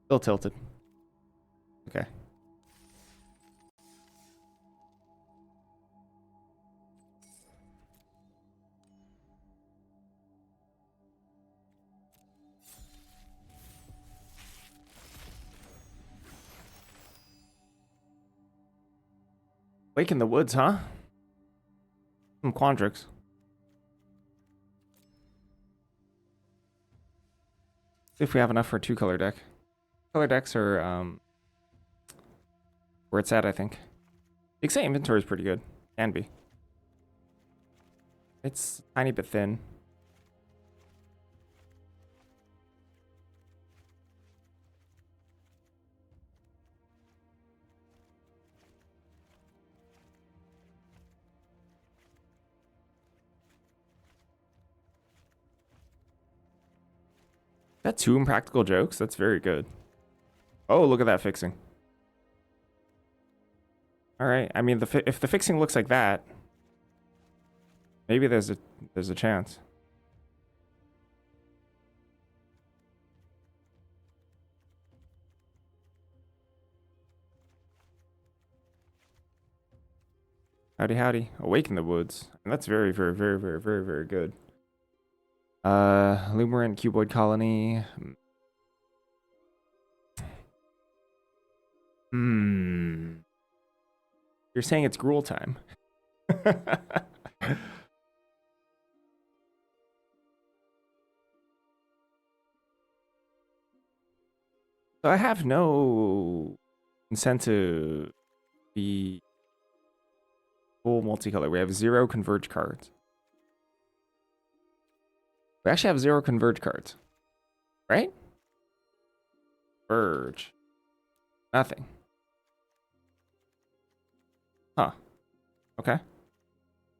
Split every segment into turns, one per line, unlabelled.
Still tilted. Okay. Wake in the woods, huh? Some Quandrix. See if we have enough for a 2-color deck. Color decks are where it's at, I think. The XA inventory is pretty good. Can be. It's a tiny bit thin. That 2 impractical jokes? That's very good. Oh, look at that fixing. All right. I mean, if the fixing looks like that, maybe there's a chance. Howdy, howdy. Awaken the woods. And that's very, very, very, very, very, very good. Lumerant cuboid colony. Hmm. You're saying it's gruel time. So I have no incentive to be full multicolor. We have 0 converge cards. We actually have 0 converge cards. Right? Verge. Nothing. Huh. Okay.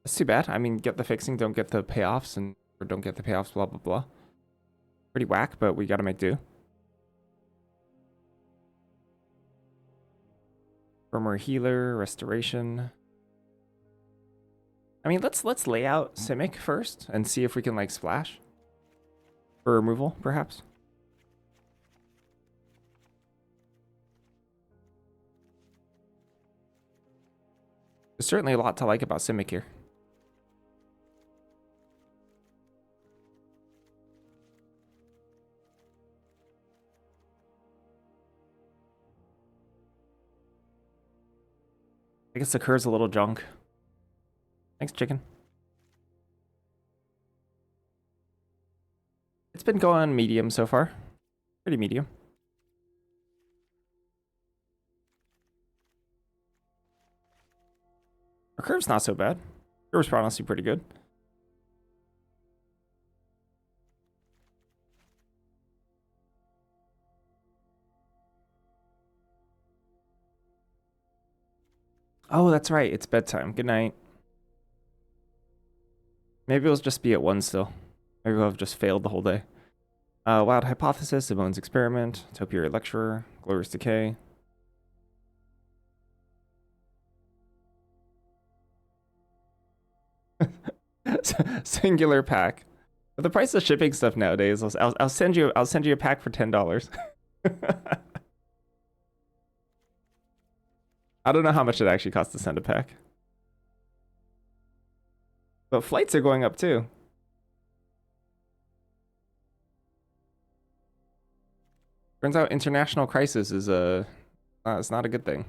That's too bad. I mean, get the fixing, don't get the payoffs, or don't get the payoffs, blah, blah, blah. Pretty whack, but we gotta make do. Firmware healer, restoration. I mean, let's lay out Simic first and see if we can like splash for removal, perhaps. There's certainly a lot to like about Simic here. I guess the cur's a little junk. Thanks, chicken. It's been going medium so far. Pretty medium. Our curve's not so bad. Curve's honestly pretty good. Oh, that's right. It's bedtime. Good night. Maybe it'll just be at 1 still. Maybe we'll have just failed the whole day. Wild Hypothesis, Simone's Experiment, Topiary Lecturer, Glorious Decay. Singular pack. But the price of shipping stuff nowadays, I'll send you a pack for $10. I don't know how much it actually costs to send a pack. But flights are going up too. Turns out international crisis is it's not a good thing.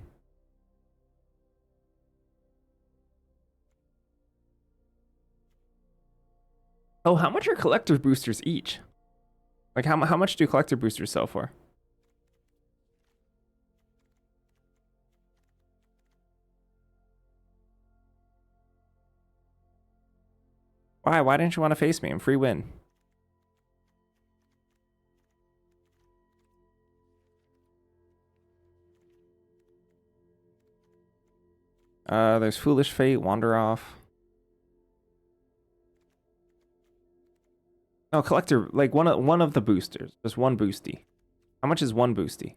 Oh, how much are collector boosters each? Like how much do collector boosters sell for? Why? Why didn't you want to face me? I'm free win. There's Foolish Fate, Wander Off. No, collector, like one of the boosters. Just one boosty. How much is one boosty?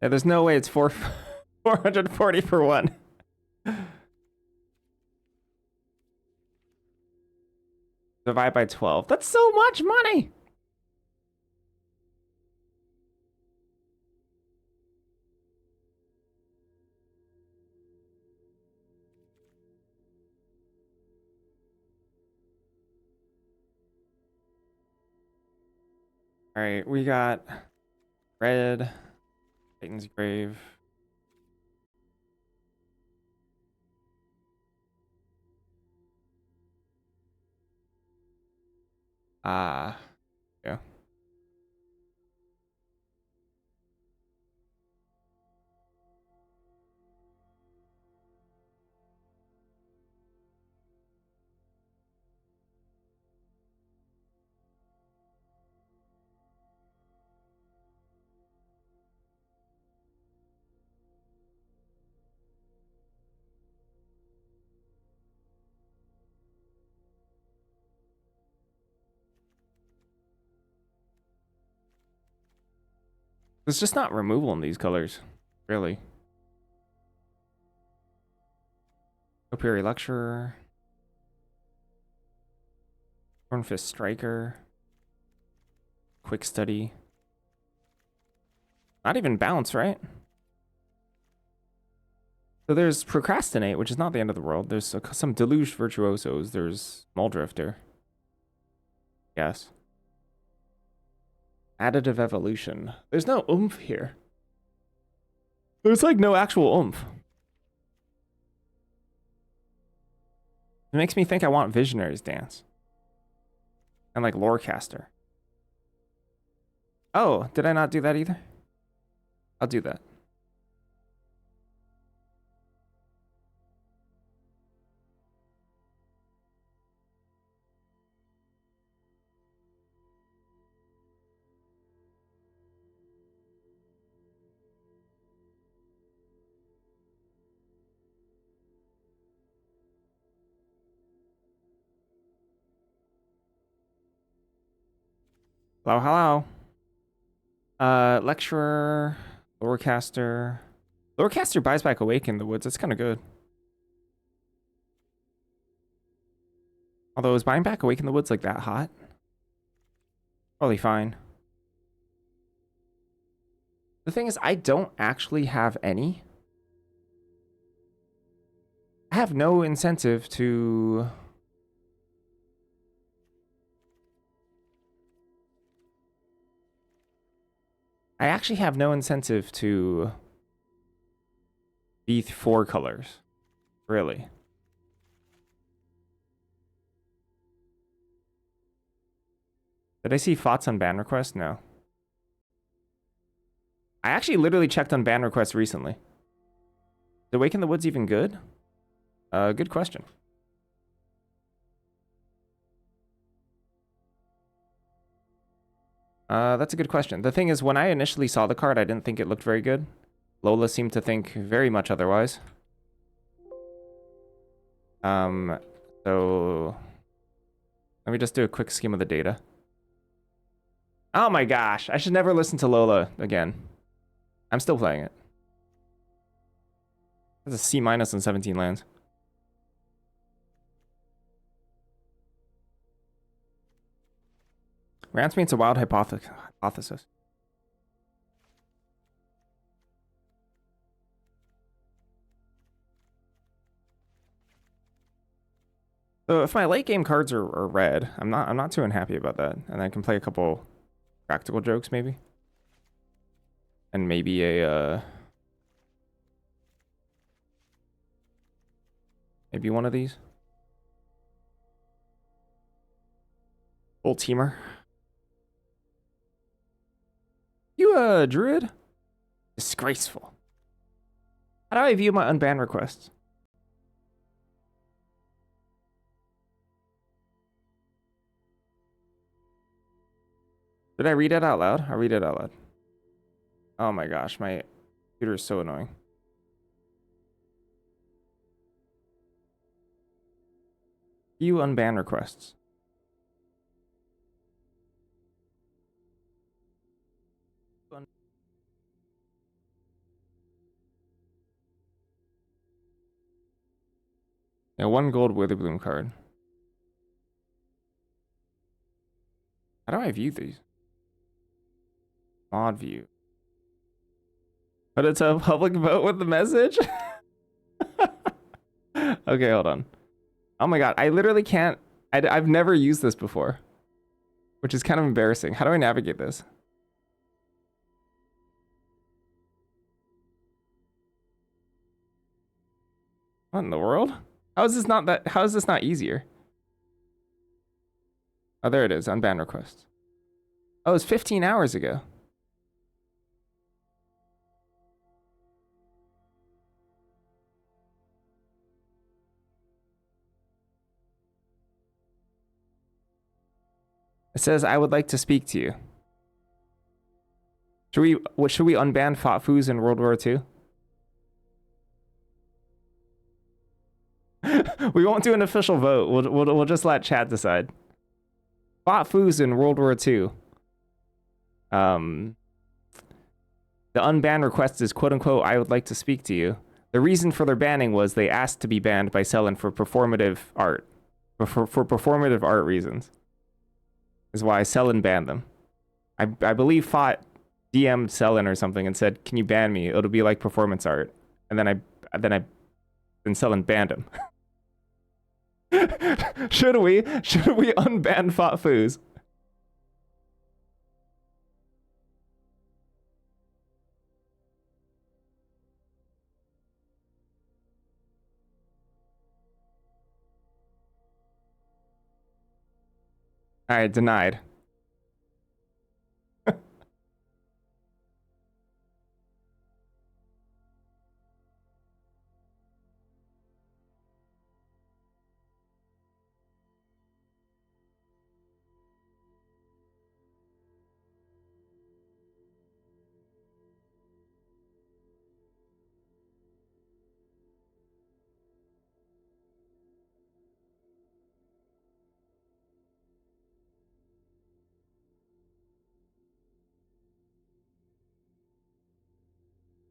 Yeah, there's no way it's 440 for one. Divide by 12. That's so much money. All right, we got red, Titan's Grave. Yeah. There's just not removal in these colors, really. Operi Lecturer. Hornfist Striker. Quick Study. Not even Bounce, right? So there's Procrastinate, which is not the end of the world. There's some Deluge Virtuosos. There's Muldrifter. Yes. Additive Evolution. There's no oomph here. There's like no actual oomph. It makes me think I want Visionary's Dance. And like Lorecaster. Oh, did I not do that either? I'll do that. Hello, hello. Lecturer, Lorecaster. Lorecaster buys back Awake in the Woods. That's kind of good. Although, is buying back Awake in the Woods like that hot? Probably fine. The thing is, I don't actually have any. I have no incentive to... I actually have no incentive to be 4 colors. Really. Did I see thoughts on ban request? No. I actually literally checked on ban requests recently. Is Awake in the Woods even good? Good question. That's a good question. The thing is, when I initially saw the card, I didn't think it looked very good. Lola seemed to think very much otherwise. So let me just do a quick skim of the data. Oh my gosh, I should never listen to Lola again. I'm still playing it. That's a C- on 17 lands. Rants means a wild hypothesis. So if my late game cards are red, I'm not too unhappy about that, and I can play a couple practical jokes maybe, and maybe a maybe one of these. Full teamer. You a druid? Disgraceful. How do I view my unbanned requests? Did I read it out loud? I'll read it out loud. Oh my gosh, my computer is so annoying. View unbanned requests. Yeah, 1 gold Witherbloom card. How do I view these? Mod view. But it's a public vote with the message? Okay, hold on. Oh my god, I literally can't... I've never used this before. Which is kind of embarrassing. How do I navigate this? What in the world? How is this not easier? Oh, there it is. Unbanned request. Oh, it was 15 hours ago. It says, I would like to speak to you. Should we unban Fatfus in World War II? We won't do an official vote. We'll just let chat decide. Fatfus in World War II. The unbanned request is quote unquote, I would like to speak to you. The reason for their banning was they asked to be banned by Selen for performative art. For performative art reasons. Is why Selen banned them. I believe Fought DM'd Selen or something and said, can you ban me? It'll be like performance art. And then Selen banned him. Should we unban Fought Foos? All right, denied.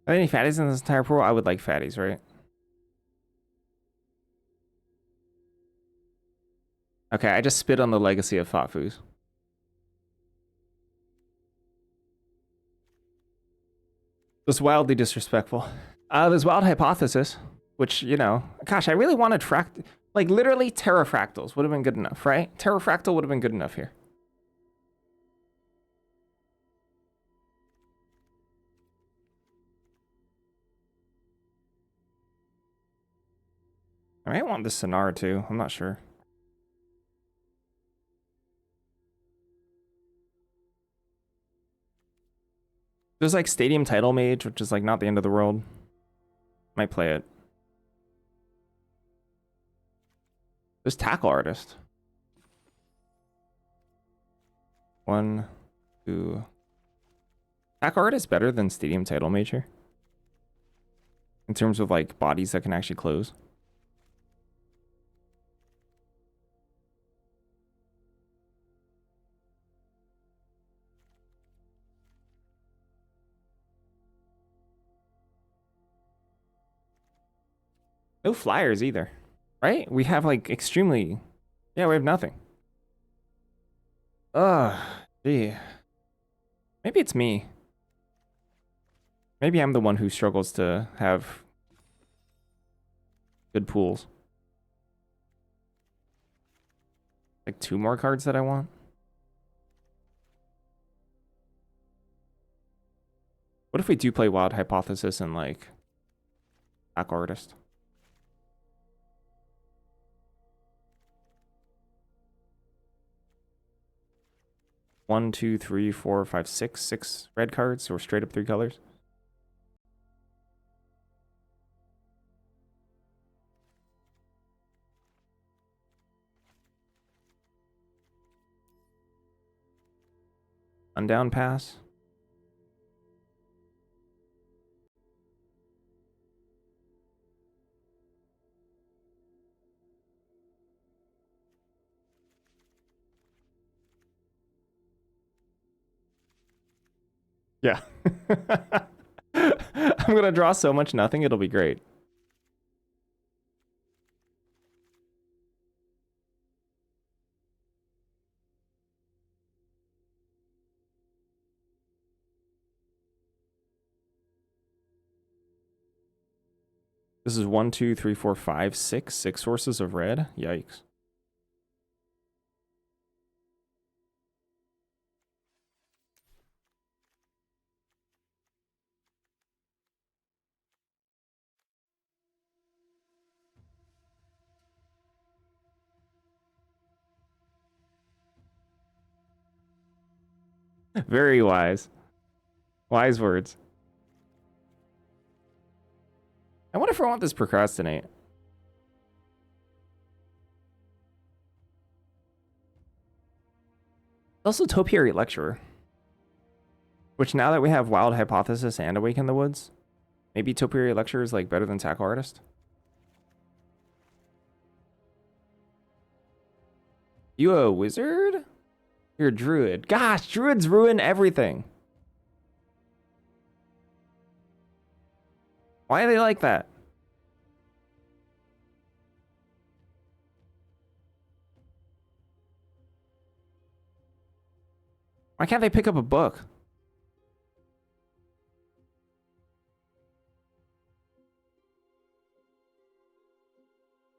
Are there any fatties in this entire pool? I would like fatties, right? Okay, I just spit on the legacy of Fought Foos. It was wildly disrespectful. There's Wild Hypothesis, which, you know, gosh, I really wanted like literally Terrafractals would have been good enough, right? Terrafractal would have been good enough here. I might want this Sonar too. I'm not sure. There's like Stadium Title Mage, which is like not the end of the world. Might play it. There's Tackle Artist. 1, 2. Tackle Artist better than Stadium Title Mage here. In terms of like bodies that can actually close. No flyers either, right? We have like extremely, yeah, we have nothing. Ugh, gee. Maybe it's me. Maybe I'm the one who struggles to have good pools. Like 2 more cards that I want. What if we do play Wild Hypothesis and like Black Artist? One, two, three, four, five, six. 6 red cards, or straight up 3 colors. Undown pass. Yeah. I'm gonna draw so much nothing, it'll be great. This is 1, 2, 3, 4, 5, 6. 6 sources of red. Yikes. Very wise. Wise words. I wonder if I want this procrastinate. Also Topiary Lecturer. Which now that we have Wild Hypothesis and Awaken the Woods, maybe Topiary Lecturer is like better than Tackle Artist. You a wizard? You're a druid. Gosh, druids ruin everything. Why are they like that? Why can't they pick up a book?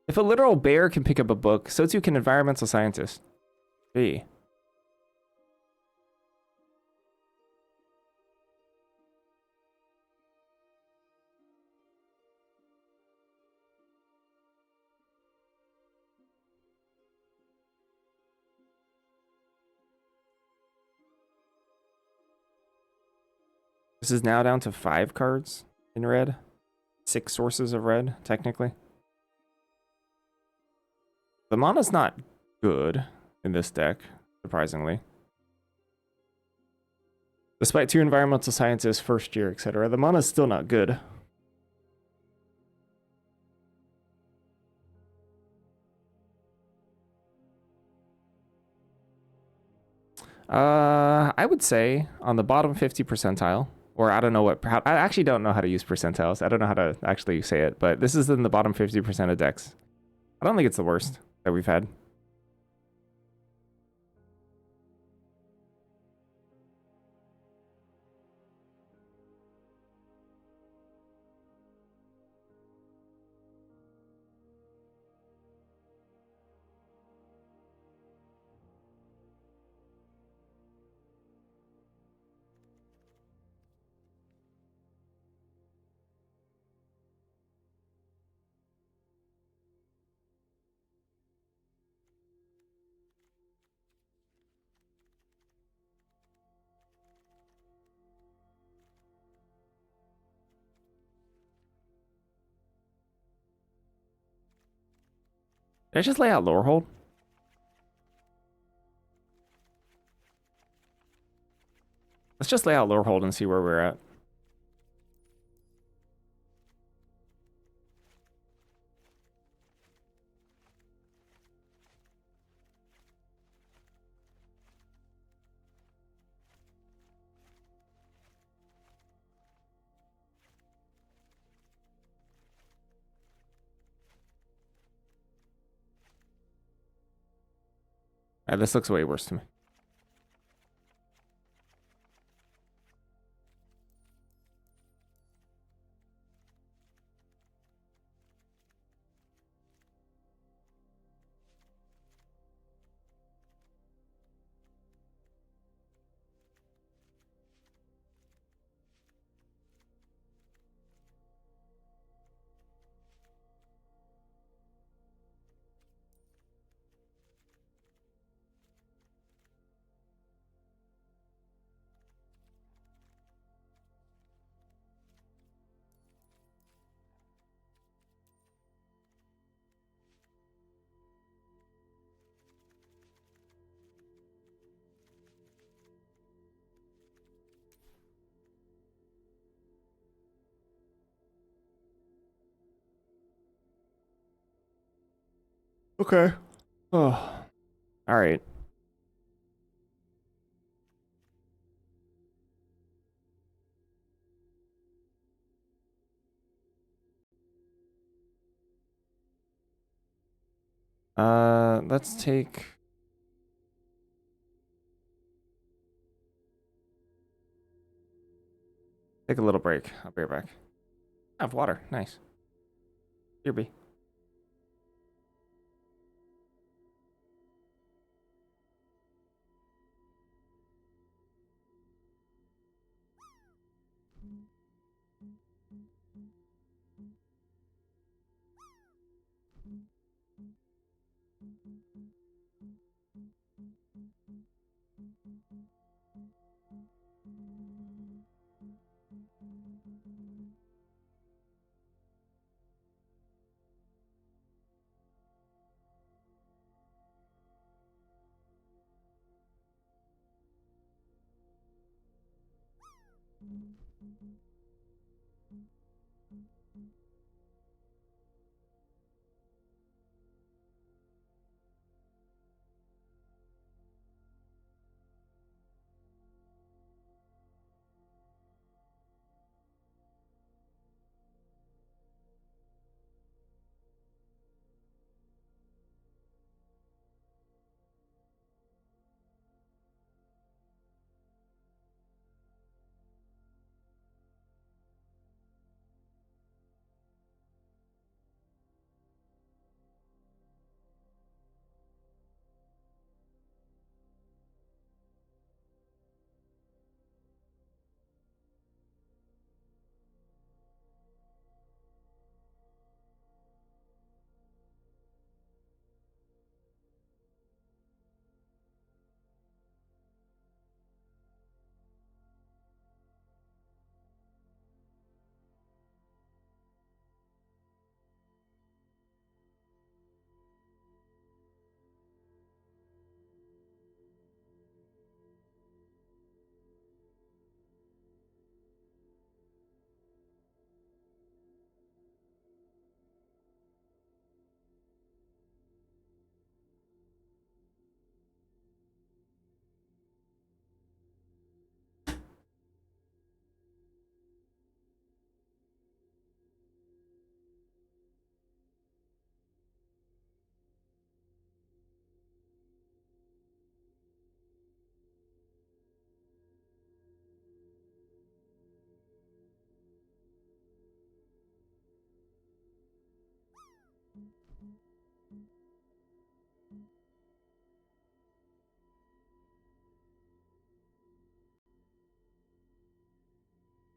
If a literal bear can pick up a book, so too can environmental scientists. Gee. This is now down to 5 cards in red. 6 sources of red, technically. The mana's not good in this deck, surprisingly. Despite 2 environmental scientists, first year, etc., the mana's still not good. I would say on the bottom 50 percentile, or I don't know what, I actually don't know how to use percentiles. I don't know how to actually say it, but this is in the bottom 50% of decks. I don't think it's the worst that we've had. Did I just lay out Lorehold? Let's just lay out Lorehold and see where we're at. This looks way worse to me. Okay. Oh. All right. Let's take a little break. I'll be right back. I have water. Nice. Here be.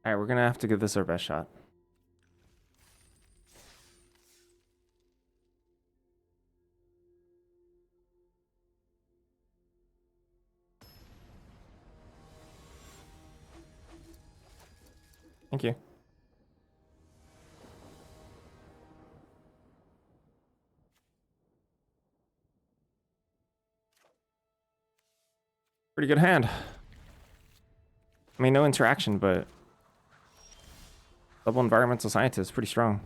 Alright, we're gonna have to give this our best shot. Thank you. Pretty good hand. I mean, no interaction, but double environmental scientist, pretty strong.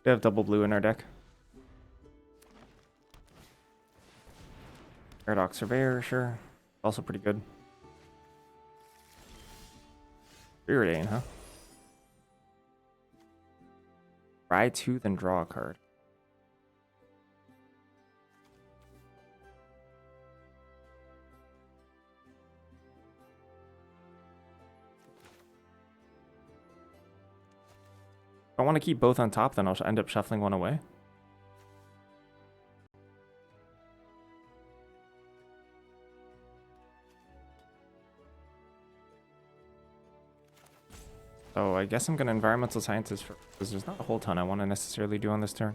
We have double blue in our deck. Paradox Surveyor, sure. Also pretty good. Preordain, huh? Try to, then draw a card. If I want to keep both on top, then I'll end up shuffling one away. So I guess I'm going to Environmental Scientist because there's not a whole ton I want to necessarily do on this turn.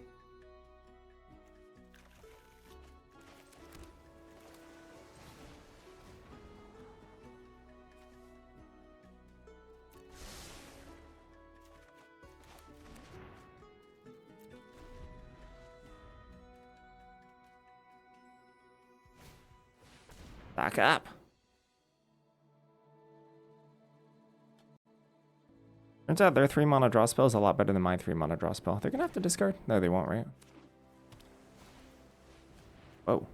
Back up. Turns out their 3-mana draw spell is a lot better than my 3-mana draw spell. They're gonna have to discard? No, they won't, right? Whoa.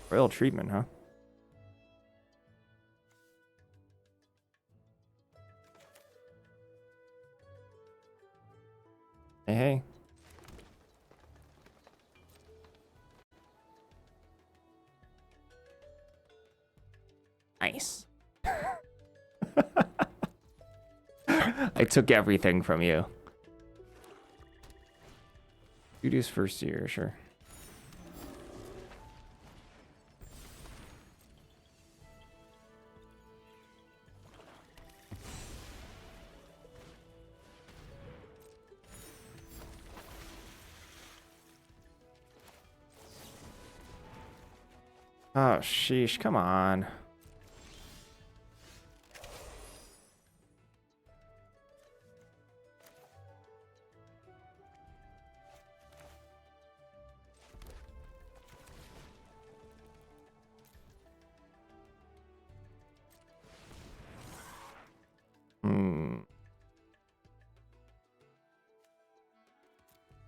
Royal treatment, huh? Hey, hey. Nice. I took everything from you. Duty's first year, sure. Oh, sheesh, come on.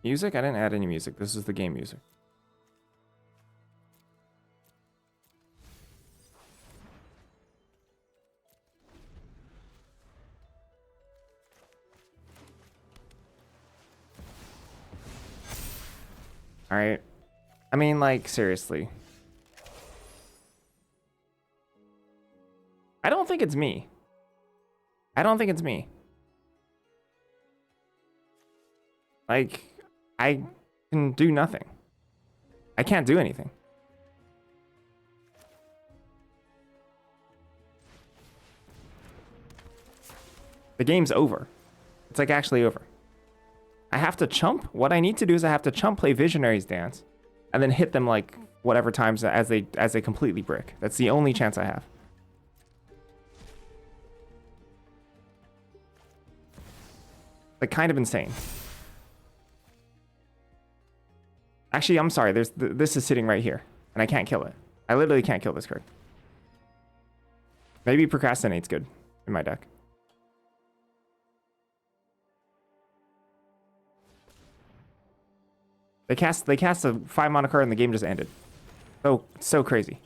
Music? I didn't add any music. This is the game music. Alright. I mean, like, seriously. I don't think it's me. I don't think it's me. Like, I can do nothing. I can't do anything. The game's over. It's like actually over. I have to chump. What I need to do is I have to chump, play Visionary's Dance, and then hit them like whatever times as they completely brick. That's the only chance I have. Like, kind of insane. Actually, I'm sorry. This is sitting right here, and I can't kill it. I literally can't kill this card. Maybe Procrastinate's good in my deck. They cast a 5-mana card and the game just ended. So crazy.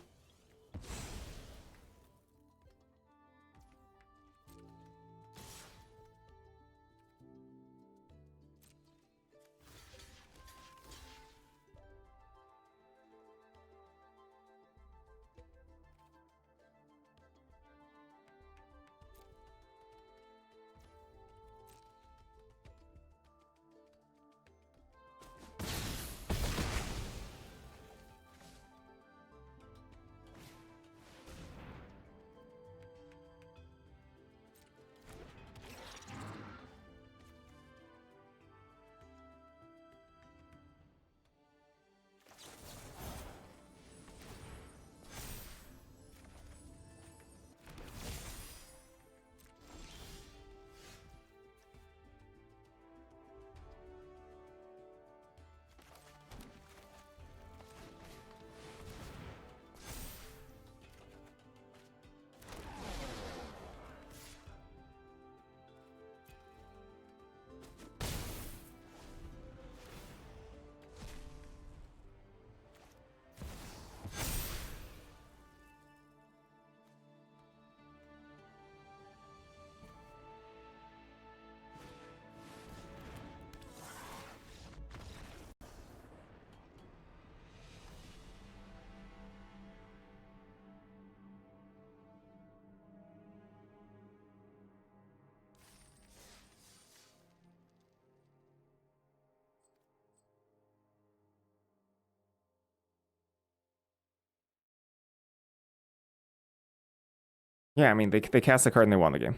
Yeah, I mean, they cast the card and they won the game.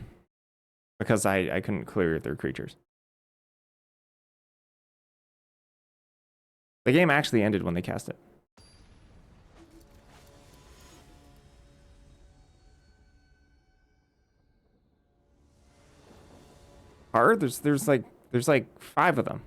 Because I couldn't clear their creatures. The game actually ended when they cast it. Hard? There's like 5 of them.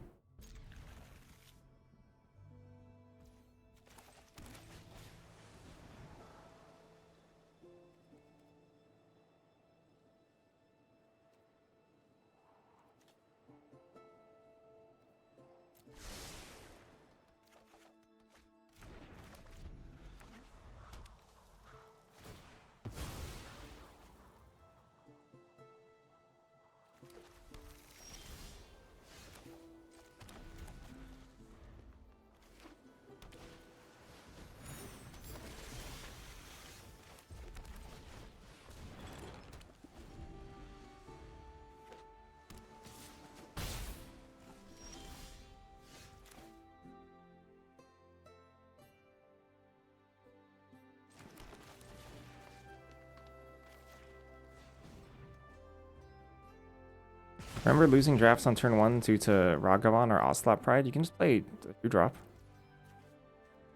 Remember losing drafts on turn 1 due to Ragavan or Ocelot Pride? You can just play a 2-drop.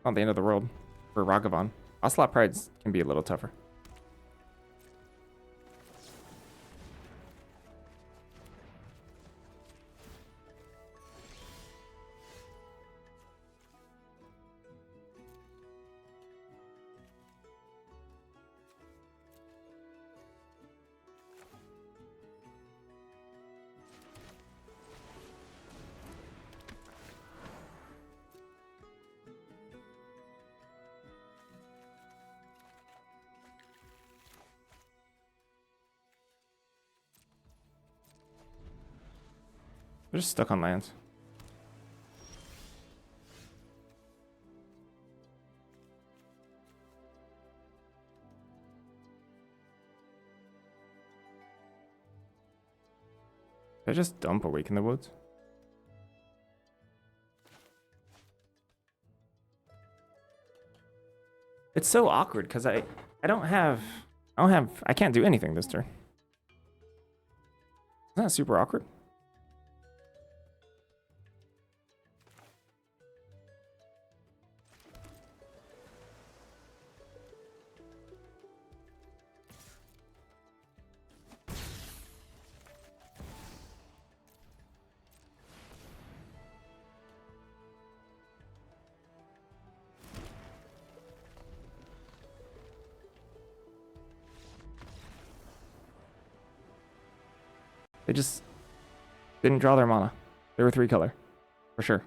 Not the end of the world for Ragavan. Ocelot Prides can be a little tougher. They're just stuck on lands. They just dump Awaken the Woods. It's so awkward because I can't do anything this turn. Isn't that super awkward? They just didn't draw their mana. They were 3 color, for sure.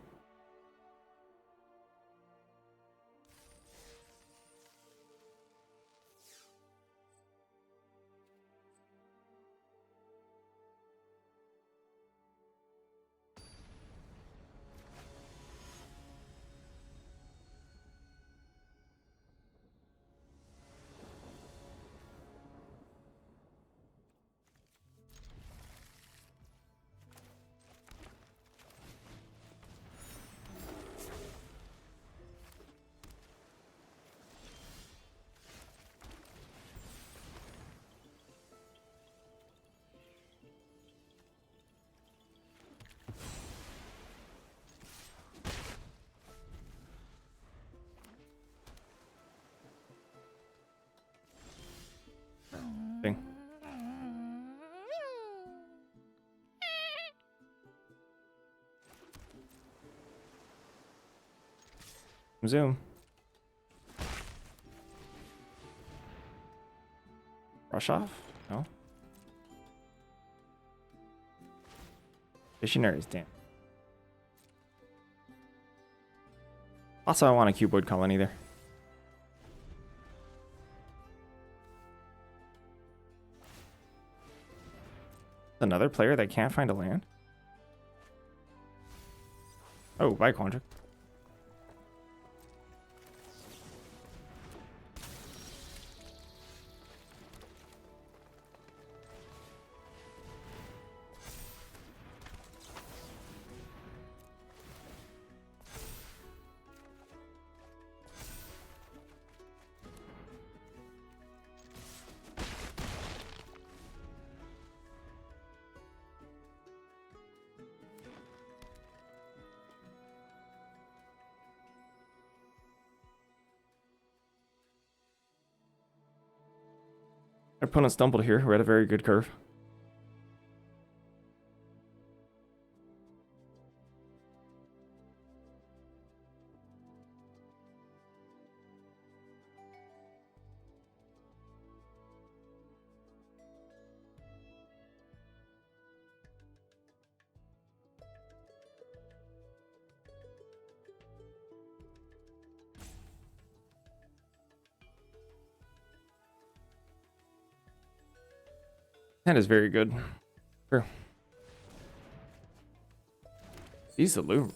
Thing. Zoom. Rush off? No. Visionaries, damn. Also, I want a cuboid colony there. Another player that can't find a land? Oh, bye, Quandra. Our opponent stumbled here. We're at a very good curve. That is very good. Sure. These are Lumer.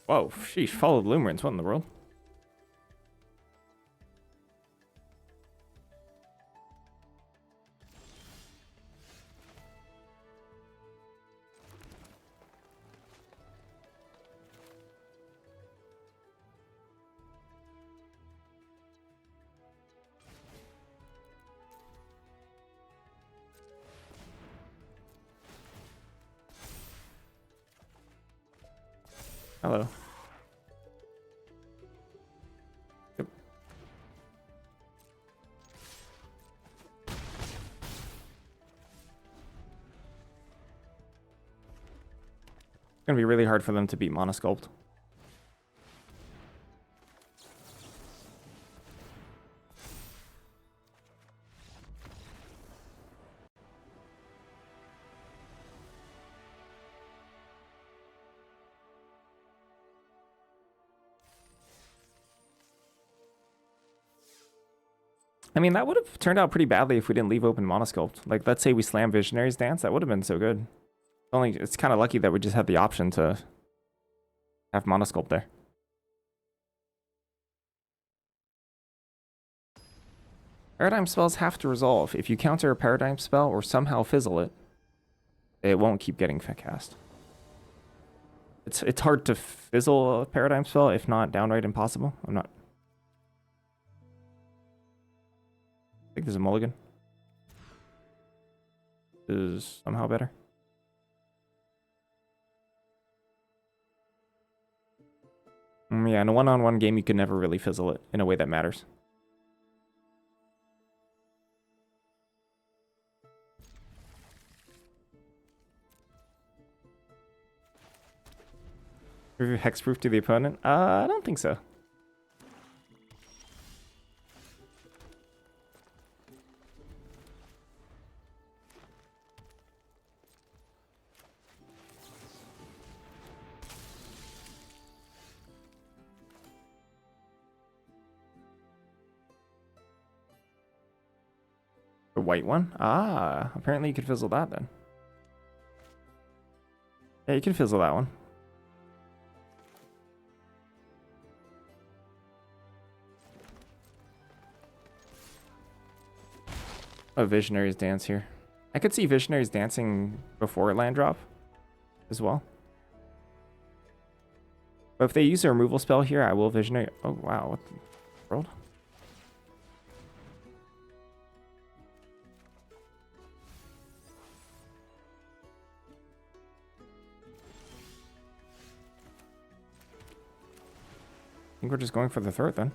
Whoa, sheesh, followed Lumerans. What in the world? Hello. Yep. It's gonna be really hard for them to beat Monosculpt. I mean, that would have turned out pretty badly if we didn't leave open Monosculpt. Like, let's say we slam Visionary's Dance. That would have been so good. It's kind of lucky that we just had the option to have Monosculpt there. Paradigm spells have to resolve. If you counter a Paradigm spell or somehow fizzle it, it won't keep getting cast. It's hard to fizzle a Paradigm spell, if not downright impossible. I'm not... I think there's a mulligan. This is somehow better. Yeah, in a one-on-one game, you can never really fizzle it in a way that matters. Hexproof to the opponent? I don't think so. The white one? Ah, apparently you could fizzle that then. Yeah, you can fizzle that one. Oh, Visionary's Dance here. I could see Visionary's dancing before land drop as well. But if they use a removal spell here, I will Visionary. Oh, wow. What the world? I think we're just going for the throat then.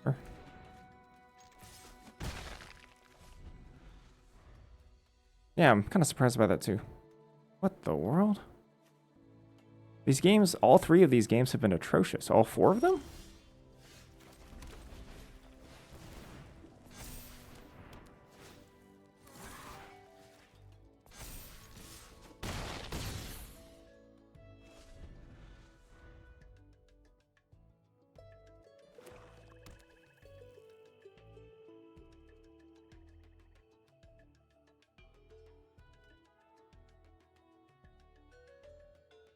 Sure. Yeah, I'm kind of surprised by that too. What the world? These games, all three of these games have been atrocious. All four of them?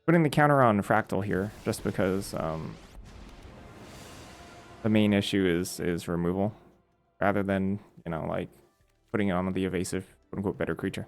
Putting the counter on Fractal here, just because the main issue is removal, rather than, you know, like putting it on the evasive, quote unquote, better creature.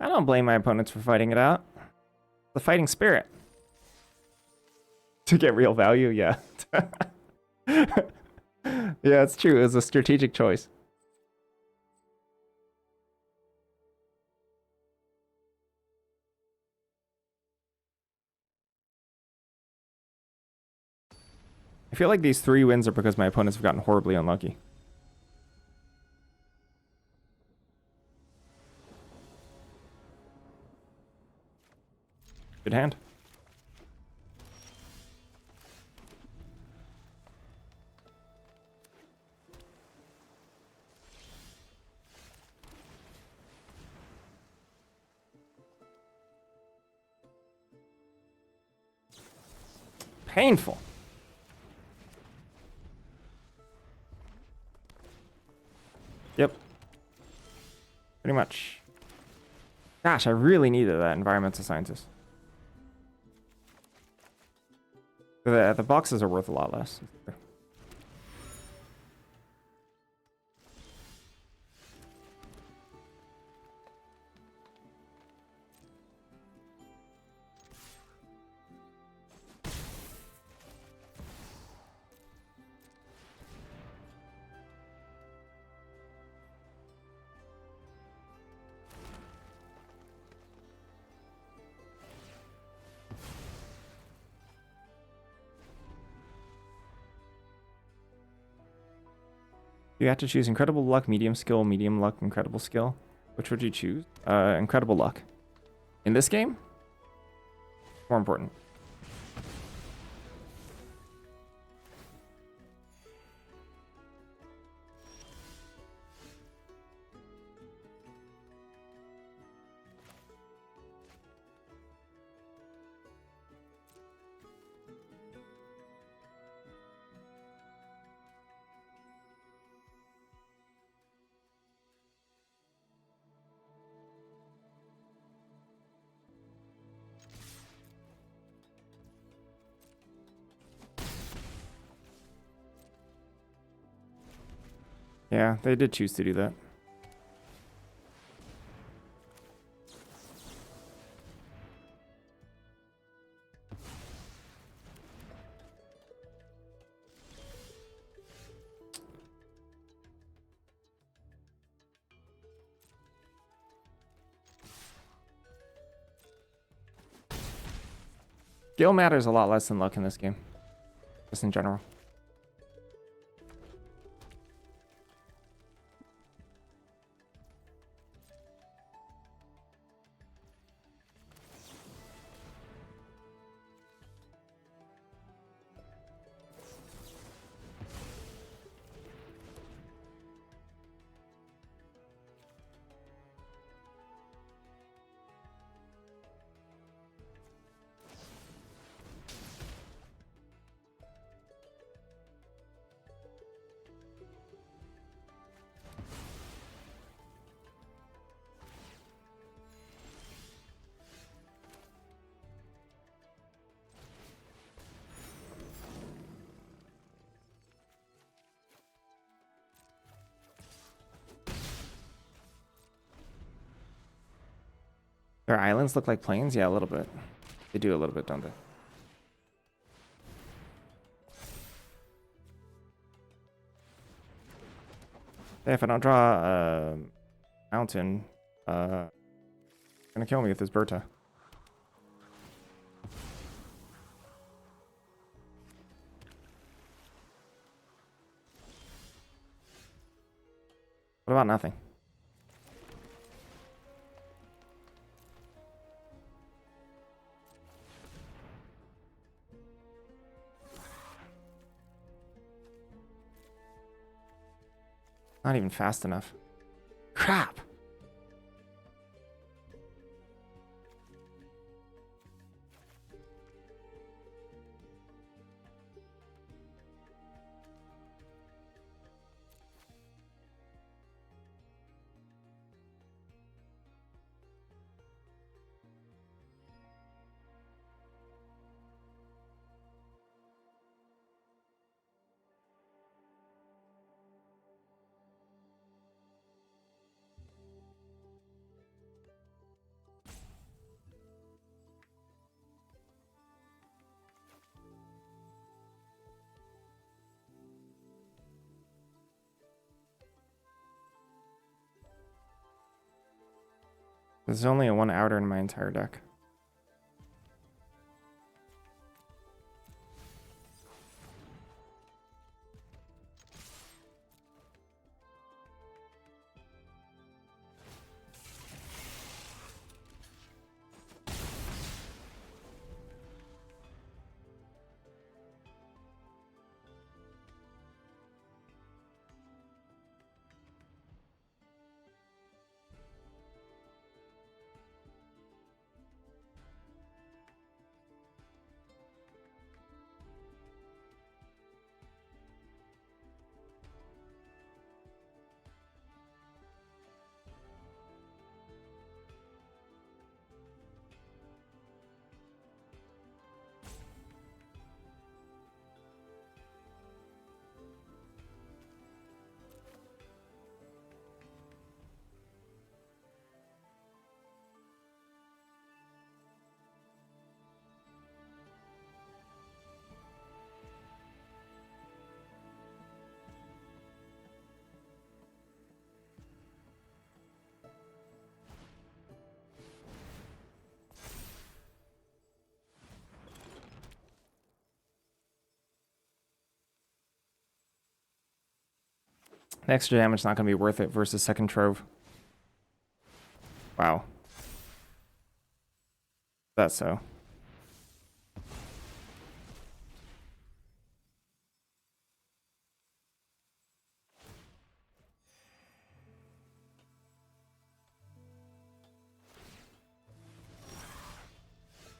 I don't blame my opponents for fighting it out. The fighting spirit. To get real value, yeah. Yeah, it's true. It was a strategic choice. I feel like these 3 wins are because my opponents have gotten horribly unlucky. Good hand. Painful. Yep. Pretty much. Gosh, I really needed that environmental scientist. The boxes are worth a lot less. You have to choose incredible luck, medium skill, medium luck, incredible skill. Which would you choose? Incredible luck. In this game? More important. Yeah, they did choose to do that. Skill matters a lot less than luck in this game. Just in general. Their islands look like plains? Yeah, a little bit. They do a little bit, don't they? Yeah, if I don't draw a mountain, gonna kill me with this Berta. What about nothing? Not even fast enough. Crap! There's only a 1 outer in my entire deck. The extra damage not going to be worth it versus second Trove. Wow. That's so.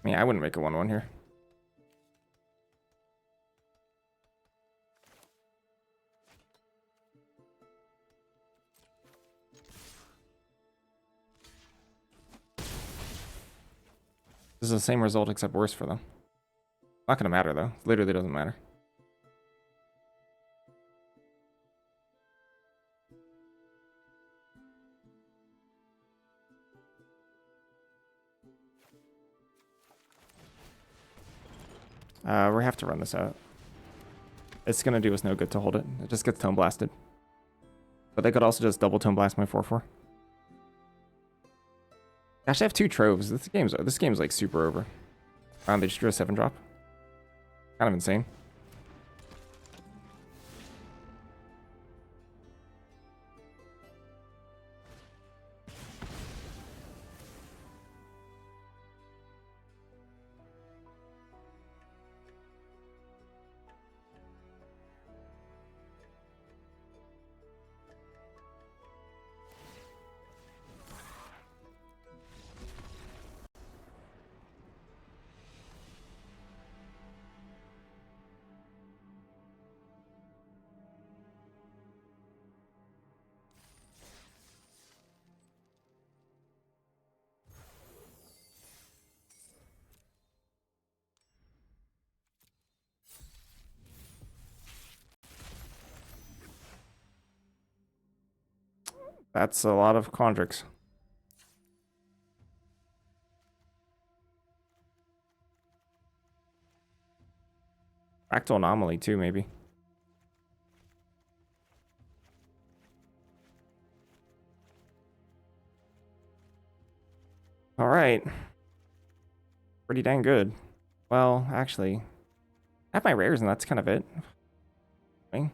I mean, I wouldn't make a 1/1 here. This is the same result except worse for them. Not gonna matter though. Literally doesn't matter. We have to run this out. It's gonna do us no good to hold it. It just gets tone blasted. But they could also just double tone blast my 4/4. Gosh, I have 2 Troves. This game's like super over. They just drew a 7-drop. Kind of insane. That's a lot of Quandrix. Fractal Anomaly too, maybe. All right. Pretty dang good. Well, actually, I have my rares and that's kind of it. Okay.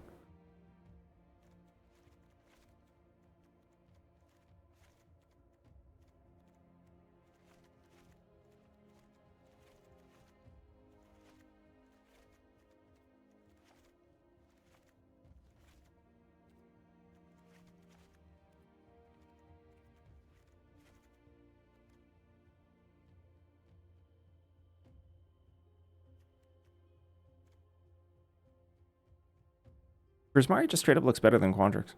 Prismari just straight up looks better than Quandrix.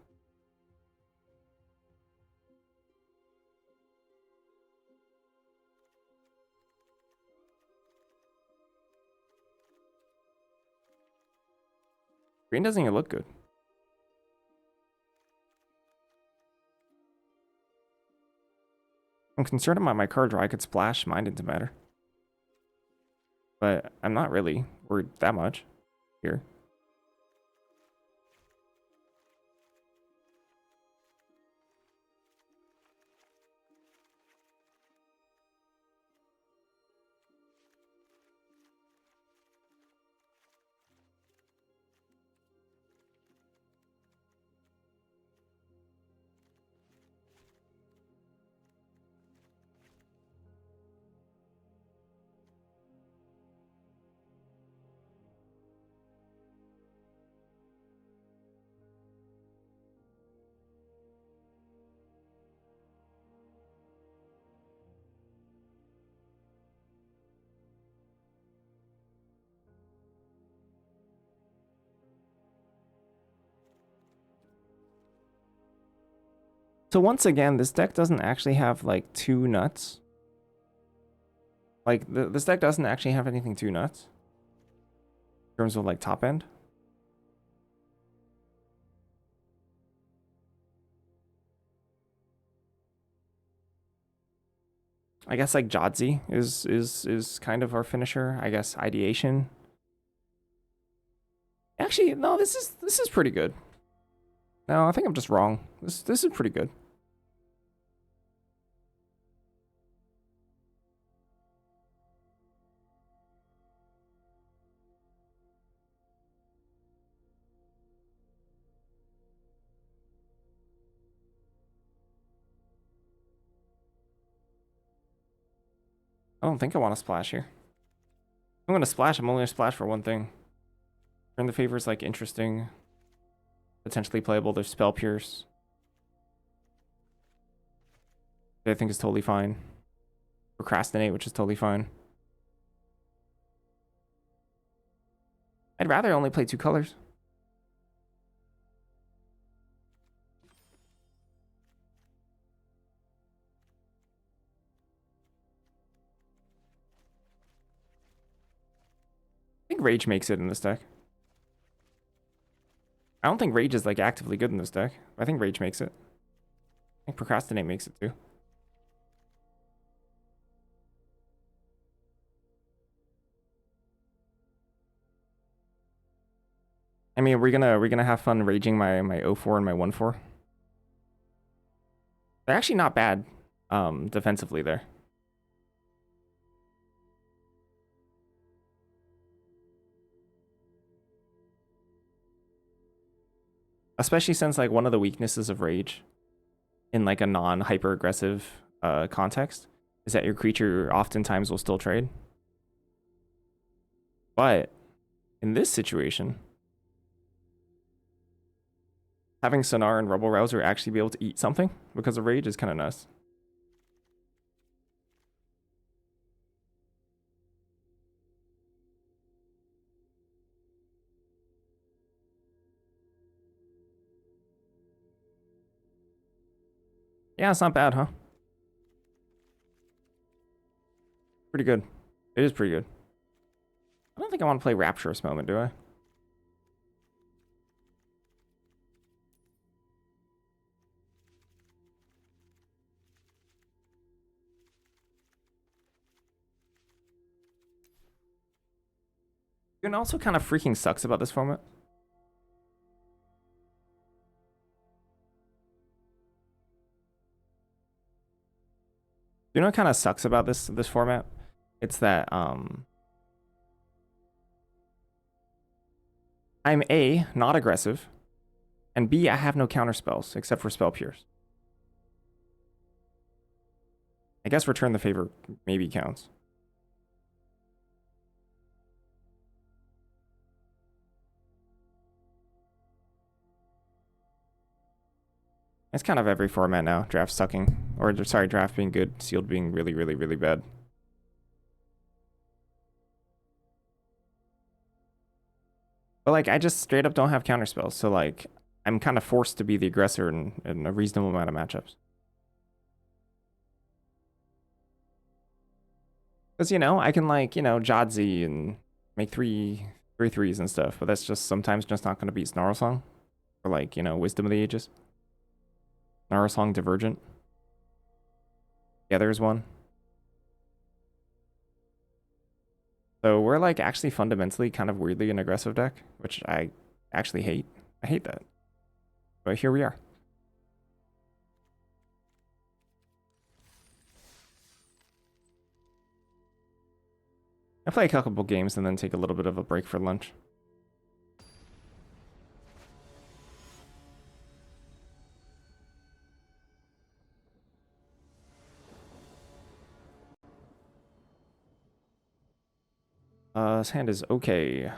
Green doesn't even look good. I'm concerned about my card draw. I could splash Mind into Matter. But I'm not really worried that much here. So once again, this deck doesn't actually have like two nuts. Like this deck doesn't actually have anything too nuts in terms of like top end. I guess like Jadzi is kind of our finisher. I guess Ideation. Actually, no, this is pretty good. No, I think I'm just wrong. This is pretty good. I don't think I want to splash here. I'm going to splash. I'm only going to splash for one thing. Turn the Favor is like interesting. Potentially playable. There's Spell Pierce. I think is totally fine. Procrastinate, which is totally fine. I'd rather only play 2 colors. I think Rage makes it in this deck. I don't think Rage is like actively good in this deck. I think Rage makes it. I think Procrastinate makes it too. I mean, we're gonna have fun raging my 0-4 and my 1-4. They're actually not bad defensively there. Especially since like one of the weaknesses of Rage in like a non-hyper aggressive context is that your creature oftentimes will still trade. But in this situation, having Sonar and Rebel Rouser actually be able to eat something because of Rage is kind of nice. Yeah, it's not bad, huh? Pretty good. It is pretty good. I don't think I want to play Rapturous Moment, do I? You know, also kind of freaking sucks about this format. You know what kind of sucks about this format? It's that I'm A, not aggressive, and B, I have no counter spells except for Spell Pierce. I guess Return the Favor maybe counts. It's kind of every format now. Draft sucking. Or, sorry, draft being good, sealed being really, really, really bad. But, like, I just straight up don't have counterspells. So, like, I'm kind of forced to be the aggressor in a reasonable amount of matchups. Because, you know, I can, like, you know, Jadzi and make three threes and stuff. But that's just sometimes just not going to beat Snarlsong. Or, like, you know, Wisdom of the Ages. Snarlsong Divergent. Yeah, there's one. So we're like actually fundamentally kind of weirdly an aggressive deck, which I actually hate. I hate that. But here we are. I play a couple games and then take a little bit of a break for lunch. His hand is okay.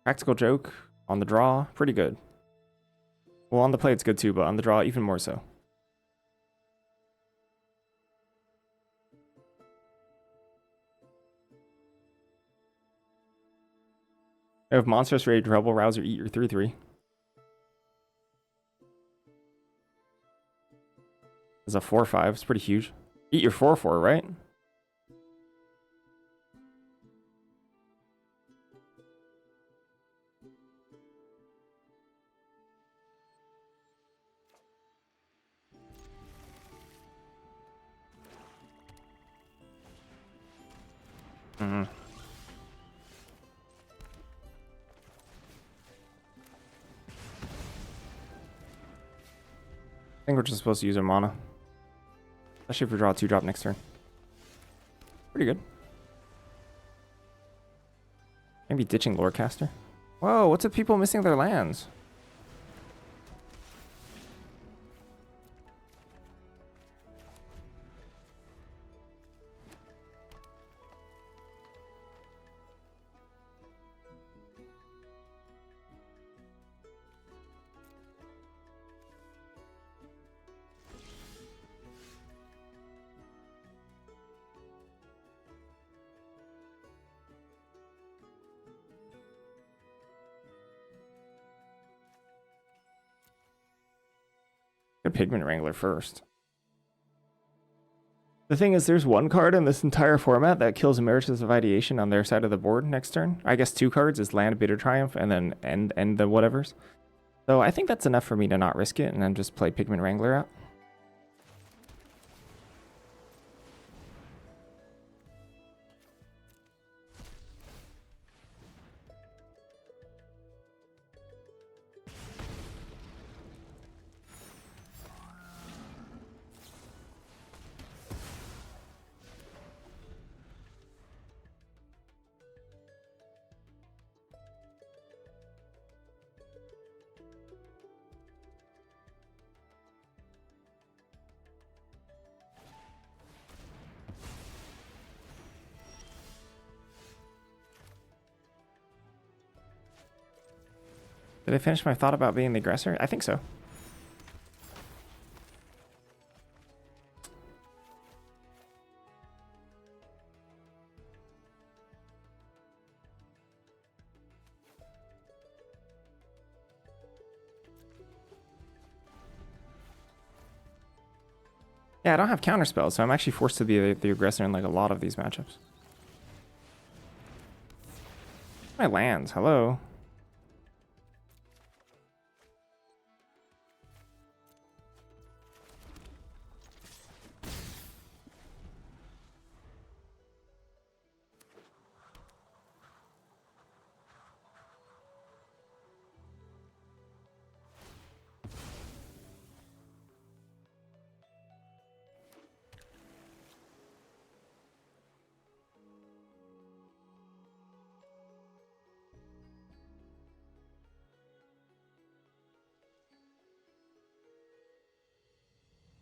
Practical Joke on the draw, pretty good. Well, on the play it's good too, but on the draw even more so. I have Monstrous Rage, Rebel Rouser, eat your 3/3. It's a 4/5. It's pretty huge. Eat your 4/4, right? Mm-hmm. I think we're just supposed to use our mana. Especially if we draw a 2-drop next turn. Pretty good. Maybe ditching Lorecaster. Whoa, what's with people missing their lands? Good Pigment Wrangler first. The thing is, there's one card in this entire format that kills Emeritus of Ideation on their side of the board next turn. I guess 2 cards is Land, Bitter Triumph, and then end the whatevers. So I think that's enough for me to not risk it and then just play Pigment Wrangler out. Did I finish my thought about being the aggressor? I think so. Yeah, I don't have counterspells, so I'm actually forced to be the aggressor in like a lot of these matchups. My lands, hello.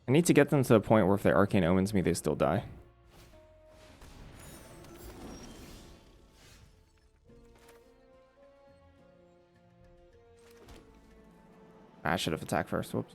I need to get them to the point where if they Arcane Omens me, they still die. I should have attacked first. Whoops.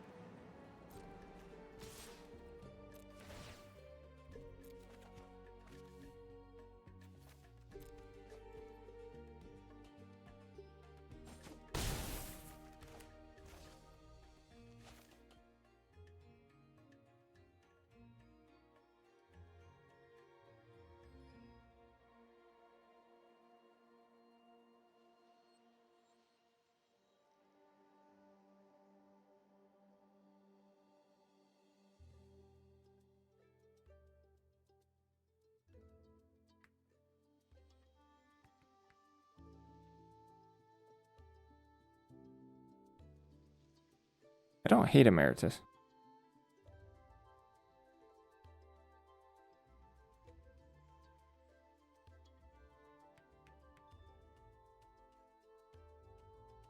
I don't hate Emeritus.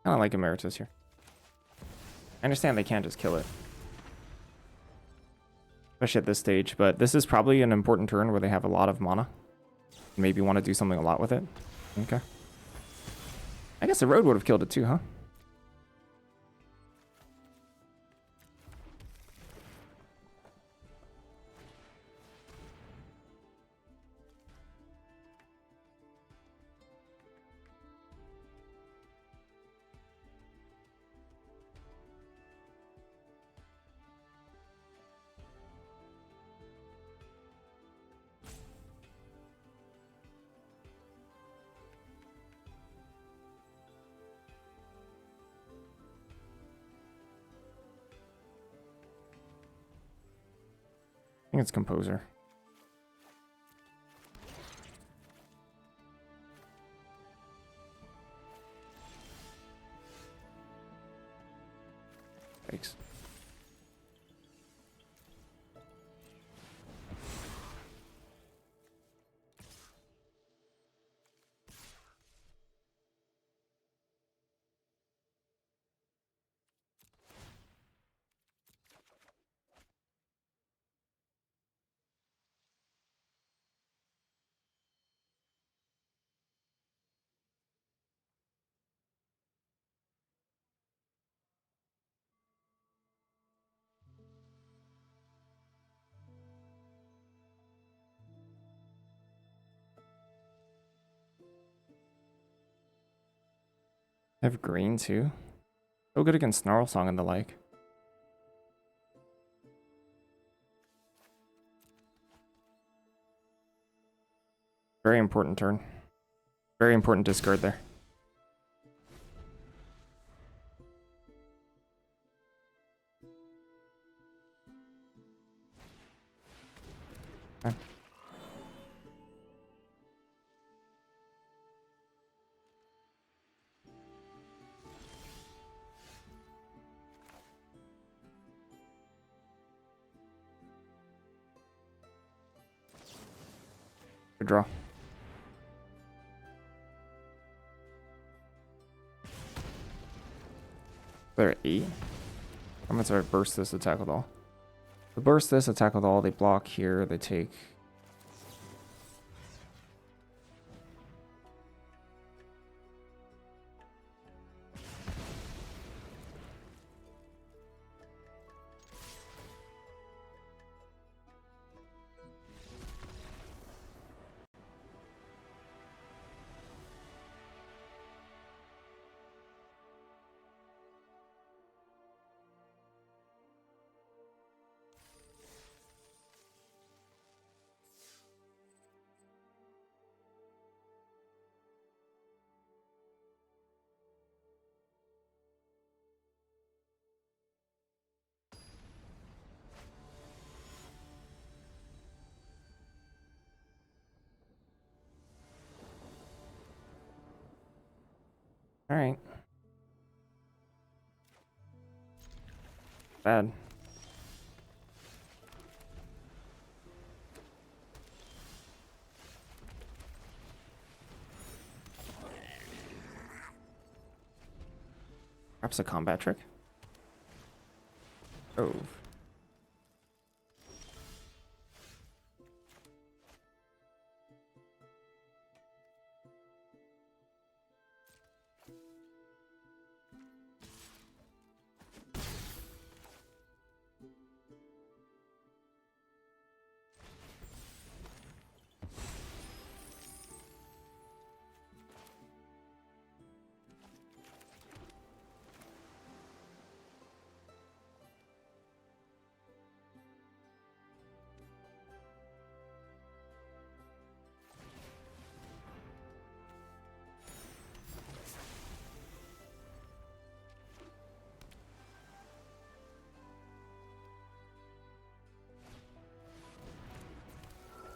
I don't like Emeritus here. I understand they can't just kill it. Especially at this stage, but this is probably an important turn where they have a lot of mana. Maybe want to do something a lot with it. Okay. I guess the road would have killed it too, huh? think it's Composer. Thanks. I have green too. So good against Snarl Song and the like. Very important turn. Very important discard there. Okay. Good draw. They're at 8. I'm gonna start burst this, attack with all. They burst this, attack with all, they block here, they take. All right. Bad. Perhaps a combat trick? Oh.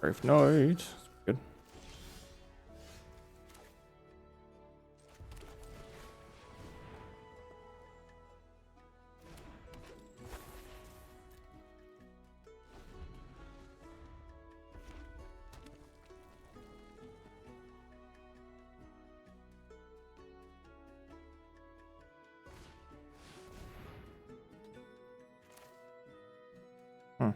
Brave Knight. Good. Hmm.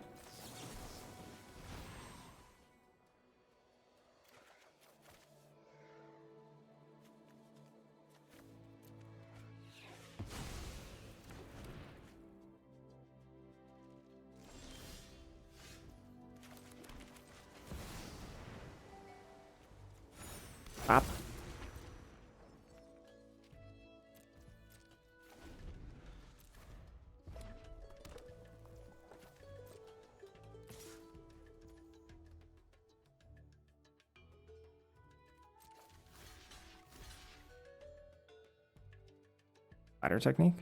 Pop. Ladder technique.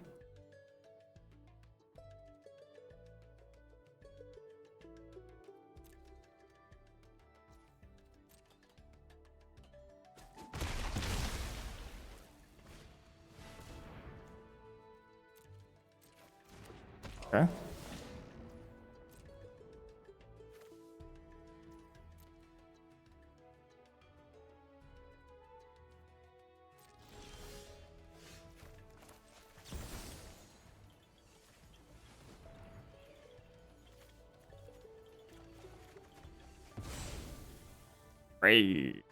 Okay. Great.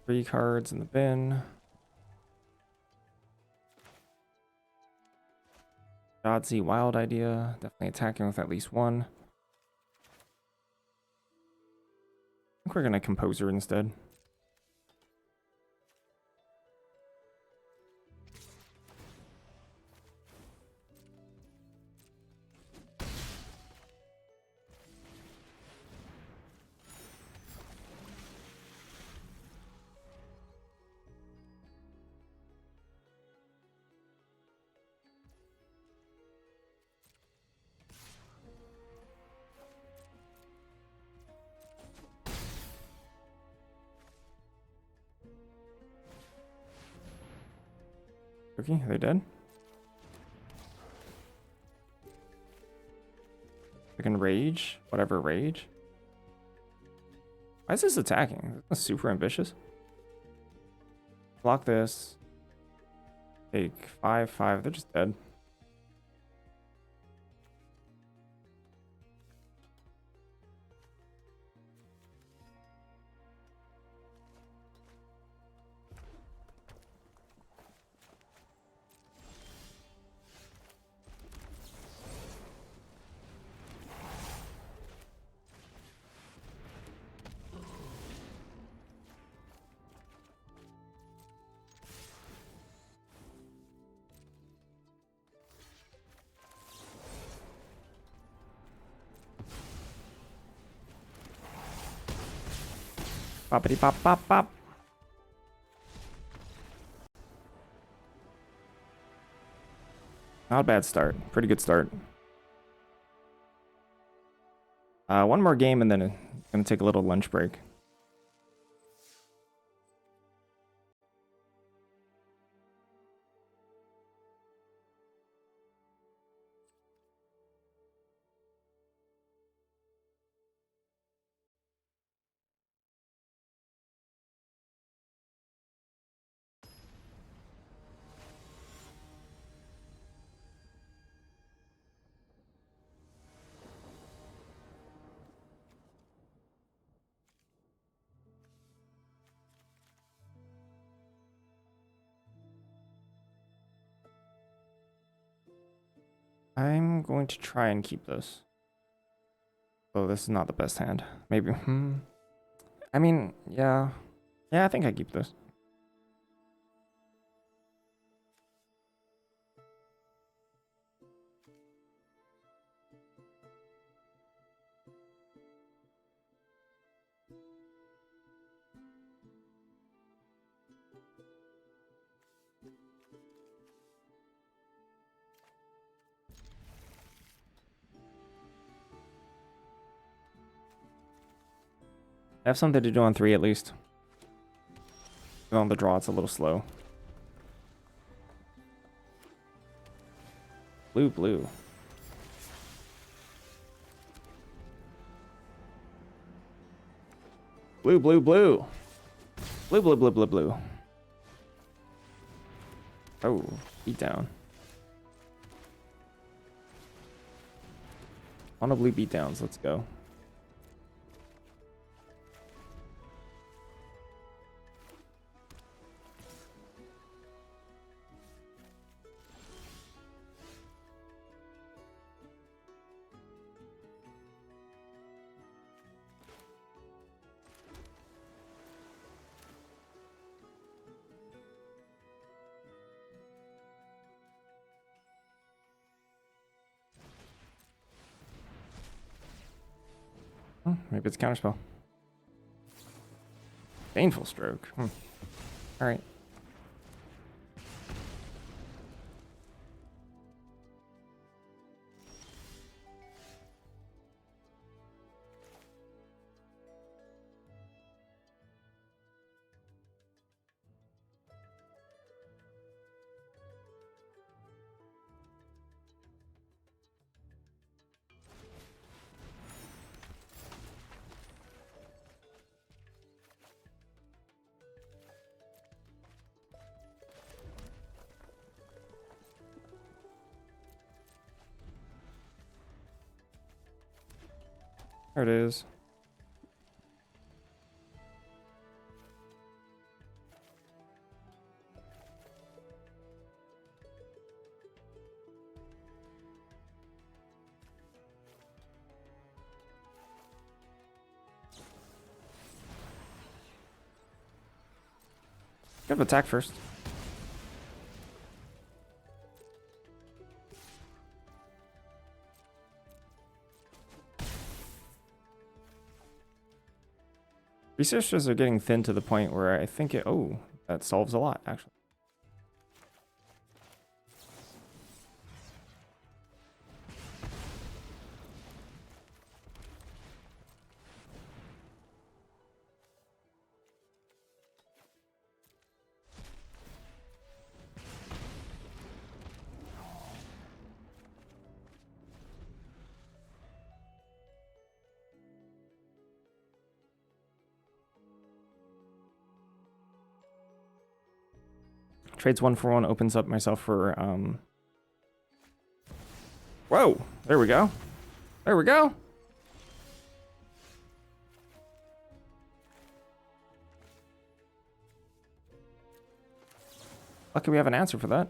3 cards in the bin. Godsy, wild idea. Definitely attacking with at least 1. I think we're gonna Composer instead. Okay, are they dead? They can rage. Whatever, rage. Why is this attacking? That's super ambitious. Block this. Take 5/5. They're just dead. Poppity pop pop pop. Not a bad start. Pretty good start. One more game and then gonna take a little lunch break. I'm going to try and keep this. Oh, this is not the best hand. Maybe. I mean, yeah. Yeah, I think I keep this. I have something to do on 3 at least. On the draw, it's a little slow. Blue, blue. Blue, blue, blue. Blue, blue, blue, blue, blue. Oh, beat down. On a blue beat downs, let's go. Oh, maybe it's counterspell. Painful stroke. All right. There it is. Gotta attack first. Researchers are getting thin to the point where I think it... Oh, that solves a lot, actually. Trades 1-for-1 opens up myself for, Whoa! There we go. There we go! Lucky we have an answer for that.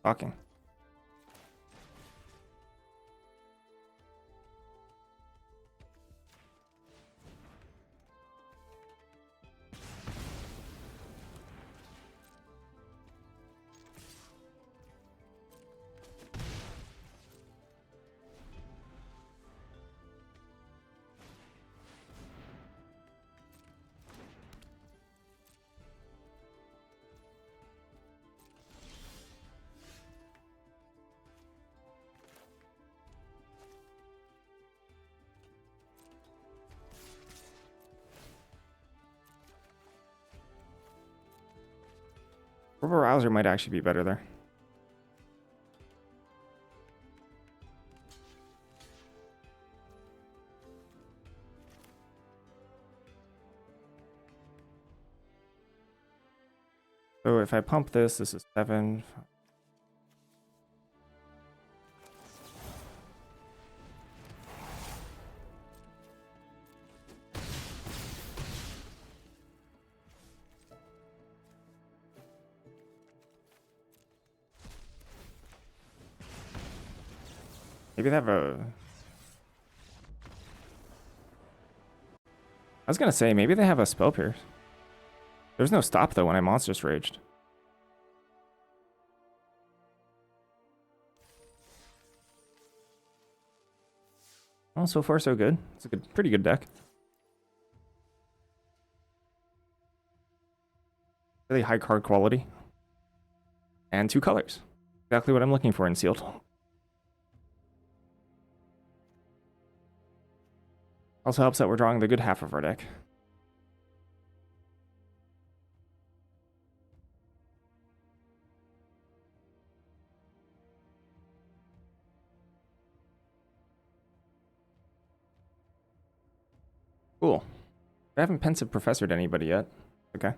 Talking. Purple Rouser might actually be better there. So if I pump this, this is 7. Maybe they have a... I was gonna say, maybe they have a Spell Pierce. There's no stop, though, when I Monstrous Raged. Well, so far so good. It's a good, pretty good deck. Really high card quality. And 2 colors. Exactly what I'm looking for in Sealed. Also helps that we're drawing the good half of our deck. Cool. I haven't Pensive Professored anybody yet. Okay.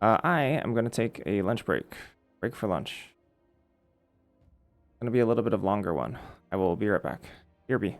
I am going to take a lunch break. Break for lunch. Going to be a little bit of longer one. I will be right back. Here be.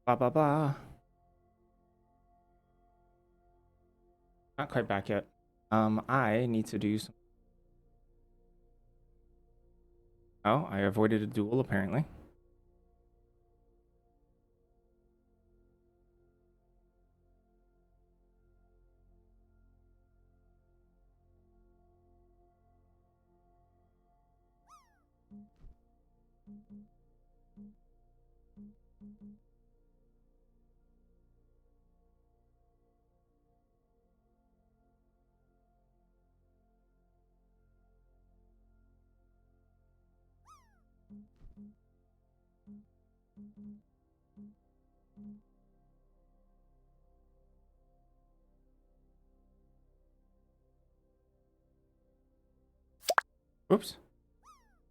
Blah, blah, blah. Not quite back yet. I need to do some... Oh, I avoided a duel, apparently. Oops.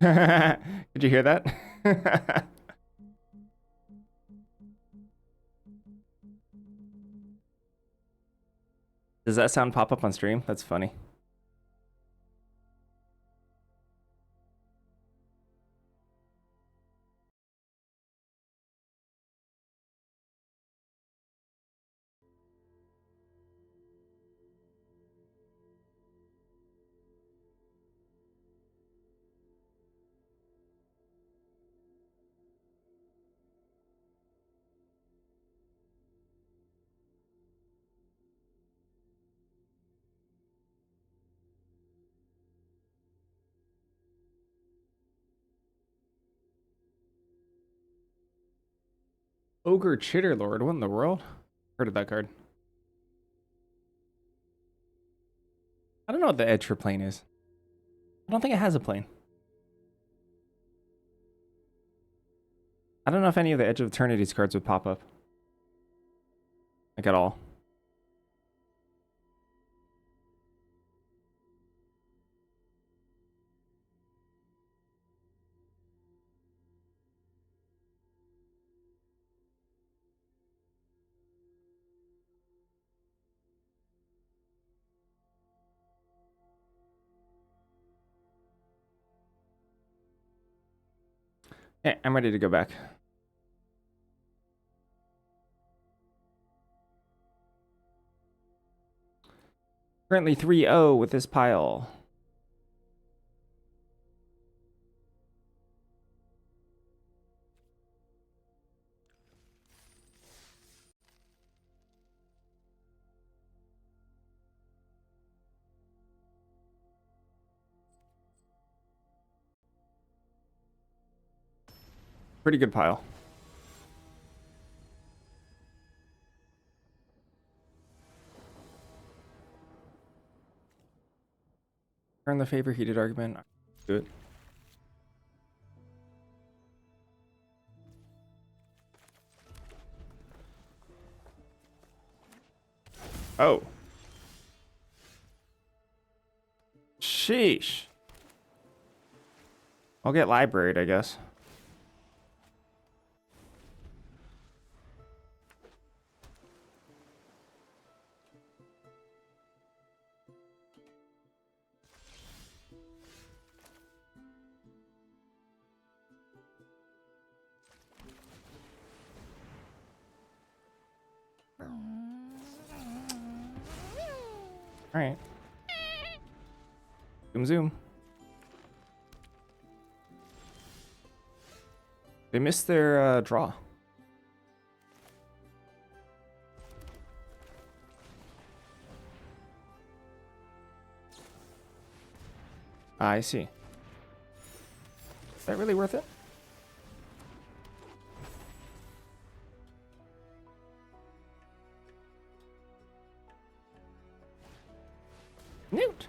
Did you hear that? Does that sound pop up on stream? That's funny. Ogre Chitterlord, what in the world? Heard of that card. I don't know what the edge for plane is. I don't think it has a plane. I don't know if any of the Edge of Eternity's cards would pop up. Like at all. Yeah, I'm ready to go back. Currently 3-0 with this pile. Pretty good pile. Turn the favor, heated argument. Do it. Oh. Sheesh. I'll get libraried, I guess. All right. Zoom, zoom. They missed their draw. I see. Is that really worth it? Newt.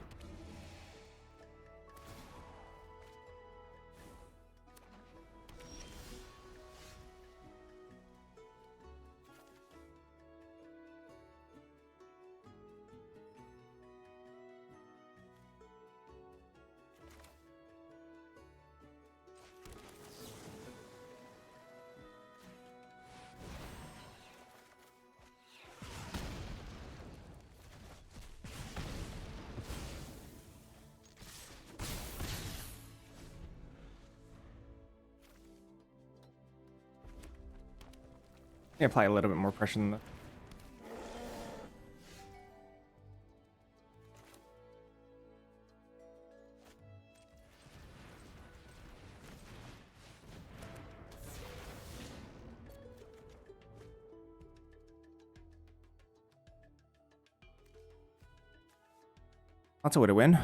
Yeah, apply a little bit more pressure than that. That's a way to win.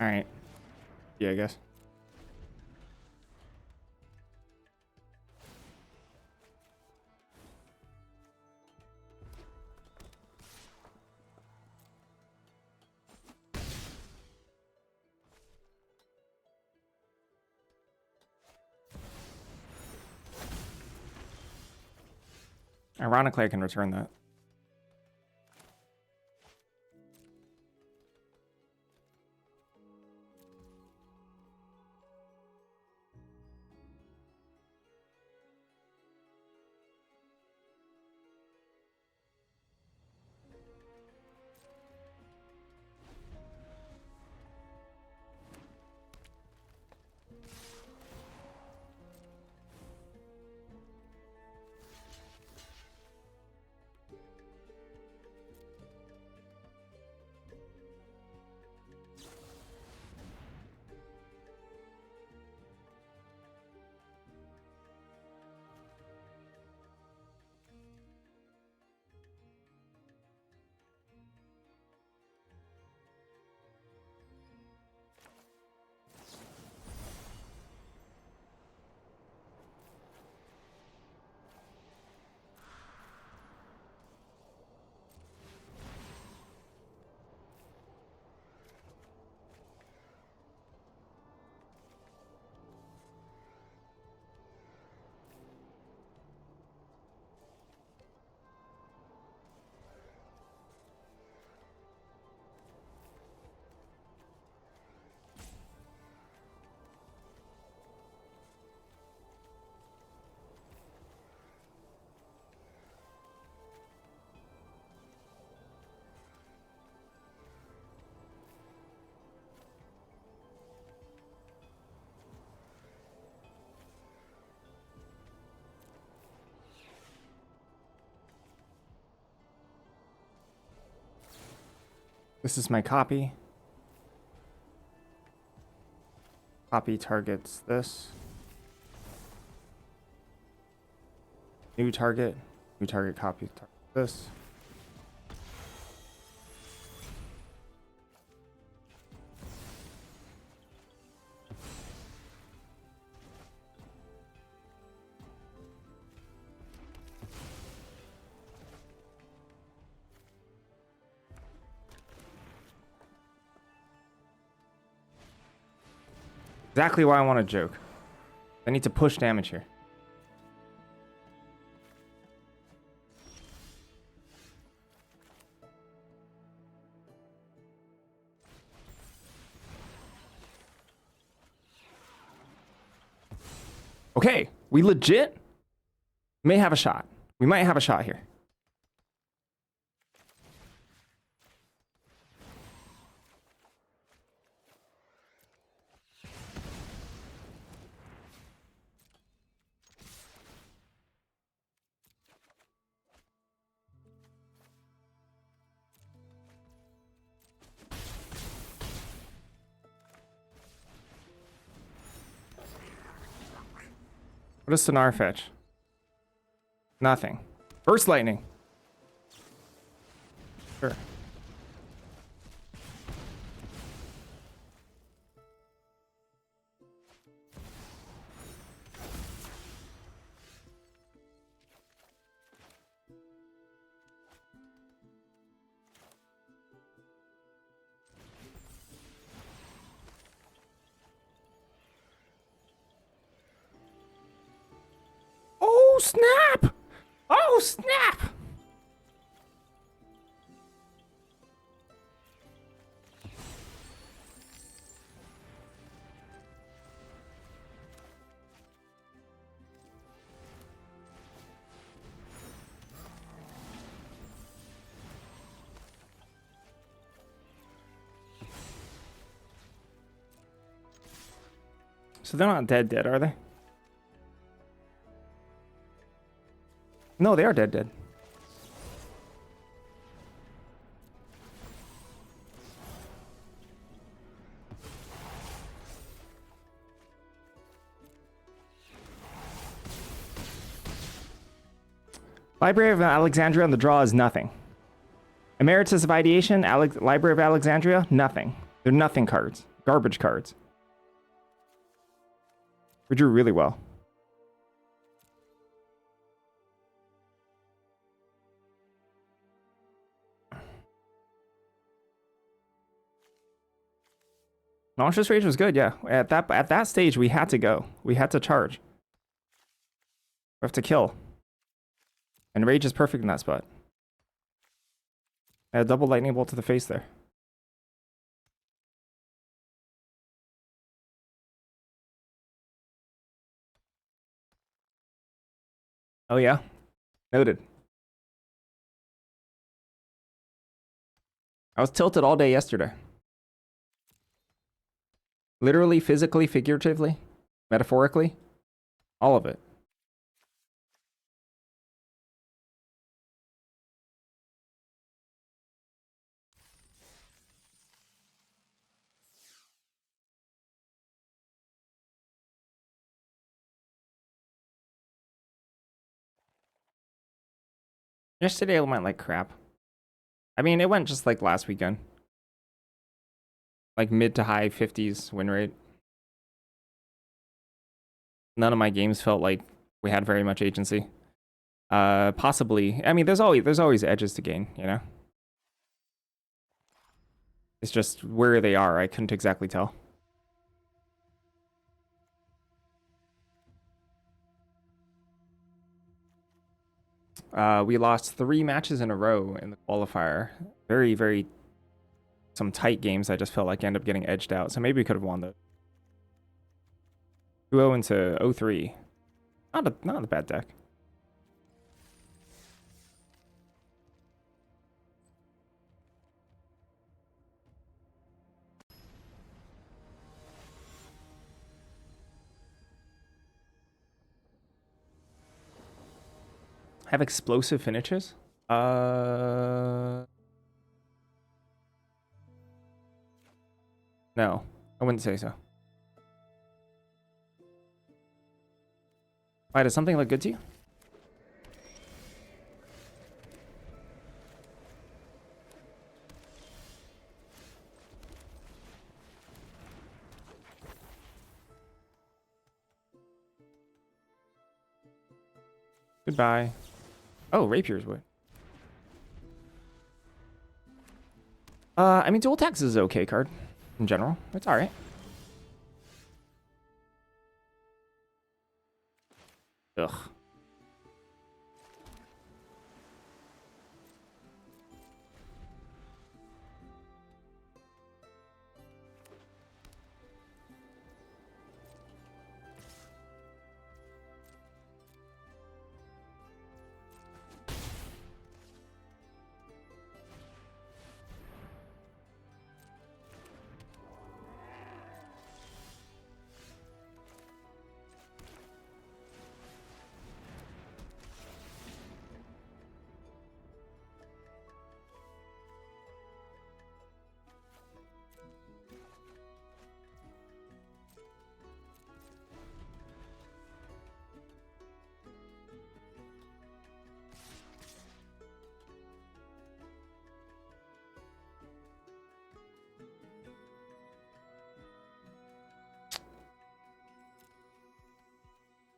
All right. Yeah, I guess. Ironically, I can return that. This is my copy. Copy targets this. New target copy target this. Exactly why I want to joke. I need to push damage here. Okay, we legit may have a shot. We might have a shot here. What does Sonar fetch? Nothing. Burst lightning. Sure. Oh, snap! Oh, snap! So they're not dead, are they? No, they are dead. Library of Alexandria on the draw is nothing. Emeritus of Ideation, Library of Alexandria, nothing. They're nothing cards. Garbage cards. We drew really well. Noxious Rage was good, yeah. At that stage, we had to go. We had to charge. We have to kill. And Rage is perfect in that spot. A double lightning bolt to the face there. Oh yeah? Noted. I was tilted all day yesterday. Literally, physically, figuratively, metaphorically. All of it. Yesterday it went like crap. I mean, it went just like last weekend. Like mid to high 50s win rate. None of my games felt like we had very much agency. Possibly. I mean, there's always edges to gain, you know? It's just where they are. I couldn't exactly tell. We lost 3 matches in a row in the qualifier. Very, very some tight games. I just felt like I ended up getting edged out. So maybe we could have won those. 2-0 into 0-3. Not a bad deck. Have explosive finishes? No, I wouldn't say so. Why, does something look good to you? Goodbye. Oh, Rapier's wood. I mean, dual tax is okay card in general. It's all right. Ugh.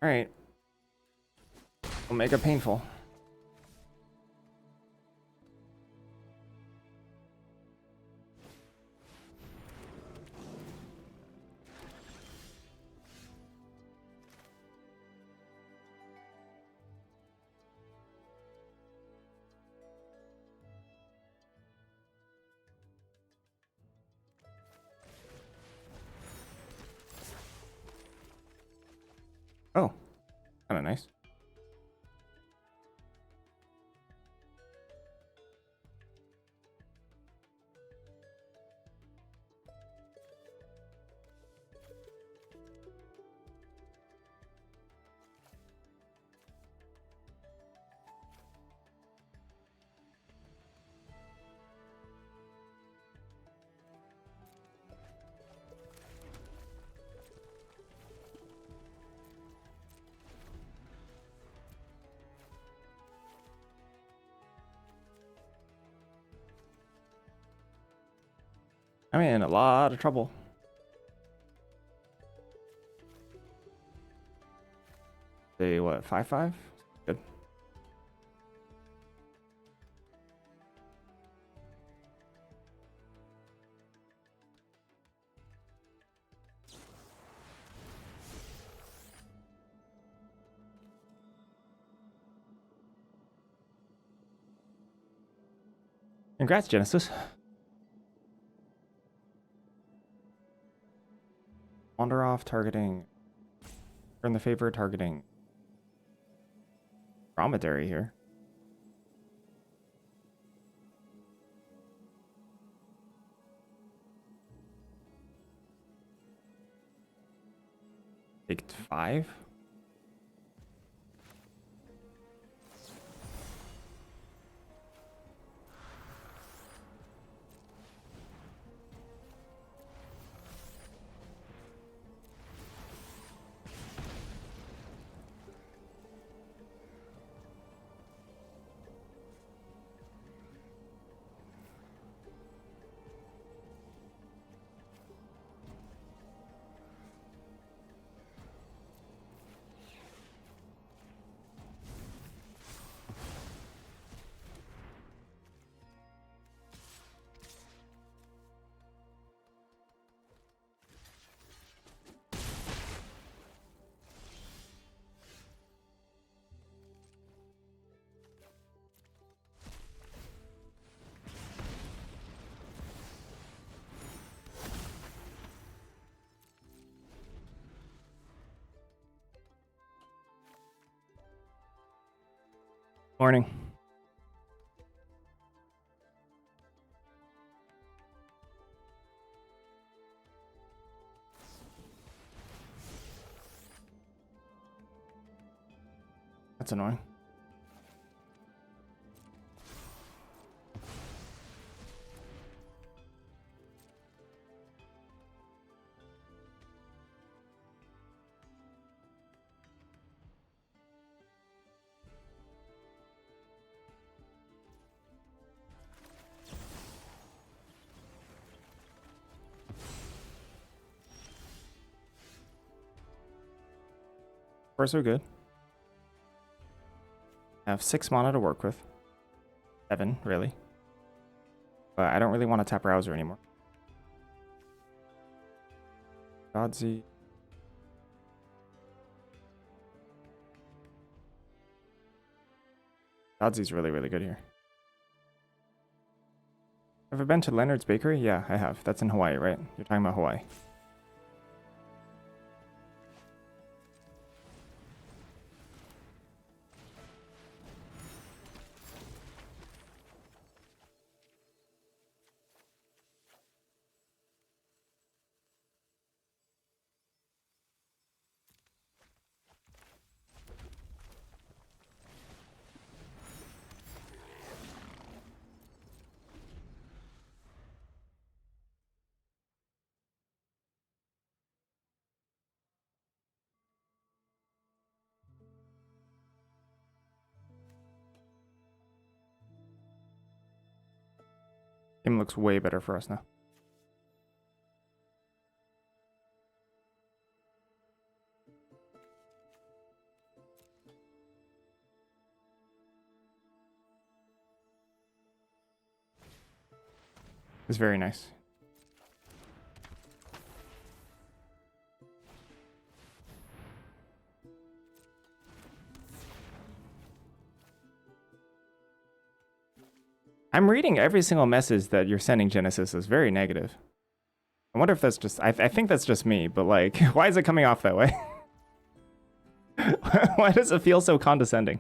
All right. We'll make it painful. Oh, kind of nice. I'm in a lot of trouble. Say what, 5-5? Good. Congrats, Genesis. Wander off targeting. Turn the favor targeting. Dromedary here. Take 5. Morning. That's annoying. Far so good. I have 6 mana to work with. 7, really. But I don't really want to tap Rouser anymore. Godsy. Dodsy's really, really good here. Ever been to Leonard's Bakery? Yeah, I have. That's in Hawaii, right? You're talking about Hawaii. Game looks way better for us now. It's very nice. I'm reading every single message that you're sending, Genesis, is very negative. I wonder if that's just... I think that's just me, but like, why is it coming off that way? Why does it feel so condescending?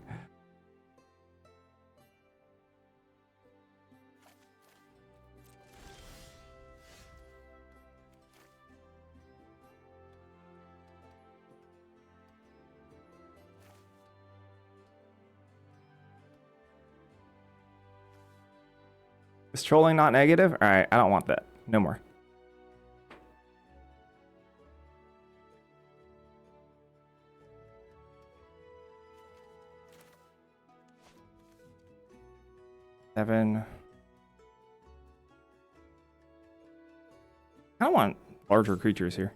Is trolling not negative? Alright, I don't want that. No more. Seven. I don't want larger creatures here.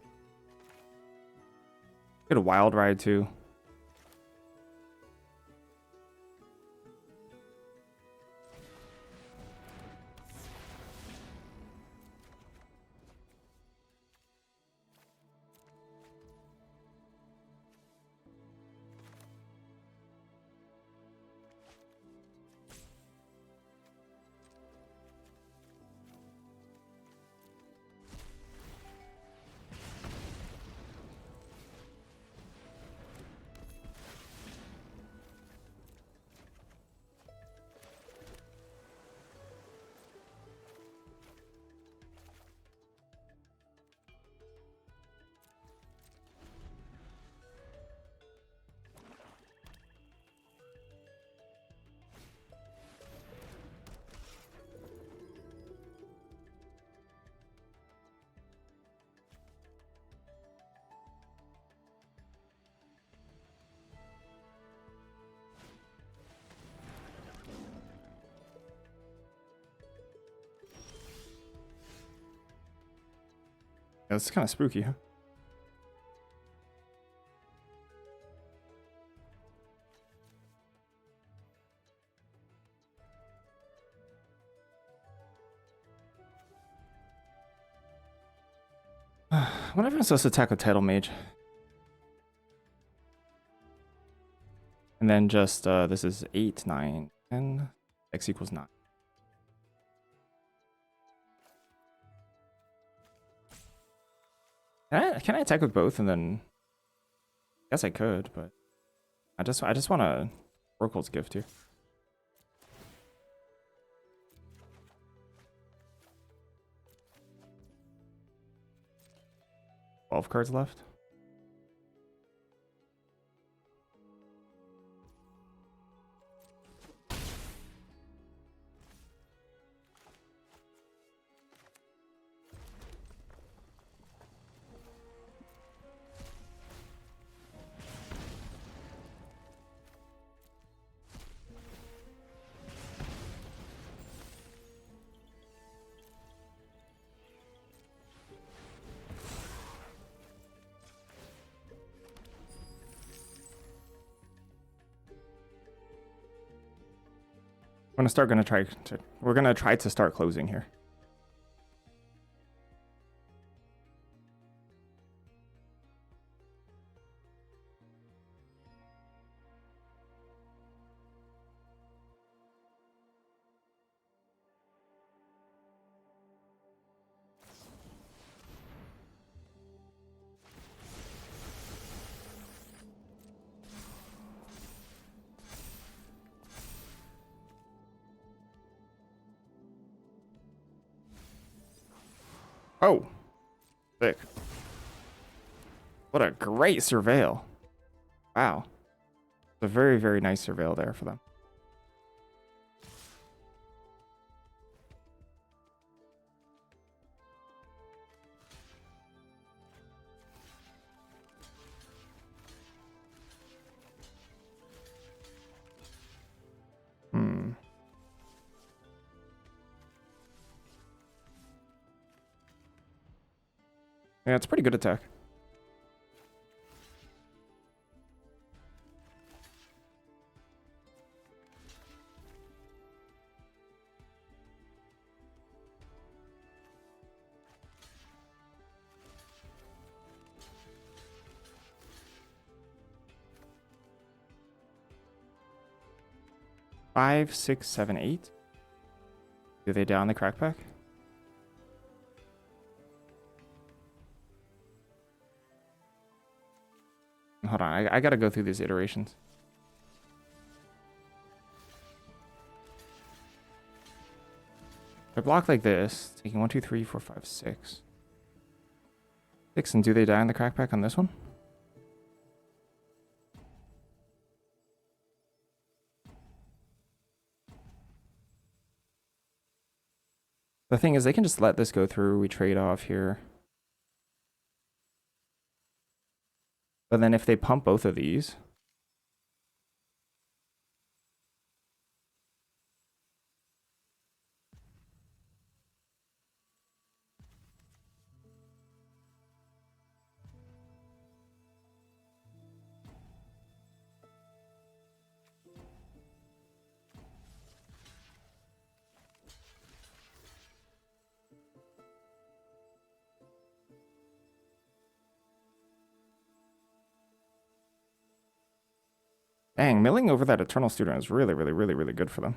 Get a wild ride too. Yeah, this is kind of spooky, huh? What if I'm supposed to attack a Tidal Mage? And then just, this is 8, 9, 10. X equals 9. Can I attack with both and then... I guess I could, but... I just want a Oracle's Gift here. 12 cards left. We're gonna try to start closing here. Oh, sick. What a great surveil. Wow. It's a very, very nice surveil there for them. Hmm. Yeah, it's a pretty good attack. Five, six, seven, eight. Do they down the crack pack? Hold on, I gotta go through these iterations. If I block like this, taking 1, 2, 3, 4, 5, 6. 6, and do they die in the crack pack on this one? The thing is, they can just let this go through. We trade off here. But then if they pump both of these... Dang, milling over that Eternal Student is really, really, really, really good for them.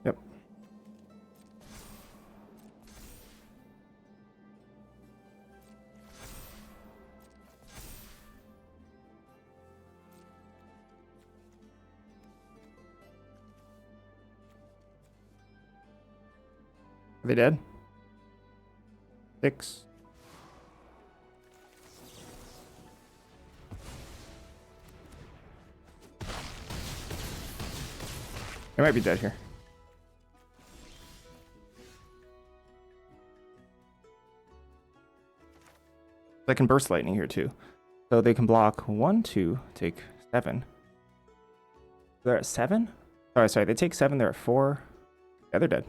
Yep. Are they dead? 6. They might be dead here. They can burst lightning here too. So they can block 1, 2, take 7. They're at 7? Oh, sorry, they take 7, they're at 4. Yeah, they're dead.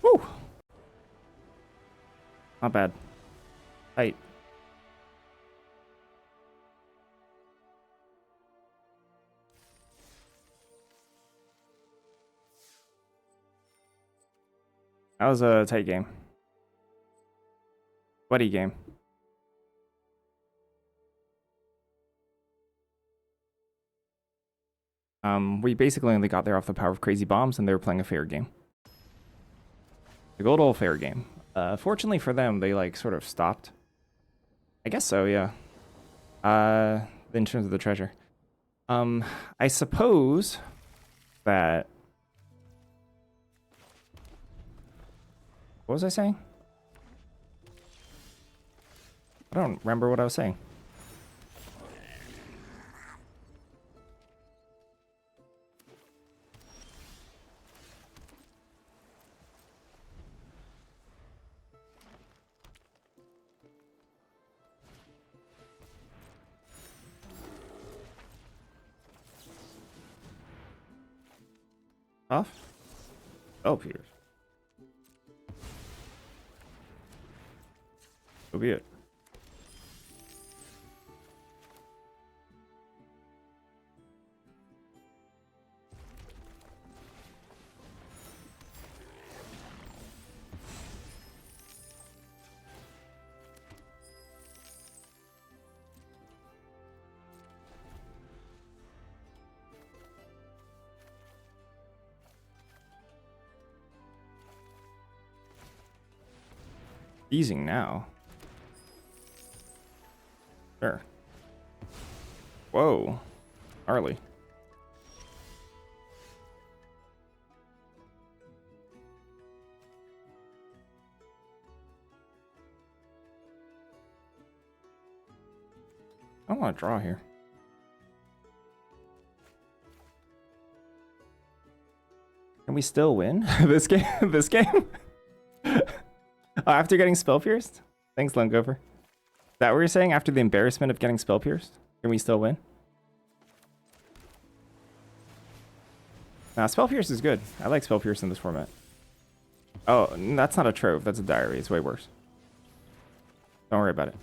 Woo! Not bad. Tight. That was a tight game. Buddy game. I We basically only got there off the power of crazy bombs, and they were playing a fair game. The good old fair game. Fortunately for them, they like sort of stopped. I guess so, yeah. In terms of the treasure. I suppose that... What was I saying? I don't remember what I was saying. Off? Oh, Peters. So be it. Easing now. Sure. Whoa. Gnarly. I don't want to draw here. Can we still win this game? This game? After getting spell pierced? Thanks, Lungover. Is that what you're saying? After the embarrassment of getting spell pierced? Can we still win? Nah, spell pierce is good. I like spell pierce in this format. Oh, that's not a trove. That's a diary. It's way worse. Don't worry about it.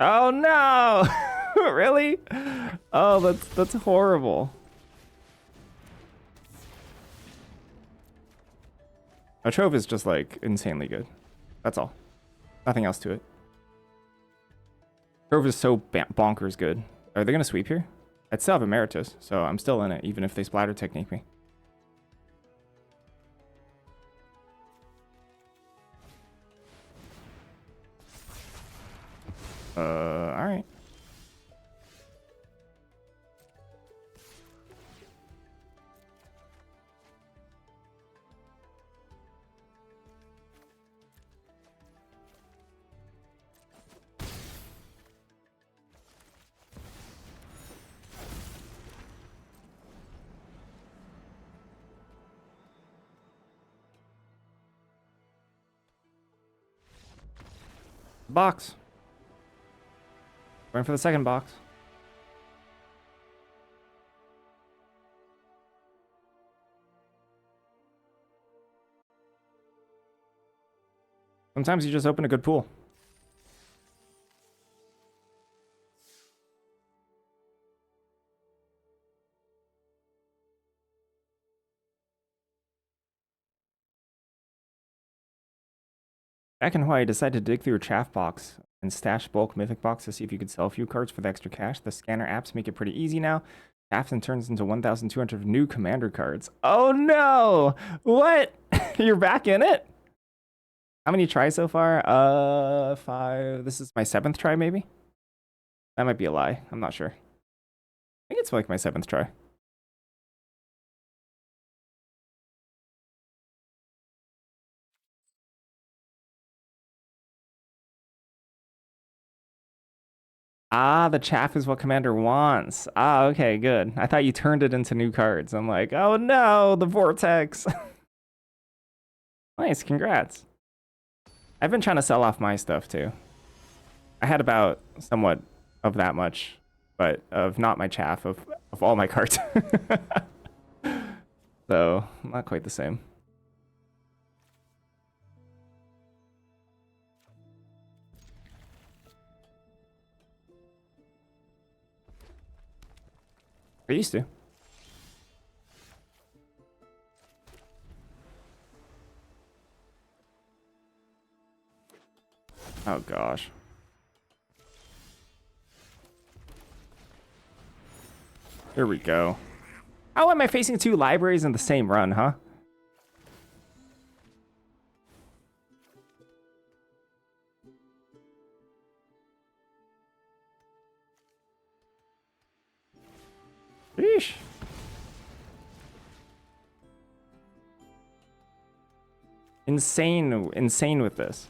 Oh no! Really? Oh, that's horrible. A trove is just like insanely good. That's all. Nothing else to it. Trove is so bonkers good. Are they gonna sweep here? I'd still have Emeritus, so I'm still in it, even if they splatter technique me. Alright. Box. Going for the second box. Sometimes you just open a good pool. Back in Hawaii, I decided to dig through a chaff box and stash bulk mythic box to see if you could sell a few cards for the extra cash. The scanner apps make it pretty easy now. Chaff turns into 1,200 new commander cards. Oh no! What? You're back in it? How many tries so far? 5. This is my 7th try, maybe? That might be a lie. I'm not sure. I think it's like my 7th try. Ah, the chaff is what Commander wants. Ah, okay, good. I thought you turned it into new cards. I'm like, oh no, the vortex. Nice, congrats. I've been trying to sell off my stuff too. I had about somewhat of that much, but of not my chaff, of all my cards. So, not quite the same. I used to. Oh gosh. Here we go. How am I facing 2 libraries in the same run, huh? Sheesh. Insane with this.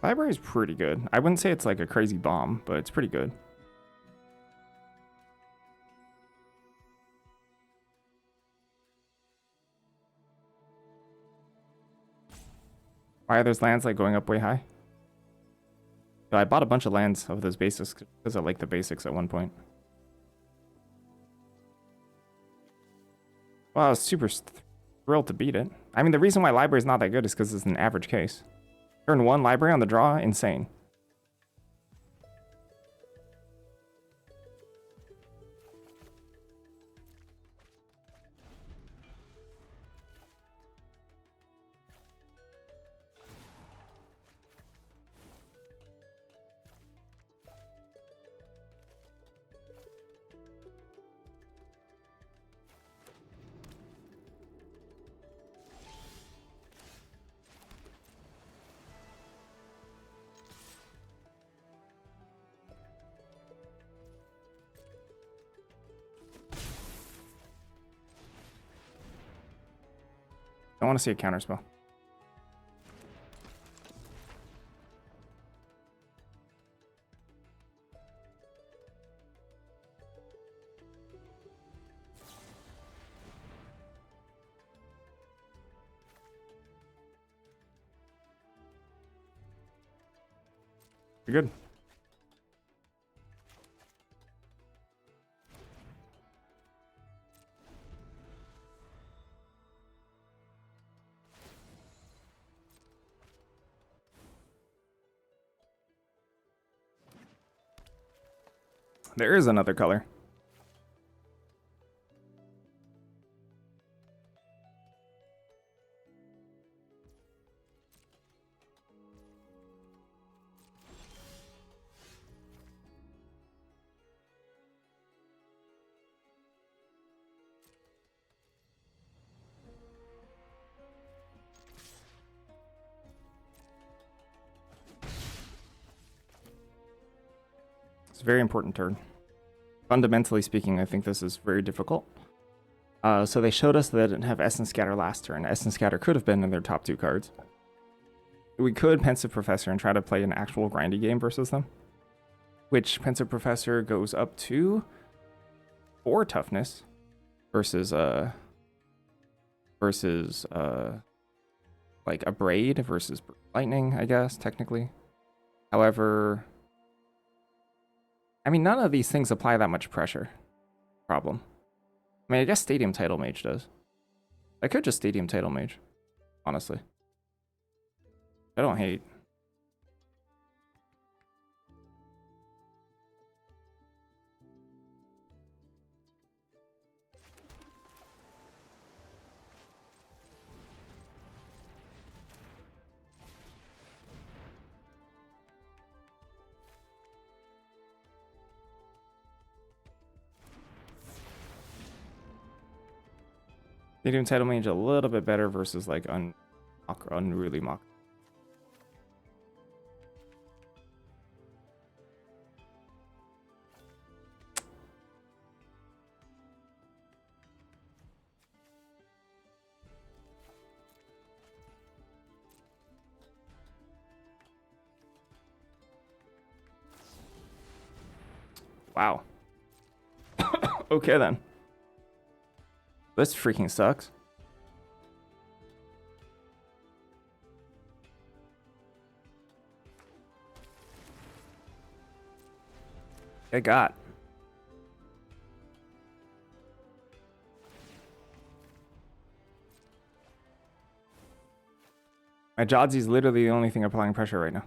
Library is pretty good. I wouldn't say it's like a crazy bomb, but it's pretty good. Why are those lands like going up way high? So I bought a bunch of lands of those basics because I like the basics at one point. Well, I was super thrilled to beat it. I mean, the reason why library is not that good is because it's an average case. Turn 1 library on the draw, insane. I want to see a counterspell. You're good. There is another color. It's a very important turn. Fundamentally speaking, I think this is very difficult. So they showed us that they didn't have Essence Scatter last turn. Essence Scatter could have been in their top 2 cards. We could Pensive Professor and try to play an actual grindy game versus them. Which Pensive Professor goes up to 4 toughness versus like a Braid versus Lightning, I guess, technically. However, I mean, none of these things apply that much pressure. Problem. I mean, I guess Stadium Title Mage does. I could just Stadium Title Mage, honestly. I don't hate. Stadium Title Mage a little bit better versus like Unruly Mock. Wow. Okay then. This freaking sucks. I got. My Jodsy's literally the only thing applying pressure right now.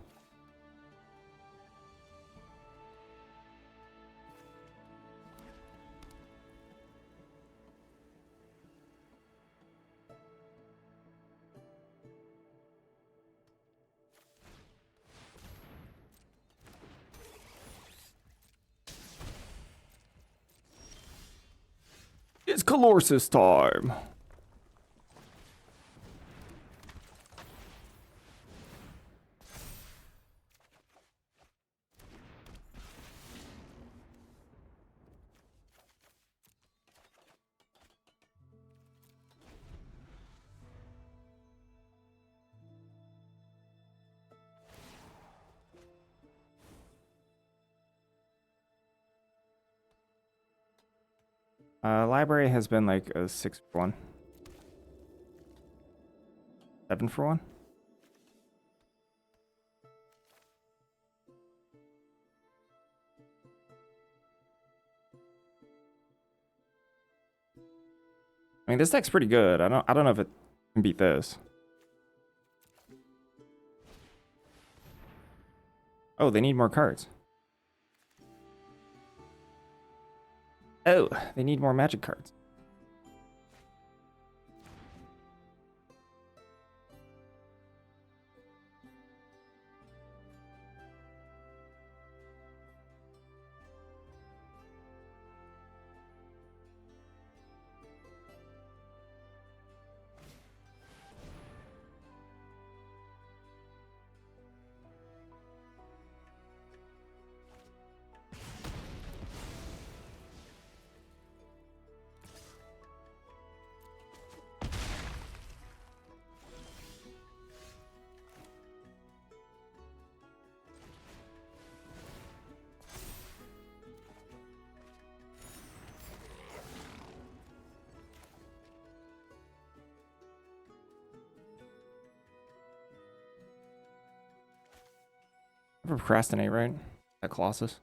It's Calorsis time. Library has been like a 6 for 1. 7 for 1. I mean, this deck's pretty good. I don't know if it can beat this. Oh, they need more cards. Oh, they need more magic cards. Procrastinate, right? That Colossus.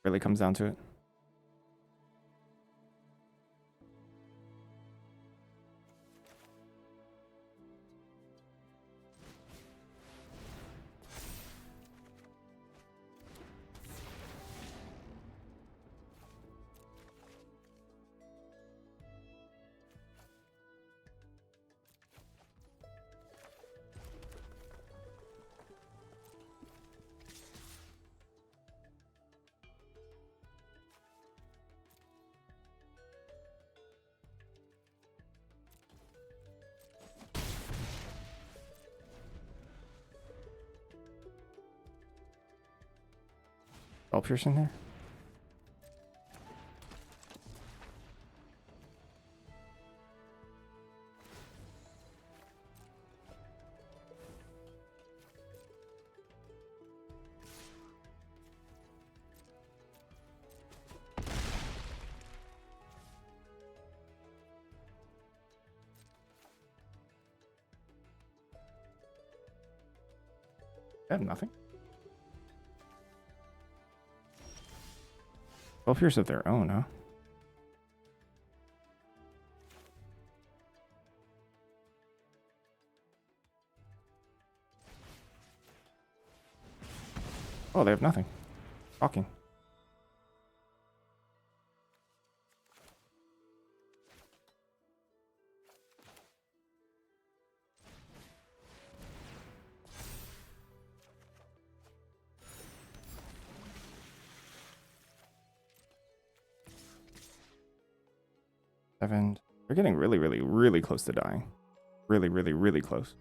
Really comes down to it. Bell piercing there. I have nothing. Well, pierce of their own, huh? Oh, they have nothing. Talking. Seven. They're getting really, really, really close to dying. Really, really, really close.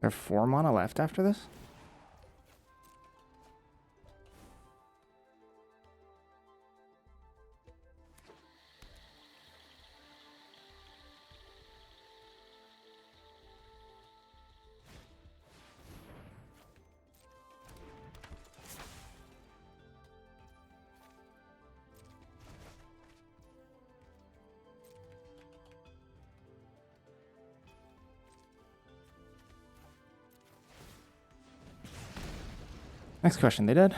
have 4 mana left after this? Next question. They dead?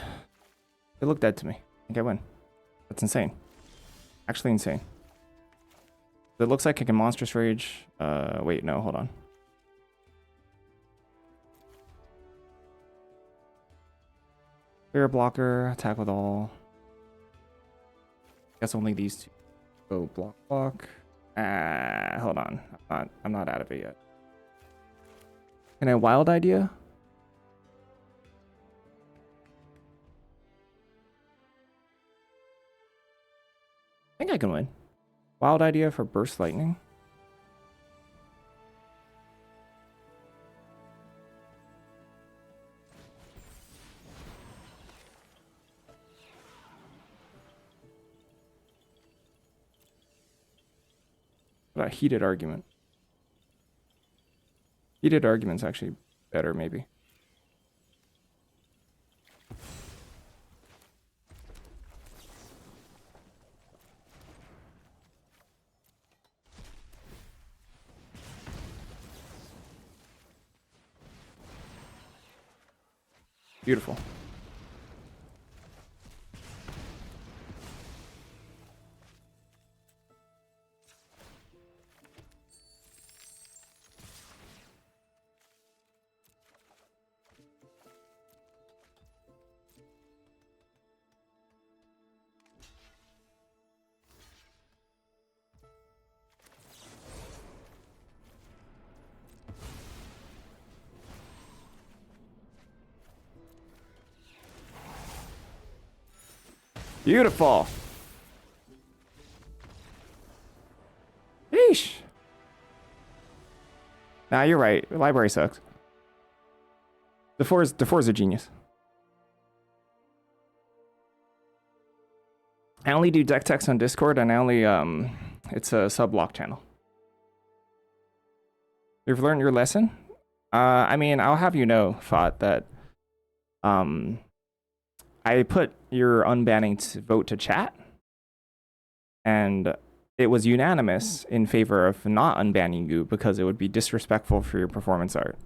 They look dead to me. I think I win. That's insane. Actually insane. It looks like I can Monstrous Rage. Wait, no, hold on. Clear blocker, attack with all. Guess only these two. Go block. Hold on. I'm not out of it yet. Can I wild idea? I think I can win. Wild idea for Burst Lightning. What about Heated Argument? Heated Argument's actually better, maybe. Beautiful. Beautiful. Yeesh. Nah, you're right. Library sucks. The four's a genius. I only do deck text on Discord, and I only it's a sub-lock channel. You've learned your lesson? I mean, I'll have you know, Fat, that I put your unbanning vote to chat, and it was unanimous in favor of not unbanning you because it would be disrespectful for your performance art.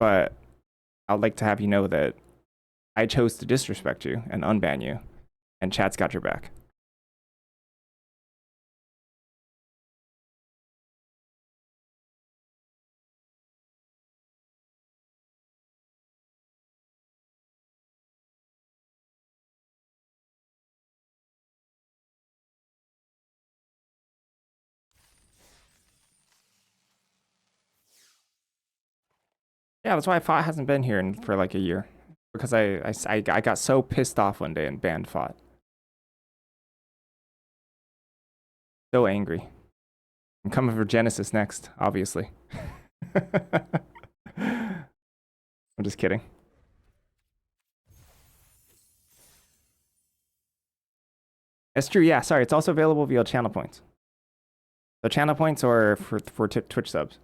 But I'd like to have you know that I chose to disrespect you and unban you, and chat's got your back. Yeah, that's why Fought hasn't been here for like a year. Because I got so pissed off one day and banned Fought. So angry. I'm coming for Genesis next, obviously. I'm just kidding. That's true, yeah, sorry. It's also available via channel points. So channel points are for Twitch subs.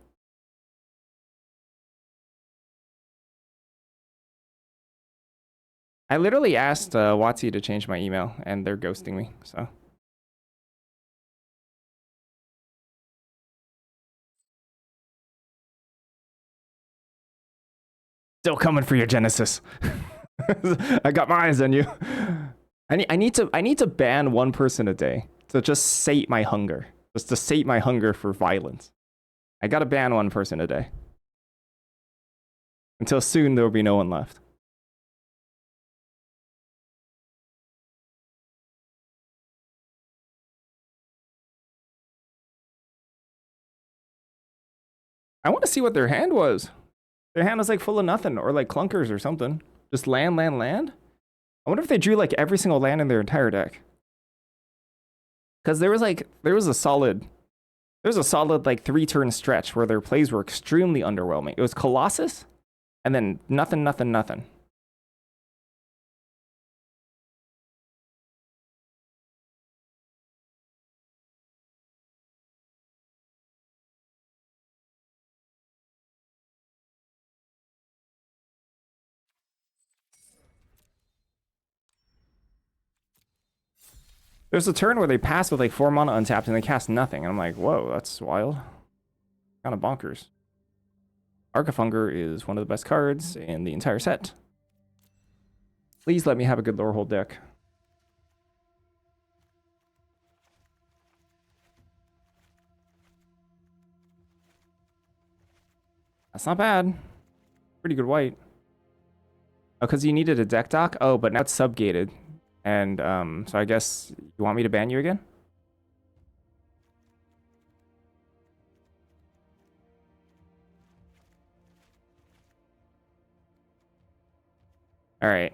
I literally asked WotC to change my email, and they're ghosting me, so. Still coming for your Genesis. I got my eyes on you. I need to ban one person a day to just sate my hunger. Just to sate my hunger for violence. I gotta ban one person a day. Until soon there will be no one left. I want to see what their hand was. Their hand was like full of nothing, or like clunkers or something. Just land. I wonder if they drew like every single land in their entire deck. Because there was a solid There's a solid like 3-turn stretch where their plays were extremely underwhelming. It was Colossus, and then nothing, nothing, nothing. There's a turn where they pass with like 4 mana untapped and they cast nothing. And I'm like, whoa, that's wild. Kind of bonkers. Archifunger is one of the best cards in the entire set. Please let me have a good Lorehold deck. That's not bad. Pretty good white. Oh, because you needed a deck dock? Oh, but now it's subgated. And so I guess you want me to ban you again? All right.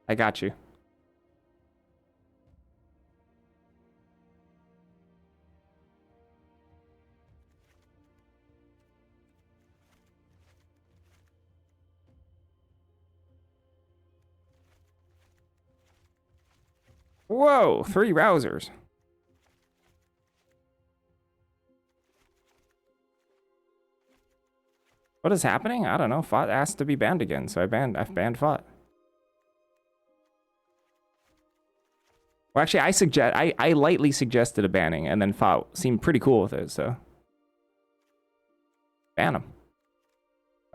I got you. Whoa, 3 Rousers. What is happening? I don't know. Fought asked to be banned again, so I've banned Fought. Well, actually, I lightly suggested a banning, and then Fought seemed pretty cool with it, so ban him.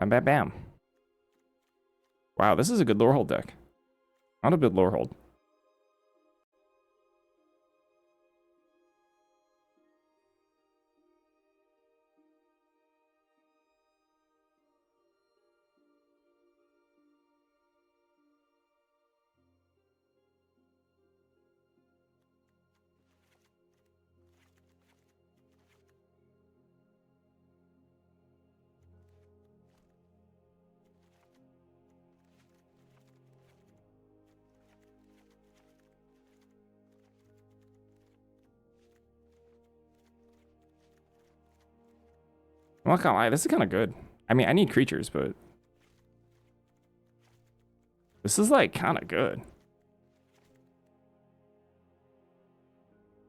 Bam, bam, bam. Wow, this is a good Lorehold deck. Not a good Lorehold. I'm not gonna lie, this is kind of good. I mean, I need creatures, but this is like kind of good.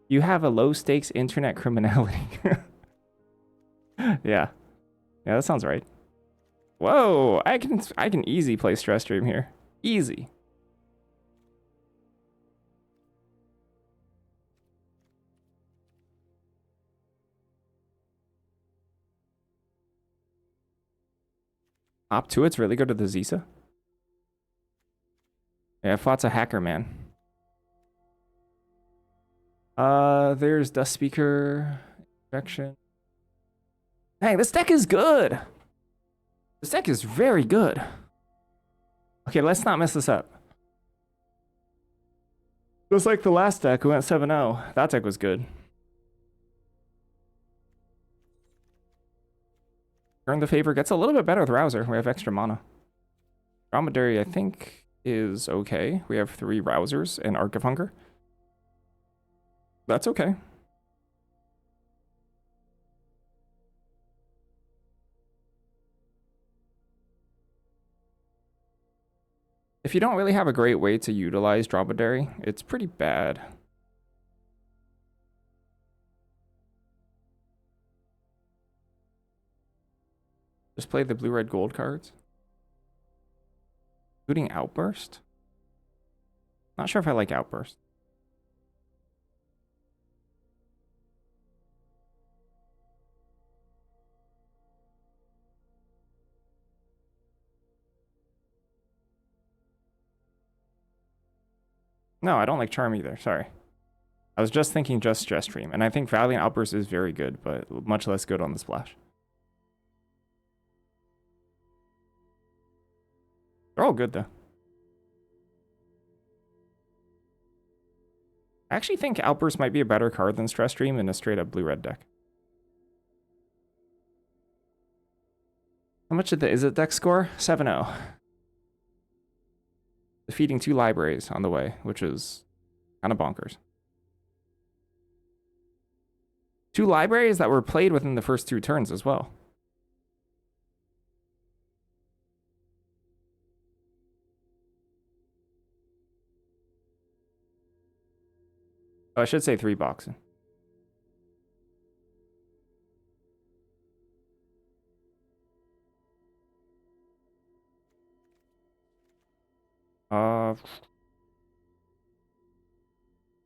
You have a low stakes internet criminality. Yeah. Yeah, that sounds right. Whoa, I can easy play Stress Stream here. Easy. Op 2, it's really good to the Zisa. Yeah, Fought's a hacker, man. There's Dust Speaker. Injection. Dang, this deck is good. This deck is very good. Okay, let's not mess this up. Just like the last deck, we went 7-0. That deck was good. Turn the Favor gets a little bit better with Rouser. We have extra mana. Dromedary, I think, is okay. We have 3 Rousers and Archifunger. That's okay. If you don't really have a great way to utilize Dromedary, it's pretty bad. Just play the blue, red, gold cards. Including Outburst? Not sure if I like Outburst. No, I don't like Charm either. Sorry. I was just thinking just Stress Stream, and I think Valiant Outburst is very good, but much less good on the splash. They're all good, though. I actually think Outburst might be a better card than Stress Stream in a straight-up blue-red deck. How much did the Izzet deck score? 7-0. defeating 2 libraries on the way, which is kind of bonkers. 2 libraries that were played within the first 2 turns as well. Oh, I should say 3 boxing.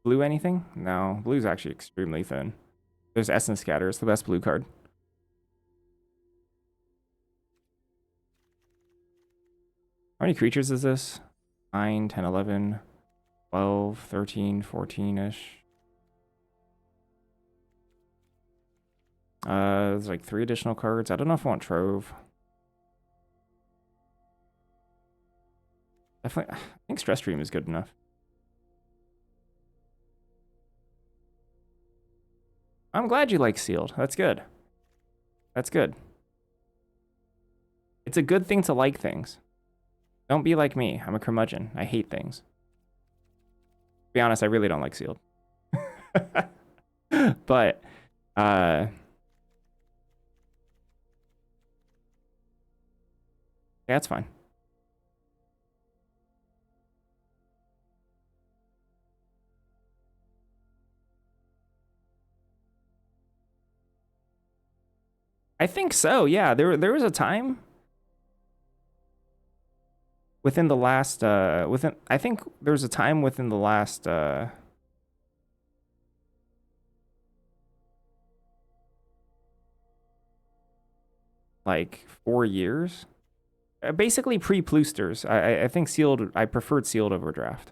Blue anything? No, blue's actually extremely thin. There's Essence Scatter. It's the best blue card. How many creatures is this? 9, 10, 11, 12, 13, 14-ish. There's like 3 additional cards. I don't know if I want Trove. Definitely, I think Stress Stream is good enough. I'm glad you like Sealed. That's good. That's good. It's a good thing to like things. Don't be like me. I'm a curmudgeon. I hate things. To be honest, I really don't like Sealed. But, yeah, it's fine. I think so, yeah. There was a time within the last I think there was a time within the last like 4 years. Basically pre-Plusters. I think Sealed, I preferred Sealed over Draft.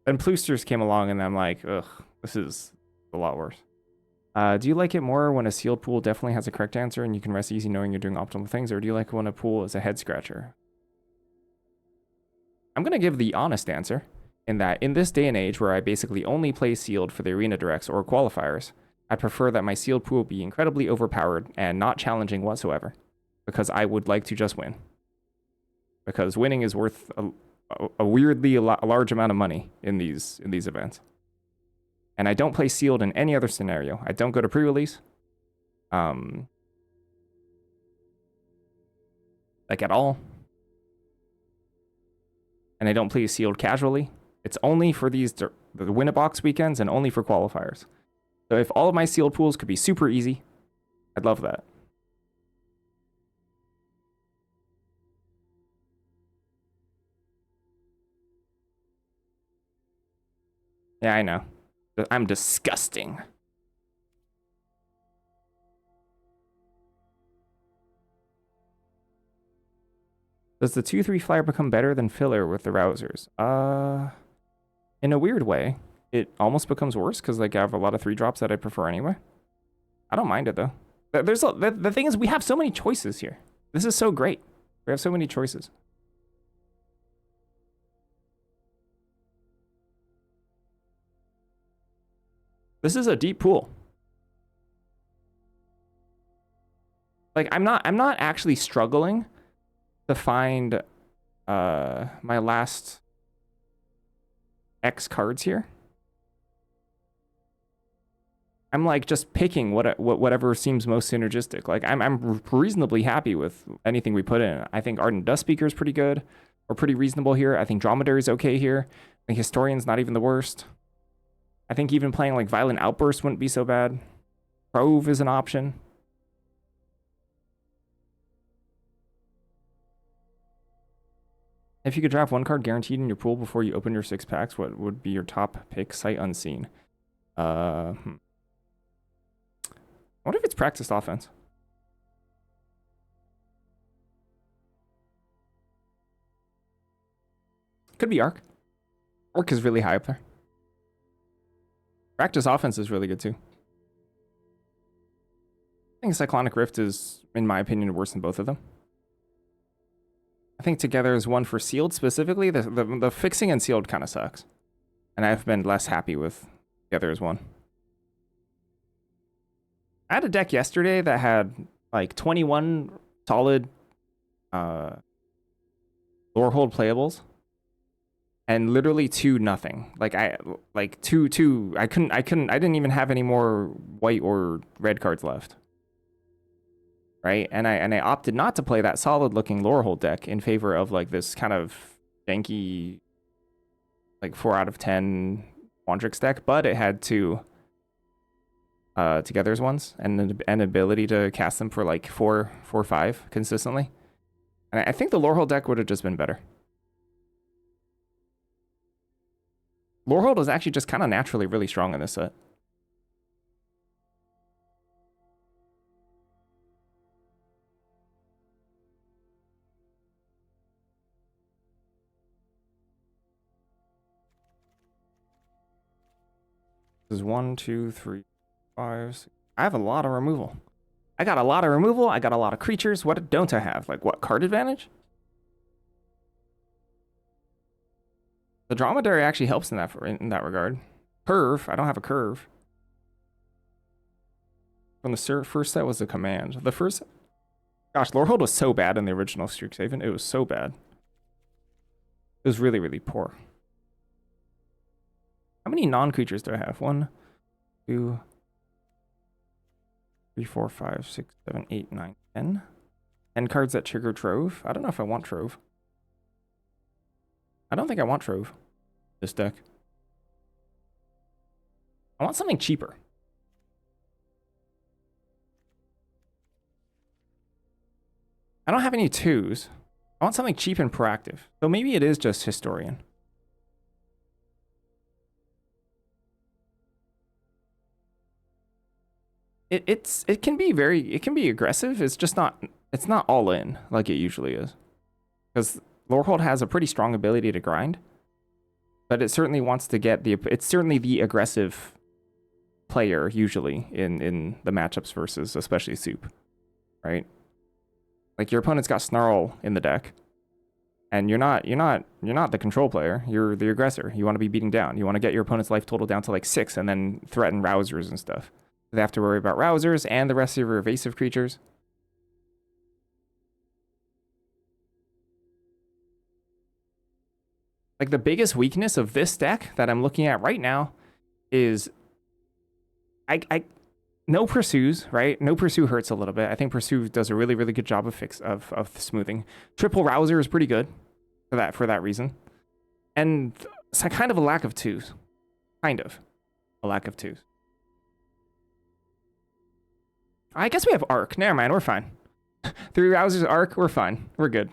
And Plusters came along and I'm like, ugh, this is a lot worse. Do you like it more when a sealed pool definitely has a correct answer and you can rest easy knowing you're doing optimal things, or do you like when a pool is a head scratcher? I'm going to give the honest answer in that in this day and age where I basically only play sealed for the arena directs or qualifiers, I prefer that my sealed pool be incredibly overpowered and not challenging whatsoever, because I would like to just win. Because winning is worth a weirdly large amount of money in these events. And I don't play sealed in any other scenario. I don't go to pre-release. Like at all. And I don't play sealed casually. It's only for these the win-a-box weekends and only for qualifiers. So if all of my sealed pools could be super easy, I'd love that. Yeah, I know. I'm disgusting. Does the 2/3 flyer become better than filler with the rousers? In a weird way, it almost becomes worse because like I have a lot of 3-drops that I prefer anyway. I don't mind it though. The thing is, we have so many choices here. This is so great. We have so many choices. This is a deep pool. Like I'm not actually struggling to find my last X cards here. I'm like just picking whatever seems most synergistic. Like I'm reasonably happy with anything we put in. I think Ardent Dust Speaker is pretty good or pretty reasonable here. I think Dromedary is okay here. I think Historian's not even the worst. I think even playing like Violent Outburst wouldn't be so bad. Prove is an option. If you could draft 1 card guaranteed in your pool before you open your 6 packs, what would be your top pick? Sight Unseen. I wonder if it's Practiced Offense. Could be Arc. Arc is really high up there. Practice Offense is really good too. I think Cyclonic Rift is, in my opinion, worse than both of them. I think Together is one for Sealed specifically. The fixing and Sealed kind of sucks. And I've been less happy with Together as one. I had a deck yesterday that had like 21 solid Lorehold playables and literally 2 nothing. Like two I didn't even have any more white or red cards left. Right? And I opted not to play that solid looking Lorehold deck in favor of like this kind of janky like 4 out of 10 Wandrix deck, but it had 2 Together's ones and an ability to cast them for like 4 or 5 consistently. And I think the Lorehold deck would have just been better. Lorehold is actually just kind of naturally really strong in this set. This is 1, 2, 3, 5, 6. I have a lot of removal. I got a lot of removal. I got a lot of creatures. What don't I have? Like, what, card advantage? The Dromedary actually helps in that regard. Curve. I don't have a curve. From the first set was the command. The first... Gosh, Lorehold was so bad in the original Strixhaven. It was so bad. It was really, really poor. How many non-creatures do I have? 1, 2, 3, 4, 5, 6, 7, 8, 9, 10. 10 cards that trigger Trove. I don't know if I want Trove. I don't think I want Trove. This deck. I want something cheaper. I don't have any 2s. I want something cheap and proactive. So maybe it is just Historian. It can be aggressive. It's just not all in like it usually is. Because Lorehold has a pretty strong ability to grind. But it certainly wants to get it's certainly the aggressive player usually in the matchups versus especially Soup. Right? Like your opponent's got Snarl in the deck. And you're not the control player. You're the aggressor. You want to be beating down. You want to get your opponent's life total down to like 6 and then threaten Rousers and stuff. They have to worry about Rousers and the rest of your evasive creatures. Like the biggest weakness of this deck that I'm looking at right now is no Pursues, right? No Pursue hurts a little bit. I think Pursue does a really, really good job of smoothing. Triple Rouser is pretty good for that reason. And it's a kind of a lack of 2s. Kind of a lack of 2s. I guess we have Arc. Never mind, we're fine. 3 Rousers, Arc, we're fine. We're good.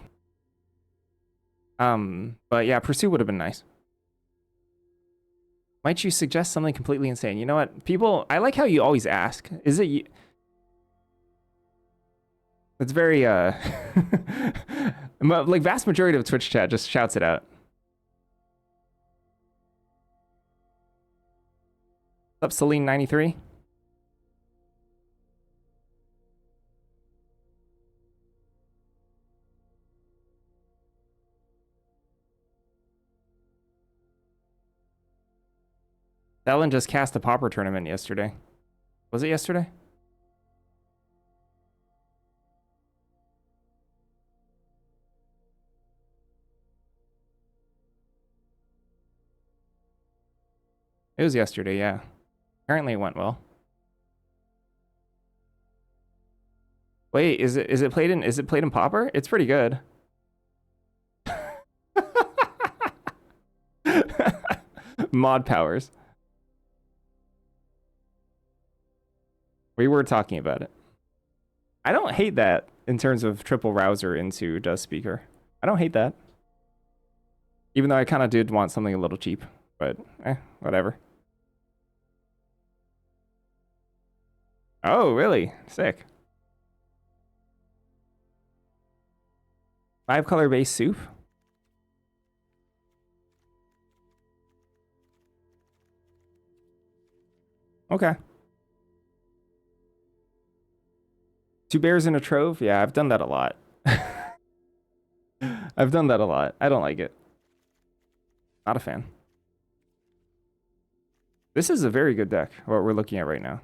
But yeah, Pursue would have been nice. Might you suggest something completely insane? You know what? People, I like how you always ask. Is it... It's very, like, vast majority of Twitch chat just shouts it out. What's up, Celine93? Ellen just cast a Pauper tournament yesterday. Was it yesterday? It was yesterday, yeah. Apparently it went well. Wait, is it played in Pauper? It's pretty good. Mod powers. We were talking about it. I don't hate that in terms of triple Rouser into Dust Speaker. I don't hate that. Even though I kind of did want something a little cheap, but whatever. Oh, really? Sick. 5-color base Soup? Okay. 2 bears in a trove? Yeah, I've done that a lot. I've done that a lot. I don't like it. Not a fan. This is a very good deck, what we're looking at right now.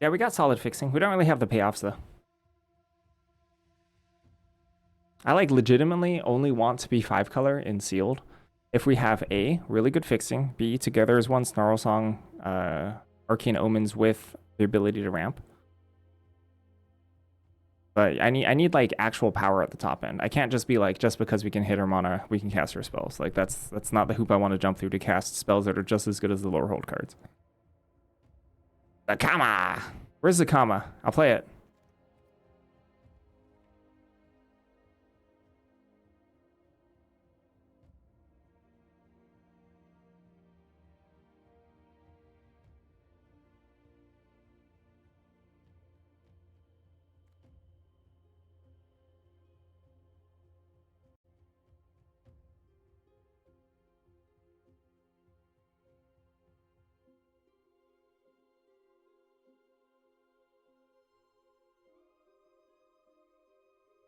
Yeah, we got solid fixing. We don't really have the payoffs, though. I like legitimately only want to be 5-color in sealed if we have A, really good fixing, B, together as one Snarl Song, Arcane Omens with the ability to ramp. But I need like actual power at the top end. I can't just be like, just because we can hit our mana, we can cast our spells. Like that's not the hoop I want to jump through to cast spells that are just as good as the lower hold cards. The Kama! Where's the Kama? I'll play it.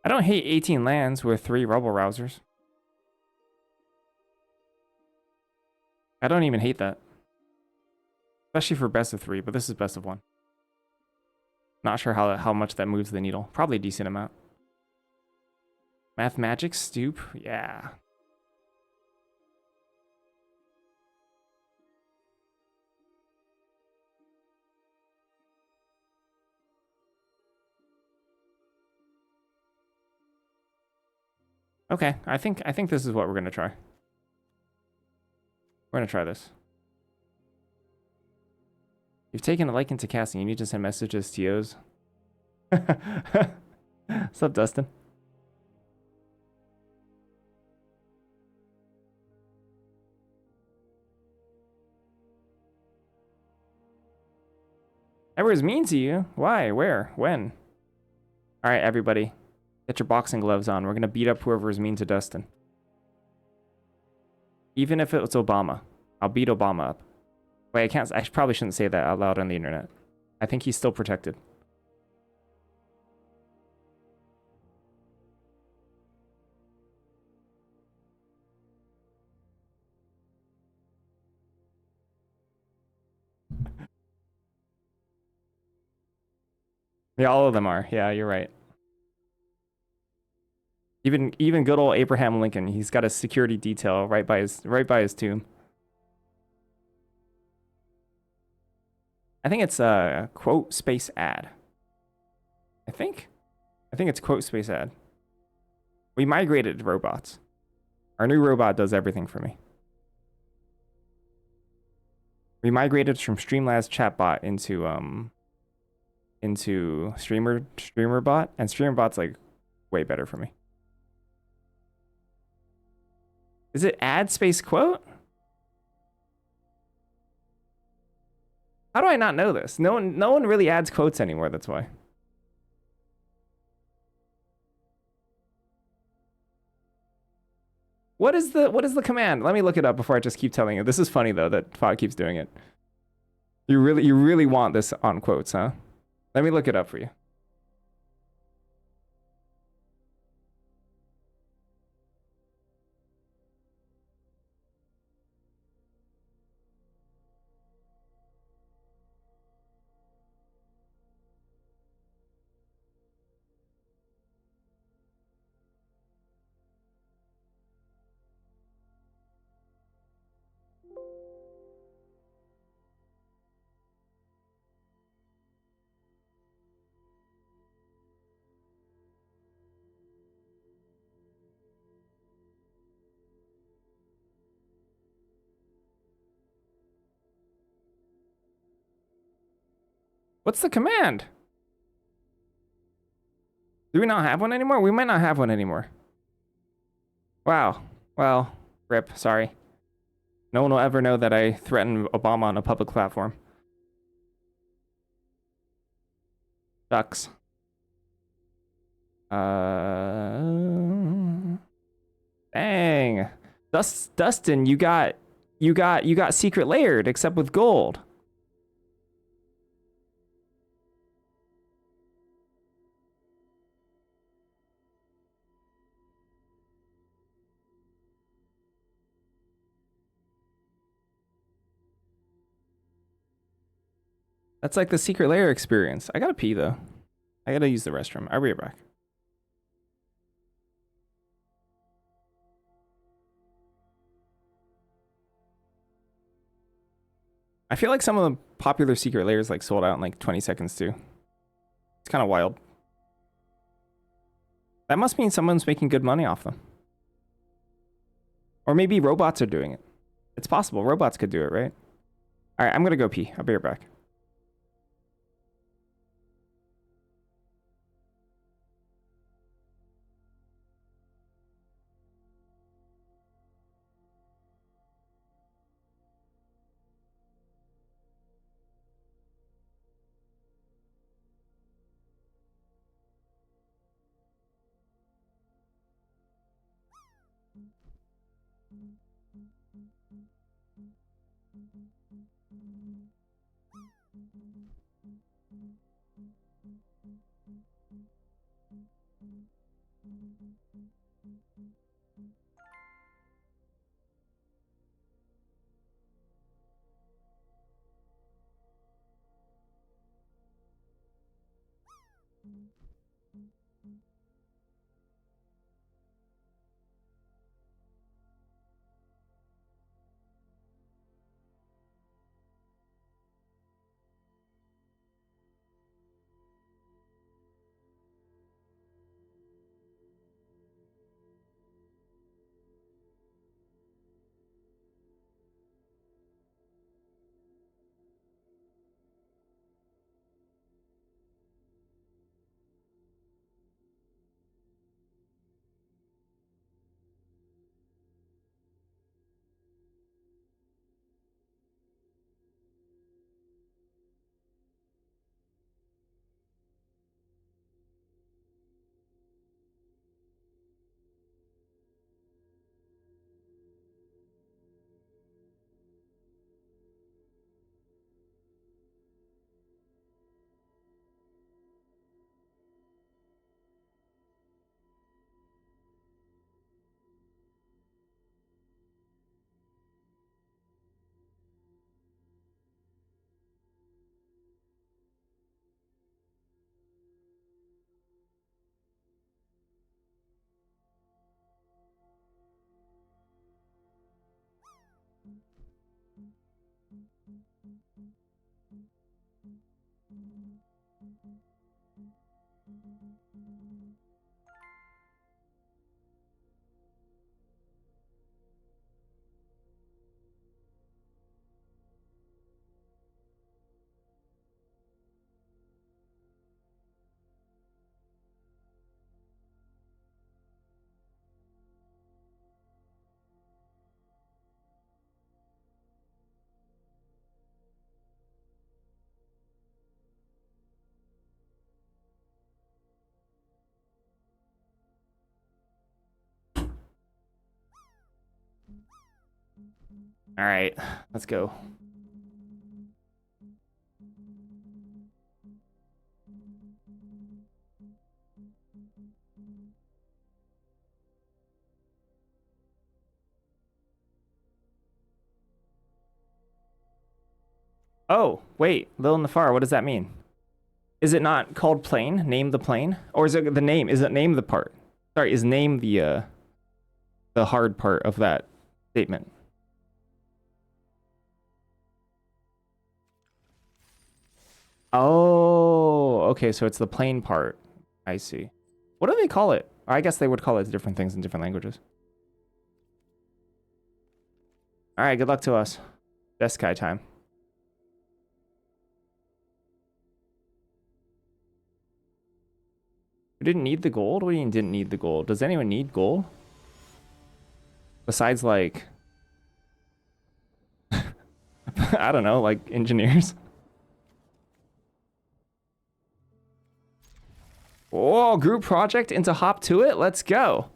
I don't hate 18 lands with 3 Rubble Rousers. I don't even hate that. Especially for best of 3, but this is best of 1. Not sure how much that moves the needle. Probably a decent amount. Math Magic Stoop? Yeah. Okay, I think this is what we're gonna try. We're gonna try this. You've taken a liking to casting. You need to send messages to TOs. What's up, Dustin? Everyone's mean to you. Why? Where? When? All right, everybody, get your boxing gloves on. We're gonna beat up whoever is mean to Dustin. Even if it's Obama, I'll beat Obama up. Wait, I can't. I probably shouldn't say that out loud on the internet. I think he's still protected. Yeah, all of them are. Yeah, you're right. Even good old Abraham Lincoln, he's got a security detail right by his tomb. I think it's quote space ad. I think it's quote space ad. We migrated robots. Our new robot does everything for me. We migrated from Streamlabs chatbot into streamerbot, and streamerbot's like way better for me. Is it ad space quote? How do I not know this? No one really adds quotes anymore, that's why. What is the command? Let me look it up before I just keep telling you. This is funny though that Fog keeps doing it. You really want this on quotes, huh? Let me look it up for you. What's the command? Do we not have one anymore? We might not have one anymore. Wow. Well, rip. Sorry. No one will ever know that I threatened Obama on a public platform. Sucks. Dang. Dustin, you got secret layered, except with gold. That's like the secret layer experience. I gotta pee though. I gotta use the restroom. I'll be right back. I feel like some of the popular secret layers like sold out in like 20 seconds too. It's kind of wild. That must mean someone's making good money off them. Or maybe robots are doing it. It's possible. Robots could do it, right? All right, I'm gonna go pee. I'll be right back. All right, let's go. Oh, wait, Lil Nafar, what does that mean? Is it not called plane? Name the plane? Or is it the name? Is it name the part? Sorry, is name the hard part of that statement? Oh, okay, so it's the plane part. I see. What do they call it? I guess they would call it different things in different languages. All right, good luck to us. Jeskai time. We didn't need the gold? What do you mean didn't need the gold? Does anyone need gold? Besides, like... I don't know, like engineers. Oh, group project into hop to it? Let's go.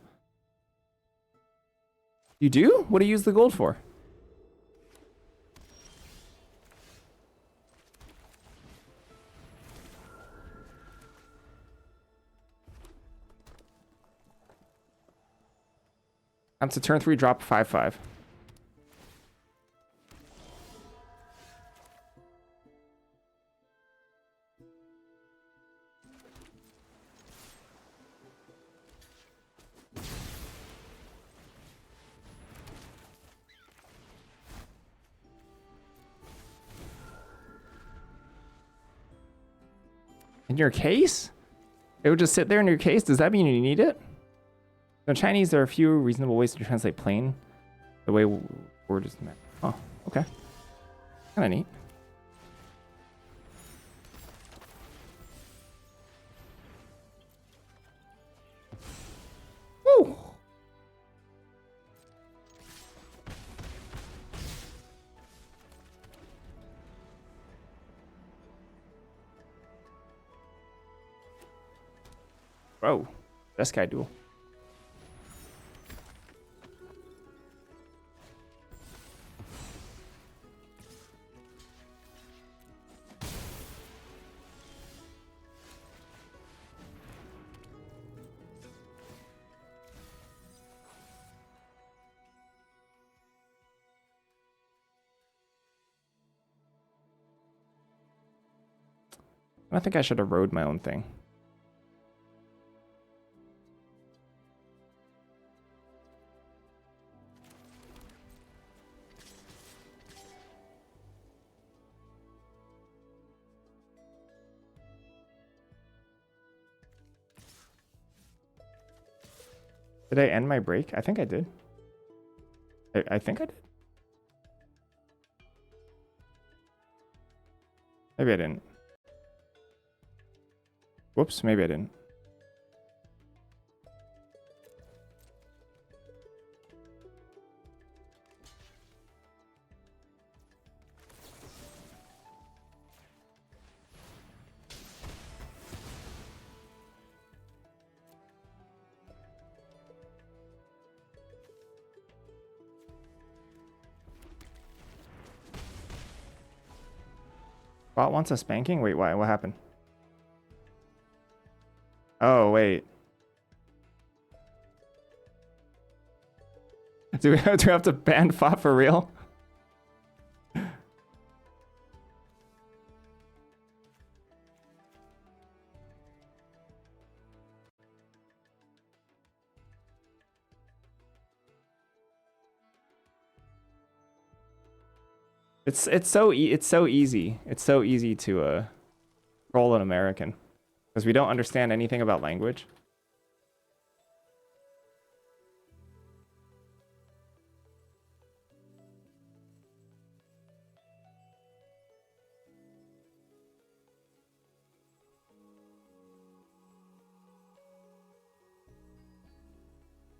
You do? What do you use the gold for? I'm to turn 3, drop 5/5. In your case? It would just sit there in your case? Does that mean you need it? In Chinese, there are a few reasonable ways to translate plain. The way word is meant. Oh, okay. Kind of neat. Woo! Bro, this guy duel. I think I should have rode my own thing. Did I end my break? I think I did. I think I did. Maybe I didn't. Whoops, maybe I didn't. Bot wants a spanking? Wait, why? What happened? Oh, wait. Do we have to ban FOT for real? It's so easy. It's so easy to troll an American because we don't understand anything about language.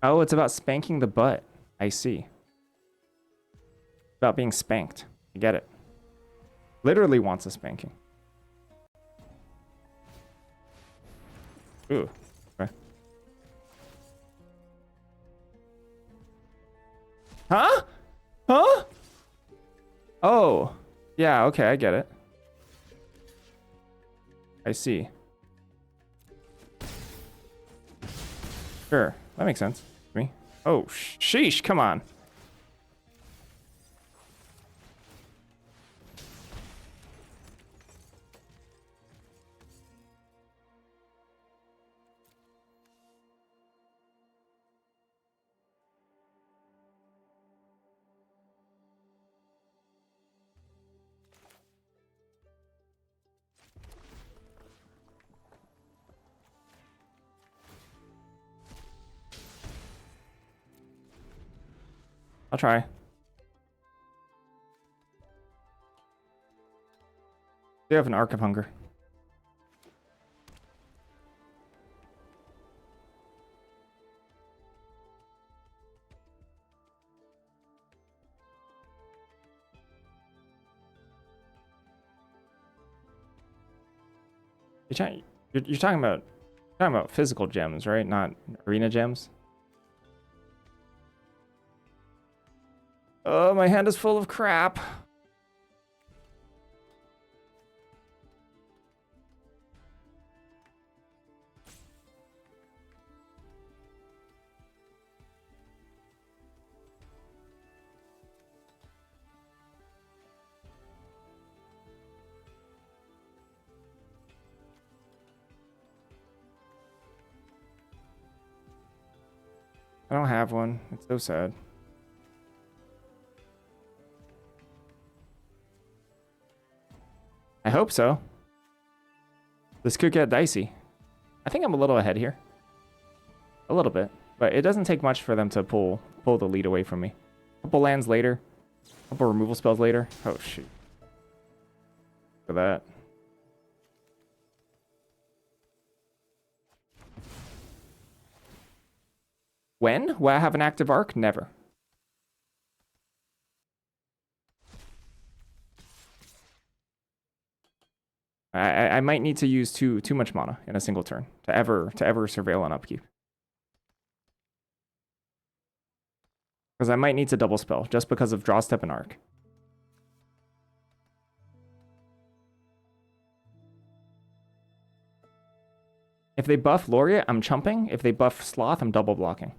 Oh, it's about spanking the butt. I see. About being spanked. I get it. Literally wants a spanking. Ooh. Okay. Huh? Huh? Oh. Yeah, okay, I get it. I see. Sure. That makes sense to me. Oh, sheesh, come on. I'll try. They have an Arc of Hunger. You're talking about physical gems, right? Not arena gems. Oh, my hand is full of crap. I don't have one. It's so sad. I hope so. This could get dicey. I think I'm a little ahead here. A little bit. But it doesn't take much for them to pull the lead away from me. A couple lands later. A couple removal spells later. Oh, shoot. Look at that. When? Will I have an active arc? Never. I might need to use too much mana in a single turn to ever surveil on upkeep. Because I might need to double spell just because of draw step and arc. If they buff Laureate, I'm chumping. If they buff Sloth, I'm double blocking.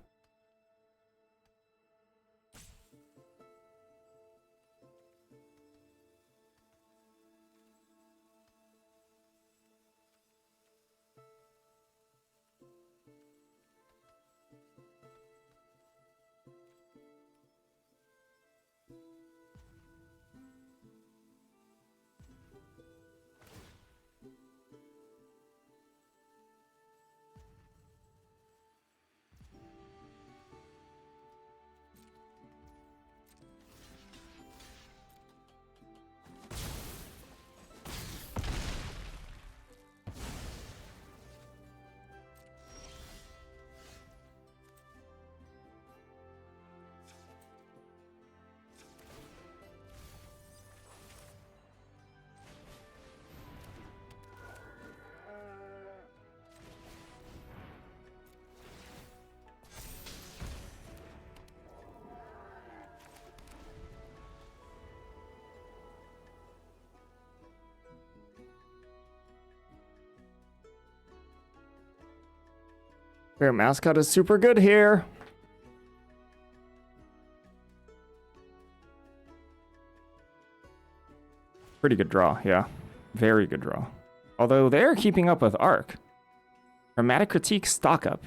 Their mascot is super good here. Pretty good draw, yeah. Very good draw. Although they're keeping up with Arc. Dramatic Critique stock up.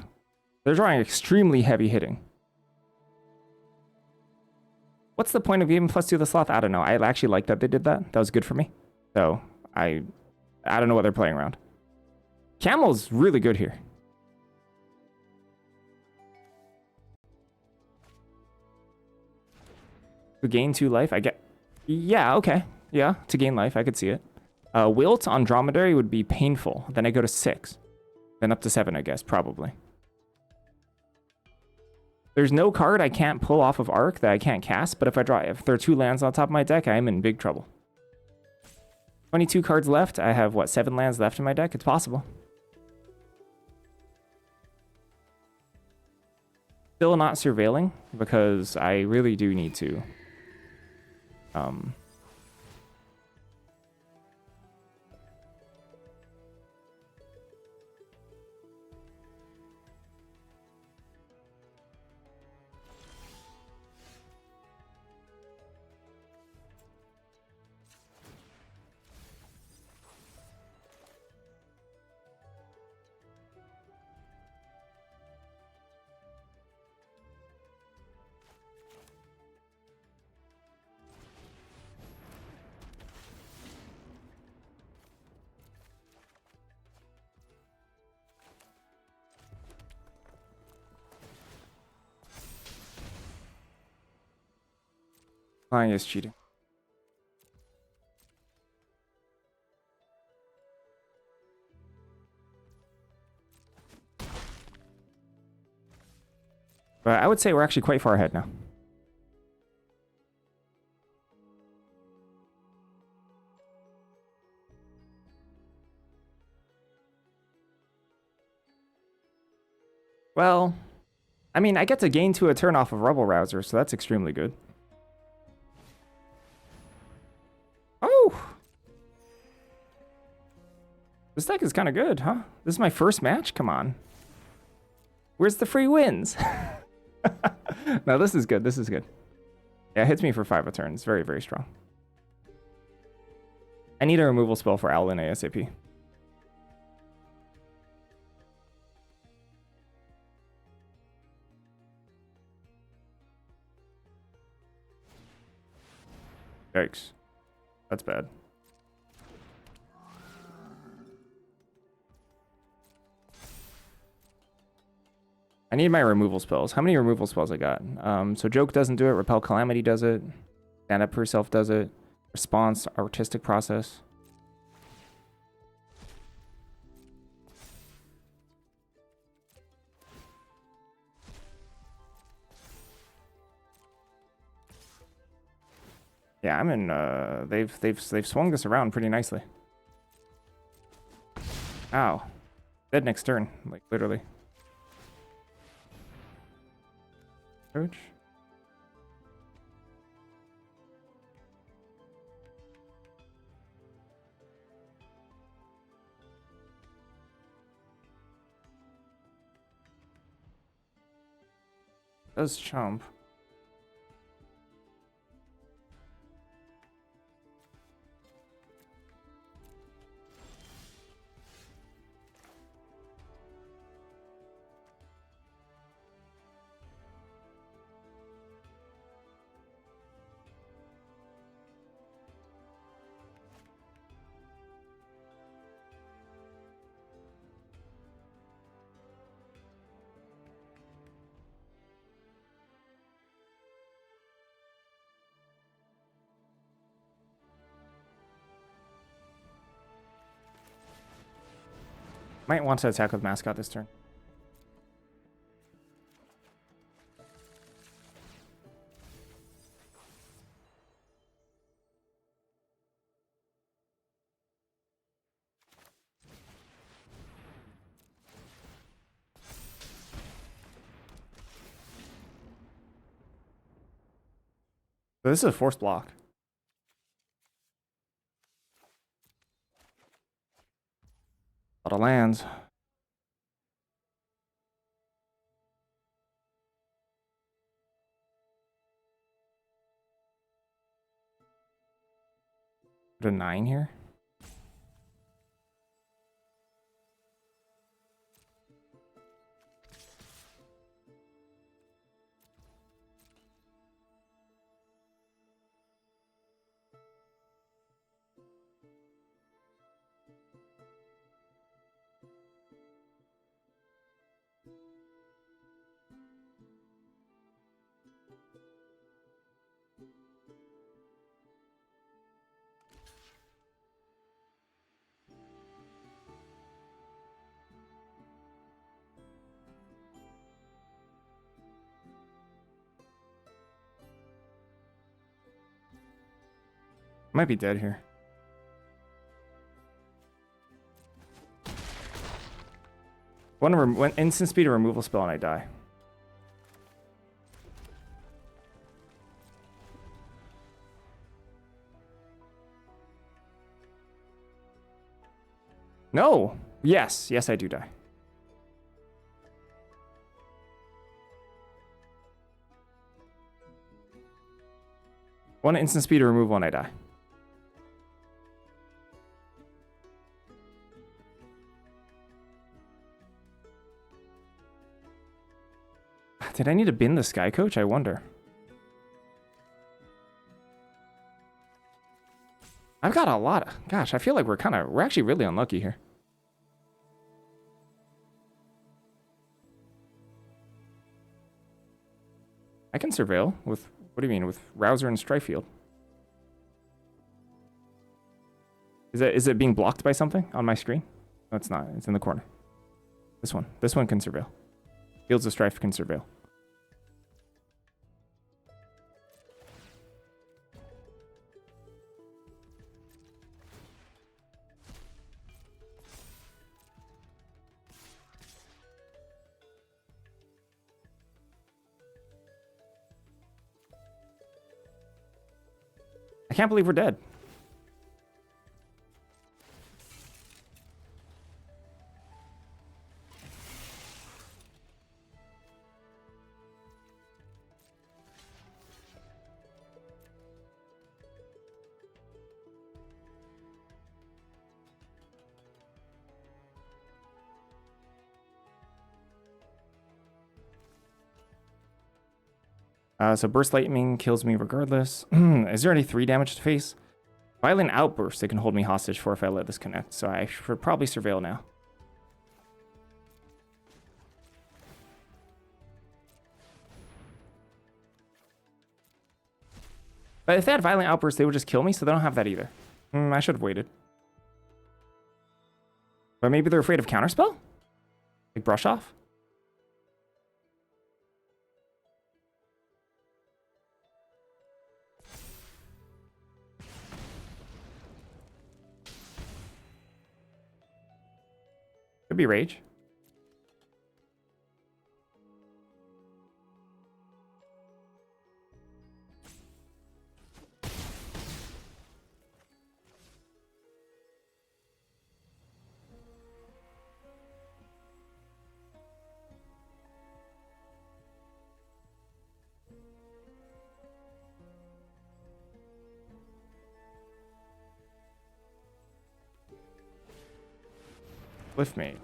They're drawing extremely heavy hitting. What's the point of giving +2 to the Sloth? I don't know. I actually like that they did that. That was good for me. So, I don't know what they're playing around. Camel's really good here. To gain 2 life, I get... Yeah, okay. Yeah, to gain life, I could see it. Wilt on Dromedary would be painful. Then I go to 6. Then up to 7, I guess, probably. There's no card I can't pull off of Arc that I can't cast, but if there are 2 lands on top of my deck, I am in big trouble. 22 cards left. I have, what, 7 lands left in my deck? It's possible. Still not surveilling, because I really do need to... Flying is cheating. But I would say we're actually quite far ahead now. Well, I mean, I get to gain 2 a turn off of Rebel Rouser, so that's extremely good. Oh! This deck is kind of good, huh? This is my first match? Come on. Where's the free wins? No, this is good. This is good. Yeah, it hits me for 5 a turn. It's very, very strong. I need a removal spell for Owlin ASAP. Yikes. That's bad. I need my removal spells. How many removal spells I got? So Joke doesn't do it. Repel Calamity does it. Stand Up for Yourself does it. Response, Artistic Process. Yeah, I'm in. They've swung this around pretty nicely. Ow, dead next turn, like literally. Coach. Does chomp. Might want to attack with Mascot this turn. So this is a forced block. A lot of lands. Put a 9 here. Might be dead here. One instant speed a removal spell and I die. No! Yes, yes I do die. One instant speed to remove one, I die. Did I need to bin the Sky Coach? I wonder. I've got a lot of... Gosh, I feel like we're actually really unlucky here. I can surveil with... What do you mean? With Rouser and Strifefield. Is it being blocked by something on my screen? No, it's not. It's in the corner. This one. This one can surveil. Fields of Strife can surveil. I can't believe we're dead. So Burst Lightning kills me regardless. Is there any 3 damage to face? Violent Outburst, they can hold me hostage for if I let this connect, so I should probably surveil now. But if they had Violent Outburst, they would just kill me, so they don't have that either. I should have waited. But maybe they're afraid of Counterspell? Like Brush Off? Could be Rage. Lift me.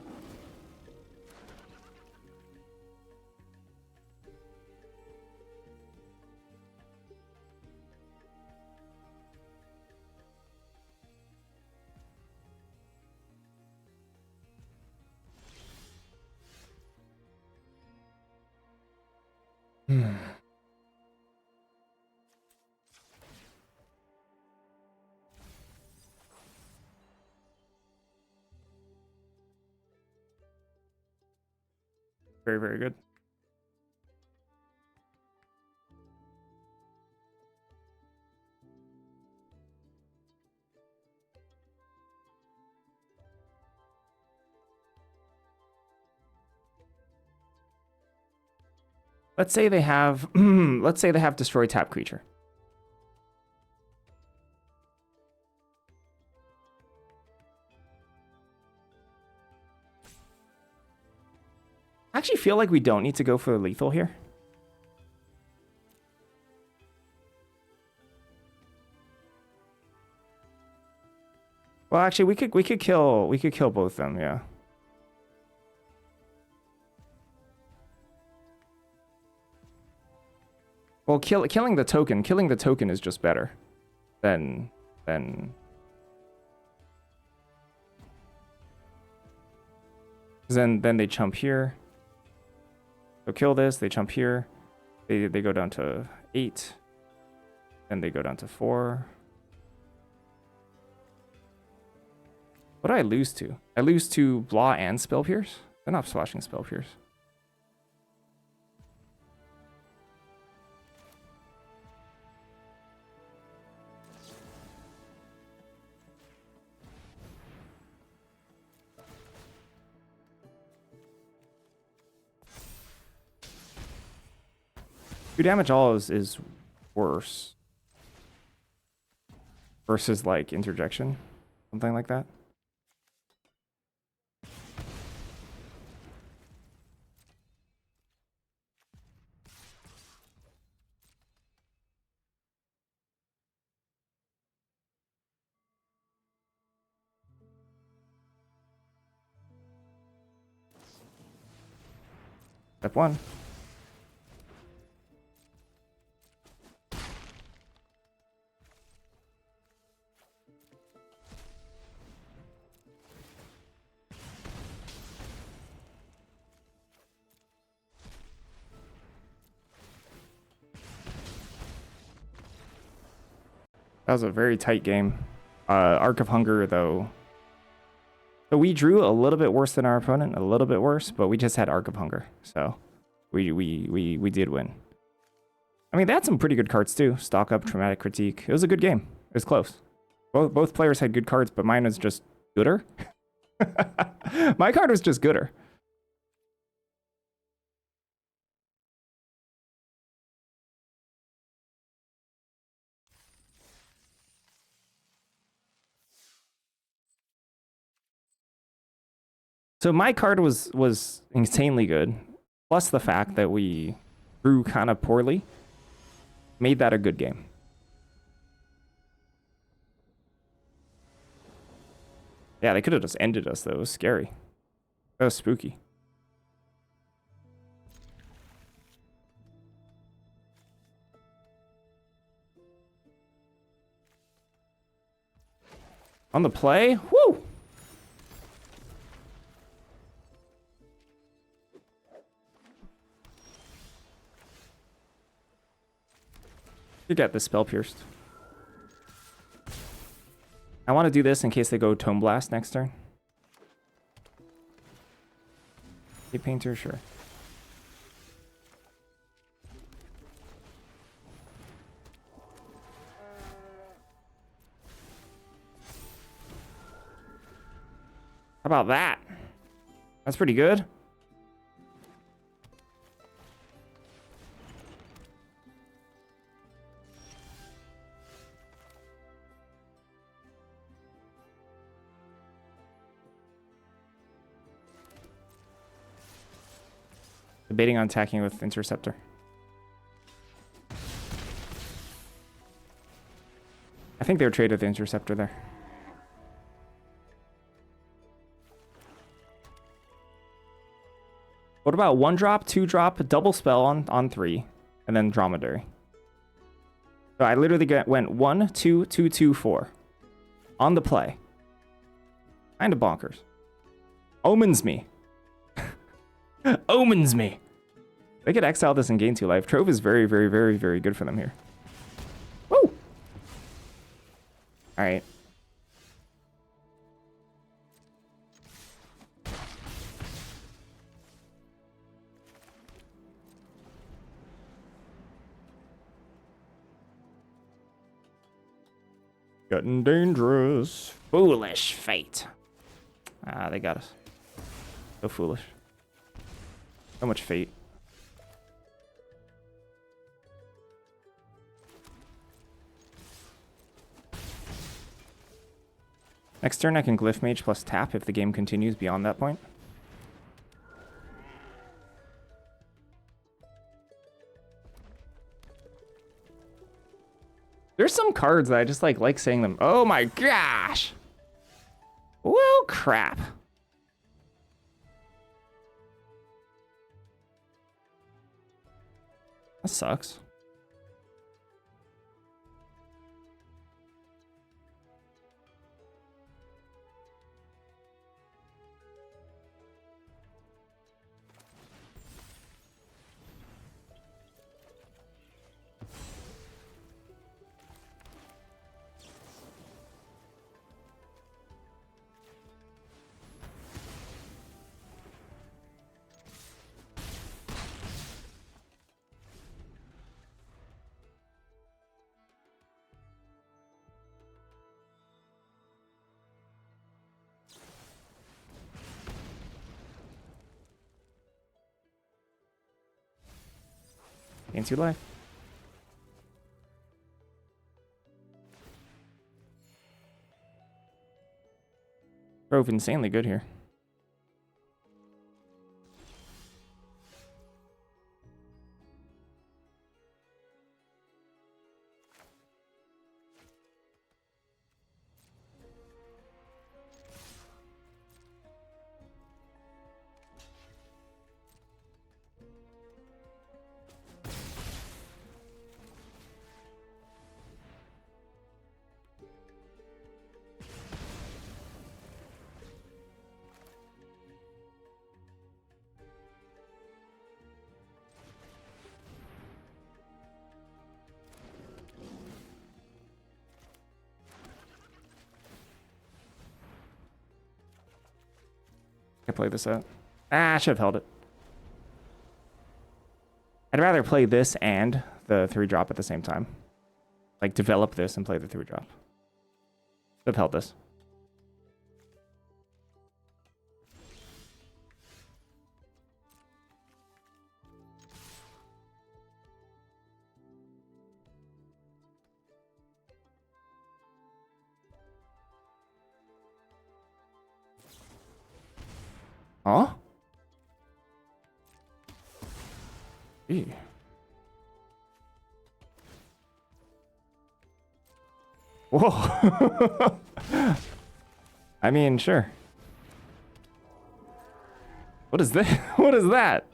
Very, very good. Let's say they have let's say they have destroy tap creature. I actually feel like we don't need to go for lethal here. Well, actually we could kill both of them, yeah. Well, killing the token is just better than then they chump here. So kill this, they chump here. They go down to 8. Then they go down to 4. What do I lose to? I lose to Blah and Spell Pierce? They're not splashing Spell Pierce. Two damage all is worse. Versus like interjection. Something like that. Step 1. That was a very tight game. Arc of Hunger, though. So we drew a little bit worse than our opponent, a little bit worse, but we just had Arc of Hunger, so we did win. I mean, they had some pretty good cards too. Stock Up, Traumatic Critique. It was a good game. It was close. Both players had good cards, but mine was just gooder. My card was just gooder. So my card was insanely good, plus the fact that we drew kind of poorly made that a good game. Yeah, they could have just ended us though. It was scary. That was spooky. On the play, woo! You get the spell pierced. I want to do this in case they go Tome Blast next turn. Cape Painter, sure. How about that? That's pretty good. Debating on attacking with Interceptor. I think they were traded the Interceptor there. What about 1-drop, 2-drop, double spell on 3, and then Dromedary? So I literally went 1, 2, 2, 2, 4 on the play. Kind of bonkers. Omens me. Omens me. They could exile this and gain 2 life. Trove is very, very, very, very good for them here. Woo! Alright. Getting dangerous. Foolish fate. Ah, they got us. So foolish. So much fate. Next turn I can Glyph Mage plus tap if the game continues beyond that point. There's some cards that I just like saying them. Oh my gosh! Well, crap. That sucks. Gain 2 life. Drove insanely good here. I play this out. Ah, I should have held it. I'd rather play this and the 3-drop at the same time. Like, develop this and play the 3-drop. Should have held this. Huh? Ew. Whoa. I mean, sure. What is this? What is that?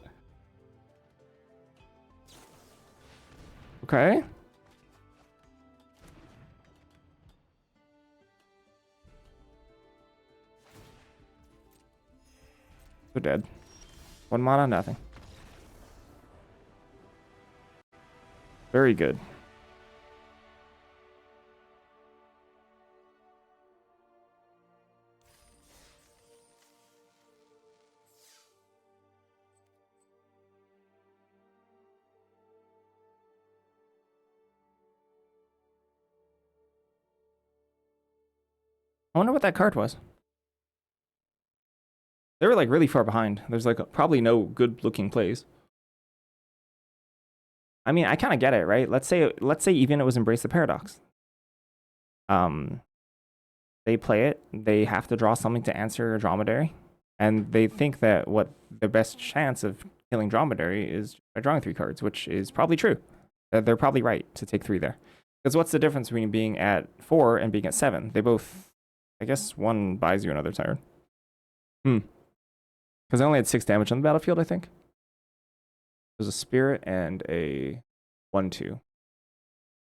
Okay. They're dead. 1 mana, nothing. Very good. I wonder what that card was. They were like really far behind. There's like probably no good looking plays. I mean, I kind of get it, right? Let's say even it was Embrace the Paradox. They play it. They have to draw something to answer Dromedary, and they think that what the best chance of killing Dromedary is by drawing 3 cards, which is probably true. They're probably right to take 3 there. Because what's the difference between being at 4 and being at 7? They both, I guess, one buys you another turn. Because I only had 6 damage on the battlefield, I think. There's a Spirit and a 1/2.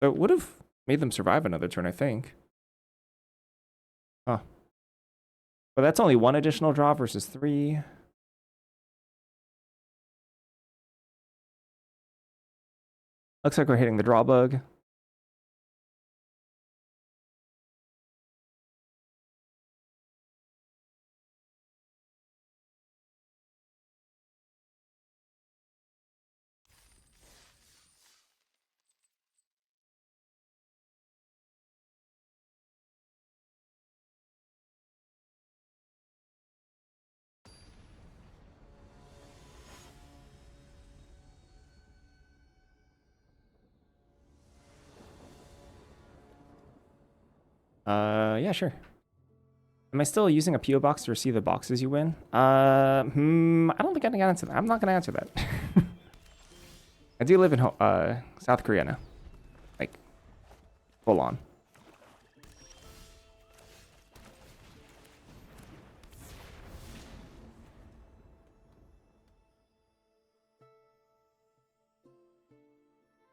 So it would have made them survive another turn, I think. Huh. But that's only 1 additional draw versus 3. Looks like we're hitting the draw bug. Yeah, sure. Am I still using a PO box to receive the boxes you win? I don't think I can answer that. I'm not gonna answer that. I do live in South Korea now, like full on.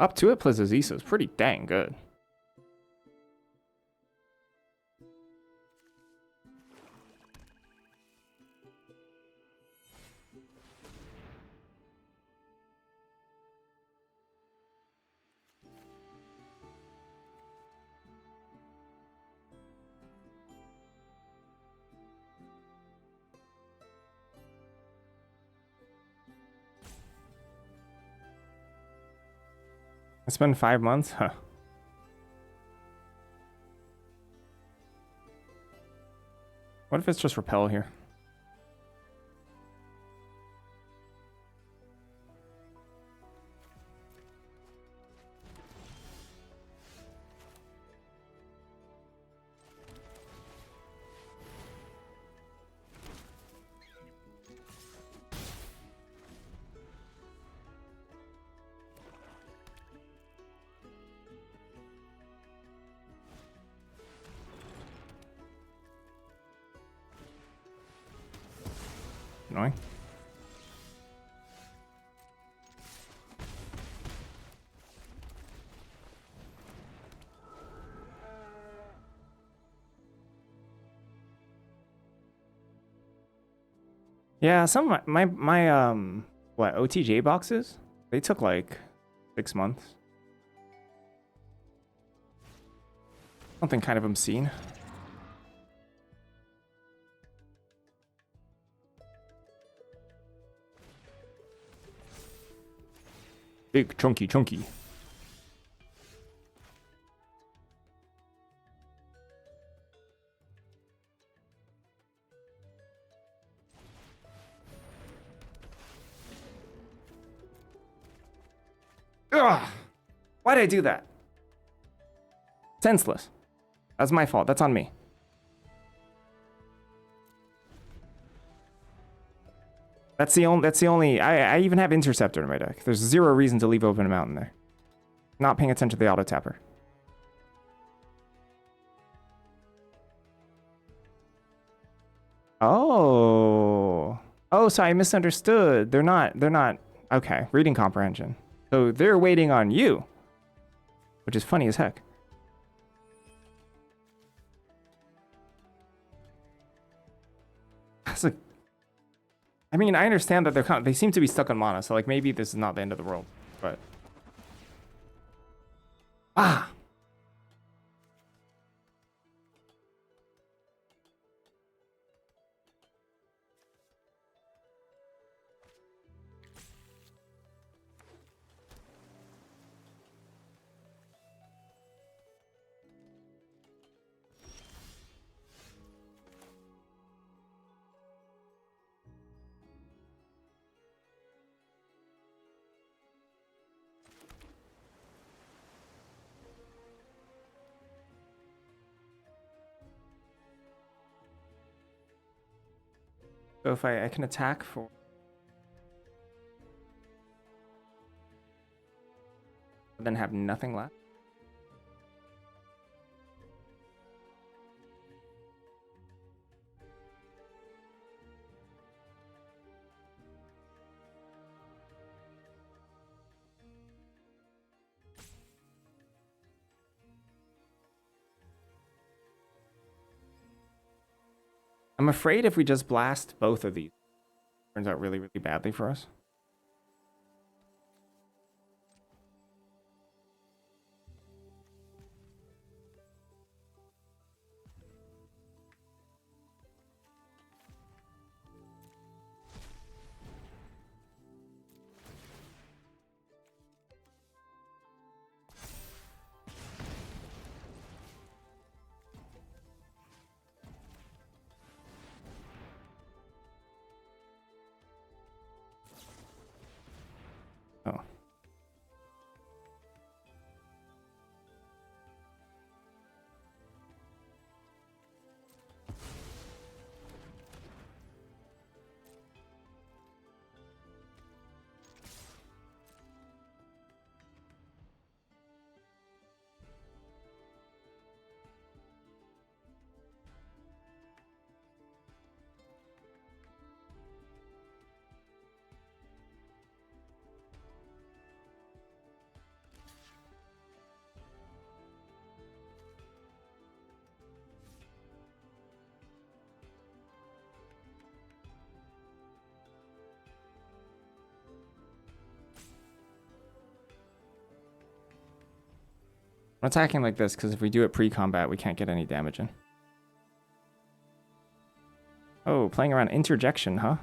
Up to it, Plizazisa is pretty dang good. It's been 5 months? Huh. What if it's just repel here? Annoying. Yeah, some of my what OTJ boxes, they took like 6 months. Something kind of obscene. Big chunky. Ugh! Why'd I do that? Senseless. That's my fault. That's on me. That's the only. I even have Interceptor in my deck. There's 0 reason to leave open a mountain there. Not paying attention to the auto tapper. Oh. Oh, so I misunderstood. They're not. Okay, reading comprehension. So they're waiting on you, which is funny as heck. That's like, I mean, I understand that they seem to be stuck on mana, so like maybe this is not the end of the world, but ah. So if I can attack for... then have nothing left. I'm afraid if we just blast both of these, it turns out really, really badly for us. Oh. I'm attacking like this because if we do it pre-combat, we can't get any damage in. Oh, playing around interjection, huh?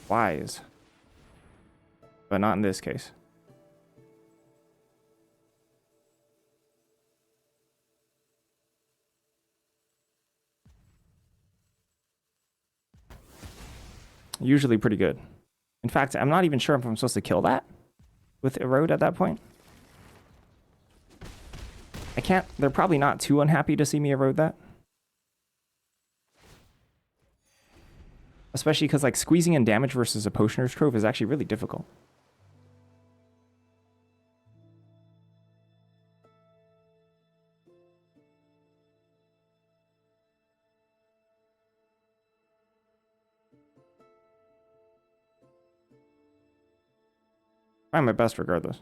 Wise. But not in this case. Usually pretty good. In fact, I'm not even sure if I'm supposed to kill that with Erode at that point. I can't... They're probably not too unhappy to see me Erode that. Especially because, like, squeezing in damage versus a Potioner's Trove is actually really difficult. Trying my best regardless.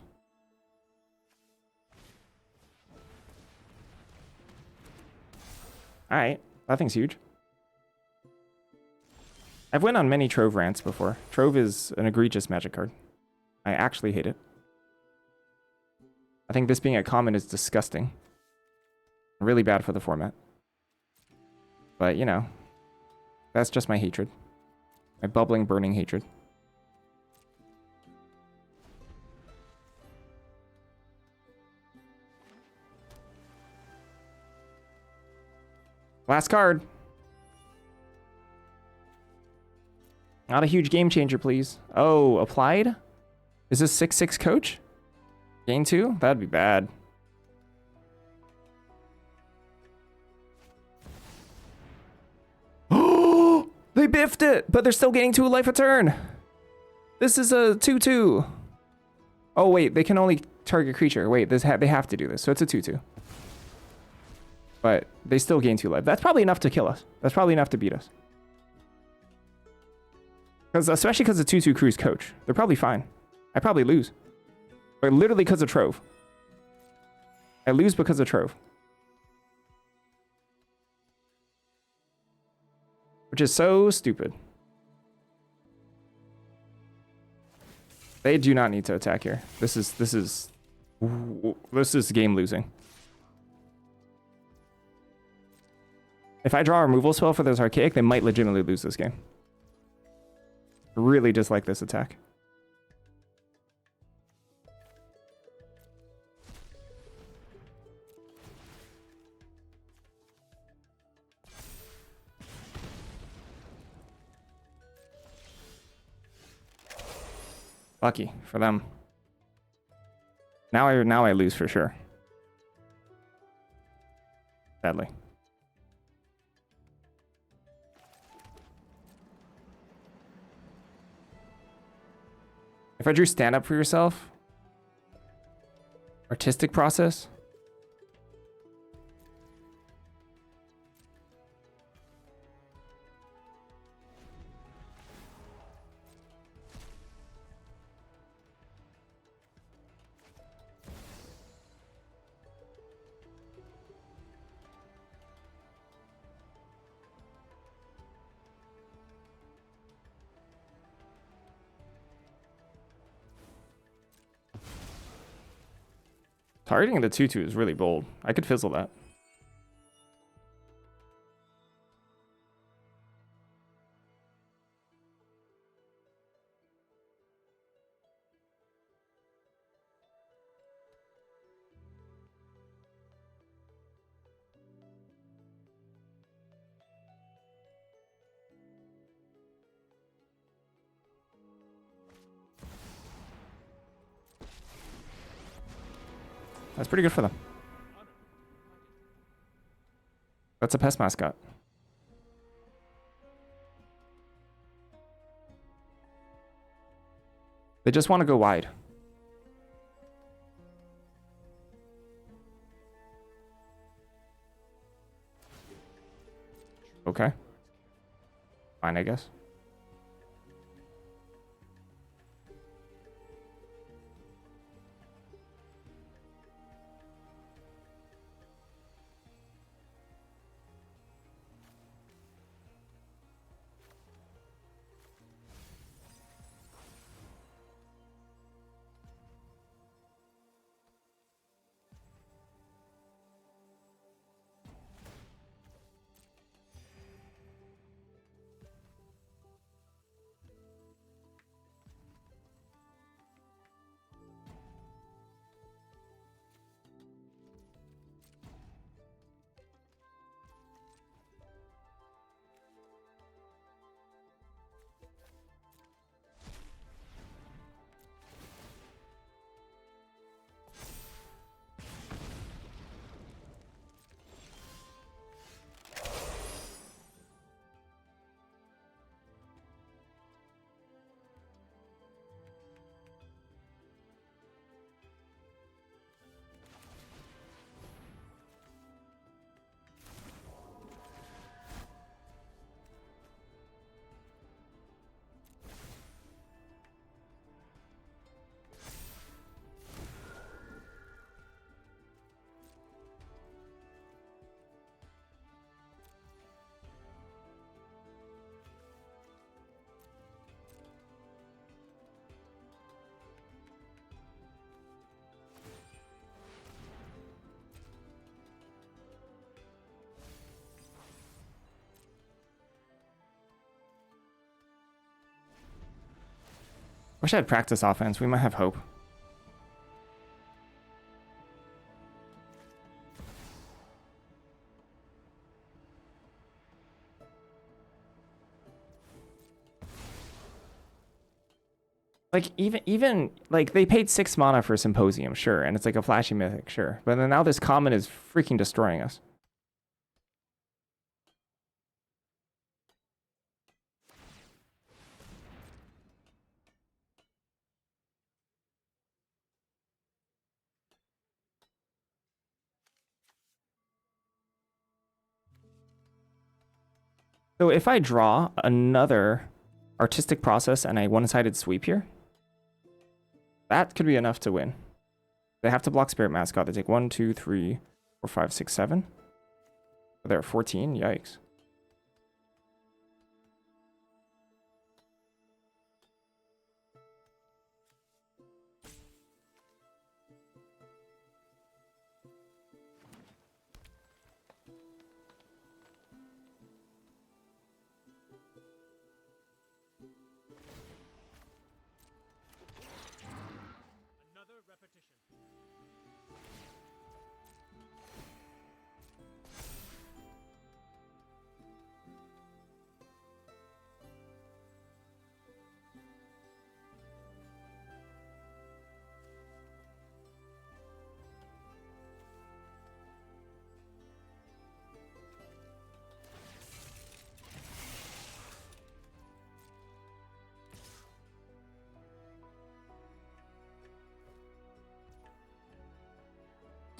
Alright, that thing's huge. I've went on many Trove rants before. Trove is an egregious magic card. I actually hate it. I think this being a common is disgusting. Really bad for the format. But, you know, that's just my hatred. My bubbling, burning hatred. Last card. Not a huge game changer, please. Oh, applied? Is this 6/6 coach? Gain 2? That'd be bad. Oh, they biffed it, but they're still gaining 2 life a turn. This is a 2/2. Oh, wait, they can only target creature. Wait, they have to do this, so it's a 2/2. But they still gain 2 life. That's probably enough to kill us. That's probably enough to beat us. Especially because the 2/2 crew's coach. They're probably fine. I probably lose. But literally because of Trove. I lose because of Trove. Which is so stupid. They do not need to attack here. This is game losing. If I draw a removal spell for this Archaic, they might legitimately lose this game. I really dislike this attack. Lucky for them. Now I lose for sure. Sadly. If I drew stand up for yourself, artistic process. Targeting the 2/2 is really bold. I could fizzle that. That's pretty good for them. That's a pest mascot. They just want to go wide. Okay. Fine, I guess. Wish I had practice offense. We might have hope. Like even like they paid 6 mana for Symposium, sure, and it's like a flashy mythic, sure. But then now this common is freaking destroying us. So if I draw another artistic process and a one-sided sweep here, that could be enough to win. They have to block Spirit Mascot. They take 1, 2, 3, 4, 5, 6, 7. They're at 14. Yikes.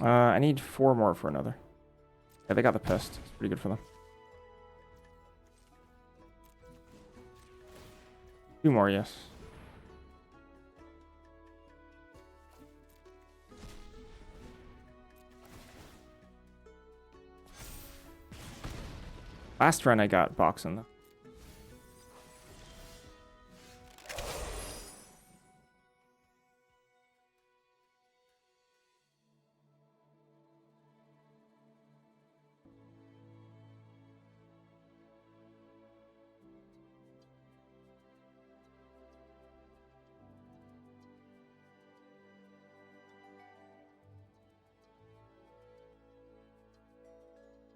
I need 4 more for another. Yeah, they got the pest. It's pretty good for them. 2 more, yes. Last run I got boxing though.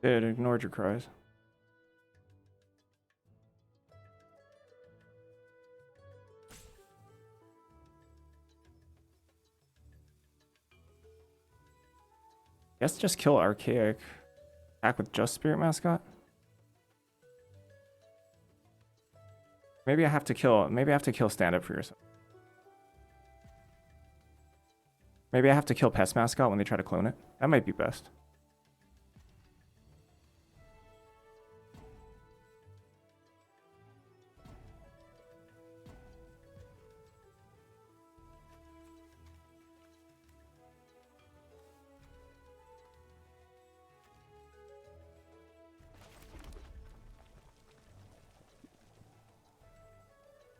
Dude, ignored your cries. Guess just kill Archaic. Attack with just Spirit Mascot? Maybe I have to kill Stand Up for Yourself. Maybe I have to kill Pest Mascot when they try to clone it. That might be best.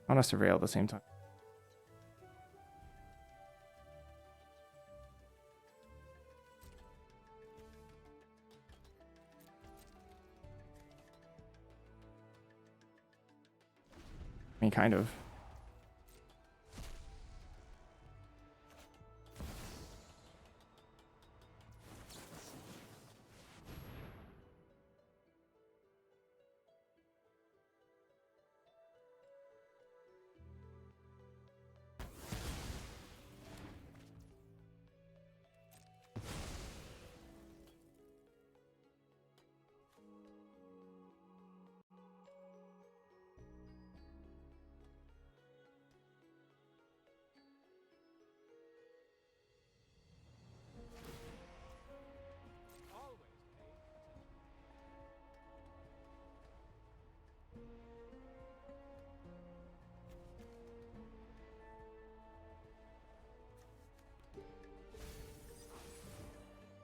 I want to surveil at the same time. I mean, kind of.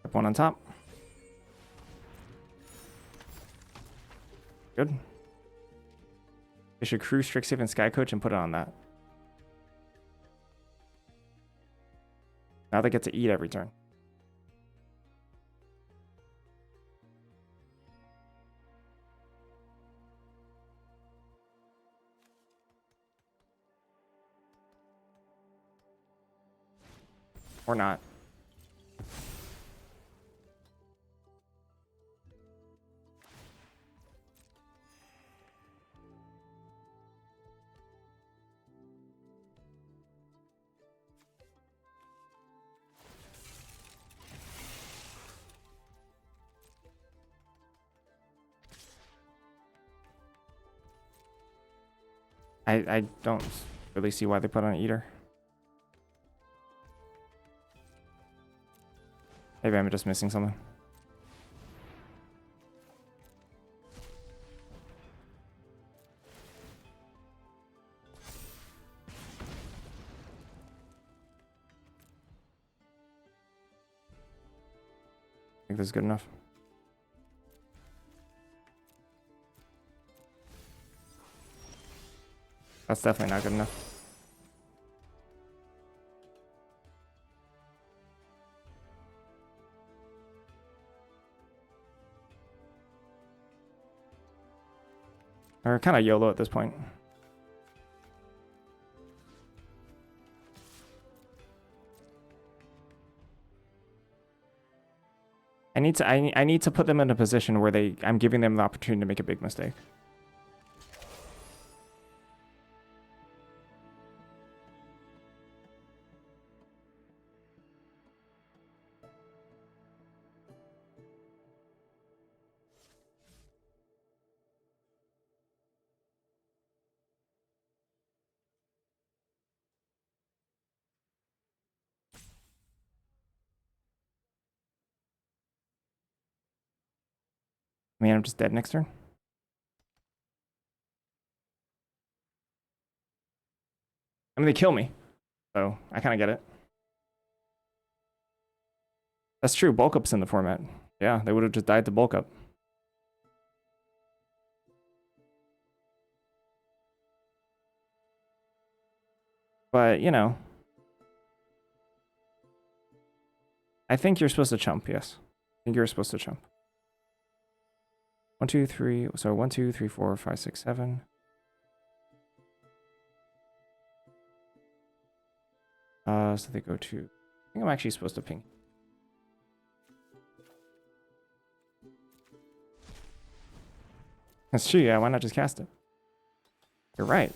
Up one on top. Good. They should crew Strixhaven Sky Coach and put it on that. Now they get to eat every turn. Or not. I don't really see why they put on Eater. Maybe I'm just missing something. I think this is good enough. That's definitely not good enough. Or kind of YOLO at this point. I need to put them in a position where I'm giving them the opportunity to make a big mistake. I mean, I'm just dead next turn. I mean, they kill me. So, I kind of get it. That's true. Bulk up's in the format. Yeah, they would have just died to bulk up. But, you know. I think you're supposed to chump, yes. I think you're supposed to chump. 1, 2, 3. So 1, 2, 3, 4, 5, 6, 7. So they go to. I think I'm actually supposed to ping. That's true, yeah. Why not just cast it? You're right.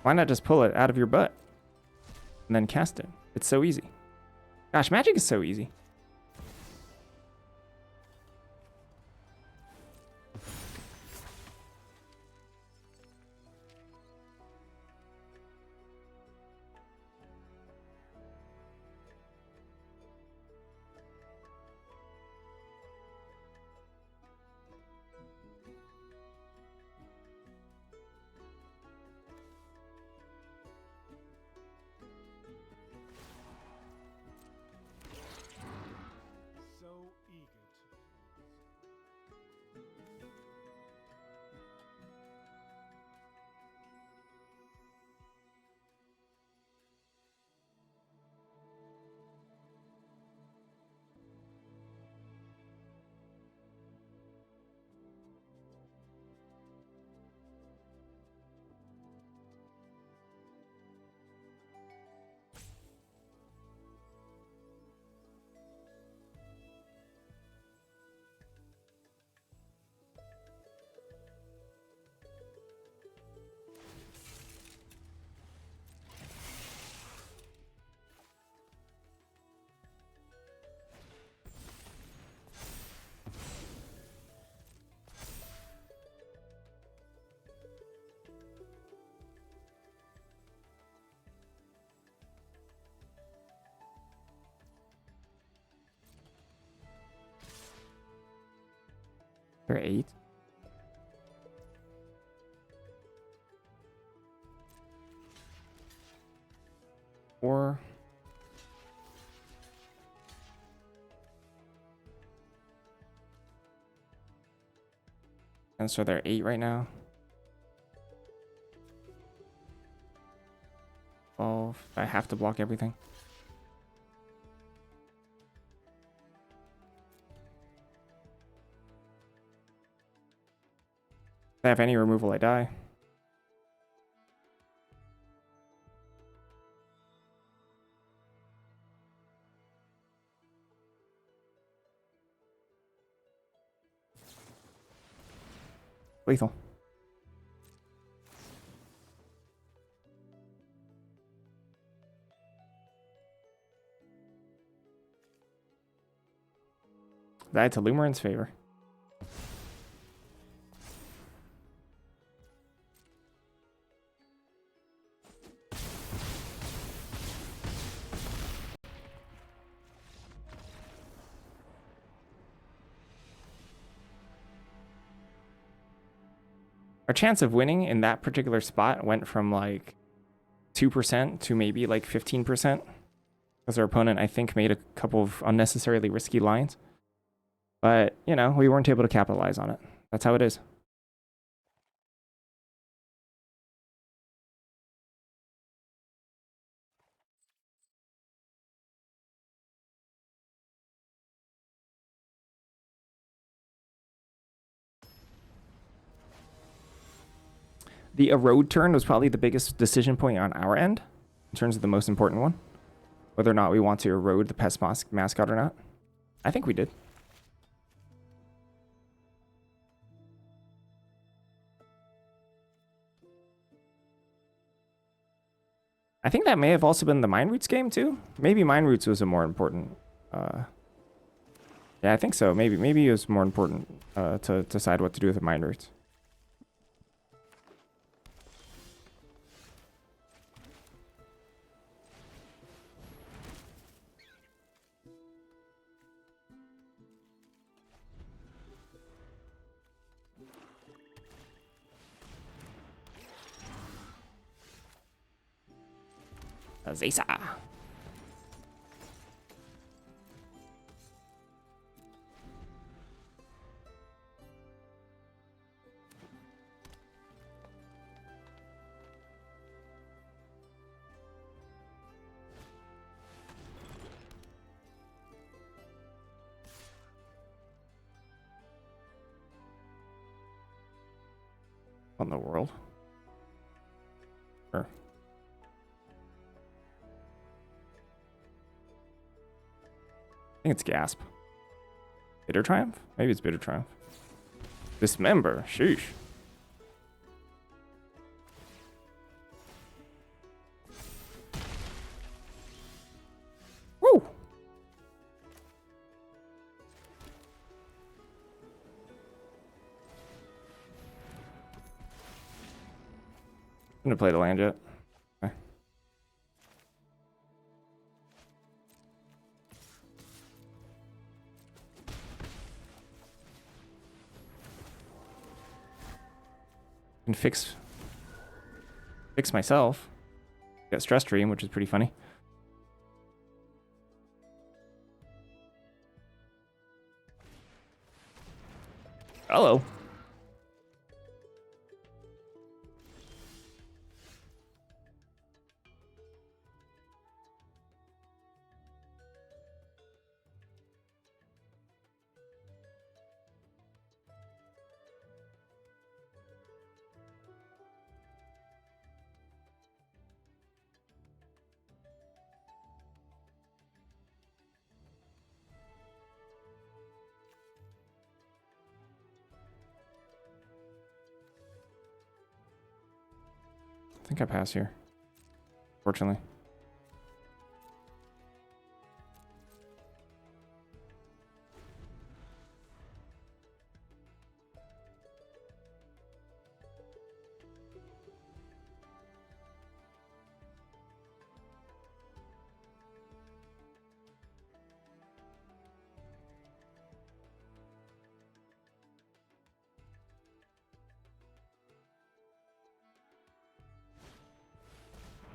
Why not just pull it out of your butt and then cast it? It's so easy. Gosh, Magic is so easy. They're 8. Or and so they're 8 right now. 12. I have to block everything. If I have any removal, I die. Lethal. Died to Lumarin's favor. Our chance of winning in that particular spot went from like 2% to maybe like 15%. Because our opponent, I think, made a couple of unnecessarily risky lines. But, you know, we weren't able to capitalize on it. That's how it is. The erode turn was probably the biggest decision point on our end, in terms of the most important one. Whether or not we want to erode the pest mascot or not. I think we did. I think that may have also been the Mind Roots game too. Maybe Mind Roots was a more important. Yeah, I think so. Maybe it was more important to decide what to do with the Mind Roots. Zesa. What in the world? Sure. I think it's Gasp. Bitter Triumph? Maybe it's Bitter Triumph. Dismember. Sheesh. Woo! I'm gonna play the land yet. Okay. Can fix myself. Got Stress Dream, which is pretty funny. Hello. I think I pass here. Fortunately.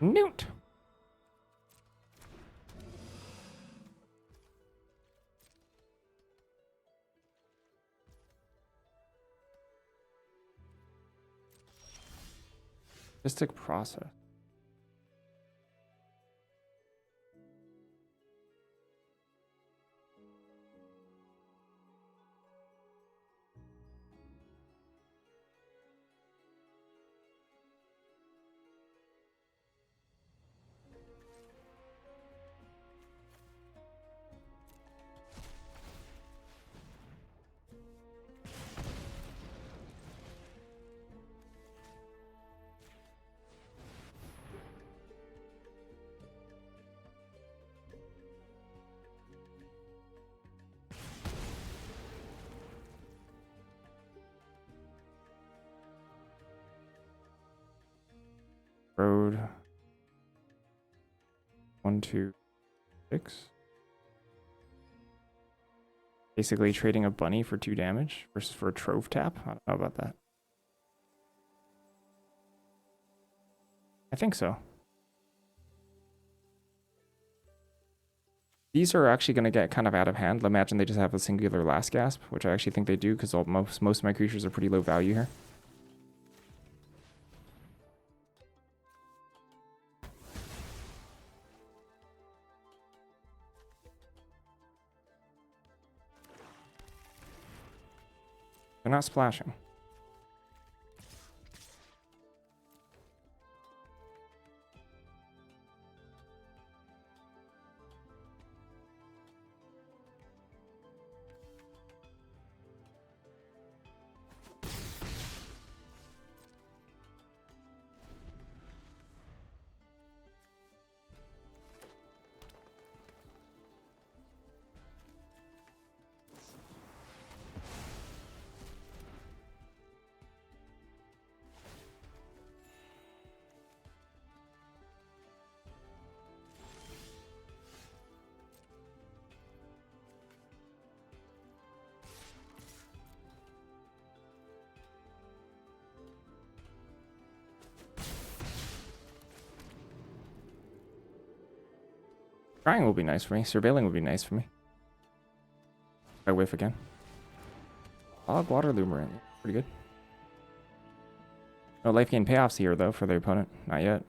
Newt. Logistic process. Road 1, 2, 6. Basically trading a bunny for 2 damage versus for a trove tap. I don't know about that. I think so. These are actually going to get kind of out of hand. Imagine they just have a singular last gasp, which I actually think they do because most of my creatures are pretty low value here. They're not splashing. Scrying will be nice for me. Surveilling would be nice for me. I whiff again. Fog, water, Lumerant. Pretty good. No life gain payoffs here, though, for the opponent. Not yet.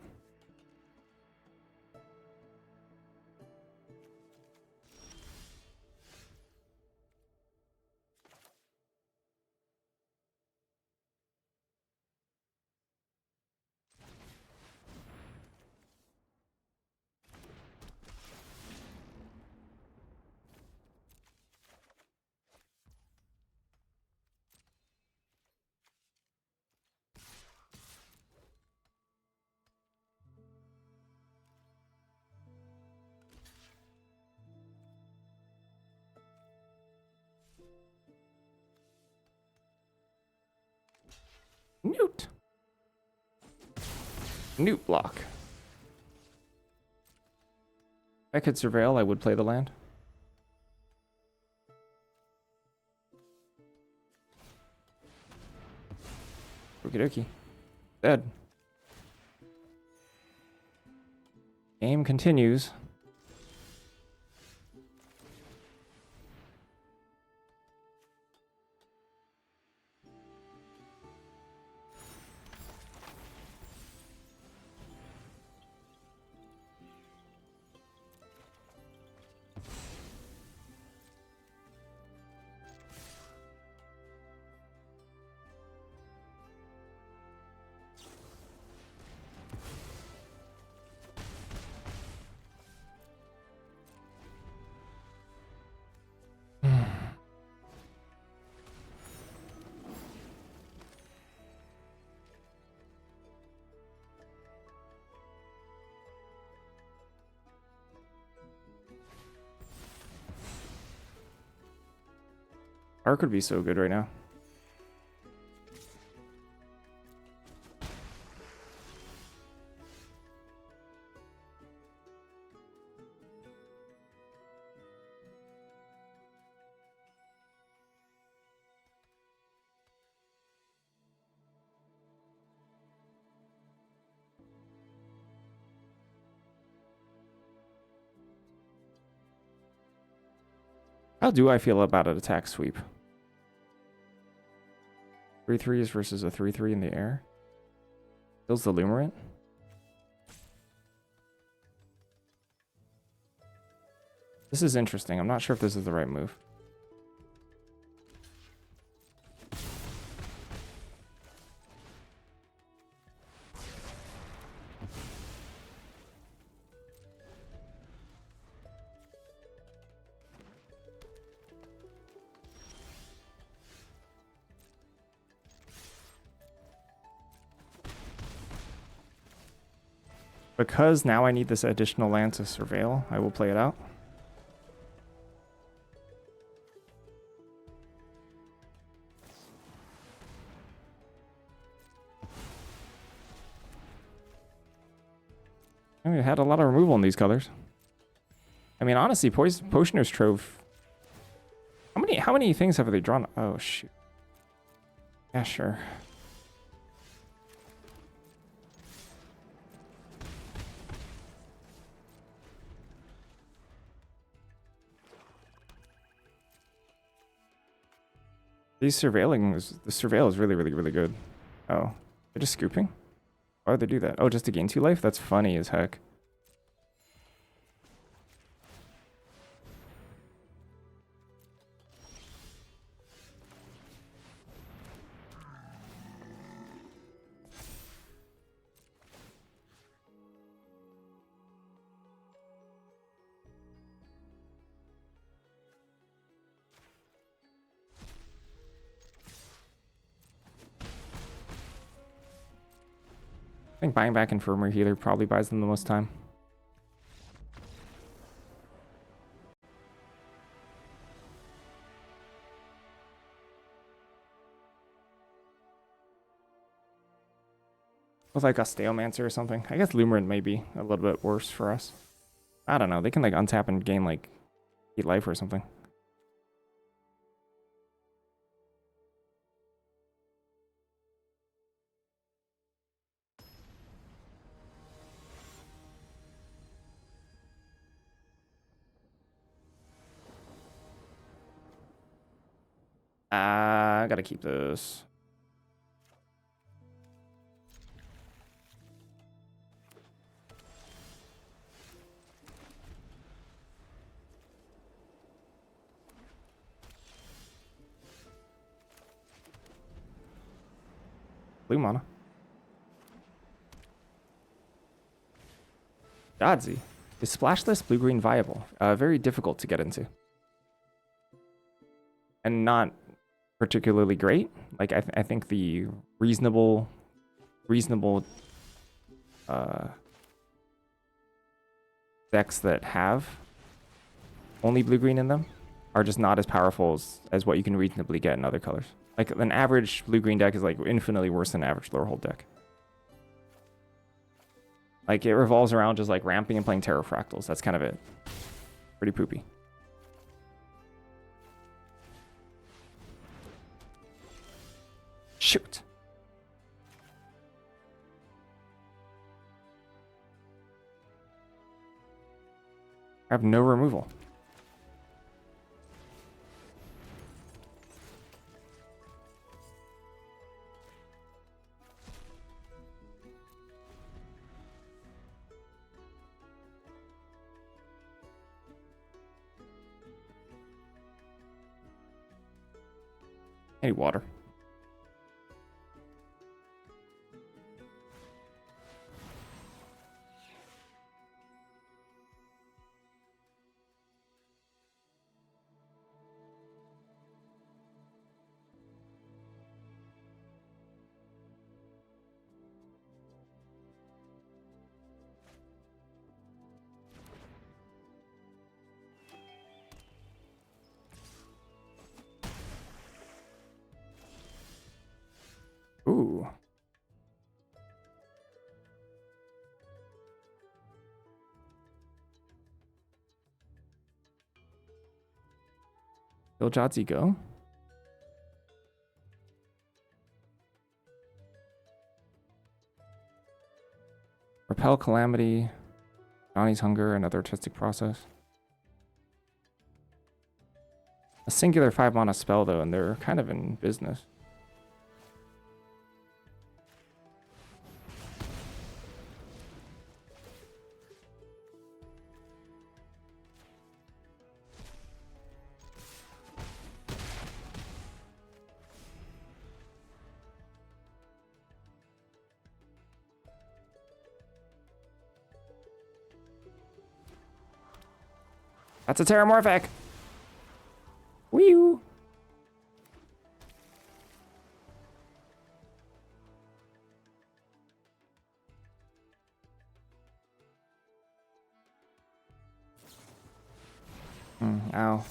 Newt. Newt block. If I could surveil, I would play the land. Okie dokie. Dead. Game continues. Arc would be so good right now. How do I feel about an attack sweep? 3/3s versus a 3/3 in the air. Kills the Lumerant. This is interesting. I'm not sure if this is the right move. Because now I need this additional land to surveil, I will play it out. I mean, it had a lot of removal in these colors. I mean, honestly, Potioner's Trove. How many things have they drawn? Oh shoot. Yeah, sure. The surveil is really good. Oh, they're just scooping? Why would they do that? Oh, just to gain 2 life? That's funny as heck. I think buying back Infirmary Healer probably buys them the most time. With like a Stalemancer or something. I guess Lumerant may be a little bit worse for us. I don't know. They can like untap and gain like 8 life or something. I gotta keep this. Blue mana. Godsy. Is splashless blue-green viable? Very difficult to get into. And not particularly great. Like, I think the reasonable decks that have only blue-green in them are just not as powerful as what you can reasonably get in other colors. Like, an average blue-green deck is, like, infinitely worse than an average Lorehold deck. Like, it revolves around just, like, ramping and playing Terrafractals. That's kind of it. Pretty poopy. Shoot. I have no removal. I need water. Ooh. Will Jotzi go? Repel Calamity, Johnny's Hunger, another artistic process. A singular 5-mana spell, though, and they're kind of in business. That's a Terramorphic! Wee-oo! Ow.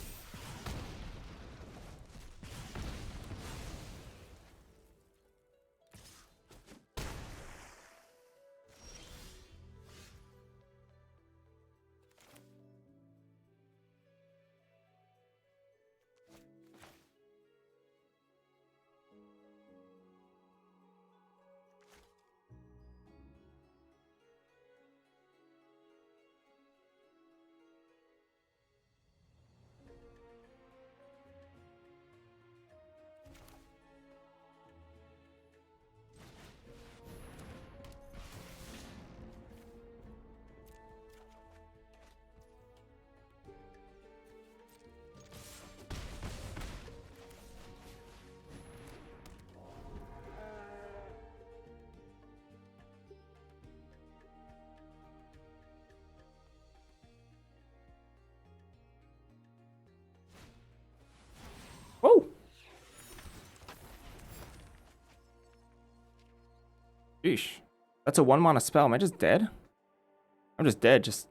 Whoa! Sheesh. That's a 1-mana spell. Am I just dead? I'm just dead. Just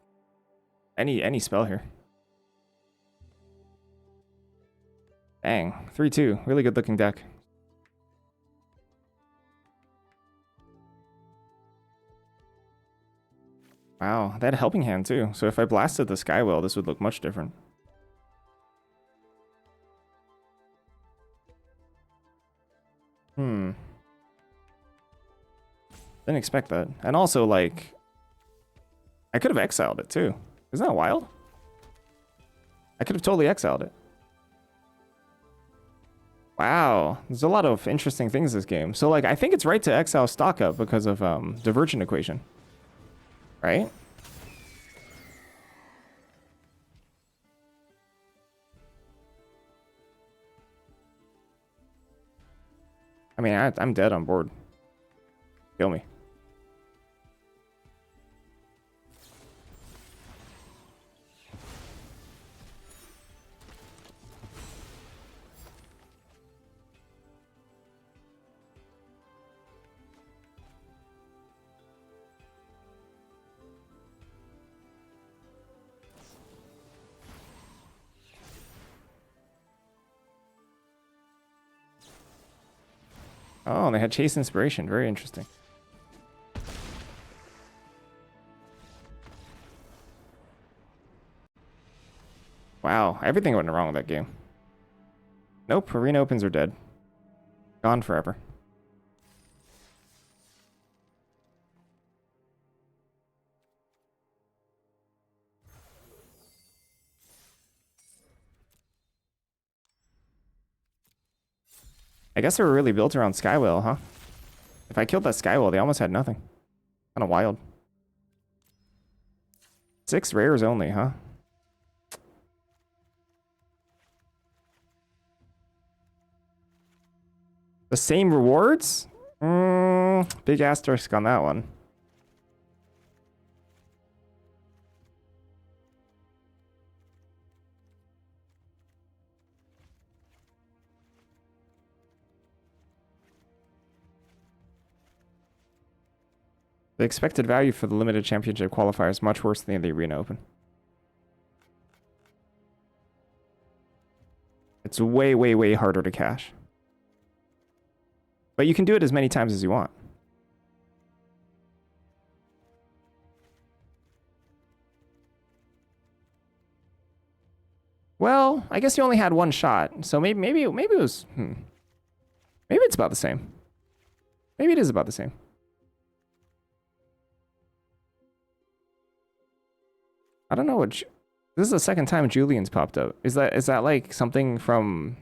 any spell here. Dang. 3-2. Really good looking deck. Wow. They had a helping hand too. So if I blasted the Skywell, this would look much different. Didn't expect that. And also, like, I could have exiled it too. Isn't that wild? I could have totally exiled it. Wow, there's a lot of interesting things in this game. So like, I think it's right to exile stock up because of divergent equation, right? I mean, I'm dead on board. Kill me. Oh, and they had Chase Inspiration. Very interesting. Wow, everything went wrong with that game. Nope, arena opens are dead. Gone forever. I guess they were really built around Skywhale, huh? If I killed that Skywhale, they almost had nothing. Kind of wild. 6 rares only, huh? The same rewards? Big asterisk on that one. The expected value for the limited championship qualifier is much worse than the arena open. It's way, way, way harder to cash. But you can do it as many times as you want. Well, I guess you only had one shot, so maybe it was maybe it's about the same. Maybe it is about the same. I don't know what. This is the second time Julian's popped up. Is that like something from?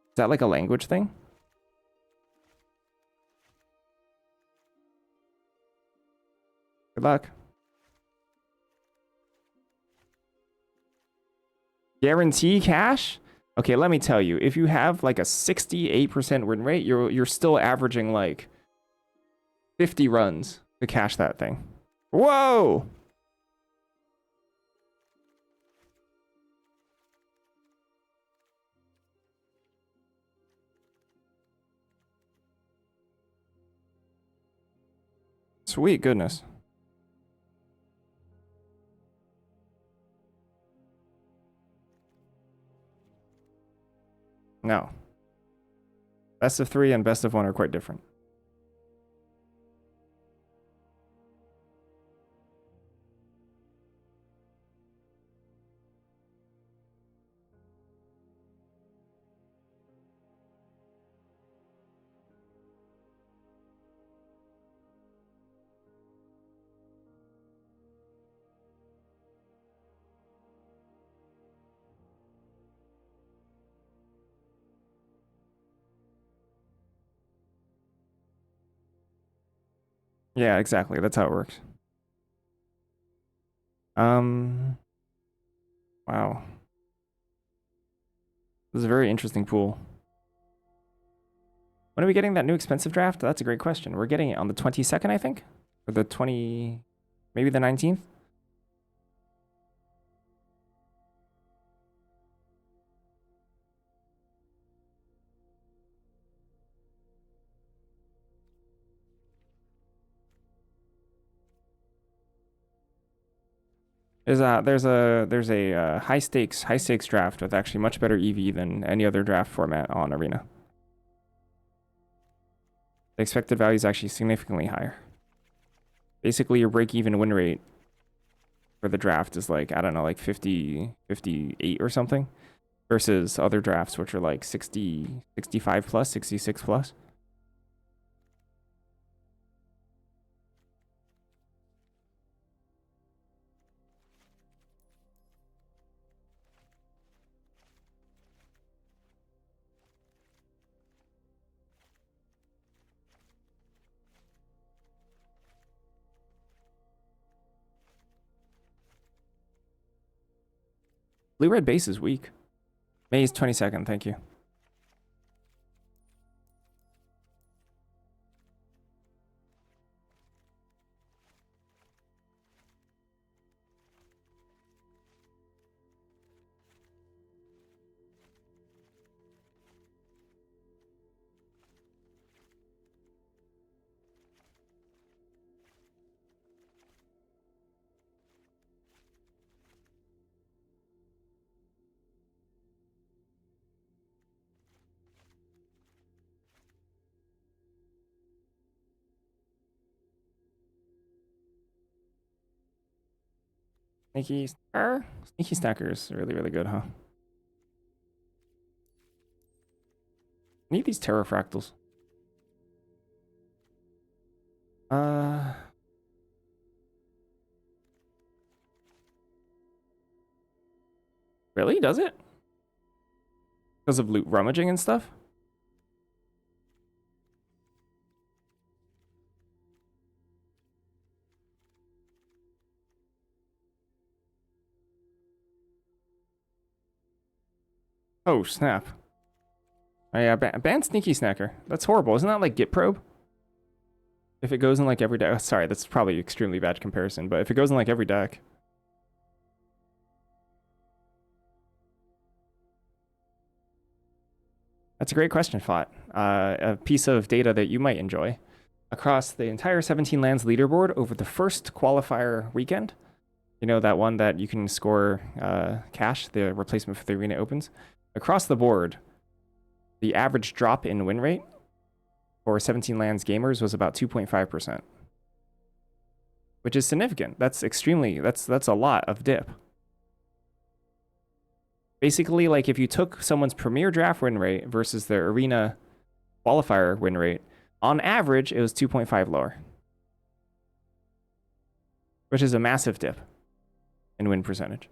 Is that like a language thing? Good luck. Guarantee cash? Okay, let me tell you. If you have like a 68% win rate, you're still averaging like 50 runs to cash that thing. Whoa! Sweet goodness. No. Best of 3 and best of 1 are quite different. Yeah, exactly. That's how it works. Wow. This is a very interesting pool. When are we getting that new expensive draft? That's a great question. We're getting it on the 22nd, I think? Or the 20... Maybe the 19th? There's a high stakes draft with actually much better EV than any other draft format on Arena. The expected value is actually significantly higher. Basically, your break-even win rate for the draft is like, I don't know, like 50, 58 or something, versus other drafts which are like 60, 65 plus, 66 plus. Blue-red base is weak. May's 22nd, thank you. Sneaky Snacker is really, really good, huh? Need these Terrafractals. Really? Does it? Because of loot rummaging and stuff? Oh, snap. Oh, yeah, ban Sneaky Snacker. That's horrible. Isn't that like Git probe? If it goes in like every deck. Oh, sorry, that's probably extremely bad comparison, but if it goes in like every deck. That's a great question, Flat. A piece of data that you might enjoy. Across the entire 17 lands leaderboard over the first qualifier weekend, you know, that one that you can score cash, the replacement for the arena opens. Across the board, the average drop in win rate for 17 lands gamers was about 2.5%, which is significant. That's a lot of dip. Basically, like if you took someone's premier draft win rate versus their arena qualifier win rate, on average, it was 2.5 lower, which is a massive dip in win percentage.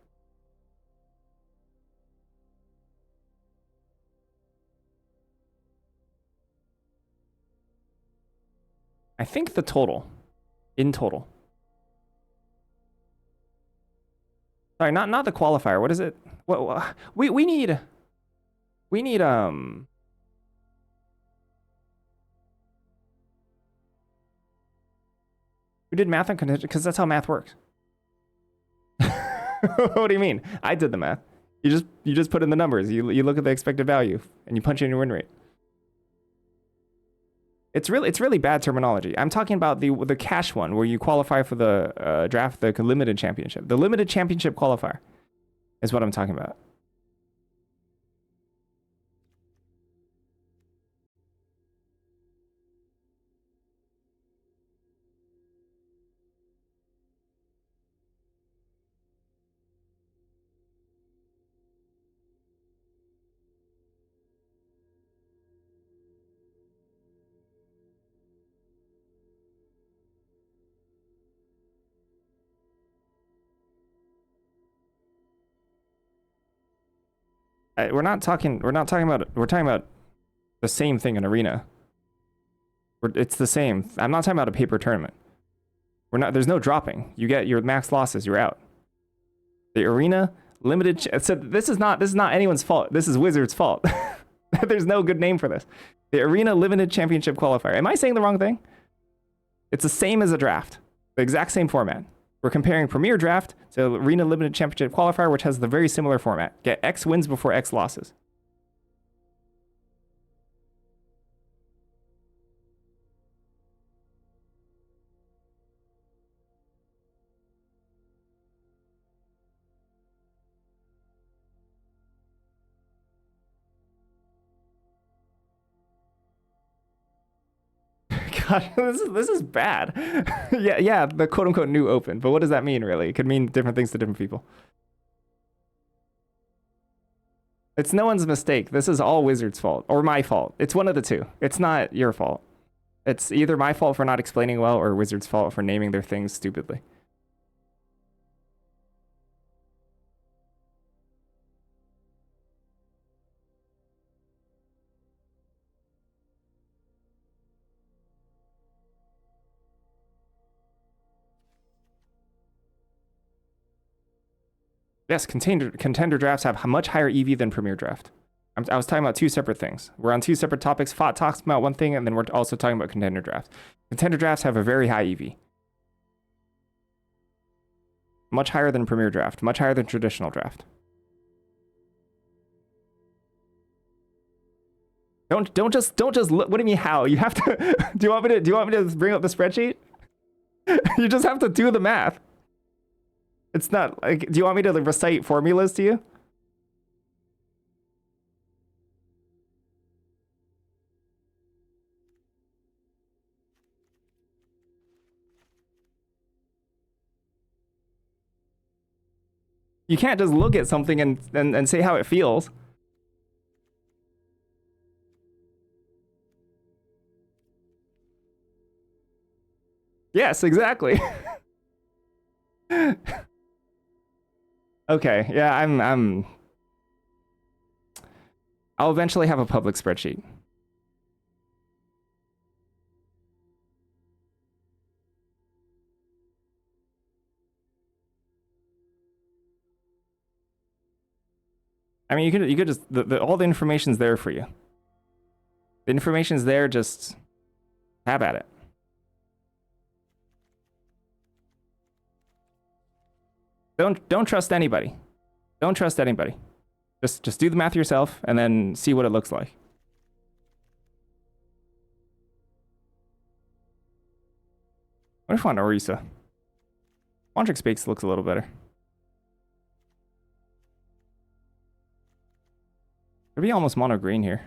I think the total, in total. Sorry, not the qualifier. What is it? What we need who did math on contingent? Because that's how math works. What do you mean? I did the math. You just put in the numbers. You look at the expected value and you punch in your win rate. It's really bad terminology. I'm talking about the cash one where you qualify for the draft, the limited championship. The limited championship qualifier is what I'm talking about. We're talking about the same thing in arena. It's the same. I'm not talking about a paper tournament. There's no dropping. You get your max losses, you're out. The arena limited. So this is not anyone's fault. This is Wizards' fault. There's no good name for this. The arena limited championship qualifier. Am I saying the wrong thing? It's the same as a draft. The exact same format. We're comparing Premier Draft to Arena Limited Championship Qualifier, which has the very similar format. Get X wins before X losses. God, this is bad. yeah, the quote unquote new open. But what does that mean, really? It could mean different things to different people. It's no one's mistake. This is all Wizards' fault or my fault. It's one of the two. It's not your fault. It's either my fault for not explaining well or Wizards' fault for naming their things stupidly. Yes, contender drafts have much higher EV than Premier Draft. I was talking about two separate things. We're on two separate topics. Fought talks about one thing, and then we're also talking about contender drafts. Contender drafts have a very high EV. Much higher than Premier Draft. Much higher than traditional draft. Don't just look. What do you mean how? You have to. Do you want me to bring up the spreadsheet? You just have to do the math. It's not like. Do you want me to recite formulas to you? You can't just look at something and say how it feels. Yes, exactly. Okay, yeah, I'll eventually have a public spreadsheet. I mean, you could just all the information's there for you. The information's there, just have at it. Don't trust anybody. Don't trust anybody. Just do the math yourself and then see what it looks like. What if I want Orisa? Quandrix Bakes looks a little better. Could be almost mono green here.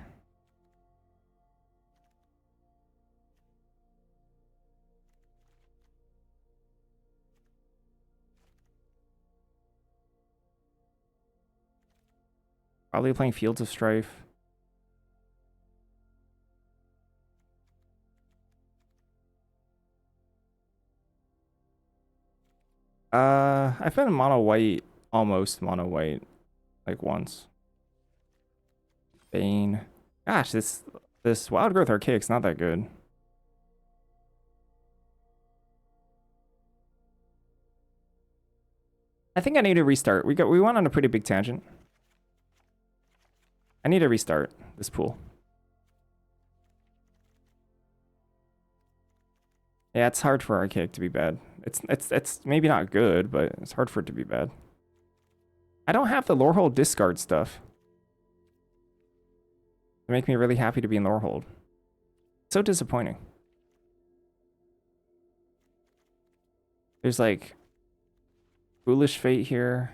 Probably playing Fields of Strife. I've been mono white, almost mono white, like once. Bane. Gosh, this Wild Growth Archaic's not that good. I think I need to restart. We went on a pretty big tangent. I need to restart this pool. Yeah, it's hard for Archaic to be bad. It's maybe not good, but it's hard for it to be bad. I don't have the Lorehold discard stuff. It make me really happy to be in Lorehold. So disappointing. There's like Foolish Fate here.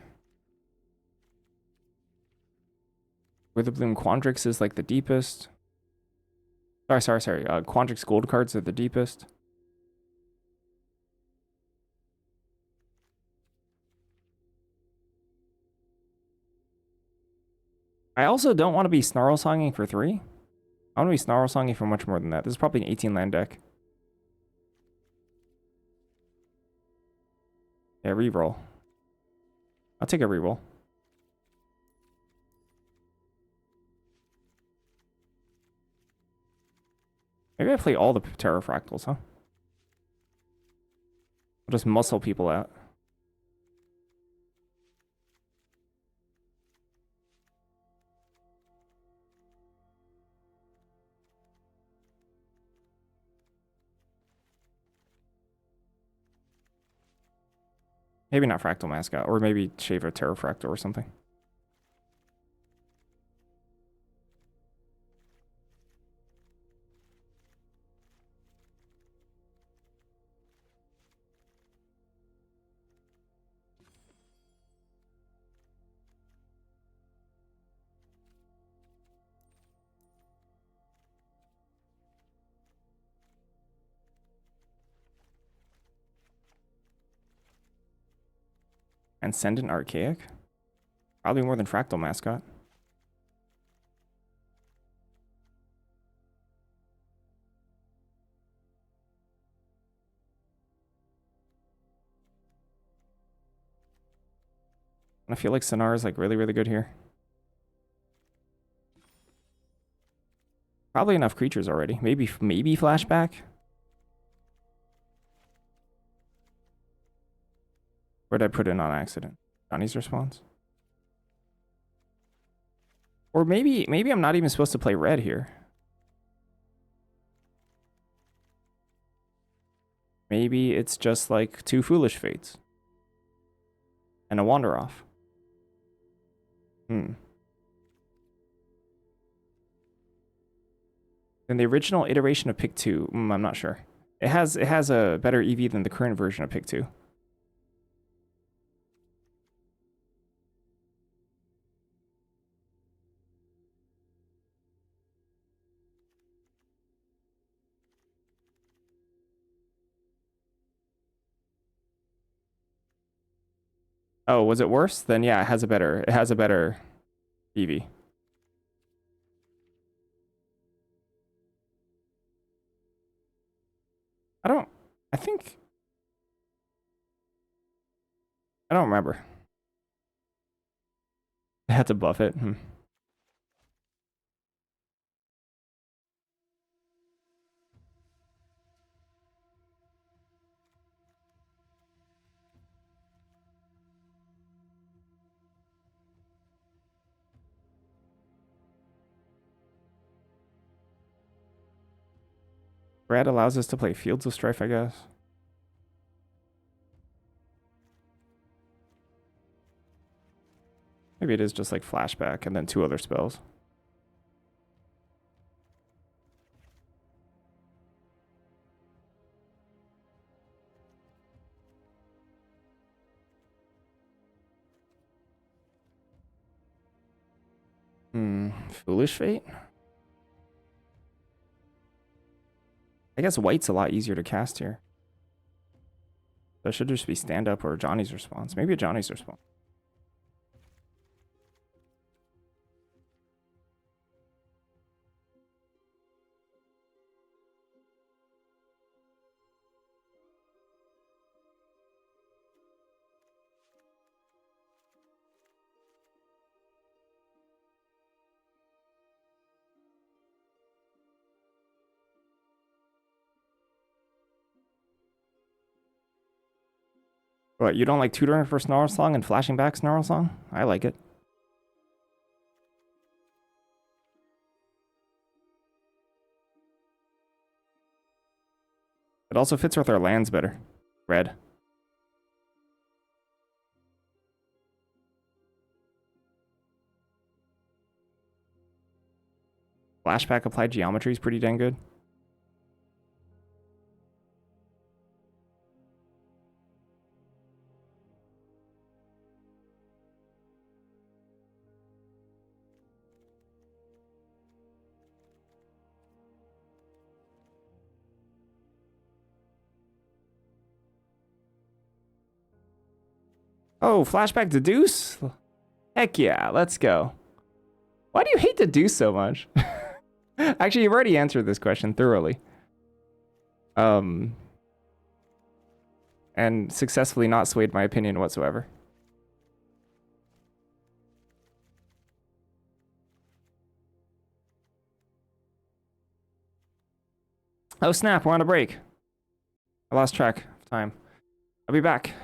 Witherbloom Quandrix is like the deepest. Sorry. Quandrix gold cards are the deepest. I also don't want to be Snarl Songing for 3. I want to be Snarl Songing for much more than that. This is probably an 18 land deck. Yeah, reroll. I'll take a reroll. Maybe I play all the Terrafractals, huh? I'll just muscle people out. Maybe not Fractal Mascot, or maybe shave a Terrafractal or something. Ascendant Archaic? Probably more than Fractal Mascot. I feel like Sonar is like really, really good here. Probably enough creatures already. Maybe flashback. Where did I put in on accident? Johnny's response. Or maybe I'm not even supposed to play red here. Maybe it's just like 2 Foolish Fates. And a Wander Off. In the original iteration of Pick 2, I'm not sure. It has a better EV than the current version of Pick 2. Oh, was it worse? Then yeah, it has a better EV. I think I don't remember. I had to buff it. Red allows us to play Fields of Strife, I guess. Maybe it is just like Flashback and then 2 other spells. Foolish Fate? I guess white's a lot easier to cast here. That should just be stand up or Johnny's response. Maybe a Johnny's response. What, you don't like tutoring for Snarl Song and flashing back Snarl Song? I like it. It also fits with our lands better. Red. Flashback applied geometry is pretty dang good. Oh, flashback to Deuce? Heck yeah, let's go. Why do you hate the Deuce so much? Actually, you've already answered this question thoroughly. And successfully not swayed my opinion whatsoever. Oh snap, we're on a break. I lost track of time. I'll be back.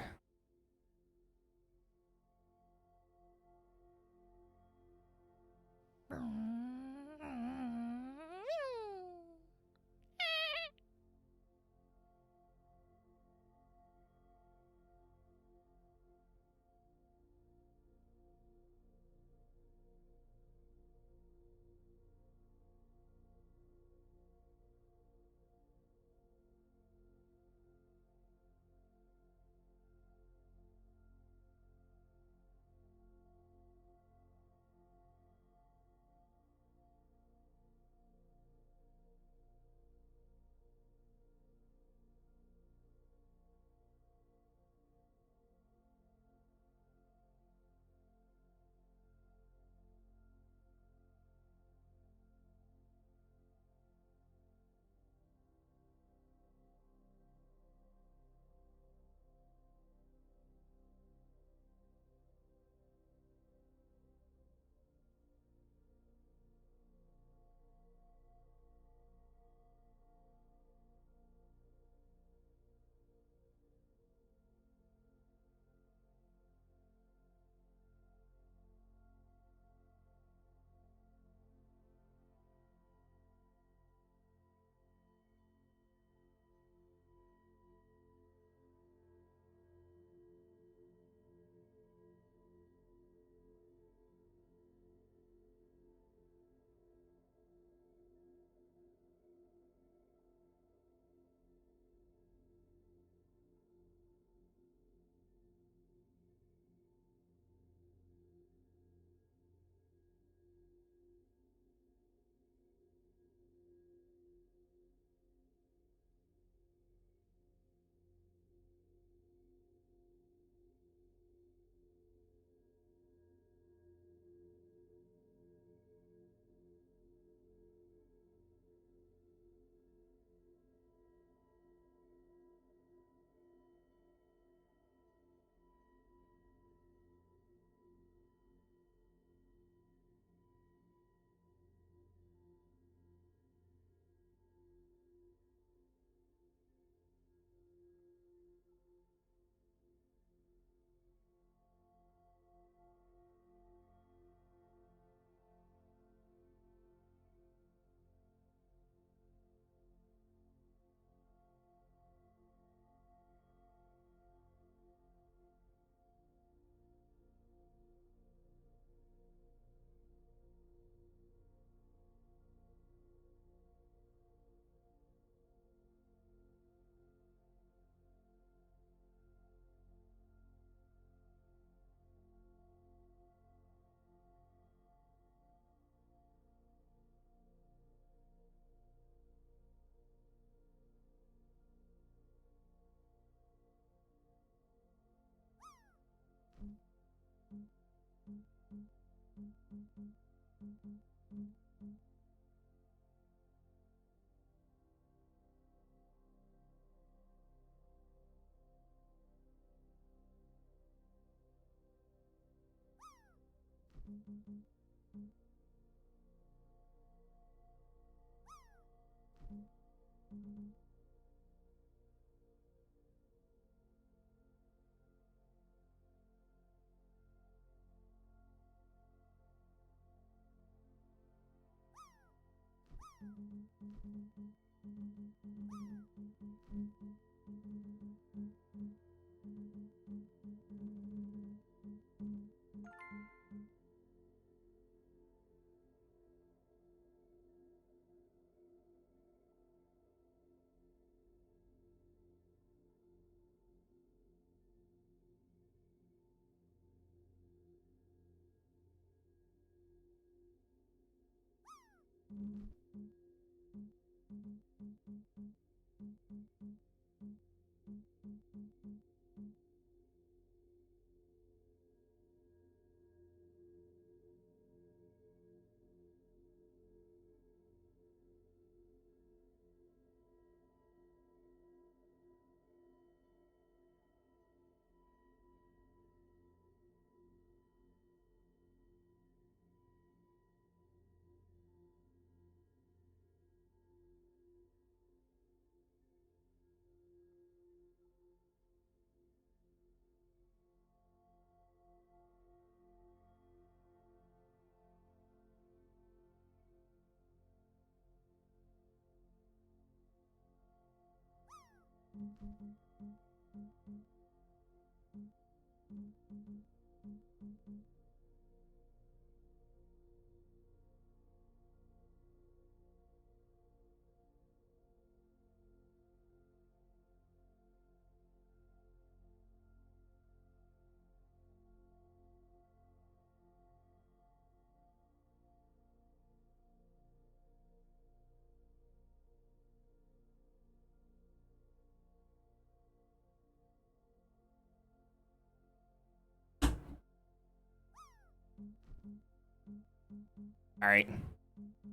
All right,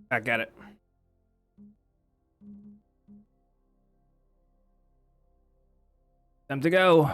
I got it. Time to go.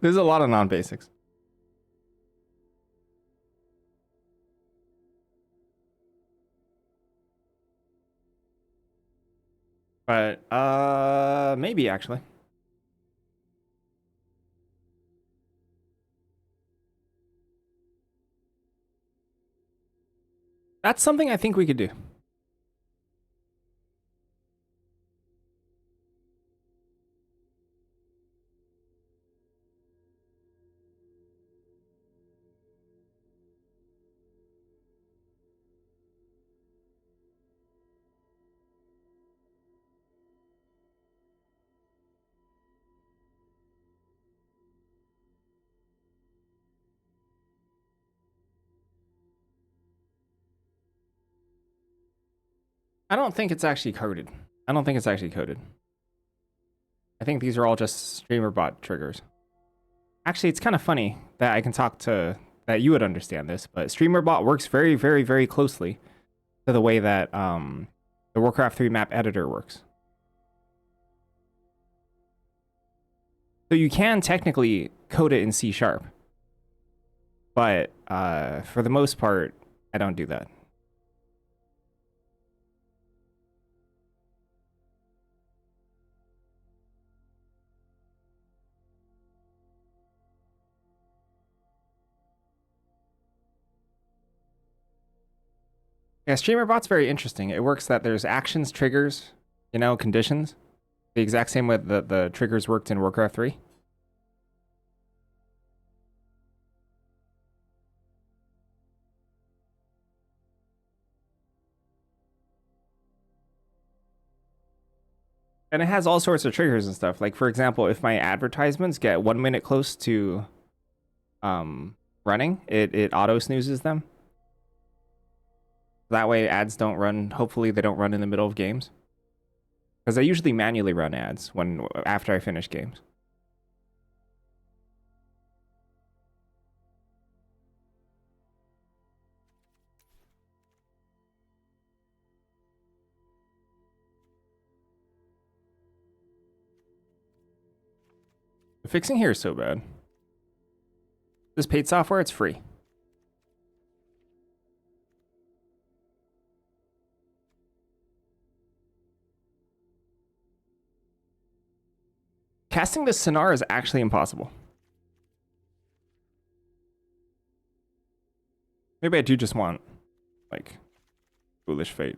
There's a lot of non-basics. But maybe actually. That's something I think we could do. I don't think it's actually coded. I don't think it's actually coded. I think these are all just streamer bot triggers. Actually, it's kind of funny that I can talk to that you would understand this, but streamer bot works very, very, very closely to the way that the Warcraft 3 map editor works. So you can technically code it in C#, but for the most part, I don't do that. Yeah, streamer bot's very interesting. It works that there's actions, triggers, conditions. The exact same way the triggers worked in Warcraft 3. And it has all sorts of triggers and stuff. Like, for example, if my advertisements get 1 minute close to running, it auto snoozes them. That way ads don't run, hopefully they don't run in the middle of games. Because I usually manually run ads after I finish games. The fixing here is so bad. This paid software, it's free. Casting this Sonar is actually impossible. Maybe I do just want, like, Foolish Fate.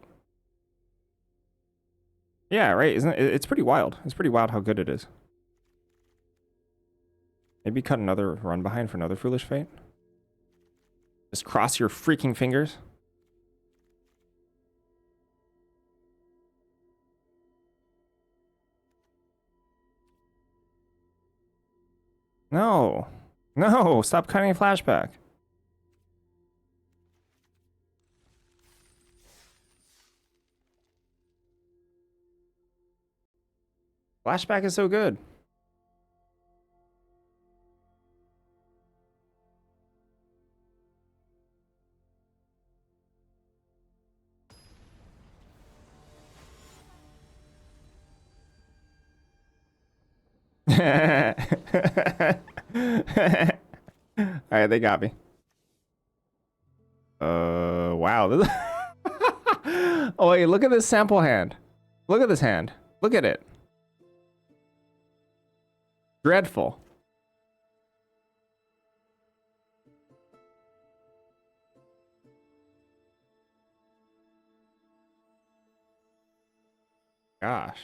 Yeah, right, isn't it? It's pretty wild. It's pretty wild how good it is. Maybe cut another run behind for another Foolish Fate. Just cross your freaking fingers. No. No, stop cutting a flashback. Flashback is so good. Alright, they got me. Wow. Oh, wait, look at this sample hand. Look at this hand. Look at it. Dreadful. Gosh.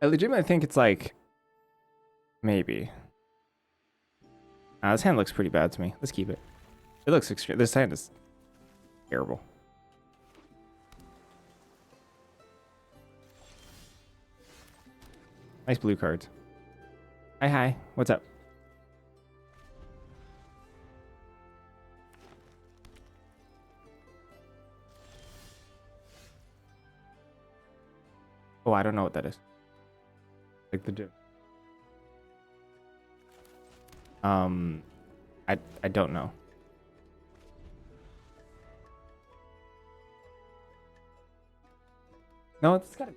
I legitimately think it's like... Maybe. This hand looks pretty bad to me. Let's keep it. It looks extreme. This hand is terrible. Nice blue cards. Hi. What's up? Oh, I don't know what that is. Like the do. I don't know. No, it's gotta.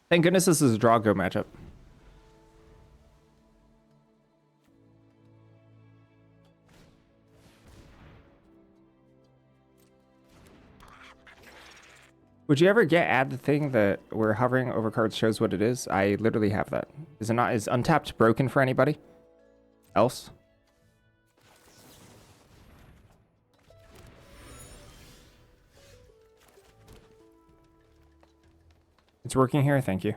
Thank goodness this is a draw-go matchup. Would you ever add the thing that where hovering over cards shows what it is? I literally have that. Is it not? Is Untapped broken for anybody else? It's working here, thank you.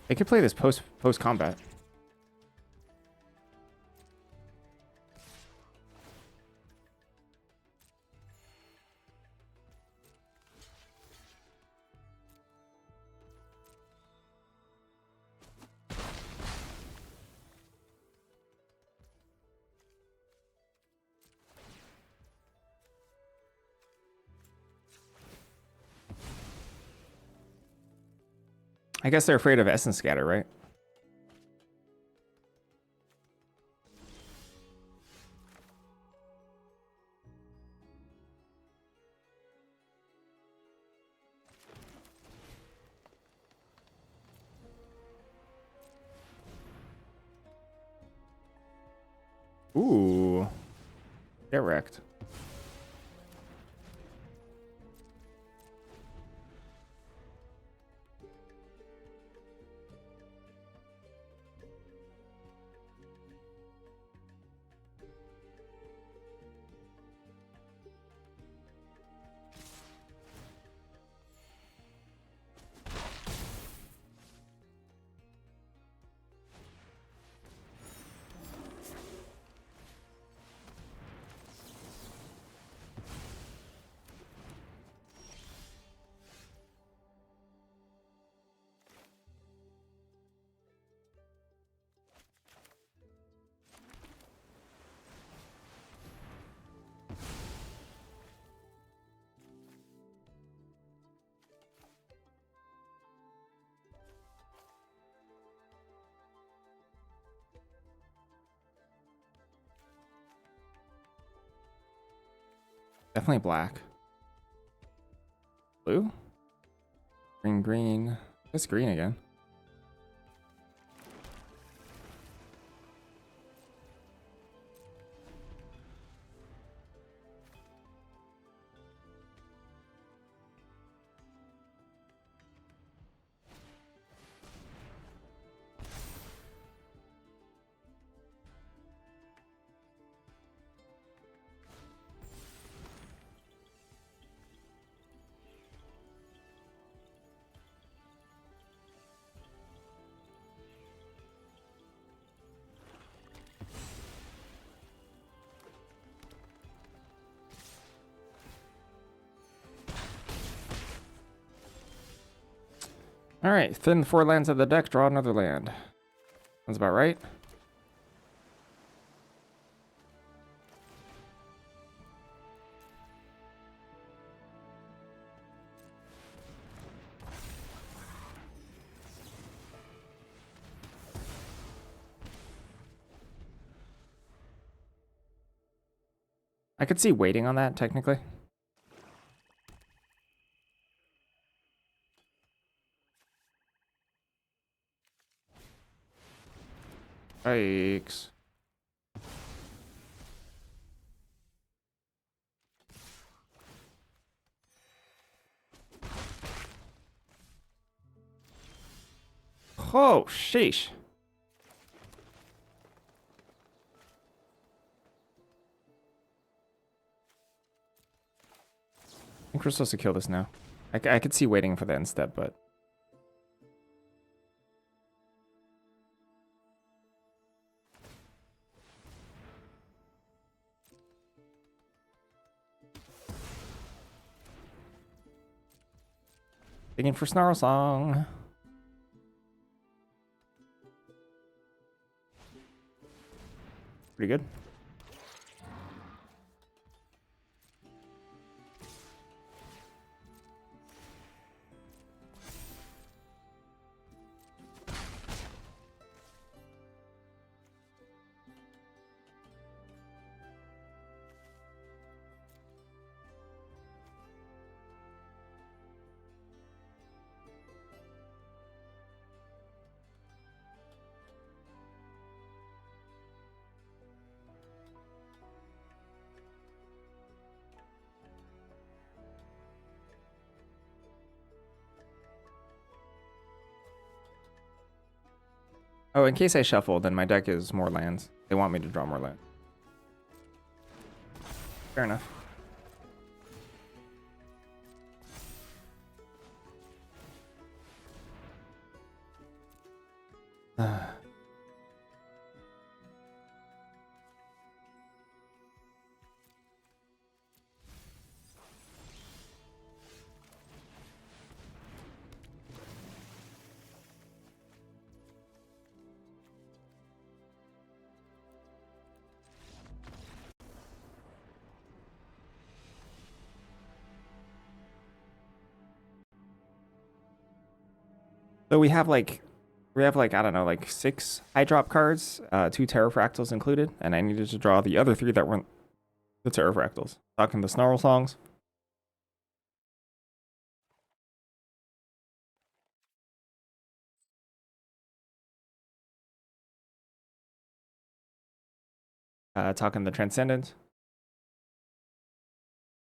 They could play this post combat. I guess they're afraid of Essence Scatter, right? Ooh. Get wrecked. Definitely black. Blue? Green, green. It's green again. All right, thin 4 lands of the deck, draw another land. Sounds about right. I could see waiting on that, technically. Yikes. Oh, sheesh. I think we're supposed to kill this now. I could see waiting for the end step, but... Digging for Snarl Song. Pretty good. Oh, in case I shuffle, then my deck is more lands. They want me to draw more land. Fair enough. So we have like I don't know, like 6 high drop cards, 2 Terrafractals included, and I needed to draw the other 3 that weren't the Terrafractals. Talking the Snarl songs. Talking the Transcendent.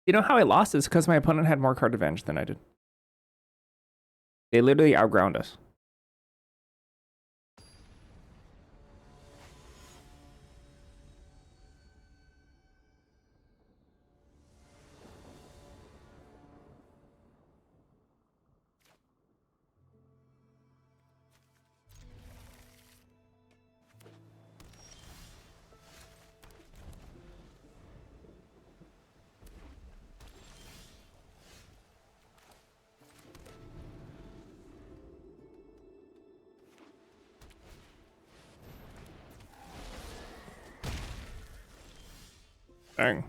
You know how I lost is because my opponent had more card advantage than I did. They literally outground us. Dang.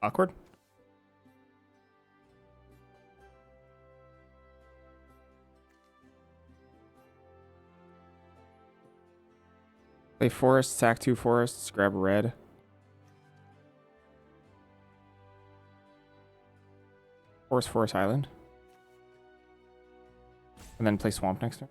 Awkward. Play forest, sack 2 forests, grab a red. Forest island. And then play swamp next turn.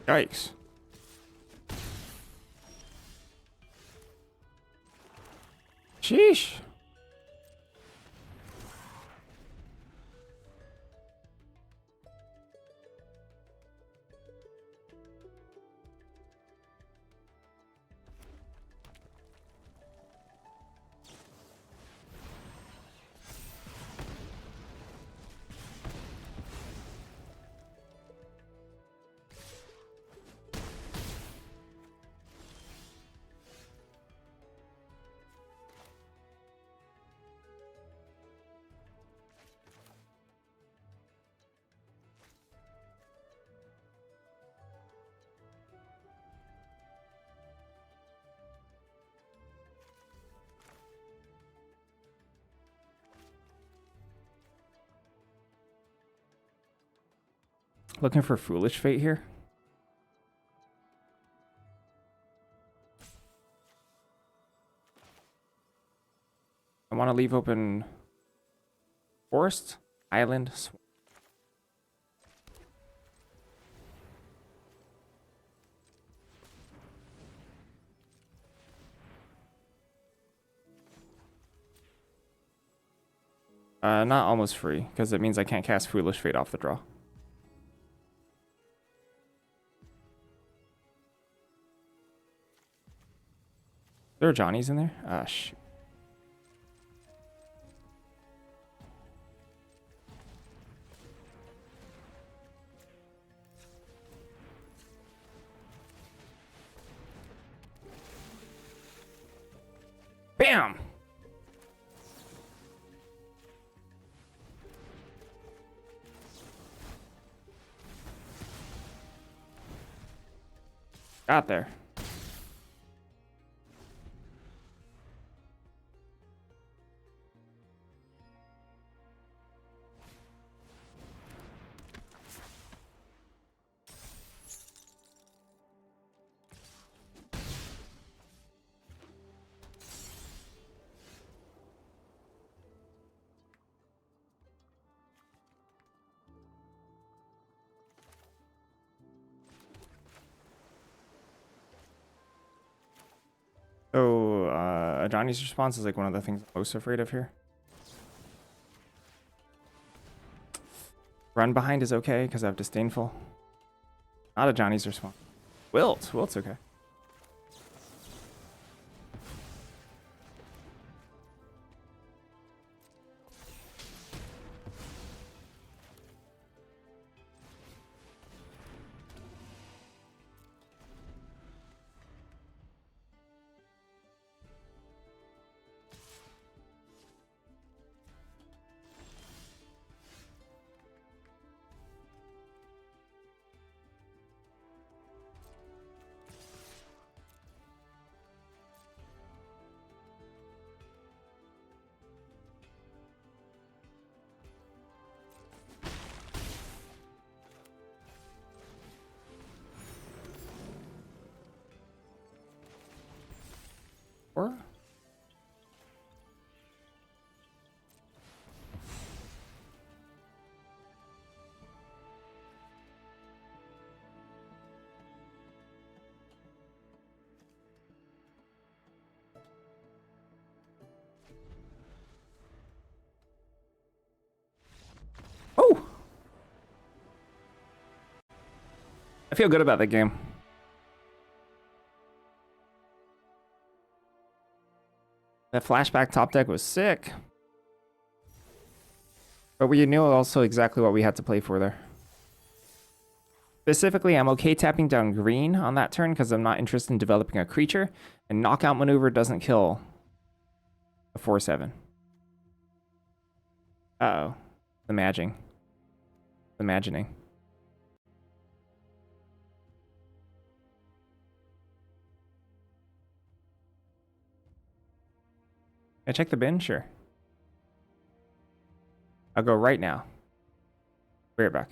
Yikes. Sheesh. Looking for Foolish Fate here. I want to leave open forest, island, swamp. Not almost free, because it means I can't cast Foolish Fate off the draw. There are Johnnies in there? Ah, shoot. Bam! Got there. So, Johnny's response is like one of the things I'm most afraid of here. Run behind is okay because I have Disdainful. Not a Johnny's response. Wilt's okay. Or oh, I feel good about that game. That flashback top deck was sick. But we knew also exactly what we had to play for there. Specifically, I'm okay tapping down green on that turn because I'm not interested in developing a creature. And knockout maneuver doesn't kill a 4/7. Uh-oh. The maging. The imagining. Can I check the bin? Sure. I'll go right now. Be right back.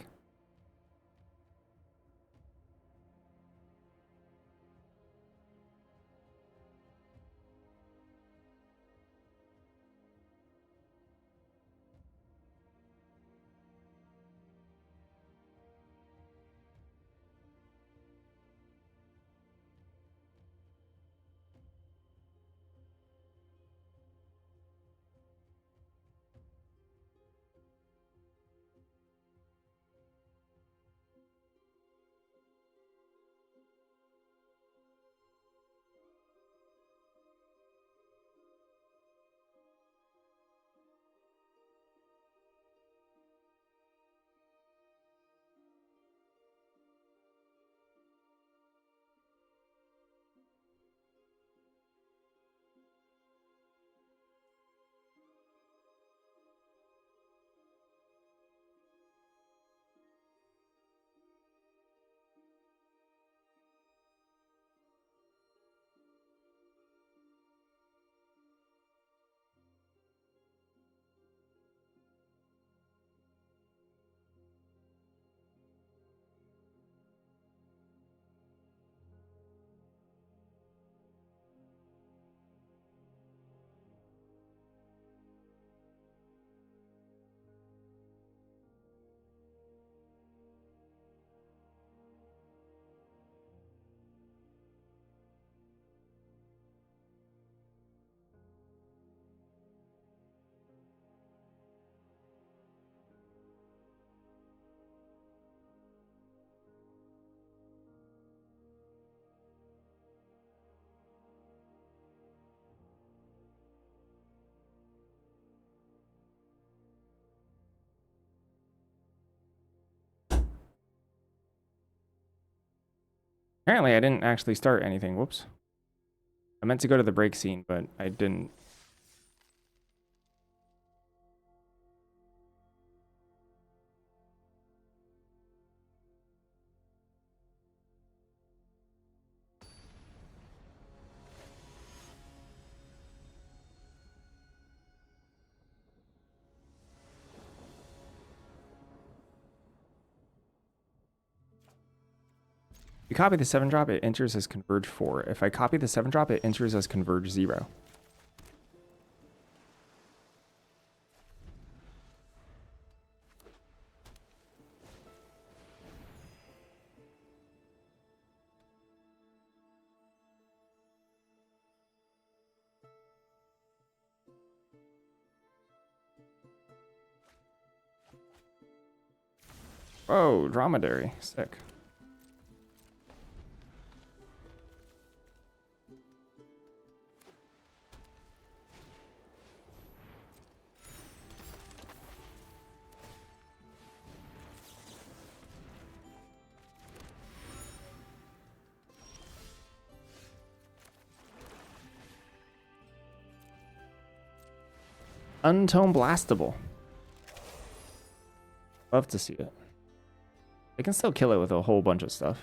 Apparently, I didn't actually start anything. Whoops. I meant to go to the break scene, but I didn't. If you copy the 7-drop, it enters as Converge 4. If I copy the 7-drop, it enters as Converge 0. Oh, dromedary. Sick. Untone blastable. Love to see it. I can still kill it with a whole bunch of stuff.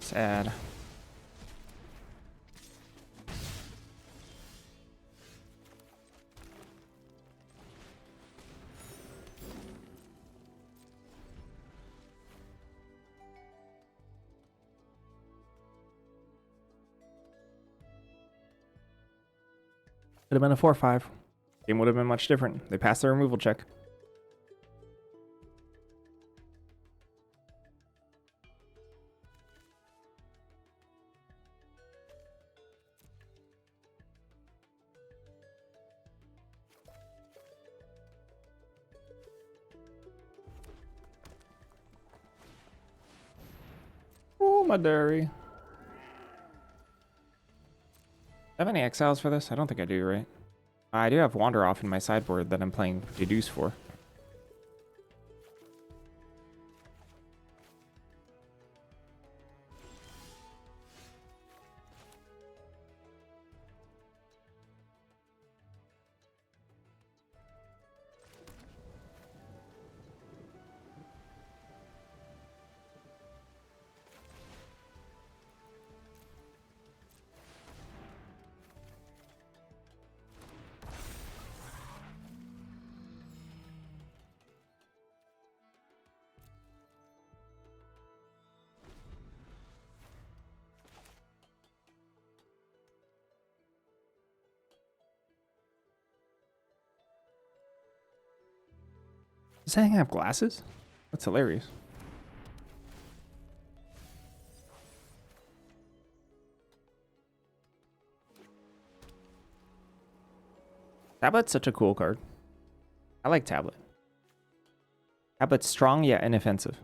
Sad. Could have been a 4-5. Game would have been much different. They passed the removal check. Oh, my dairy. Have any exiles for this? I don't think I do, right? I do have Wander Off in my sideboard that I'm playing Deduce for. Does that thing have glasses? That's hilarious. Tablet's such a cool card. I like Tablet. Tablet's strong yet inoffensive.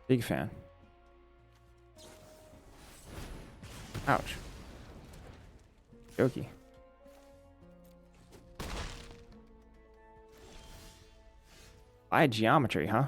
Big fan. Ouch. Jokey. By geometry, huh?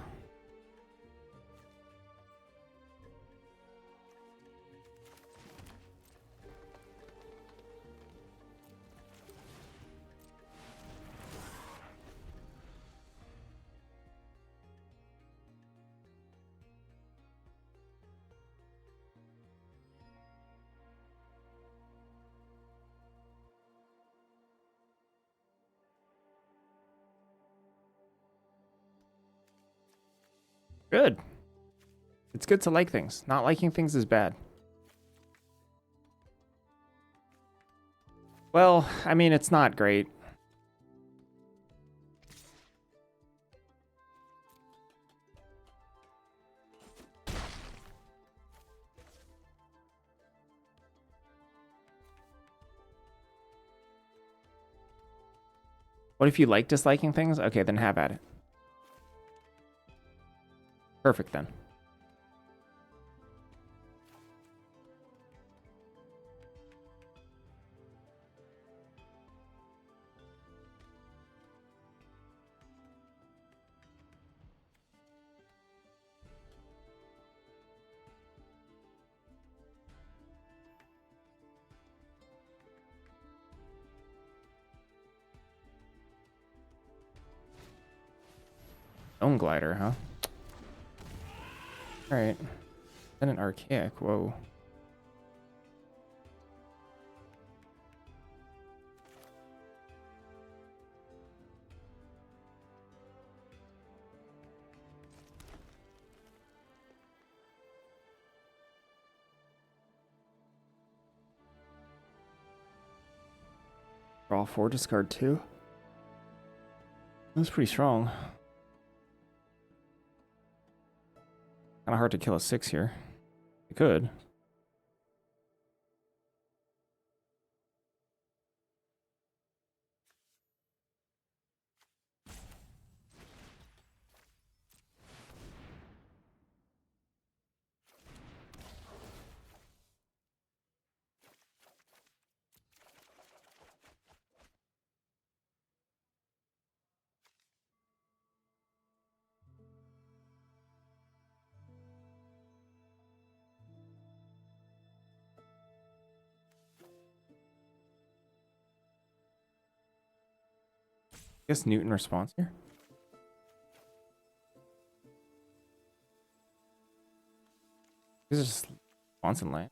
Good. It's good to like things. Not liking things is bad. Well, I mean, it's not great. What if you like disliking things? Okay, then have at it. Perfect then. Stone Glider, huh? Alright. Then an archaic. Whoa. Draw 4, discard 2. That's pretty strong. Kind of hard to kill a 6 here. You could. I guess Newton response here. This is just response and land.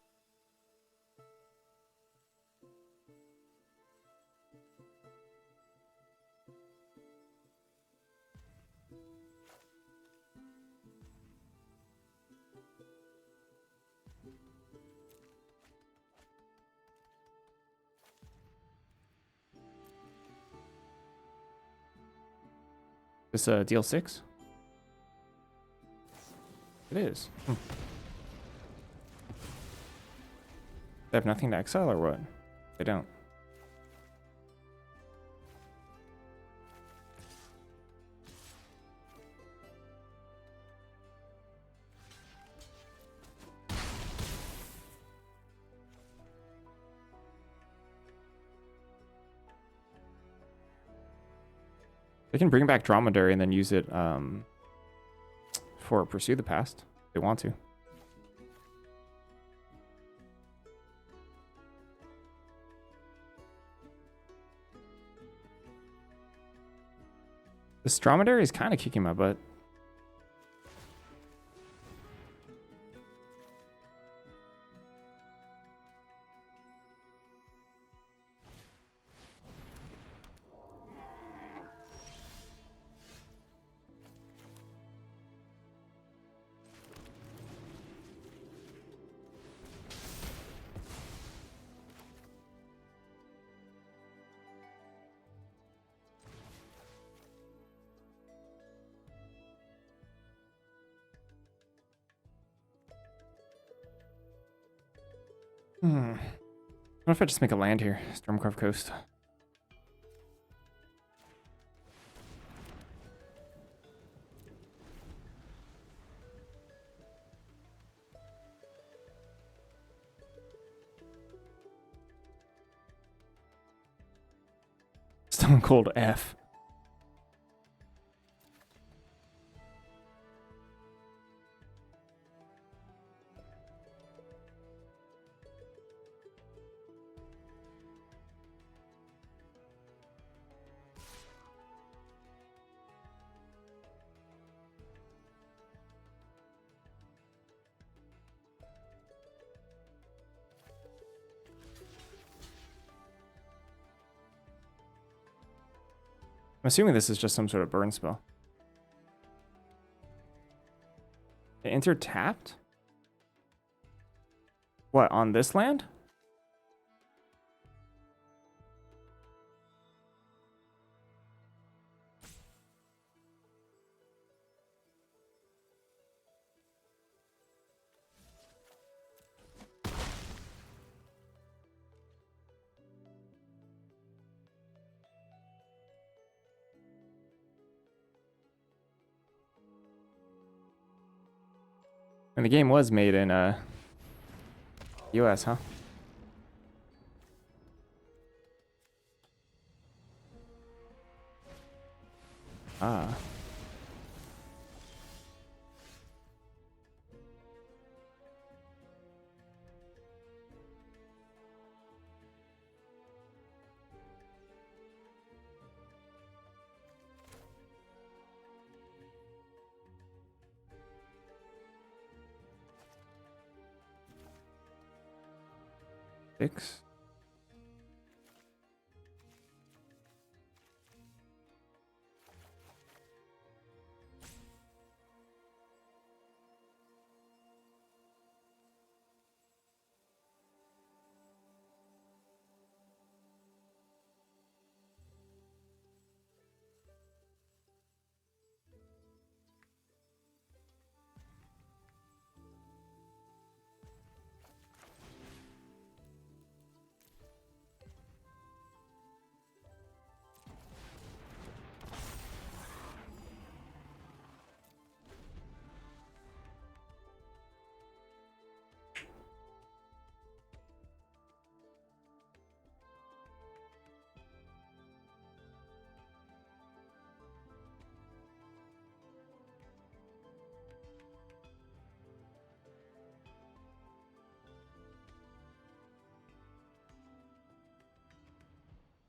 This deal 6? It is. They have nothing to exile or what? They don't. They can bring back Dromedary and then use it for Pursue the Past if they want to. This Dromedary is kind of kicking my butt. What if I just make a land here? Stormcarved Coast. Stone Cold F. I'm assuming this is just some sort of burn spell. It entered tapped? What, on this land? And the game was made in US, huh? Ah. 6.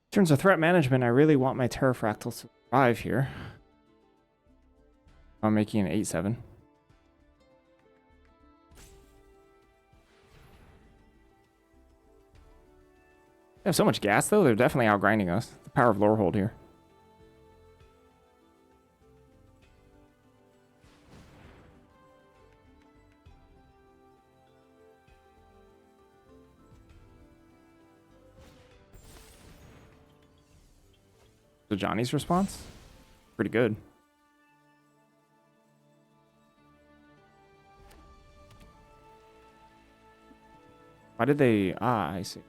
In terms of threat management, I really want my Terrafractals to survive here. I'm making an 8-7. They have so much gas, though. They're definitely outgrinding us. The power of Lorehold here. So Johnny's response? Pretty good. Why did they... Ah, I see.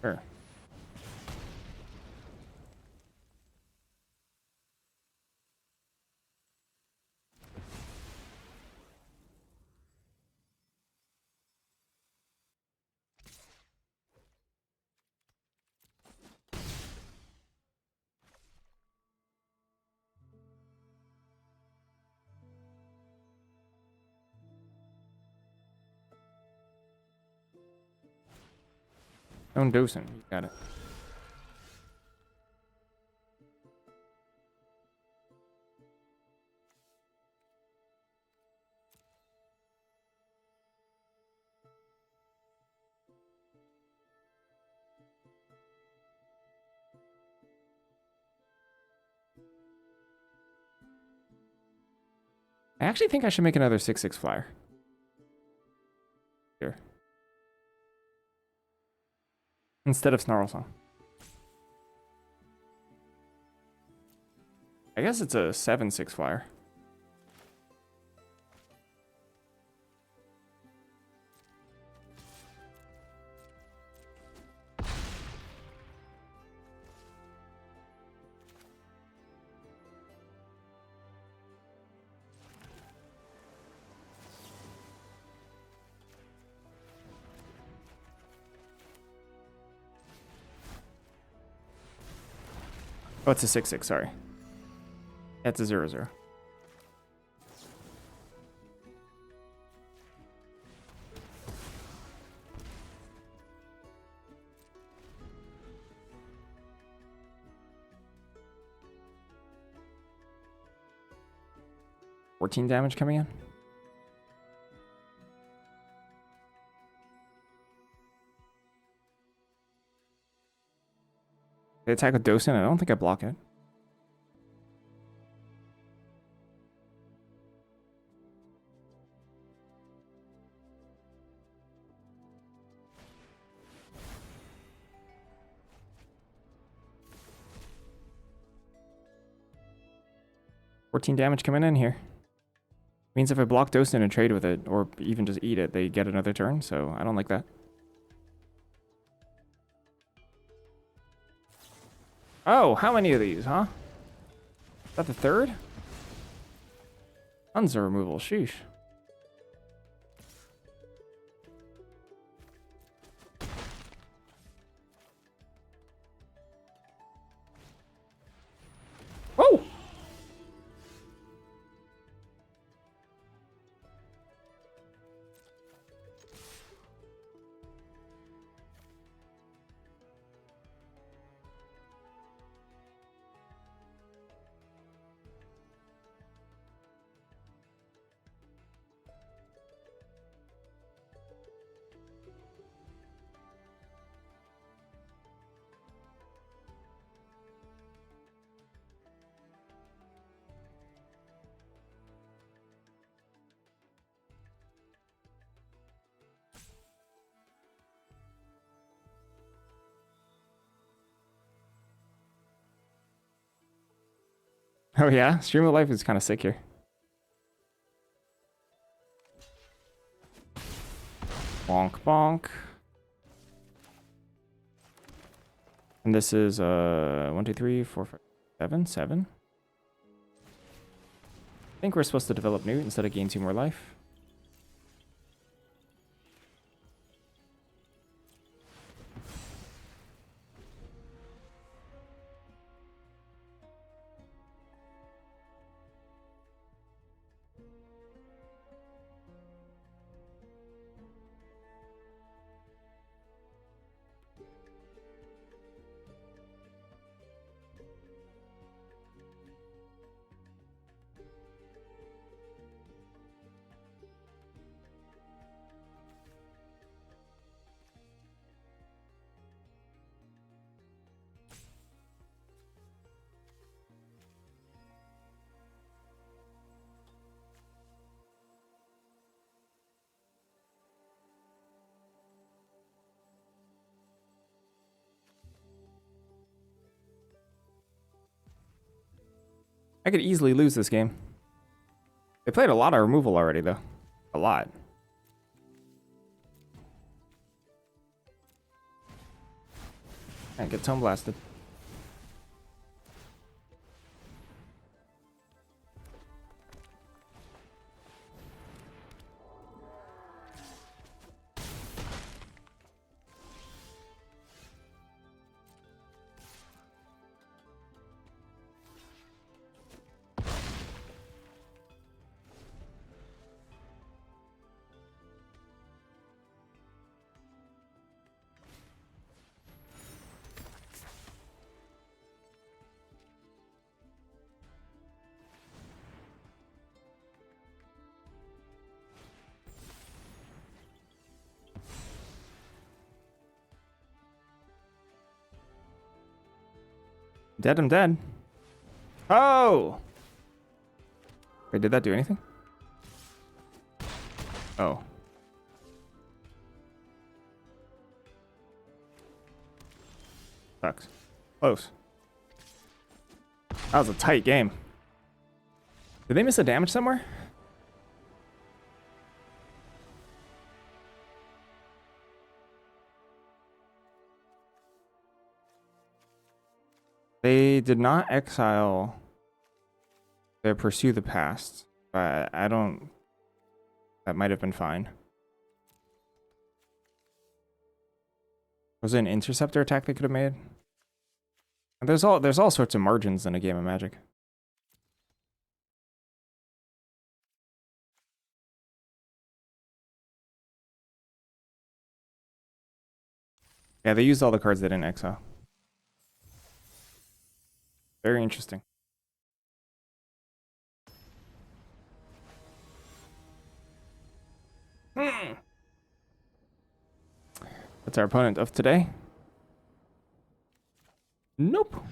Sure. Stone Docent. You got it. I actually think I should make another 6/6 flyer. Here. Instead of Snarl Song. I guess it's a 7/6 flyer. Oh, it's a 6/6, sorry. That's a 0/0. $14 damage coming in. They attack with Docent. I don't think I block it. $14 damage coming in here. Means if I block Docent and trade with it, or even just eat it, they get another turn, so I don't like that. Oh, how many of these, huh? Is that the third? Tons of removal, sheesh. Whoa! Oh yeah, Stream of Life is kind of sick here. Bonk bonk. And this is 1, 2, 3, 4, 5, 7, 7. I think we're supposed to develop Newt instead of gain 2 more life. I could easily lose this game. They played a lot of removal already, though. A lot. And get tone blasted. Dead, I'm dead. Oh! Wait, did that do anything? Oh. Sucks. Close. That was a tight game. Did they miss a damage somewhere? They did not exile their Pursue the Past, but I don't... That might have been fine. Was it an interceptor attack they could have made? There's all sorts of margins in a game of Magic. Yeah, they used all the cards they didn't exile. Very interesting. That's our opponent of today. Nope.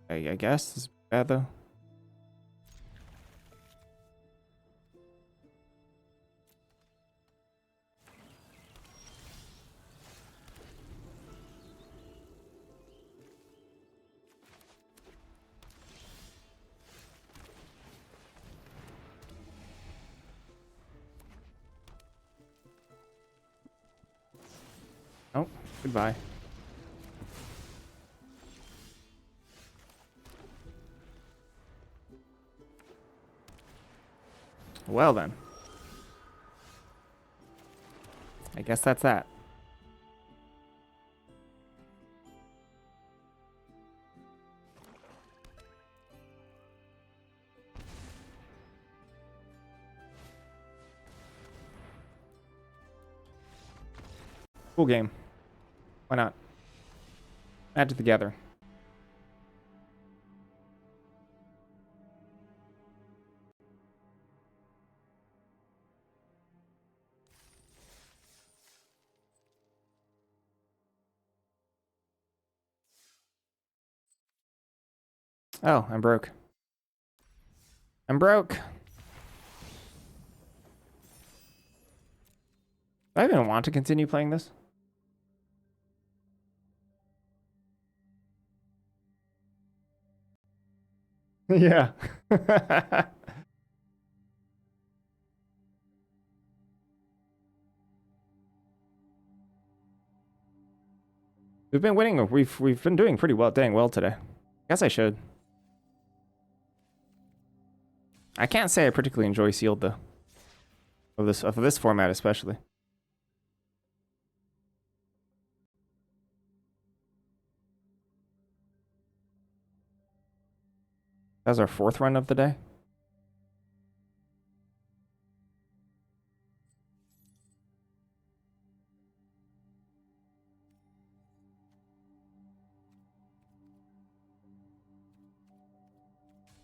I guess this is bad though. Oh, goodbye. Well then. I guess that's that. Cool game. Why not? Magic the Gathering. Oh, I'm broke. I'm broke. Do I even want to continue playing this? Yeah. We've been winning. We've been doing pretty well, dang well today. Guess I should. I can't say I particularly enjoy sealed though. Of this format especially. That was our fourth run of the day.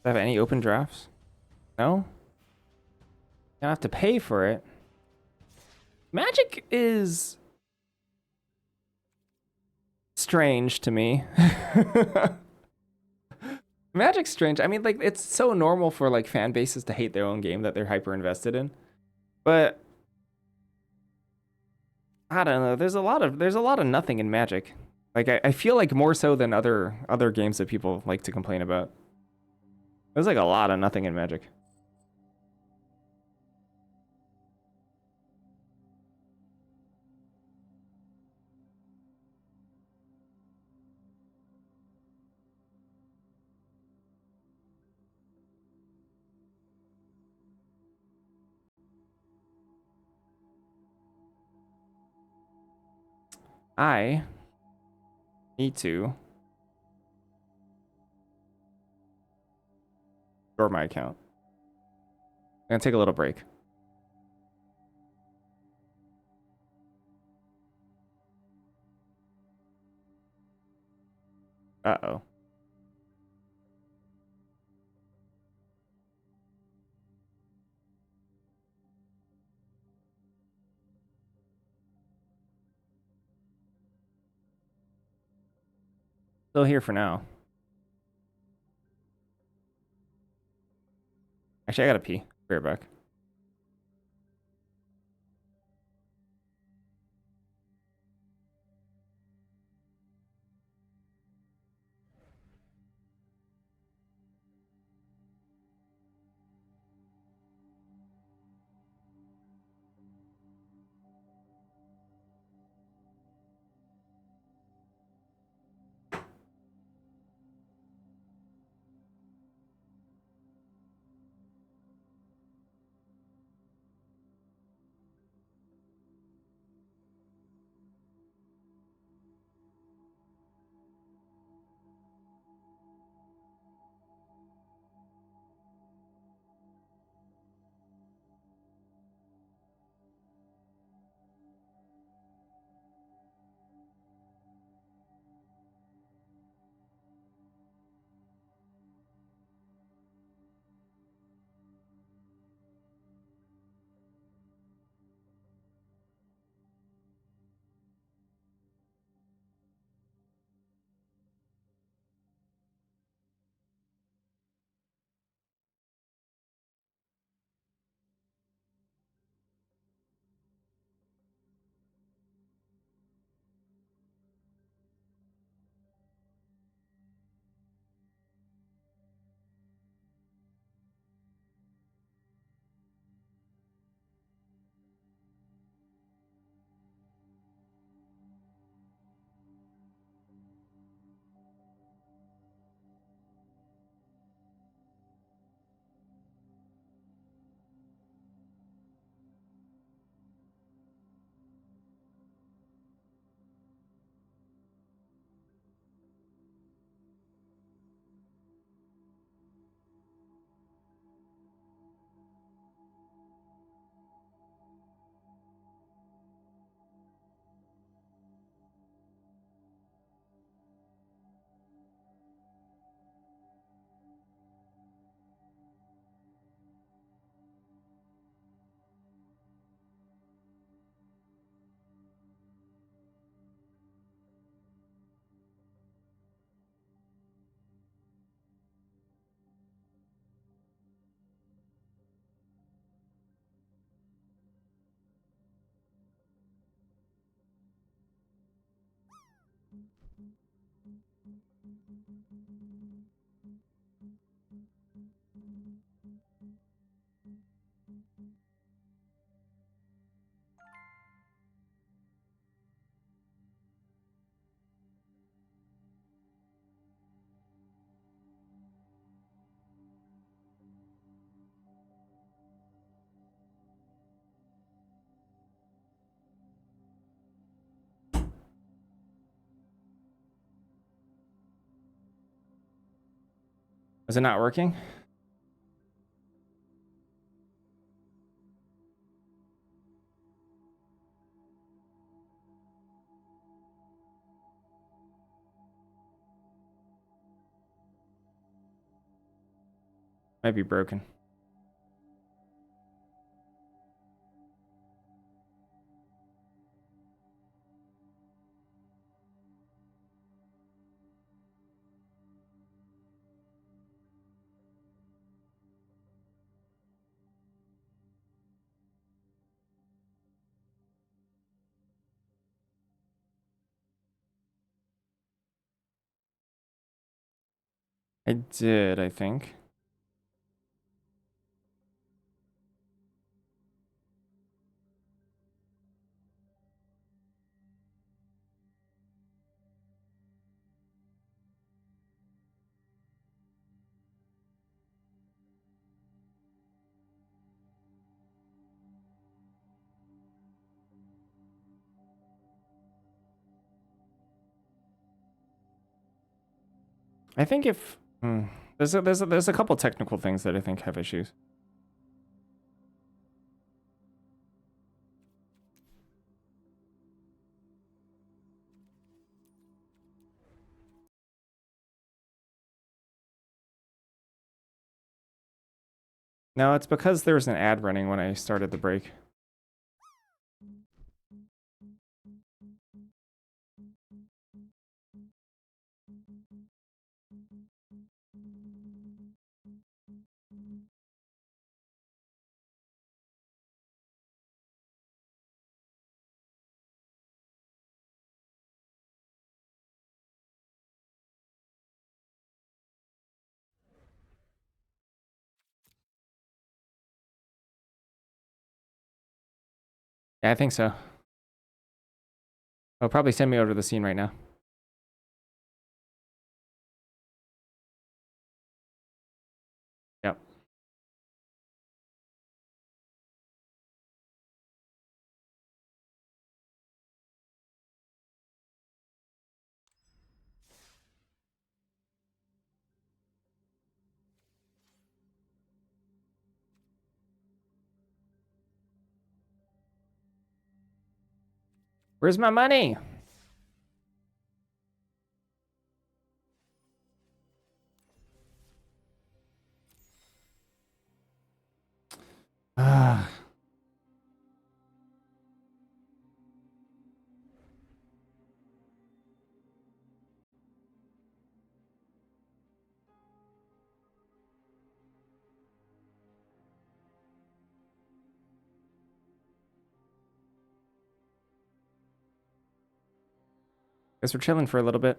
Do I have any open drafts? No? I have to pay for it. Magic is strange to me. Magic's strange. I mean, like, it's so normal for like fan bases to hate their own game that they're hyper invested in. But I don't know. There's a lot of nothing in Magic. Like I feel like more so than other games that people like to complain about. There's like a lot of nothing in Magic. I need to store my account. I'm gonna take a little break. Uh-oh. Still here for now. Actually, I gotta pee. Be right back. Is it not working? Might be broken. I did, I think. I think if there's a couple technical things that I think have issues. No, it's because there was an ad running when I started the break. Yeah, I think so. They'll probably send me over to the scene right now. Yep. Where's my money? Ah. Guess we're chilling for a little bit.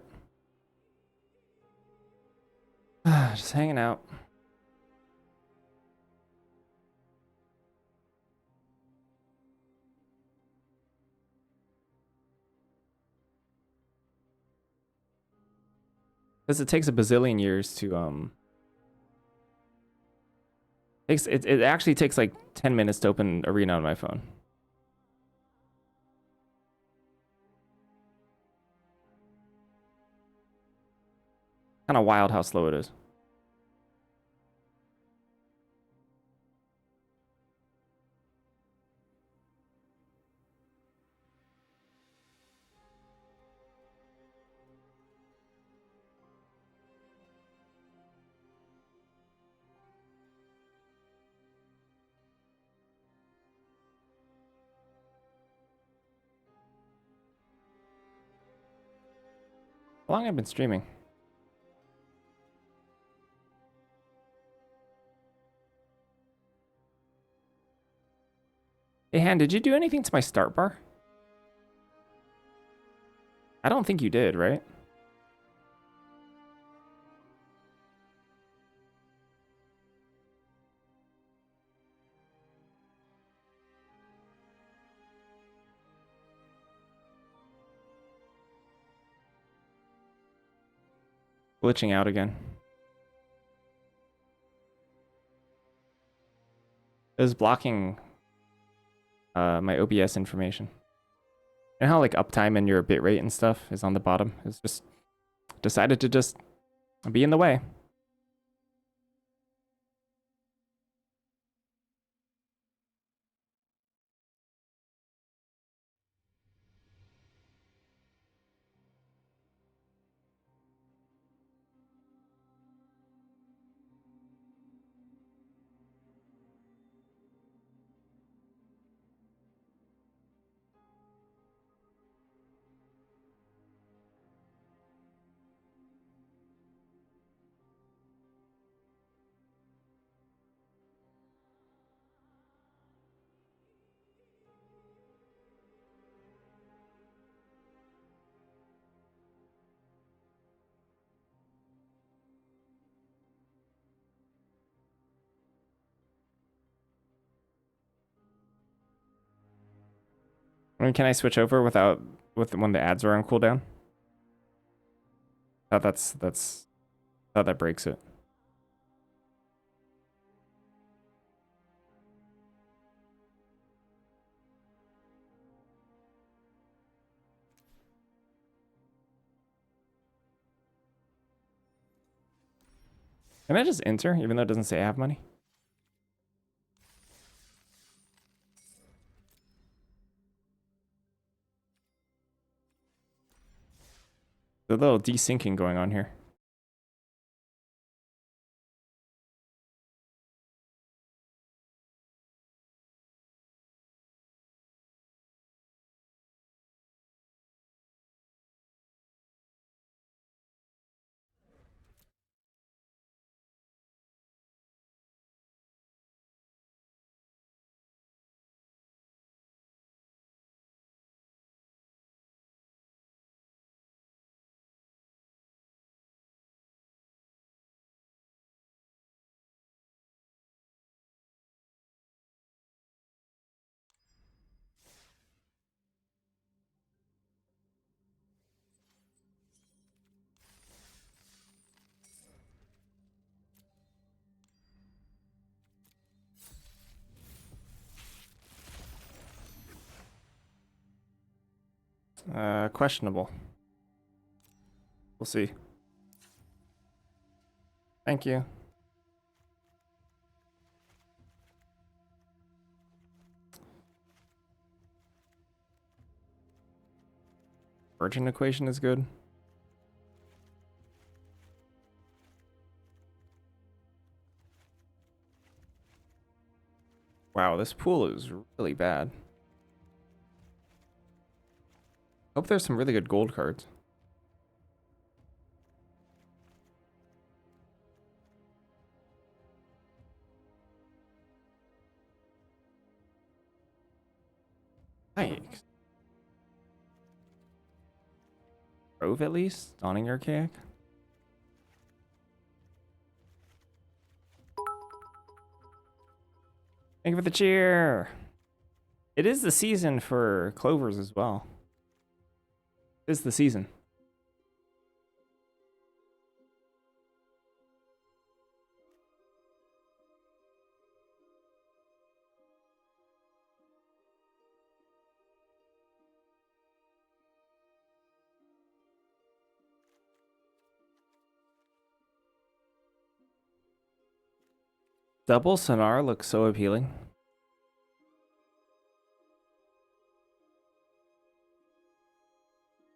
Just hanging out. Because it takes a bazillion years to it actually takes like 10 minutes to open Arena on my phone. Kind of wild how slow it is. How long have I been streaming? Hey, Han, did you do anything to my start bar? I don't think you did, right? Glitching out again. It was blocking my OBS information. And how like uptime and your bitrate and stuff is on the bottom. It's just decided to just be in the way. I mean, can I switch over without when the ads are on cooldown? That's how that breaks it. Can I just enter even though it doesn't say I have money? There's a little desyncing going on here. Questionable. We'll see. Thank you. Virgin equation is good. Wow, this pool is really bad. Hope there's some really good gold cards. Yikes. Grove at least? Dawning Archaic? Thank you for the cheer! It is the season for clovers as well. It is the season. Double Sonar looks so appealing.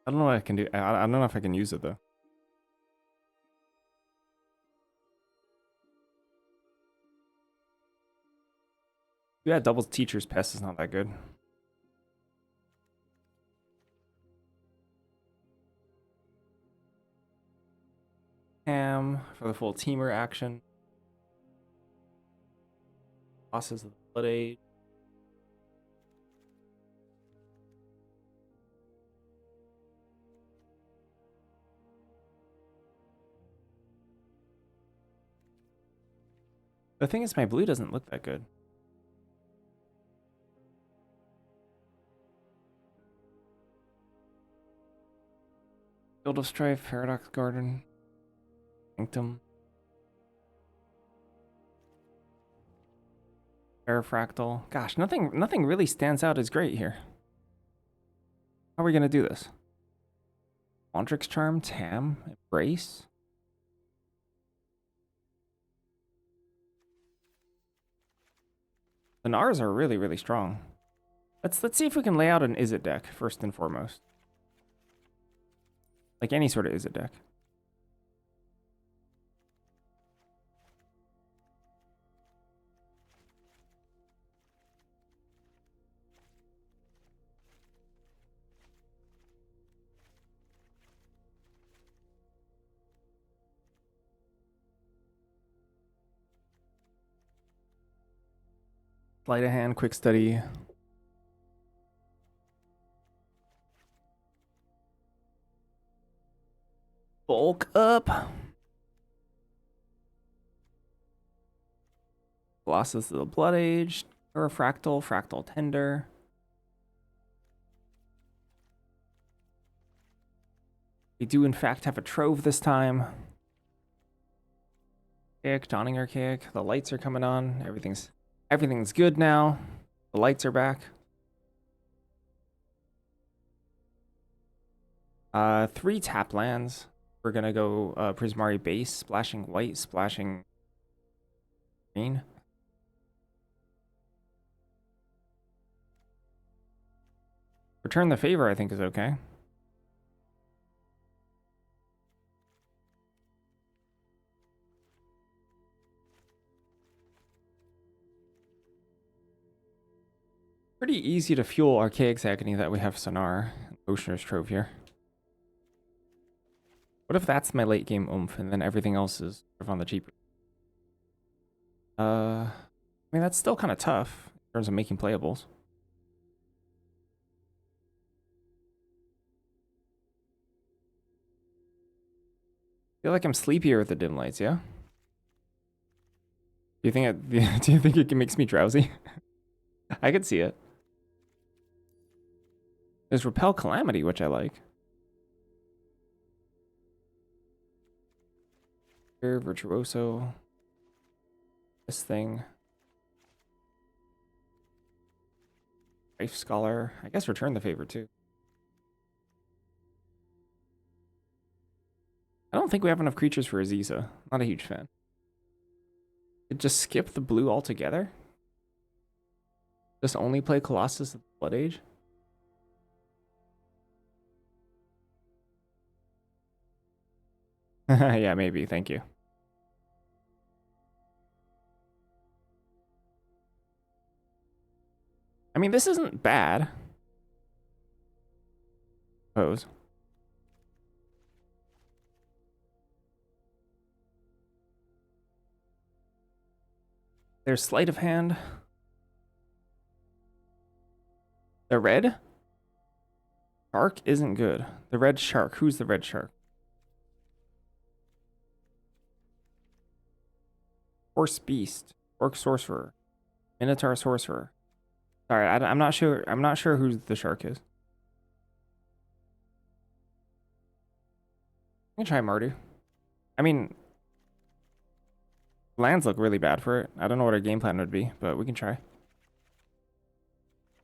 I don't know what I can do. I don't know if I can use it though. Yeah, double Teacher's Pest is not that good. Ham for the full teamer action. Bosses of the Blood Age. The thing is, my blue doesn't look that good. Field of Strife, Paradox Garden, Sanctum, Parafractal. Gosh, nothing really stands out as great here. How are we gonna do this? Mondrix Charm, Tam, Embrace. The Nars are really, really strong. Let's see if we can lay out an Izzet deck first and foremost. Like any sort of Izzet deck. Sleight of hand, quick study. Bulk up. Colossus of the Blood Age. Parafractal, Fractal Tender. We do in fact have a trove this time. Archaic, dawning archaic. The lights are coming on. Everything's good now. The lights are back. 3 tap lands. We're gonna go Prismari base, splashing white, splashing green. Return the favor, I think, is okay. Pretty easy to fuel Archaic's Agony that we have Sonar, Oceaner's Trove here. What if that's my late game oomph and then everything else is sort of on the cheaper? I mean, that's still kind of tough in terms of making playables. I feel like I'm sleepier with the dim lights, yeah? Do you think do you think it makes me drowsy? I could see it. There's Repel Calamity, which I like. Here, Virtuoso. This thing. Life Scholar. I guess return the favor too. I don't think we have enough creatures for Aziza. Not a huge fan. It just skip the blue altogether? Just only play Colossus of the Blood Age? Yeah, maybe. Thank you. I mean, this isn't bad. Suppose. There's Sleight of Hand. The red shark isn't good. The red shark. Who's the red shark? Horse Beast. Orc Sorcerer. Minotaur Sorcerer. Sorry, I'm not sure. I'm not sure who the shark is. I can try Mardu. I mean, lands look really bad for it. I don't know what our game plan would be, but we can try.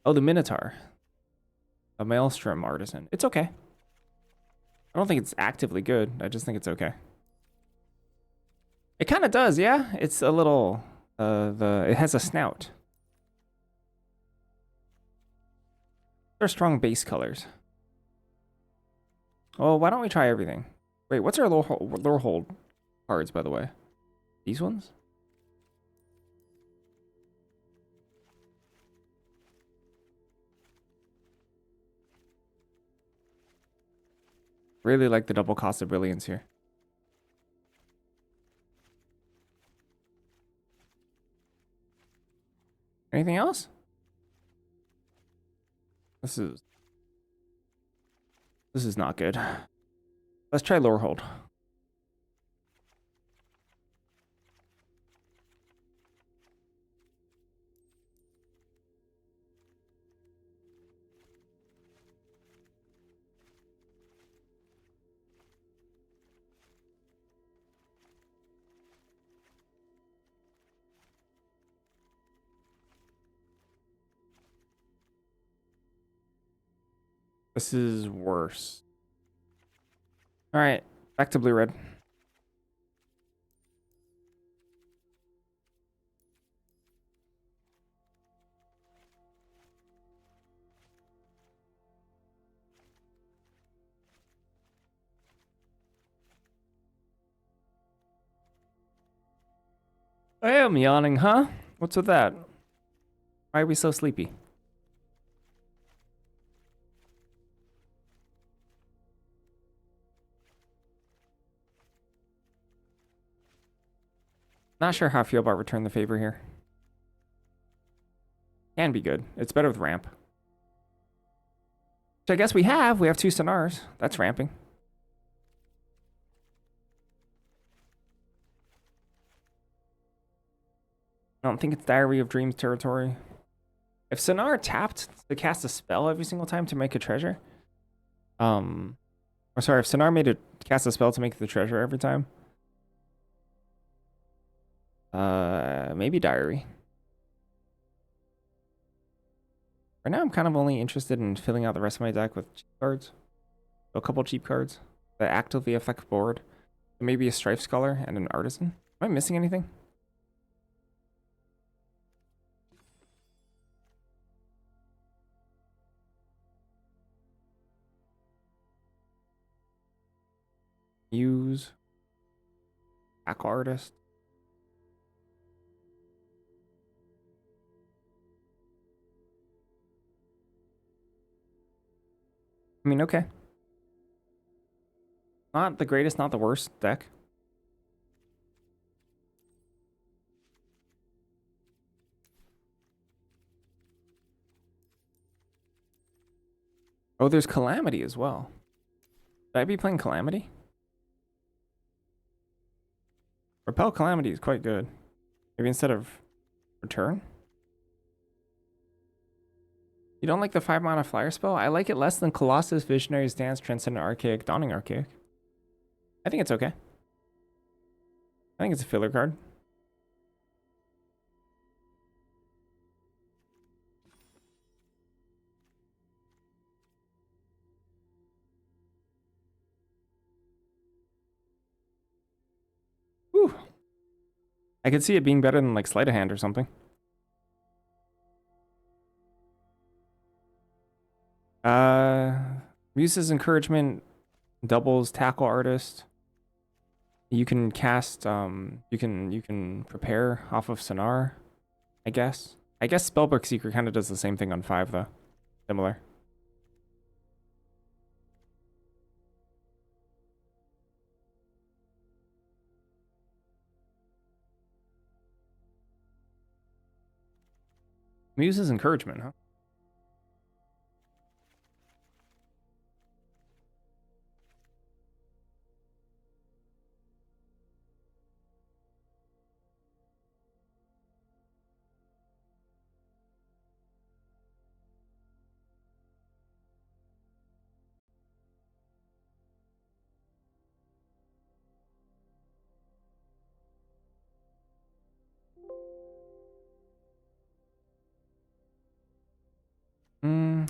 Oh, the Minotaur. A Maelstrom Artisan. It's okay. I don't think it's actively good. I just think it's okay. It kind of does, yeah. It's a little, it has a snout. They're strong base colors. Well, why don't we try everything? Wait, what's our lore hold cards, by the way? These ones? Really like the double cost of brilliance here. Anything else? This is not good. Let's try lore hold. This is worse. All right, back to blue red. I am yawning, huh? What's with that? Why are we so sleepy? Not sure how I feel about return the favor here. Can be good. It's better with ramp. Which I guess we have. We have 2 Sonars. That's ramping. I don't think it's Diary of Dreams territory. If Sonar tapped to cast a spell every single time to make a treasure, Or sorry, if Sonar made it cast a spell to make the treasure every time. Maybe Diary. Right now, I'm kind of only interested in filling out the rest of my deck with cheap cards. A couple cheap cards that actively affect board. Maybe a Strife Scholar and an Artisan. Am I missing anything? Use. Tackle Artist. I mean, okay. Not the greatest, not the worst deck. Oh, there's Calamity as well. Should I be playing Calamity? Repel Calamity is quite good. Maybe instead of Return? You don't like the 5-mana flyer spell? I like it less than Colossus, Visionary's Dance, Transcendent Archaic, Dawning Archaic. I think it's okay. I think it's a filler card. Whew. I could see it being better than like Sleight of Hand or something. Muse's Encouragement doubles Tackle Artist. You can cast you can prepare off of Sonar, I guess. I guess Spellbook Seeker kind of does the same thing on 5 though. Similar. Muse's Encouragement, huh?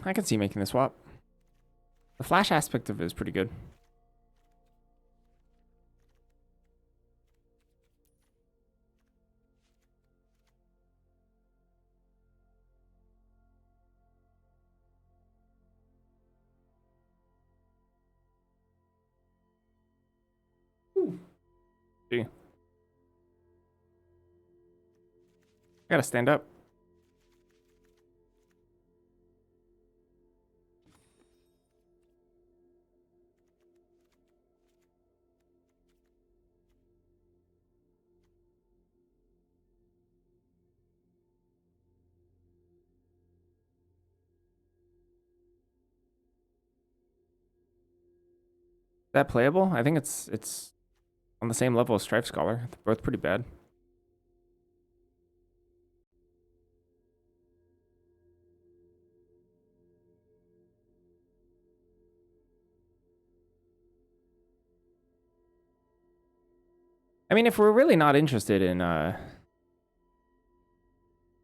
I can see making the swap. The flash aspect of it is pretty good. Ooh. Gee. I gotta stand up. Is that playable? I think it's on the same level as Strife Scholar. They're both pretty bad. I mean, if we're really not interested in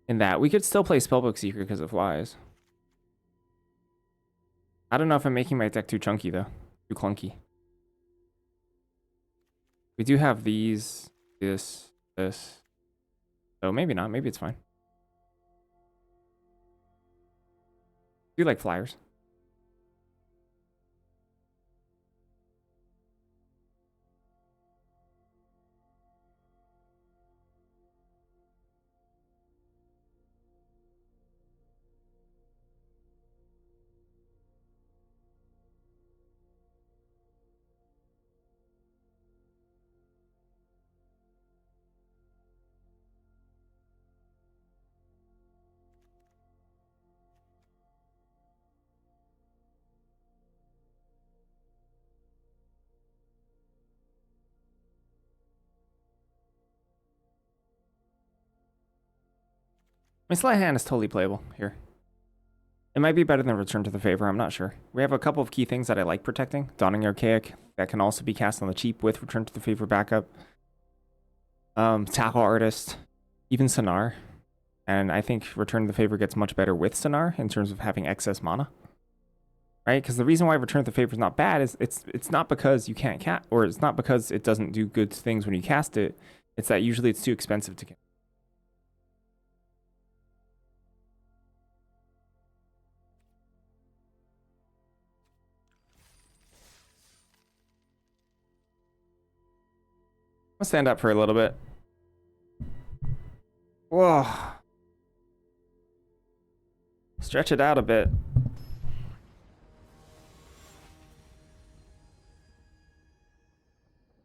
that, we could still play Spellbook Seeker because it flies. I don't know if I'm making my deck too chunky though. Too clunky. We do have these, this. So maybe not. Maybe it's fine. Do you like flyers? My sleight hand is totally playable here. It might be better than Return to the Favor, I'm not sure. We have a couple of key things that I like protecting. Dawning Archaic, that can also be cast on the cheap with Return to the Favor backup. Tackle Artist, even Sonar. And I think Return to the Favor gets much better with Sonar in terms of having excess mana. Right? Because the reason why Return to the Favor is not bad is it's not because you can't cast, or it's not because it doesn't do good things when you cast it. It's that usually it's too expensive to cast. I'll stand up for a little bit. Whoa. Stretch it out a bit.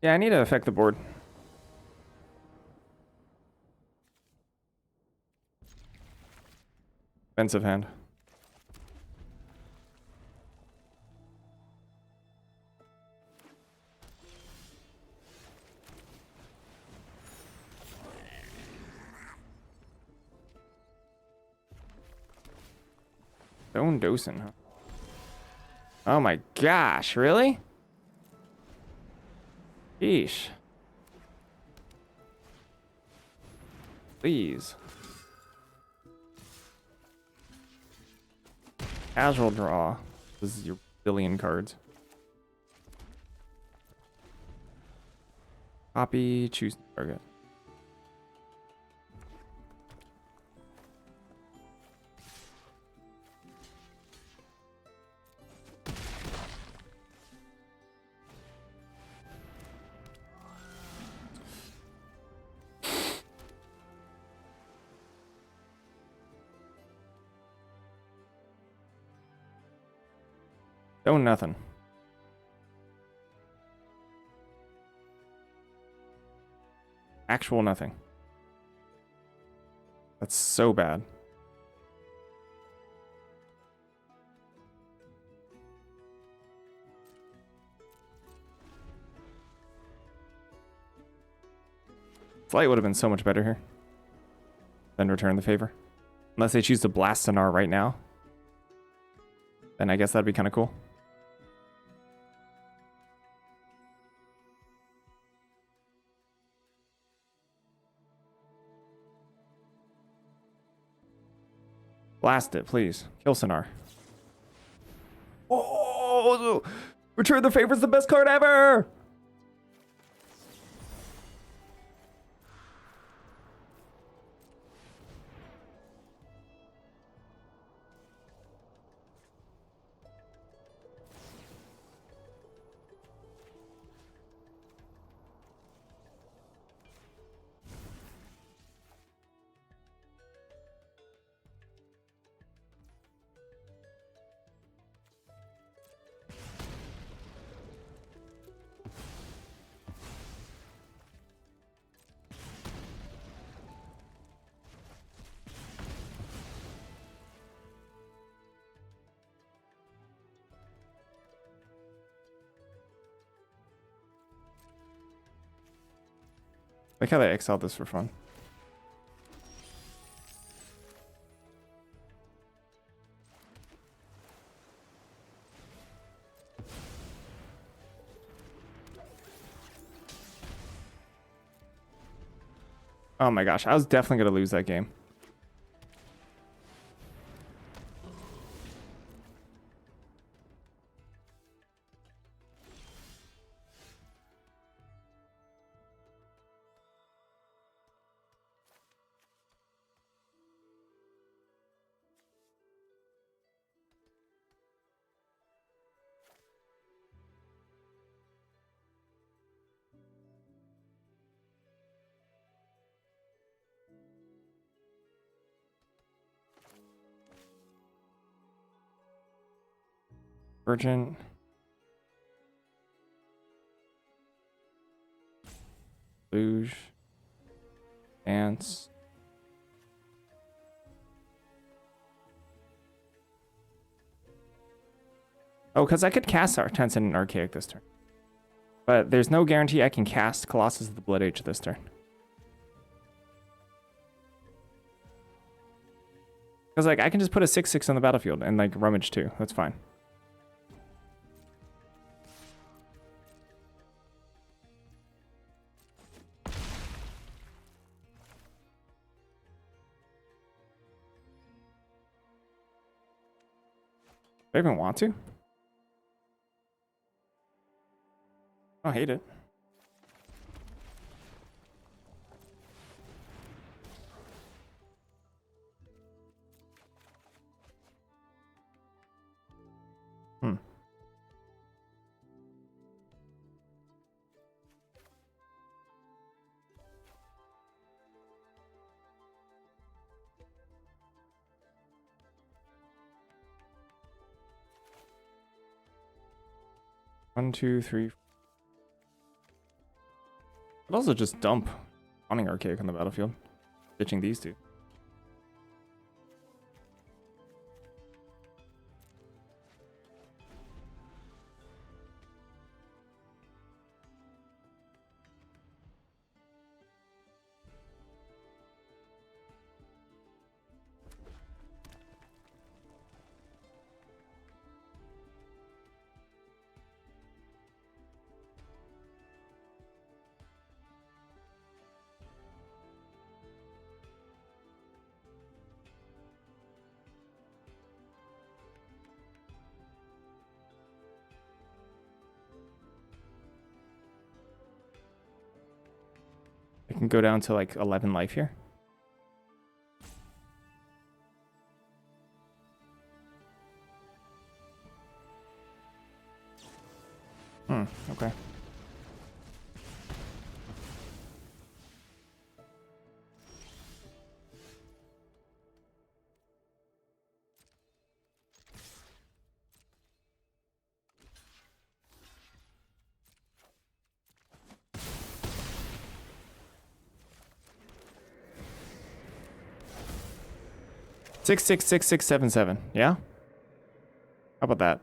Yeah, I need to affect the board. Expensive hand. Stone Dosen, huh? Oh my gosh, really? Sheesh. Please. Casual draw. This is your billion cards. Copy, choose target. Oh, nothing. Actual nothing. That's so bad. Flight would have been so much better here than Return the Favor. Unless they choose to blast Sonar right now. Then I guess that'd be kind of cool. Blast it, please. Kill Sonar. Oh! Return the Favor's the best card ever! Like how they exiled this for fun. Oh my gosh, I was definitely going to lose that game. Virgin. Luge. Dance. Oh, because I could cast Artense and Archaic this turn. But there's no guarantee I can cast Colossus of the Blood Age this turn. Because, like, I can just put a 6/6 on the battlefield and, like, rummage too. That's fine. Do I even want to? I hate it. Hmm. One, two, three. I'd also just dump Awning Archaic on the battlefield. Ditching these two. I can go down to like 11 life here. Okay. Six, six, six, six, seven, seven. Yeah? How about that?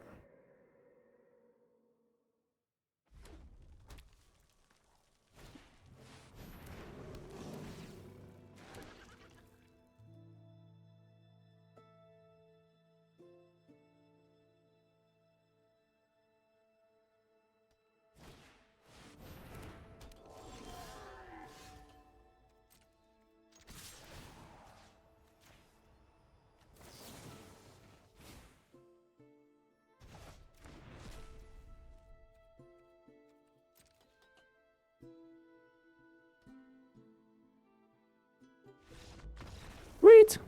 Sweet.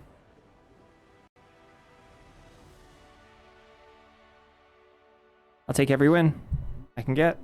I'll take every win I can get.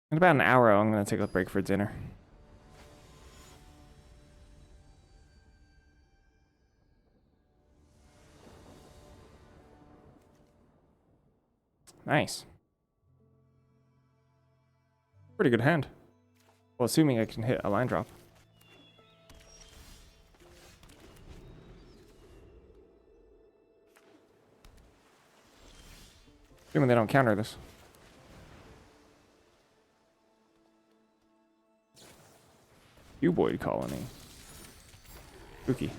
In about an hour, I'm going to take a break for dinner. Nice. Pretty good hand. Well, assuming I can hit a line drop. Assuming they don't counter this. Cuboid colony. Spooky.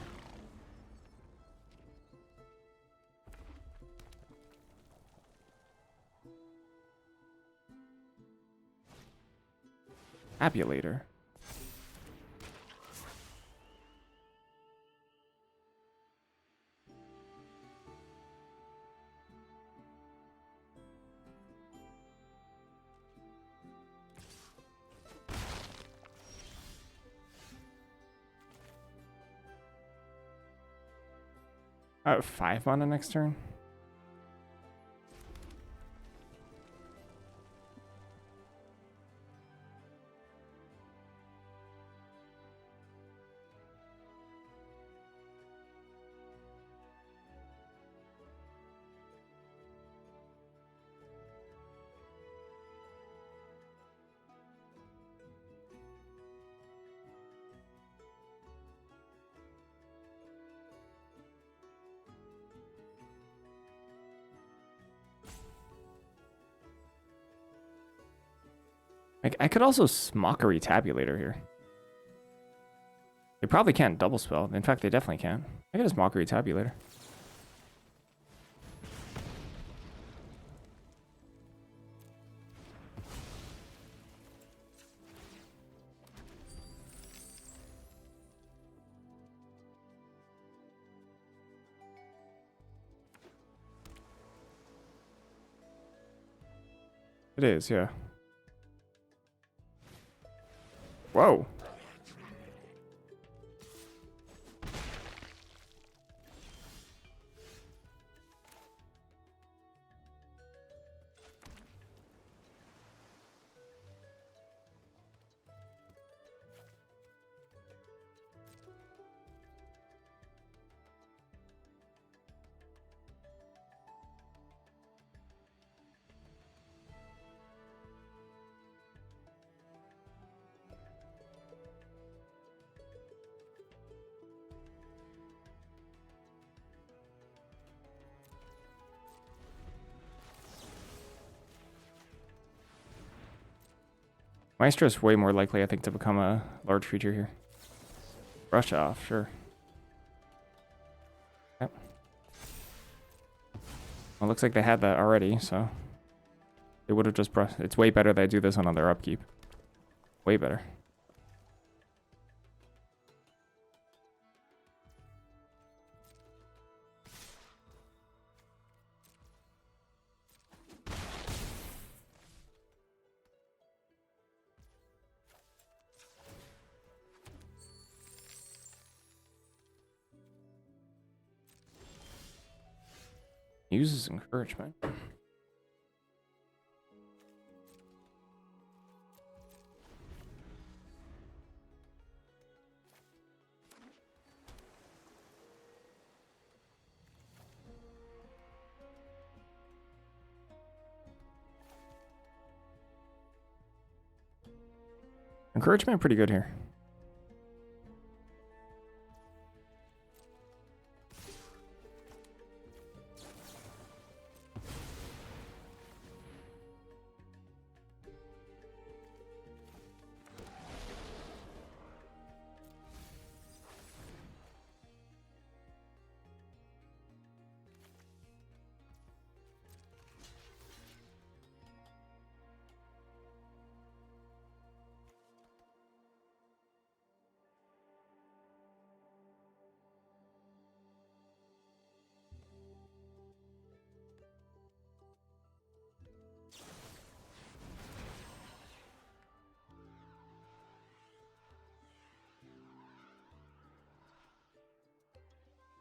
Abulator. I have 5 mana next turn. I could also Mockery Tabulator here. They probably can't double spell. In fact, they definitely can. I could just Mockery Tabulator. It is, yeah. Whoa. Maestro's way more likely, I think, to become a large creature here. Brush off, sure. Yep. Well, it looks like they had that already, so they would have just brushed. It's way better they do this on their upkeep. Way better. Uses encouragement. Encouragement pretty good here.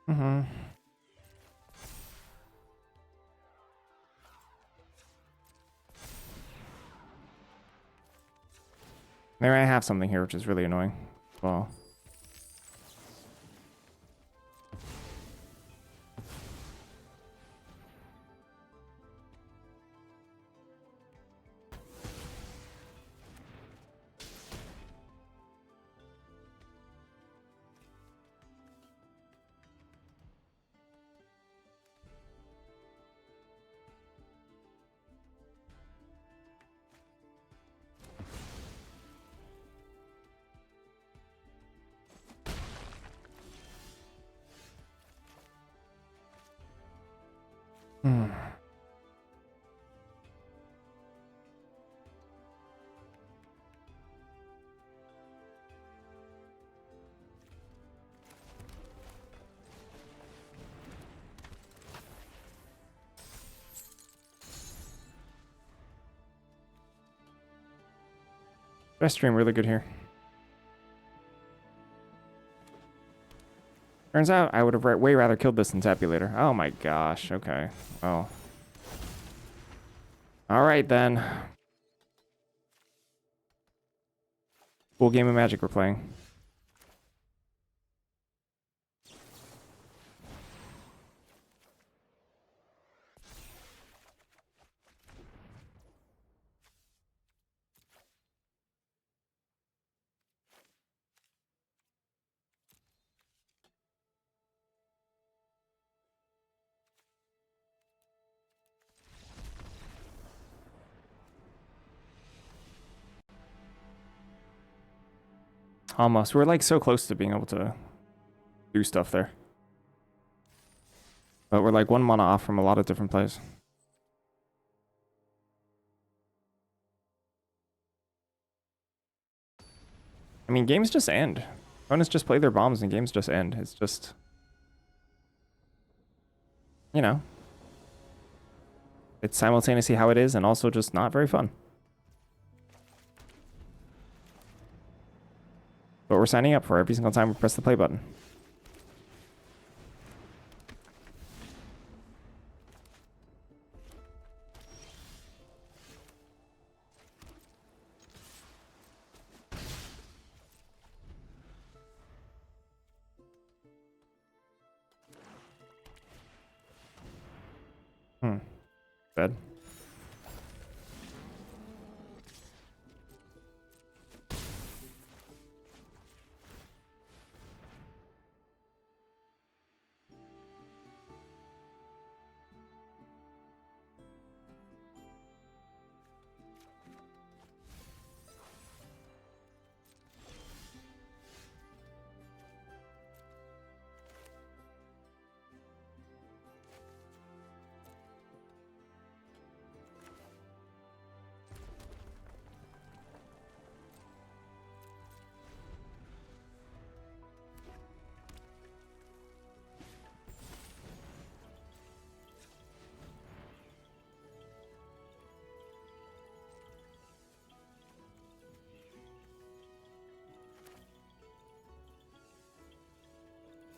Mm-hmm. They might have something here, which is really annoying. Well. Hmm. Best stream really good here. Turns out I would have way rather killed this than Tabulator. Oh my gosh. Okay. Well. Alright then. Cool game of Magic we're playing. Almost. We're like so close to being able to do stuff there. But we're like 1 mana off from a lot of different plays. I mean, games just end. Opponents just play their bombs and games just end. It's just, you know, it's simultaneously how it is and also just not very fun. But we're signing up for every single time we press the play button. Dead.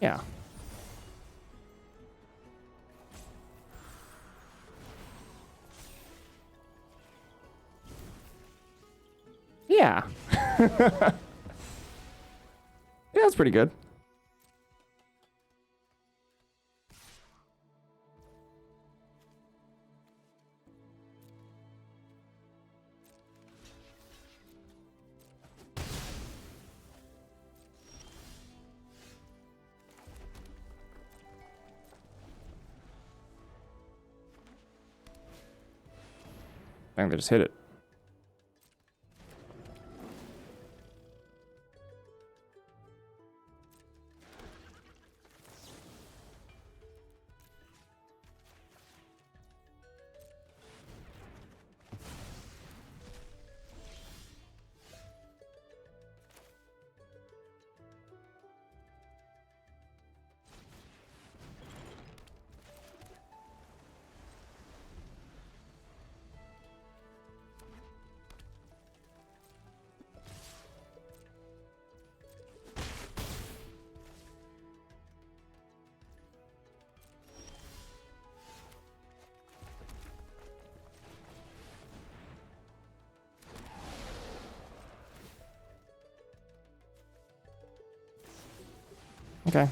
Yeah. Yeah. Yeah, that's pretty good. I think they just hit it. Okay.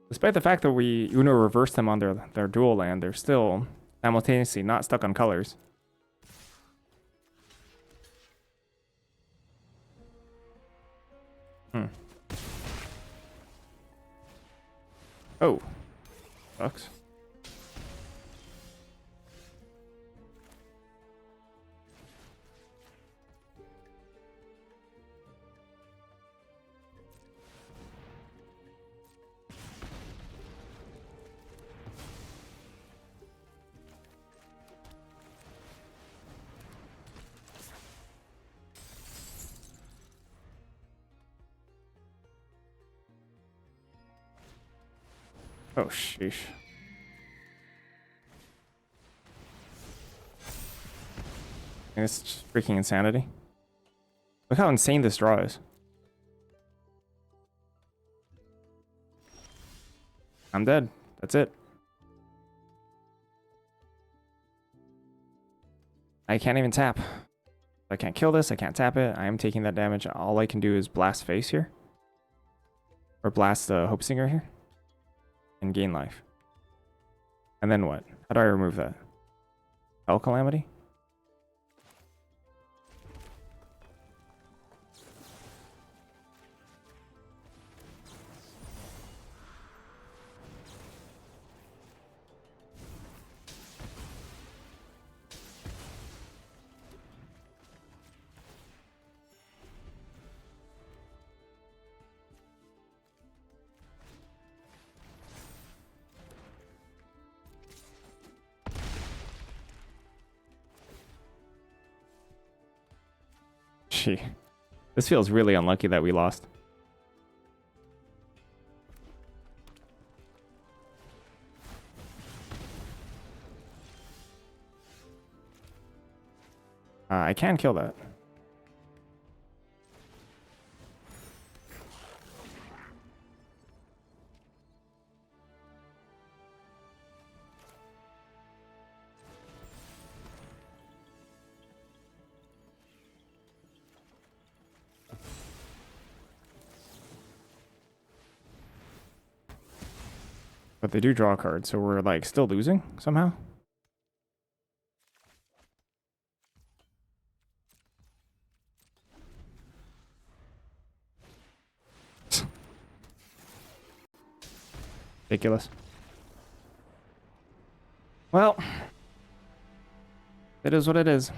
Despite the fact that we Uno reversed them on their dual land, they're still simultaneously not stuck on colors. Oh. Sucks. Oh, sheesh. It's just freaking insanity. Look how insane this draw is. I'm dead. That's it. I can't even tap. I can't kill this. I can't tap it. I am taking that damage. All I can do is blast face here. Or blast the Hope Singer here. And gain life. And then what? How do I remove that? Hell Calamity? Gee. This feels really unlucky that we lost. I can kill that. But they do draw a card, so we're like still losing somehow. Ridiculous. Well, it is what it is.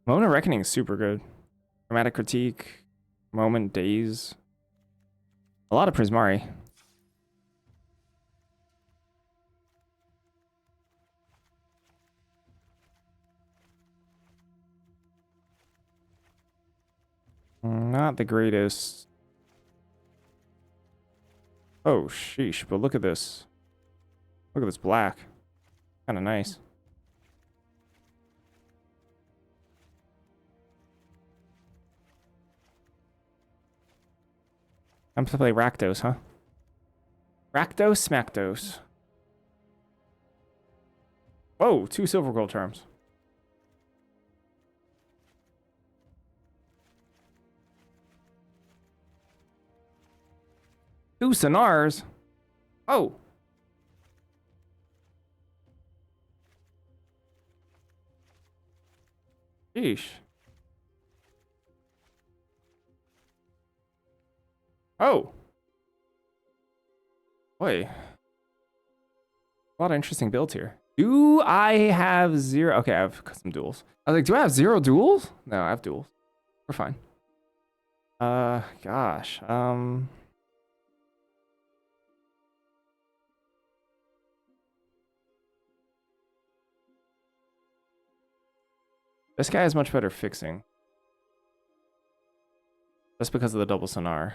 Moment of Reckoning is super good. Dramatic Critique, Moment, Daze. A lot of Prismari. Not the greatest. Oh, sheesh, but look at this. Look at this black. Kind of nice. I'm to play Rakdos, huh? Rakdos, Smackdos. Whoa, 2 silver gold charms. Two Sonars? Oh. Sheesh. Oh. Boy. A lot of interesting builds here. Do I have 0? Okay, I have custom duels. I was like, do I have 0 duels? No, I have duels. We're fine. Gosh. This guy is much better fixing. Just because of the double sonar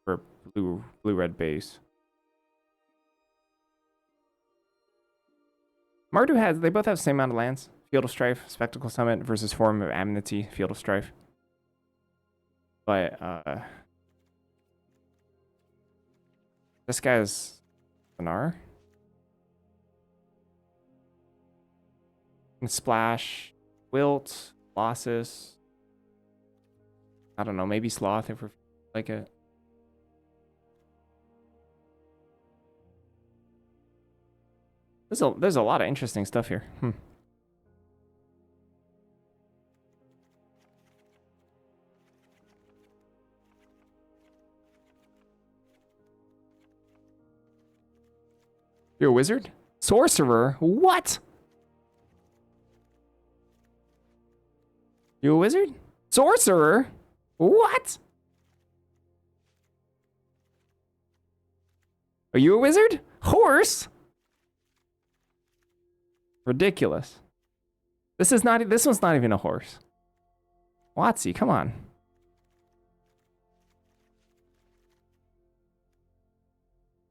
for blue-red base. Mardu has, they both have the same amount of lands. Field of Strife, Spectacle Summit versus Forum of Amity, Field of Strife. But, this guy's sonar. And Splash, Wilt, Colossus. I don't know, maybe Sloth if we're like it. There's a lot of interesting stuff here. You're a wizard? Sorcerer? What? You a wizard? Sorcerer? What? Are you a wizard? Horse? Ridiculous. This one's not even a horse. Watsy, come on.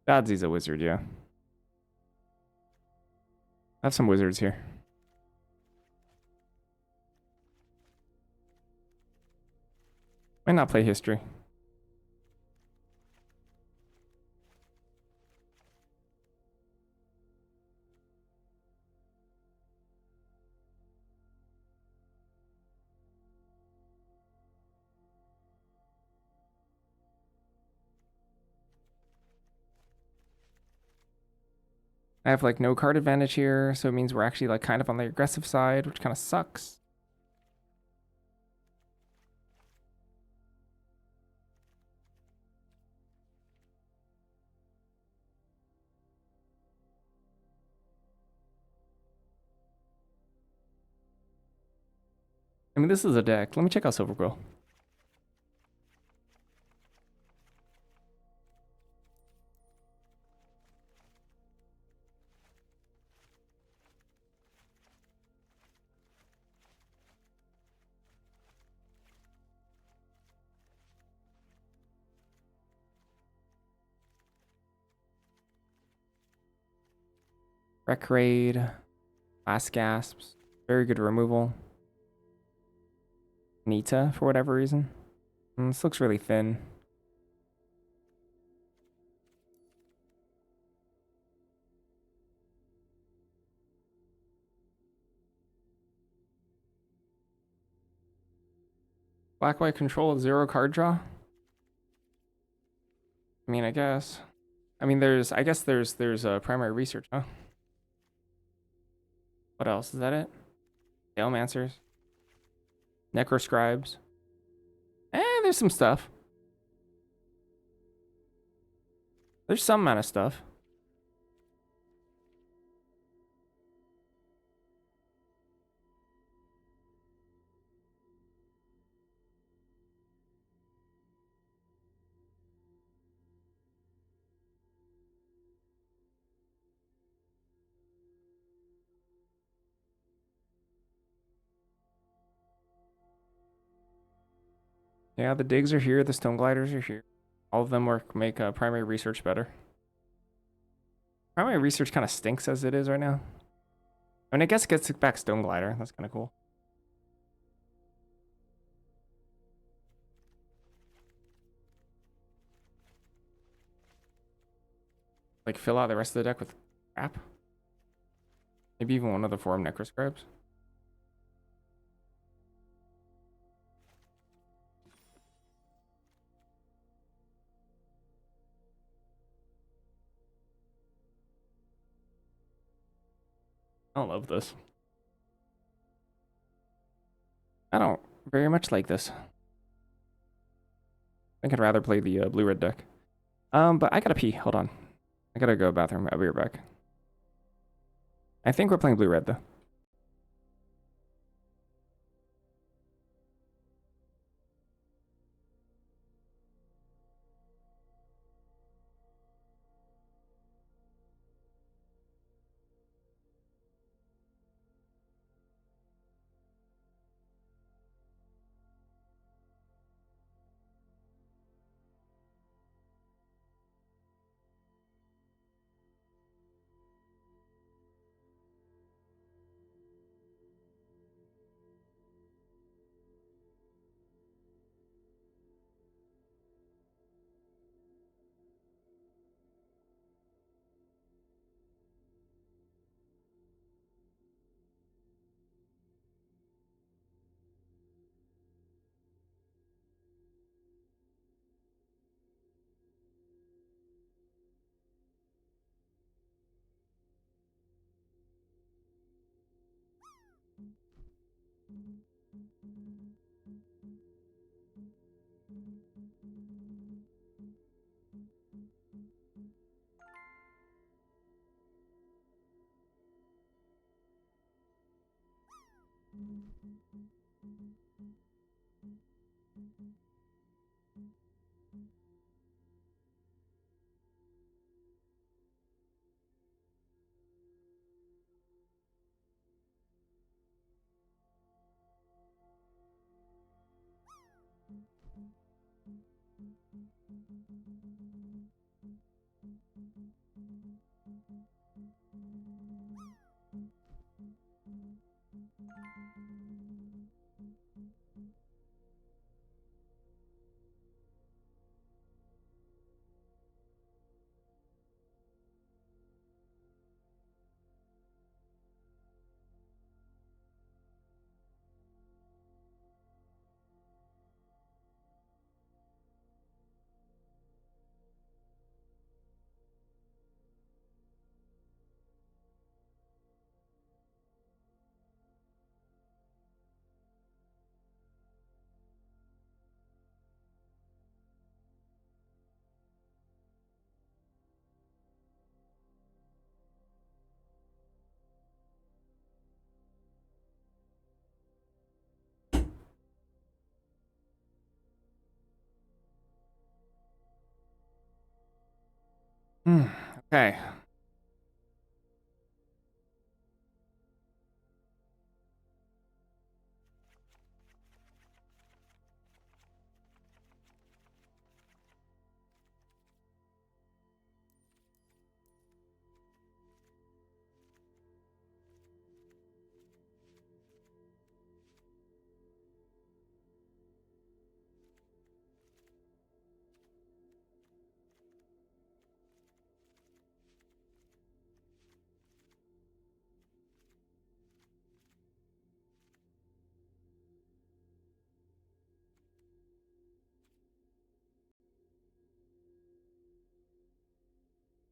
Dadsy's a wizard, yeah. I have some wizards here. Might not play history. I have like no card advantage here, so it means we're actually like kind of on the aggressive side, which kind of sucks. I mean, this is a deck. Let me check out Silver Quill. Wreck Raid, Last Gasps, very good removal. Nita, for whatever reason. This looks really thin. Black-white control, 0 card draw? I mean, I guess. I mean, I guess there's primary research, huh? What else? Is that it? Alemancers. Necroscribes. There's some stuff. There's some amount of stuff. Yeah, the digs are here. The stone gliders are here. All of them make primary research better. Primary research kind of stinks as it is right now. I mean, I guess it gets back stone glider. That's kind of cool. Like, fill out the rest of the deck with crap. Maybe even one of the 4 Necroscribes. I don't love this. I don't very much like this. I think I'd rather play the blue-red deck. But I gotta pee. Hold on. I gotta go bathroom. I'll be right back. I think we're playing blue-red, though. Okay.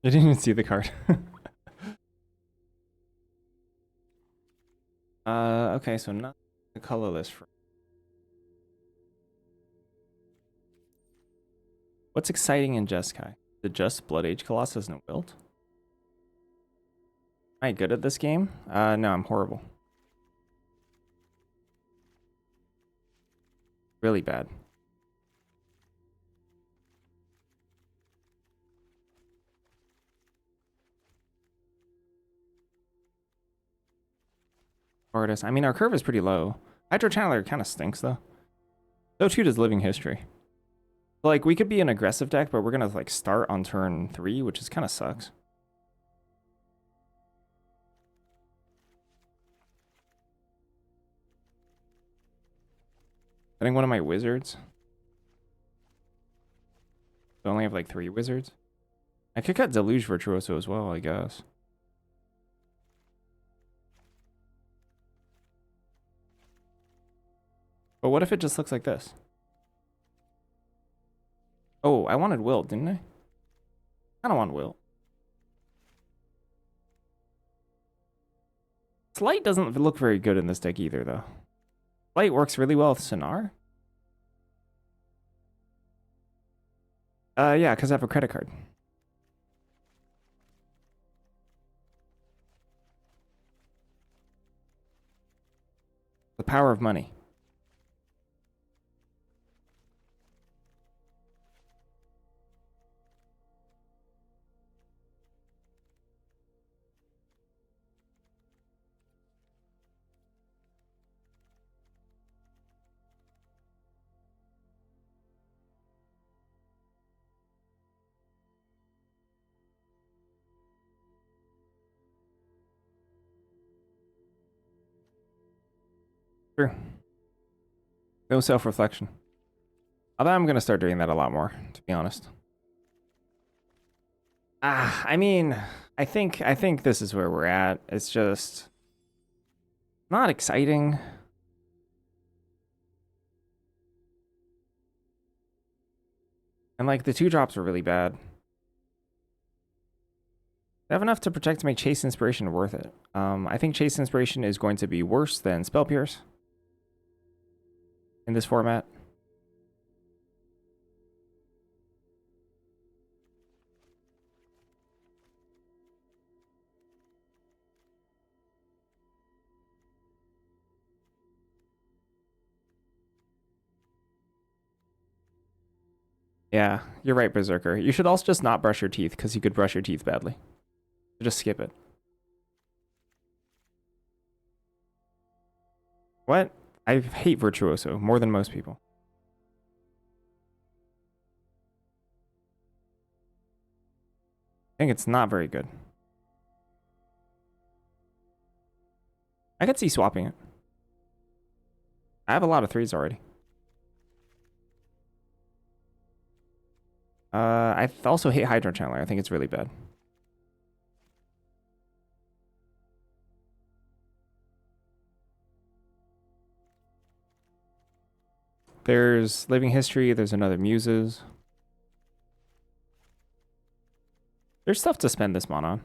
I didn't even see the card. Okay, so not the colorless. What's exciting in Jeskai? The Just Blood Age Colossus and Wilt? Am I good at this game? No, I'm horrible. Really bad. Artist. I mean, our curve is pretty low. Hydro Channeler kind of stinks, though. So too does Living History. Like, we could be an aggressive deck, but we're gonna, like, start on turn 3, which is kind of sucks. I think one of my wizards. I only have, like, 3 wizards. I could cut Deluge Virtuoso as well, I guess. But what if it just looks like this? Oh, I wanted Wilt, didn't I? I don't want Wilt. Slight doesn't look very good in this deck either, though. Slight works really well with Sonar. Yeah, because I have a credit card. The power of money. True. No self-reflection. Although I'm gonna start doing that a lot more, to be honest. I mean, I think this is where we're at. It's just not exciting. And like the 2-drops were really bad. I have enough to protect to make Chase Inspiration worth it. I think Chase Inspiration is going to be worse than Spell Pierce in this format. Yeah, you're right, Berserker. You should also just not brush your teeth, because you could brush your teeth badly. So just skip it. What? I hate Virtuoso more than most people. I think it's not very good. I could see swapping it. I have a lot of 3s already. I also hate Hydro Channeler. I think it's really bad. There's Living History. There's another Muses. There's stuff to spend this mana on.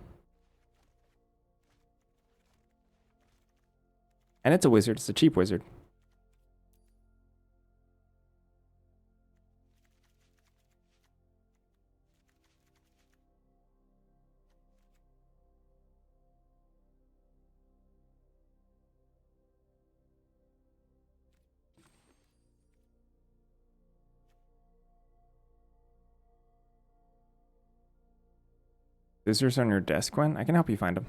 And it's a wizard. It's a cheap wizard. Scissors on your desk, Gwen? I can help you find them.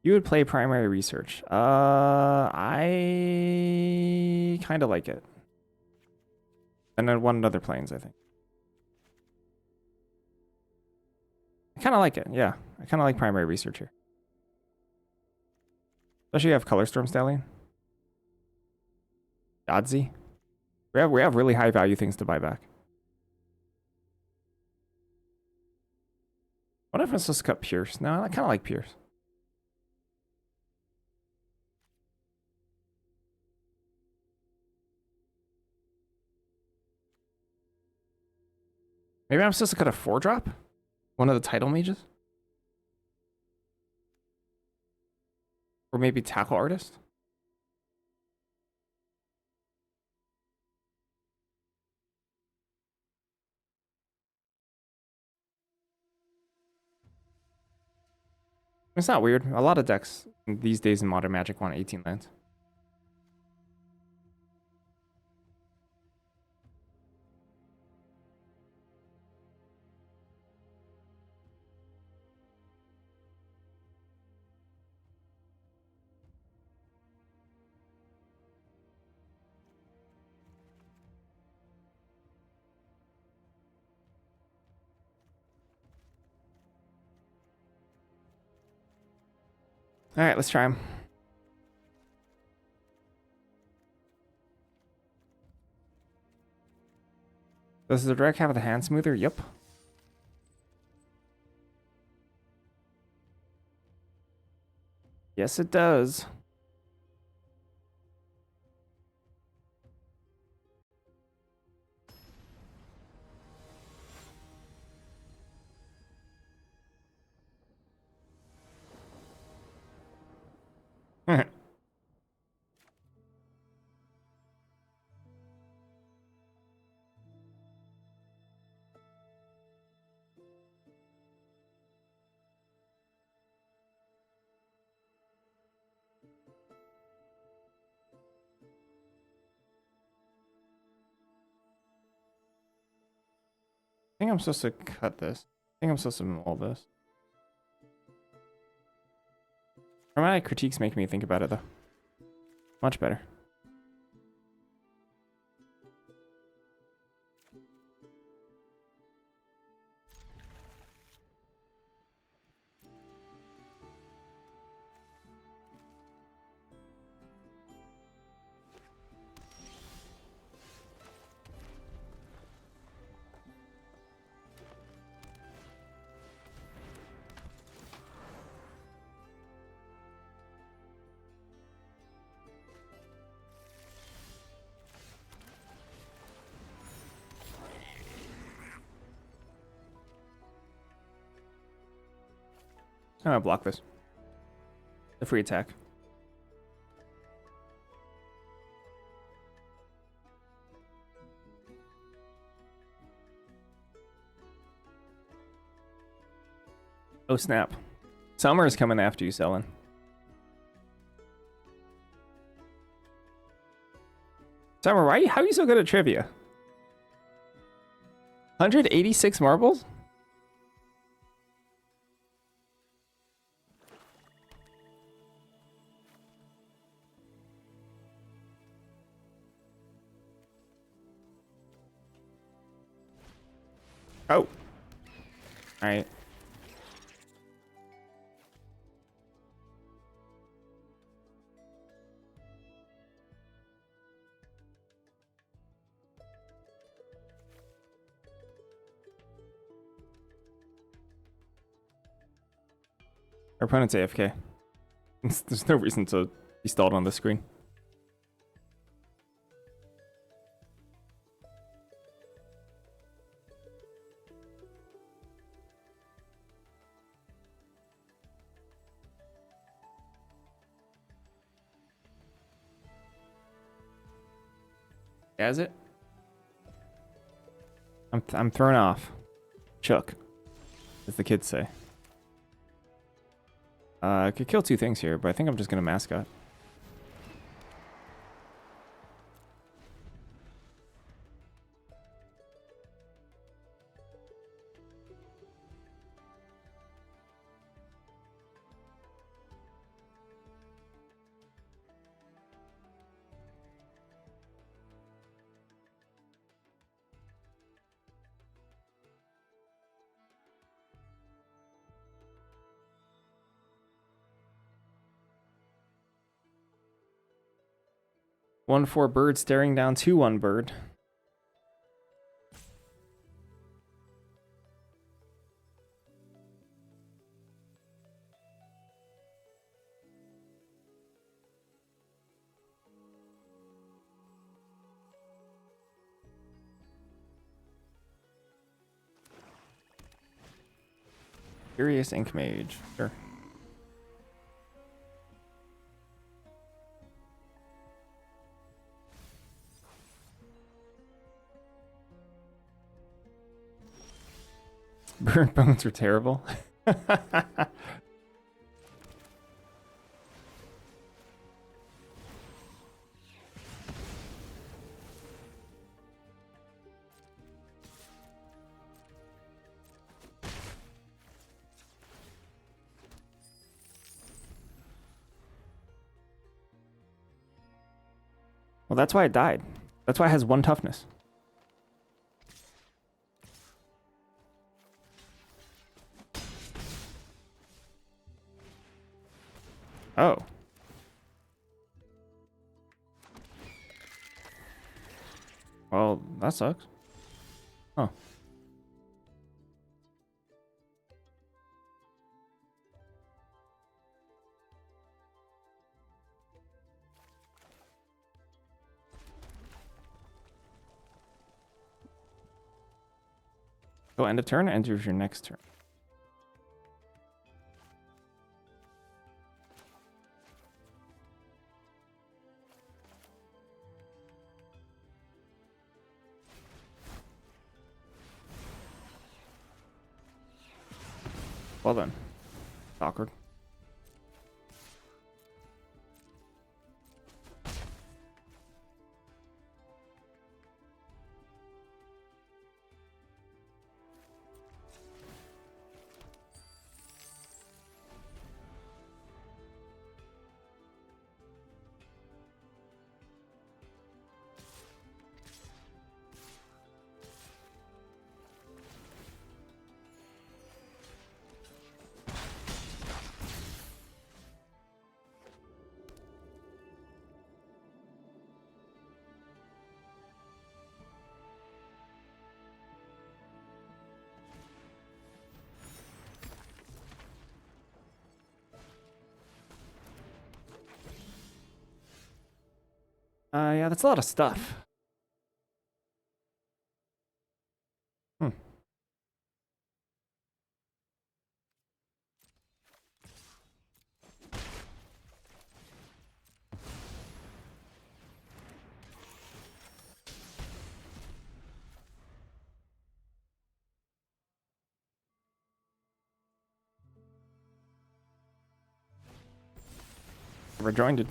You would play primary research. I kind of like it. And then one other planes, I think. I kind of like it, yeah. I kind of like primary research here. Especially you have Color Storm Stallion. Yahtzee. We have really high value things to buy back. What if I'm supposed to cut Pierce? No, I kind of like Pierce. Maybe I'm supposed to cut a 4-drop? One of the title mages? Or maybe Tackle Artist? It's not weird. A lot of decks these days in Modern Magic want 18 lands. All right, let's try them. Does the direct have the hand smoother? Yep. Yes, it does. I think I'm supposed to cut this. I think I'm supposed to mold this. Dramatic critiques make me think about it, though. Much better. I'm gonna block this. The free attack. Oh snap. Summer is coming after you, Selin. Summer, how are you so good at trivia? 186 marbles? Oh. Alright. Our opponent's AFK. There's no reason to be stalled on the screen. Has it? I'm thrown off. Chuck, as the kids say. I could kill two things here, but I think I'm just gonna mascot. 1/4 bird staring down 2/1 bird. Curious Ink Mage. Sure. Burnt bones are terrible. Well, that's why it died. That's why it has 1 toughness. Oh. Well, that sucks. Huh. Go end of turn, enters your next turn. Well then. Awkward. Yeah, that's a lot of stuff. Hmm. Rejoined.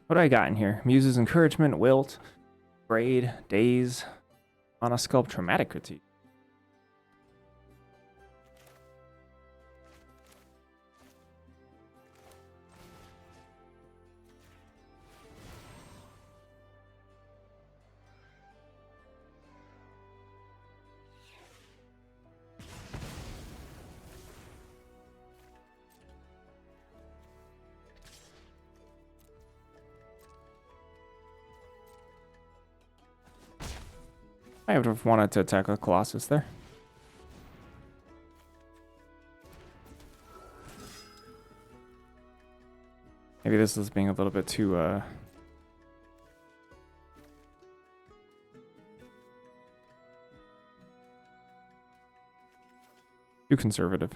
What do I got in here? Muse's Encouragement, Wilt, Braid, Daze, Mana Sculpt, Traumatic Critique. I would have wanted to attack a Colossus there. Maybe this is being a little bit too, too conservative.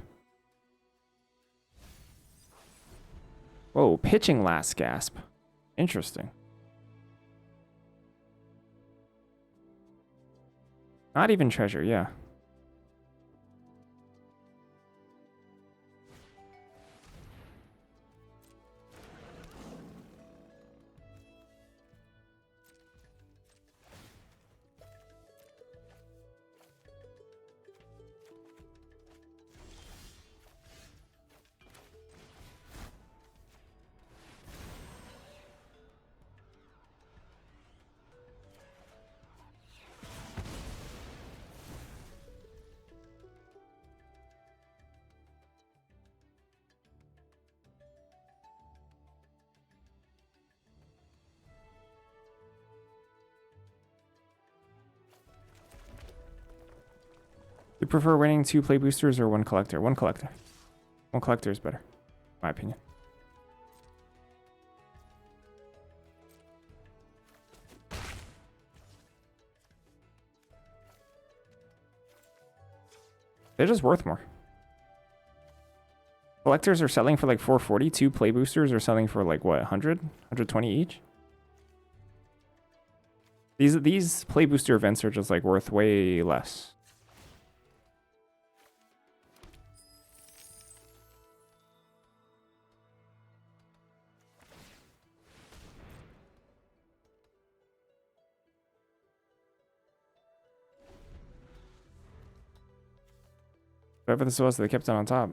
Whoa, pitching Last Gasp. Interesting. Not even treasure, yeah. You prefer winning 2 play boosters or 1 collector? 1 collector. 1 collector is better, in my opinion. They're just worth more. Collectors are selling for like 440. 2 play boosters are selling for like what, 100? 120 each? These play booster events are just like worth way less. Whatever this was, they kept it on top.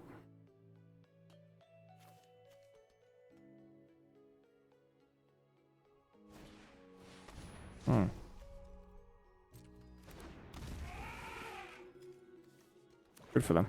Good for them.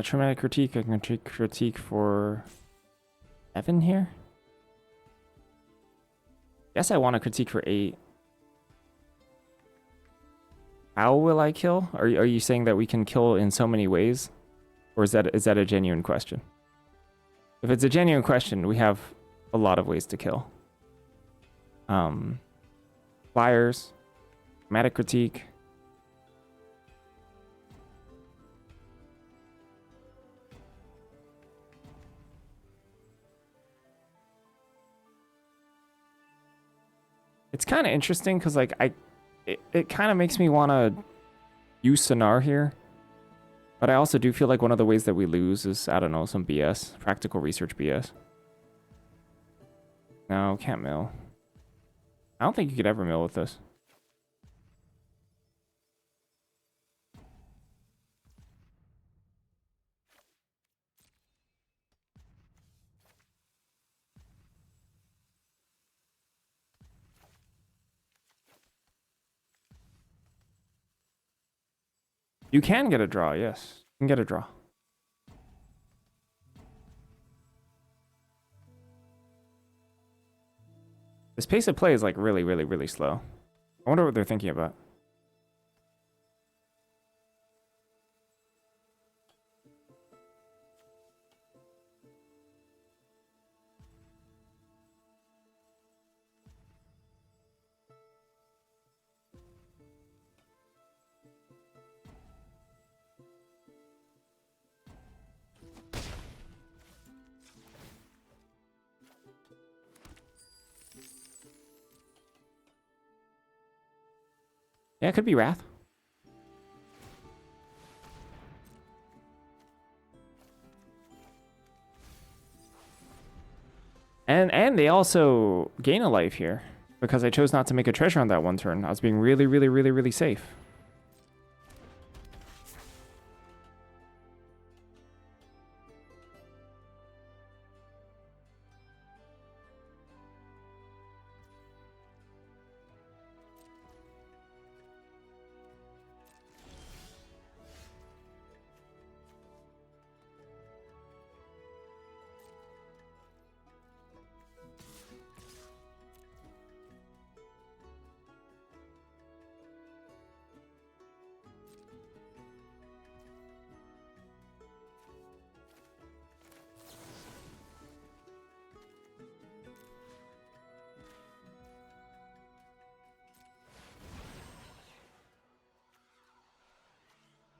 Traumatic critique. I can take critique for Evan here. Guess I want a critique for 8. How will I kill? Are you saying that we can kill in so many ways, or is that a genuine question? If it's a genuine question, we have a lot of ways to kill. Flyers, traumatic critique. It's kind of interesting because like it kind of makes me want to use Sonar here, but I also do feel like one of the ways that we lose is, I don't know, some BS, practical research BS. No, can't mill. I don't think you could ever mill with this. You can get a draw, yes. You can get a draw. This pace of play is like really, really, really slow. I wonder what they're thinking about. Yeah, it could be Wrath. And they also gain a life here because I chose not to make a treasure on that one turn. I was being really, really, really, really safe.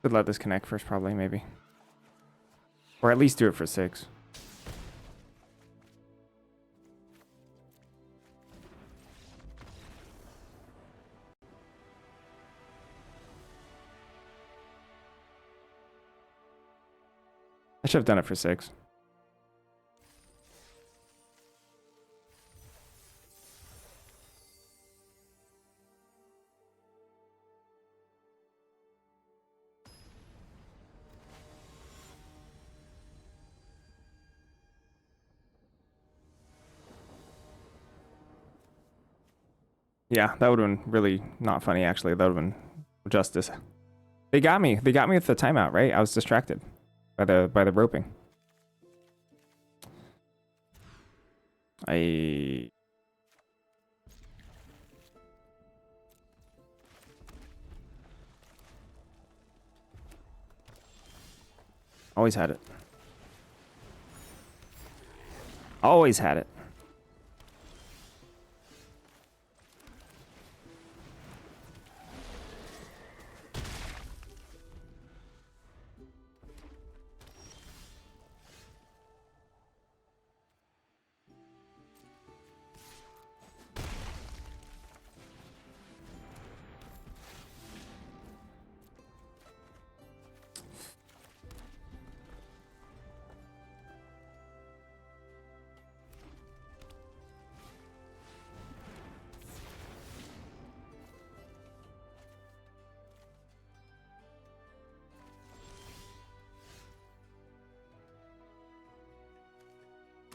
Could let this connect first, probably, maybe. Or at least do it for 6. I should have done it for 6. Yeah, that would have been really not funny, actually. That would have been justice. They got me. They got me with the timeout, right? I was distracted by the roping. I always had it. Always had it.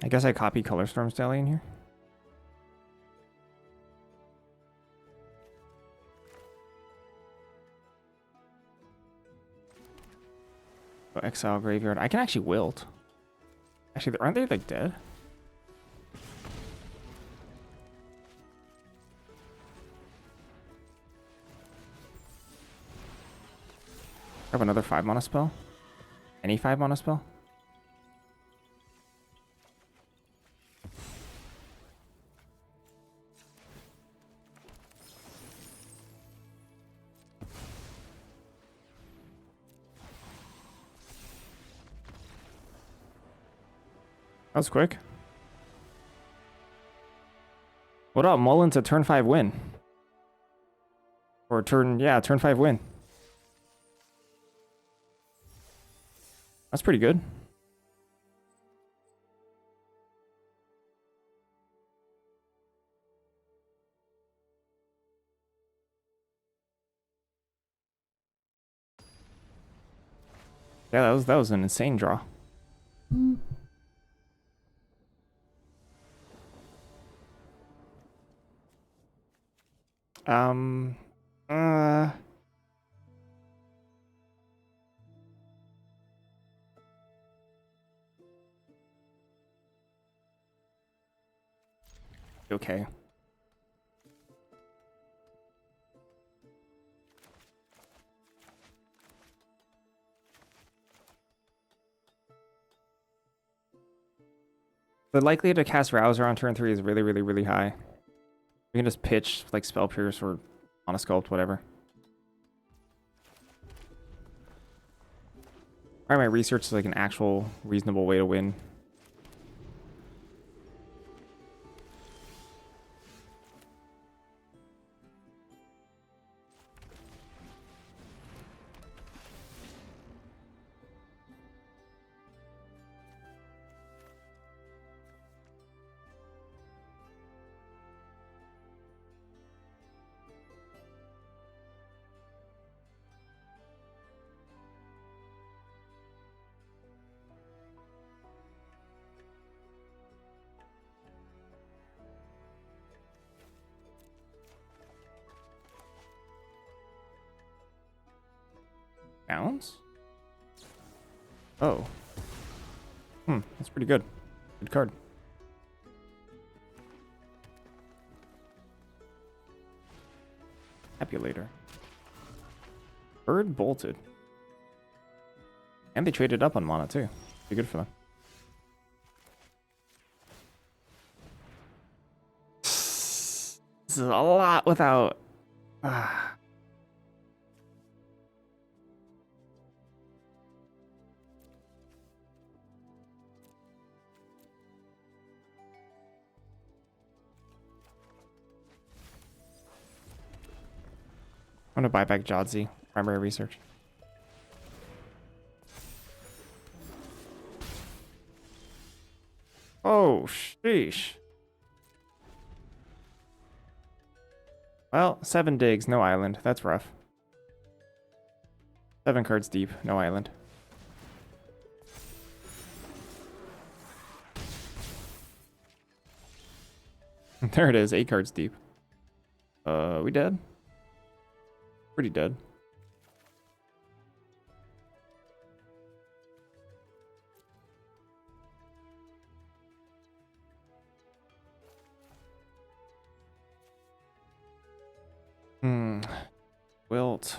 I guess I copy Color Storm Stallion here. Oh, Exile Graveyard. I can actually wilt. Actually, aren't they like dead? Have another 5-mana spell? Any 5-mana spell? That was quick. What up, Mullen's a turn 5 win? Or turn 5 win. That's pretty good. Yeah, that was an insane draw. Uh okay. The likelihood to cast Rouser on turn 3 is really, really, really high. We can just pitch like Spell Pierce or Mana Sculpt, whatever. Primary research is like an actual reasonable way to win. Bounce? Oh. That's pretty good. Good card. Tabulator. Bird bolted. And they traded up on mana too. Be good for them. This is a lot without... gonna buy back Jodzi. Primary research. Oh, sheesh. Well, 7 digs, no island. That's rough. 7 cards deep, no island. There it is, 8 cards deep. We dead? Pretty dead. Wilt.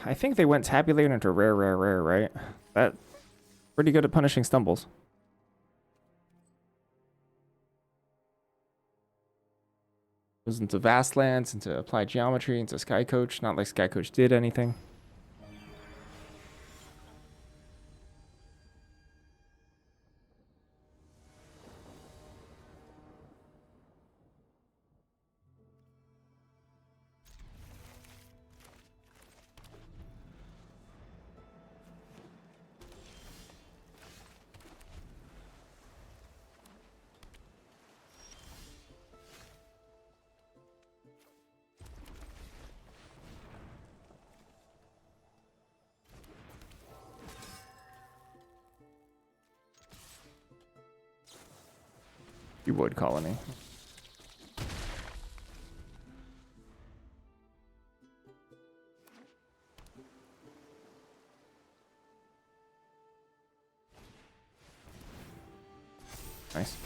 I think they went tabulator into rare, right? That pretty good at punishing stumbles. Goes into Vastlands, into Applied Geometry, into Sky Coach. Not like Sky Coach did anything. You would, Colony. Nice.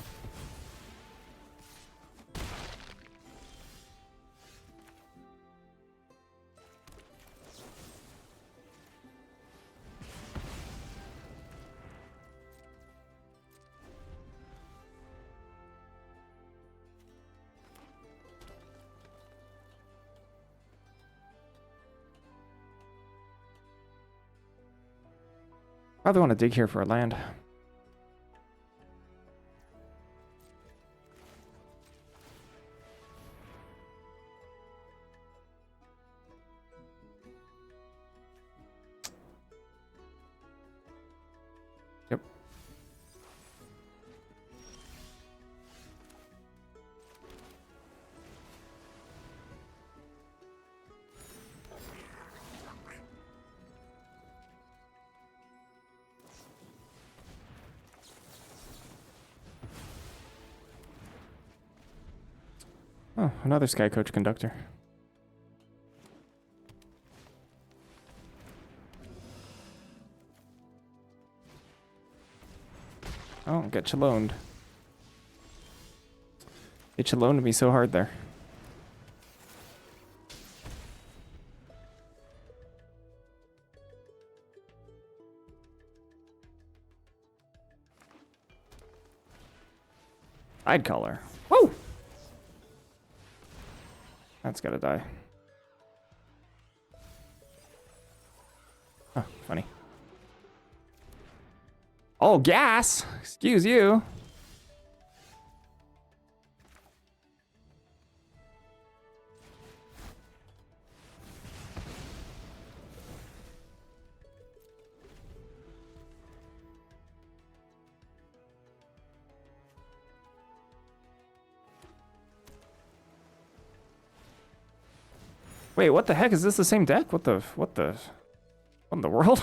Probably want to dig here for a land. Yep. Oh, another Sky Coach Conductor. Oh, get chaloned. It chaloned me so hard there. I'd color. Woo! That's gotta die. Oh, funny. Oh, gas! Excuse you. Wait, what the heck? Is this the same deck? What in the world?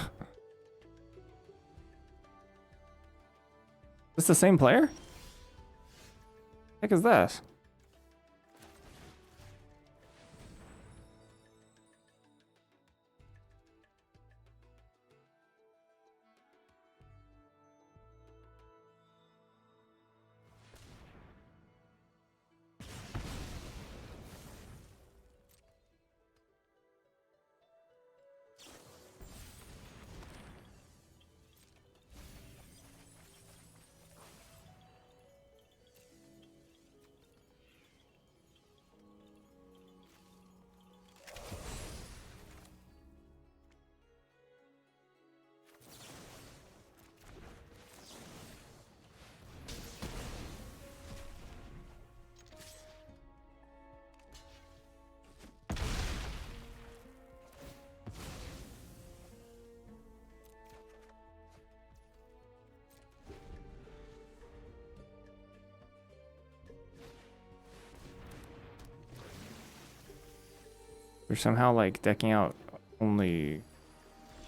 Is this the same player? Heck is that? They're somehow like decking out only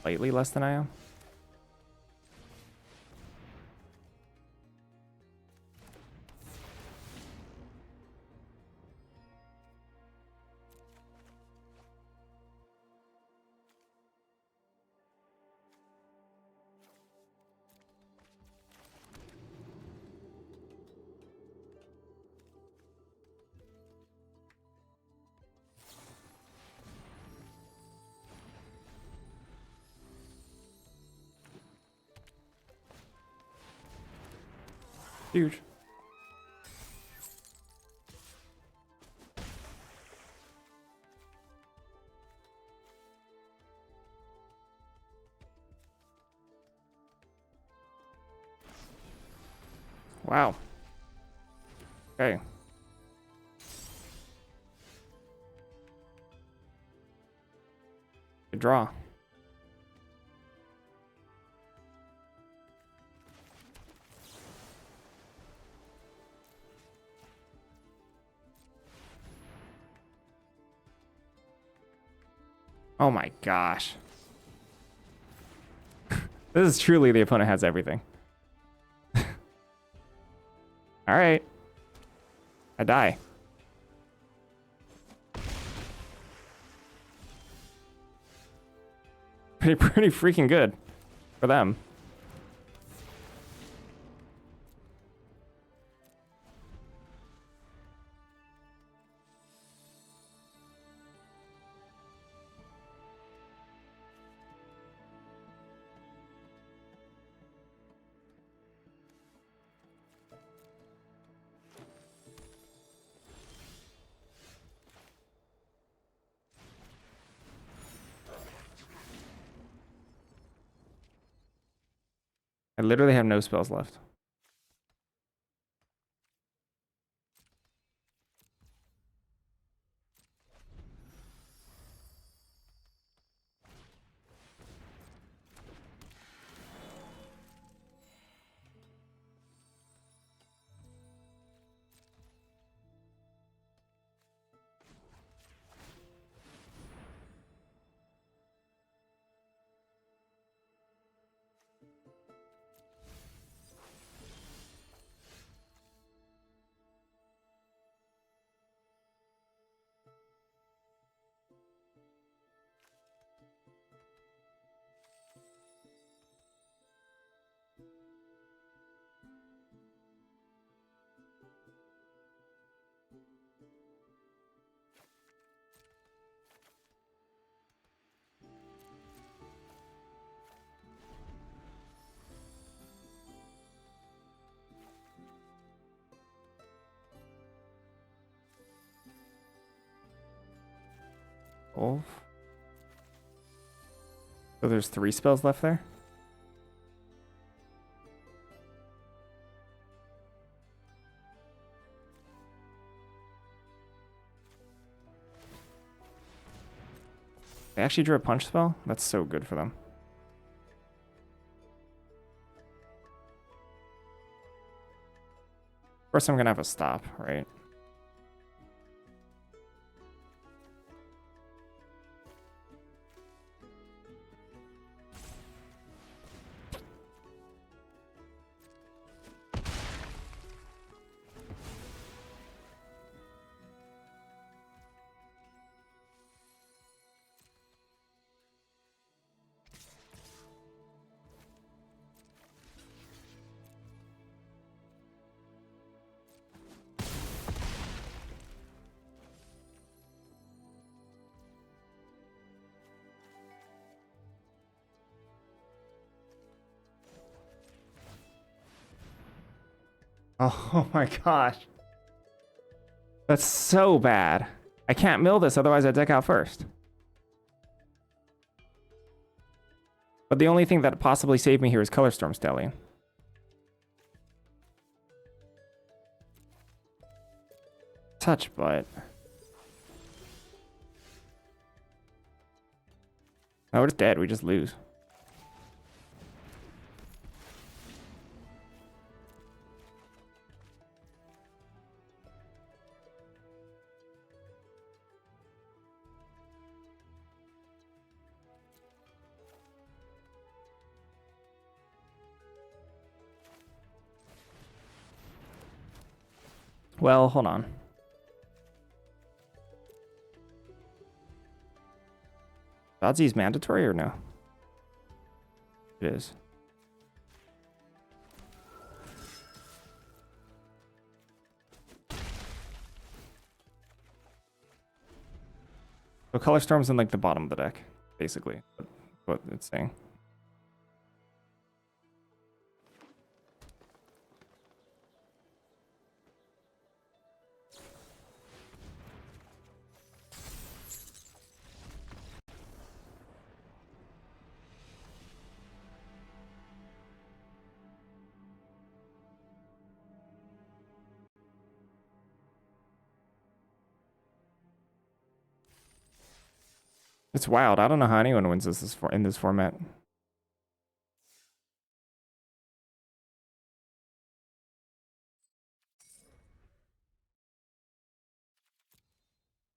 slightly less than I am. Huge. Wow. Okay. Good draw. Oh my gosh. This is truly the opponent has everything. All right. I die. Pretty freaking good for them. I literally have no spells left. Oh. So there's 3 spells left there? They actually drew a punch spell? That's so good for them. Of course I'm gonna have a stop, right? Oh my gosh. That's so bad. I can't mill this, otherwise I deck out first. But the only thing that possibly saved me here is Colorstorm Stallion. Touch, but... Oh, we're just dead. We just lose. Well, hold on. Dodsy's mandatory or no? It is. So Color Storm's in like the bottom of the deck, basically. What it's saying. It's wild. I don't know how anyone wins this in this format.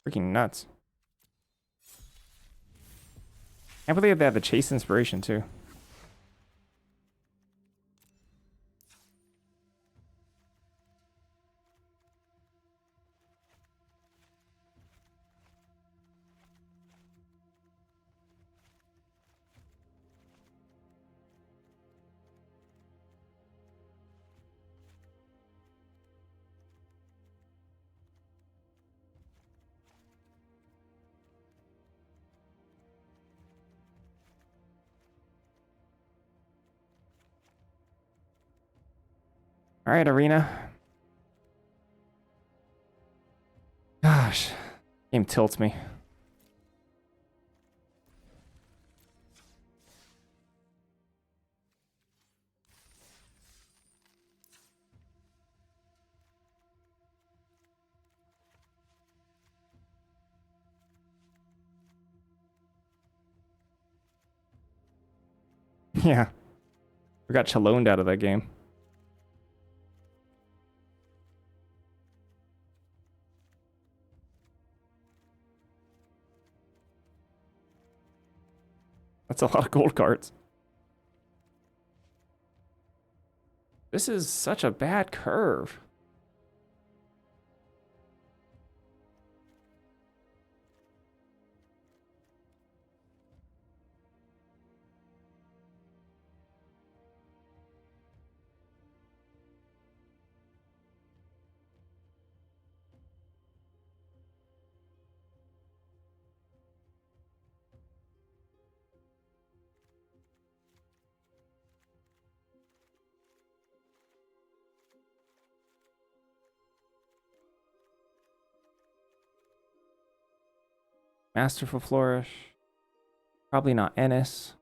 Freaking nuts. Can't believe they have the Chase Inspiration too. All right, Arena. Gosh, game tilts me. Yeah, we got chaloned out of that game. That's a lot of gold cards. This is such a bad curve. Masterful Flourish. Probably not Ennis.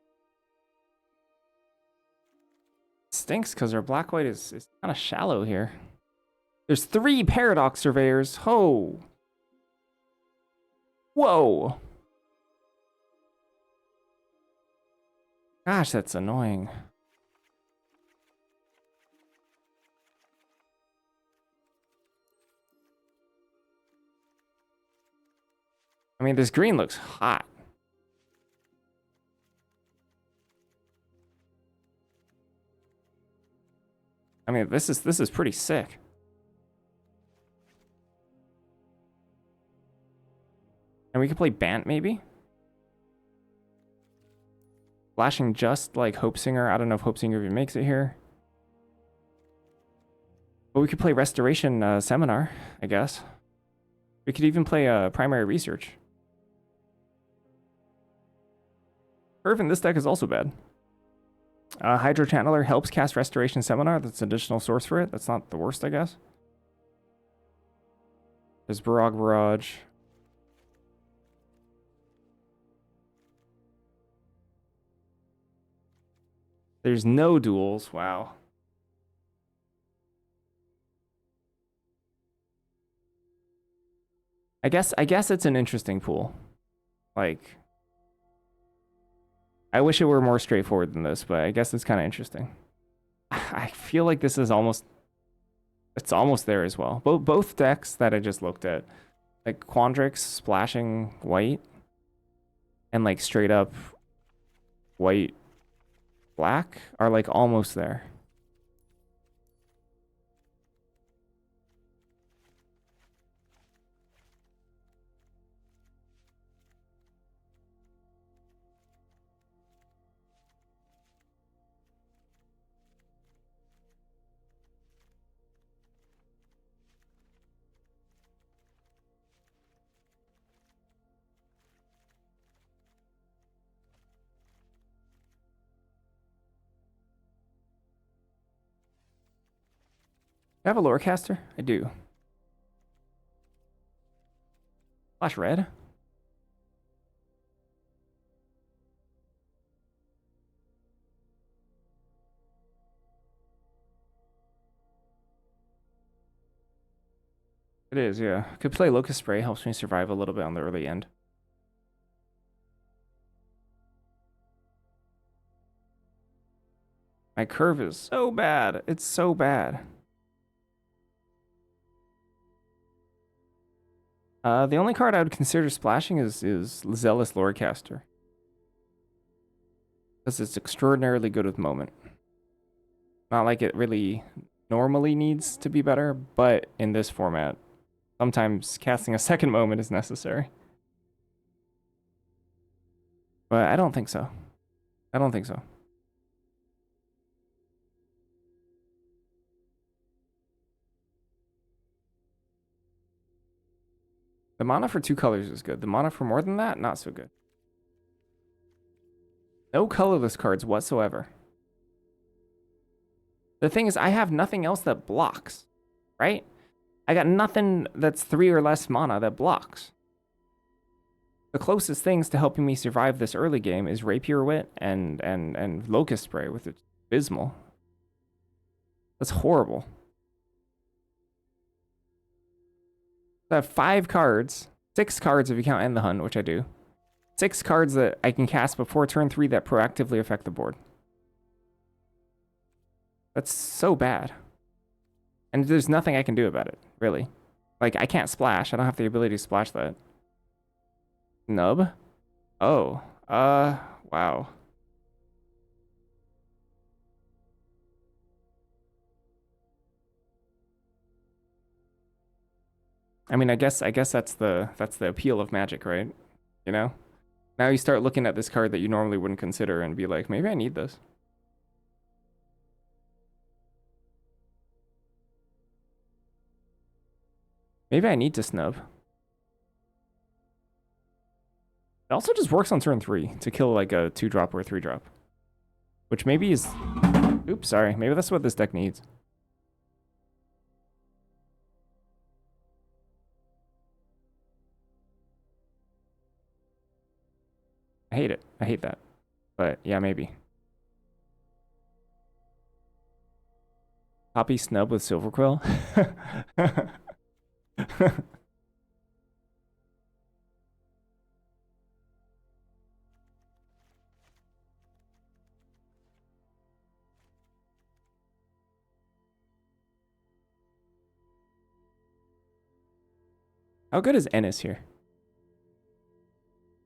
Stinks because our black-white is kind of shallow here. There's 3 Paradox Surveyors. Ho! Whoa! Gosh, that's annoying. I mean, this green looks hot. I mean, this is pretty sick. And we could play Bant maybe? Flashing just like Hope Singer. I don't know if Hope Singer even makes it here. But we could play Restoration Seminar, I guess. We could even play Primary Research. Curve in this deck is also bad. Hydro Channeler helps cast Restoration Seminar. That's an additional source for it. That's not the worst, I guess. There's Barrage. There's no duels. Wow. I guess it's an interesting pool. Like, I wish it were more straightforward than this, but I guess it's kind of interesting. I feel like this is almost, it's almost there as well. Both decks that I just looked at, like Quandrix splashing white and like straight up white black are like almost there. I have a lore caster? I do. Flash red? It is, yeah. Could play Locust Spray, helps me survive a little bit on the early end. My curve is so bad. It's so bad. The only card I would consider splashing is Zealous Lorecaster. Because it's extraordinarily good with Moment. Not like it really normally needs to be better, but in this format, sometimes casting a second Moment is necessary. But I don't think so. I don't think so. The mana for 2 colors is good. The mana for more than that, not so good. No colorless cards whatsoever. The thing is, I have nothing else that blocks, right? I got nothing that's 3 or less mana that blocks. The closest things to helping me survive this early game is Rapier Wit and Locust Spray with its abysmal. That's horrible. I have 5 cards, 6 cards if you count End the Hunt, which I do. 6 cards that I can cast before turn 3 that proactively affect the board. That's so bad. And there's nothing I can do about it, really. Like, I can't splash. I don't have the ability to splash that. Nub? Oh. Wow. I mean, I guess that's the appeal of Magic, right? You know? Now you start looking at this card that you normally wouldn't consider and be like, maybe I need this. Maybe I need to snub. It also just works on turn 3 to kill like a 2-drop or a 3-drop. Which maybe is... Oops, sorry. Maybe that's what this deck needs. I hate it. I hate that. But yeah, maybe. Copy snub with Silverquill? How good is Ennis here?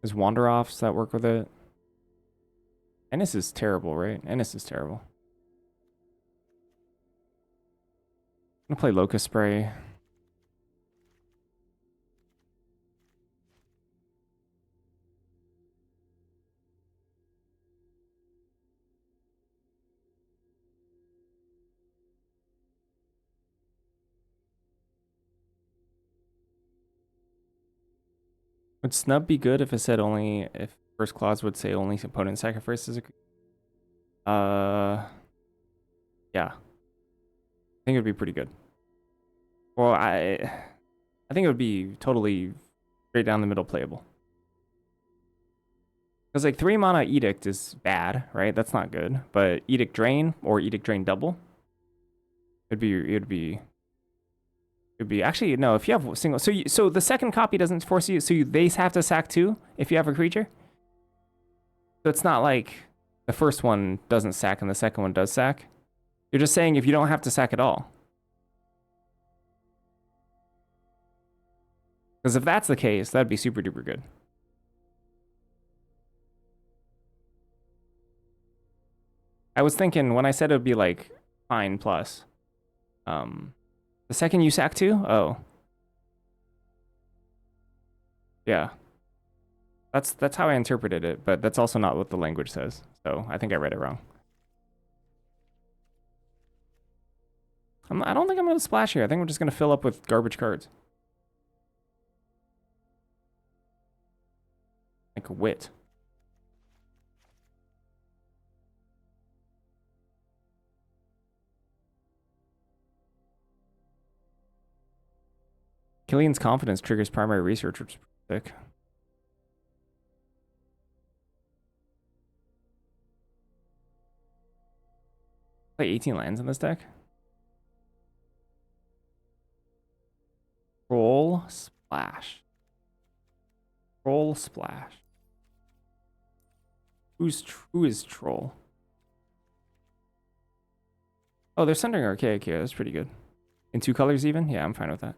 There's Wander-Offs that work with it. Ennis is terrible, right? Ennis is terrible. I'm gonna play Locust Spray. Would snub be good if it said only if first clause would say only opponent sacrifices? Yeah. I think it would be pretty good. Well, I think it would be totally straight down the middle playable. Because like 3 mana Edict is bad, right? That's not good. But Edict Drain or Edict Drain double, it'd be actually no. If you have single, so the second copy doesn't force you. So they have to sack 2 if you have a creature. So it's not like the first one doesn't sack and the second one does sack. You're just saying if you don't have to sack at all. Because if that's the case, that'd be super duper good. I was thinking when I said it would be like fine plus. The second you sack 2? Oh. Yeah. That's how I interpreted it, but that's also not what the language says. So I think I read it wrong. I don't think I'm going to splash here. I think we're just going to fill up with garbage cards. Like wit. Killian's confidence triggers primary research, which is sick. Play 18 lands in this deck. Troll splash. Troll splash. Who is troll? Oh, they're sending archaic here. That's pretty good. In 2 colors even? Yeah, I'm fine with that.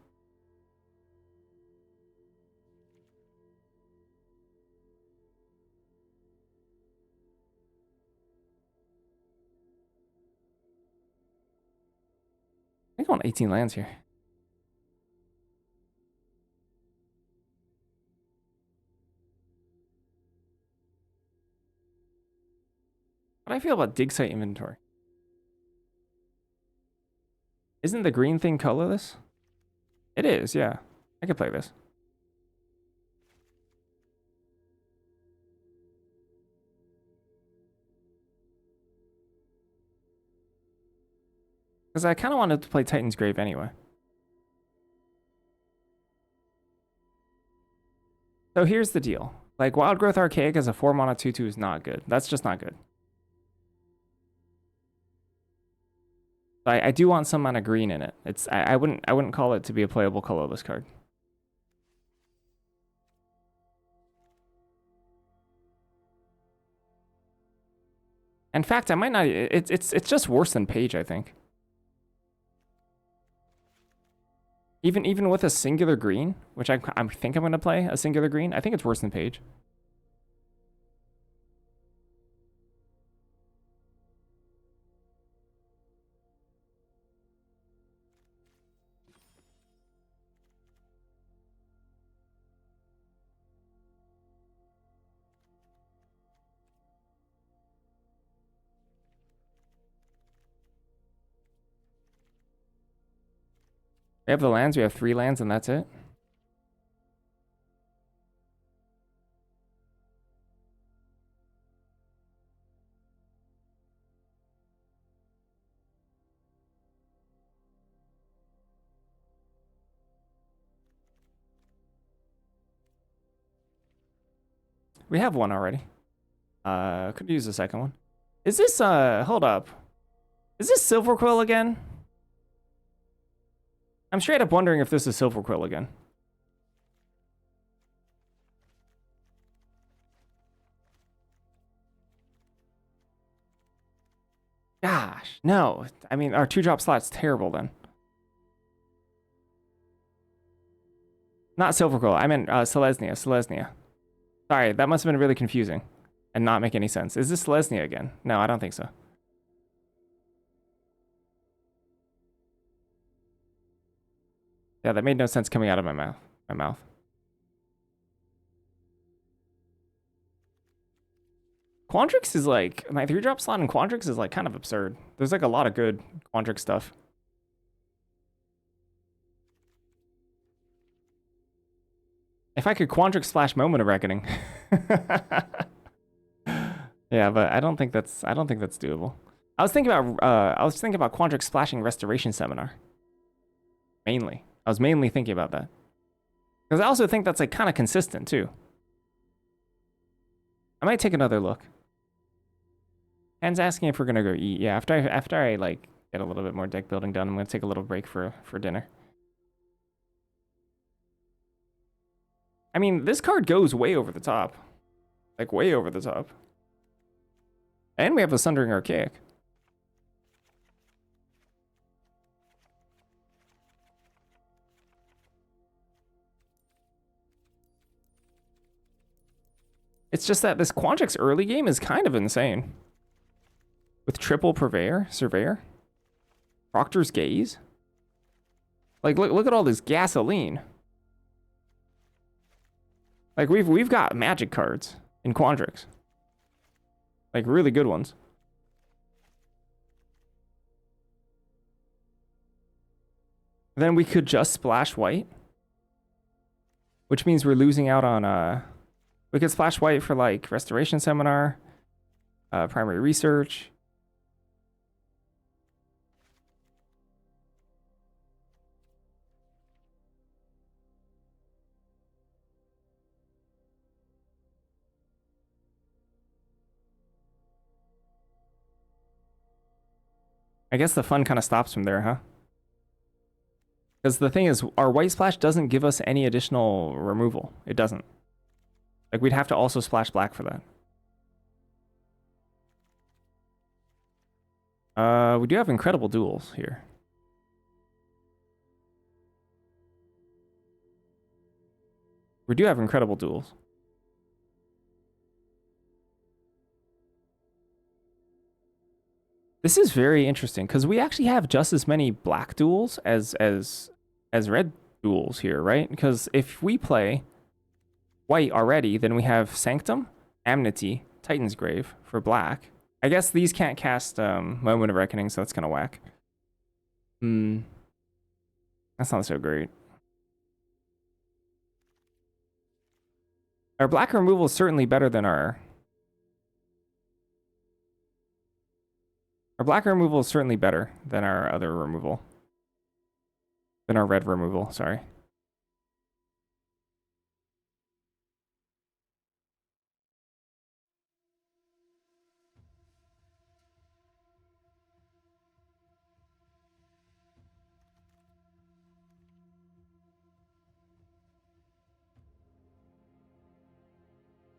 I think I want 18 lands here. How do I feel about dig site inventory? Isn't the green thing colorless? It is, yeah. I could play this. Because I kind of wanted to play Titan's Grave anyway. So here's the deal. Like, Wild Growth Archaic as a 4 mana 2/2 is not good. That's just not good. I do want some amount of green in it. I wouldn't call it to be a playable colorless card. In fact, I might not. It's just worse than Page, I think. Even with a singular green, which I think I'm gonna play a singular green, I think it's worse than Page. We have the lands. We have 3 lands, and that's it. We have one already. Could use a second one. Is this hold up. Is this Silverquill again? I'm straight up wondering if this is Silverquill again. Gosh, no. I mean, our 2-drop slot's terrible then. Not Silverquill. I meant Selesnya. Selesnya. Sorry, that must have been really confusing and not make any sense. Is this Selesnya again? No, I don't think so. Yeah, that made no sense coming out of my mouth. Quandrix is like, my 3-drop slot in Quandrix is like kind of absurd. There's like a lot of good Quandrix stuff. If I could Quandrix Splash Moment of Reckoning. Yeah, but I don't think that's doable. I was thinking about Quandrix splashing Restoration Seminar. Mainly. I was mainly thinking about that. Because I also think that's like kind of consistent too. I might take another look. Ken's asking if we're gonna go eat. Yeah, after I like get a little bit more deck building done, I'm gonna take a little break for dinner. I mean, this card goes way over the top. Like way over the top. And we have a Sundering Archaic. It's just that this Quandrix early game is kind of insane. With triple Surveyor, Proctor's Gaze. Like look at all this gasoline. Like we've got magic cards in Quandrix. Like really good ones. Then we could just splash white. Which means we're losing out on we could splash white for like Restoration Seminar, Primary Research. I guess the fun kind of stops from there, huh? Because the thing is, our white splash doesn't give us any additional removal. It doesn't. Like, we'd have to also splash black for that. We do have incredible duels here. We do have incredible duels. This is very interesting because we actually have just as many black duels as red duels here, right? Because if we play white already, then we have Sanctum, Amnesty, Titan's Grave for black. I guess these can't cast Moment of Reckoning, so that's kind of whack. That's not so great. Our black removal is certainly better than our black removal is certainly better than our other removal. Than our red removal, sorry.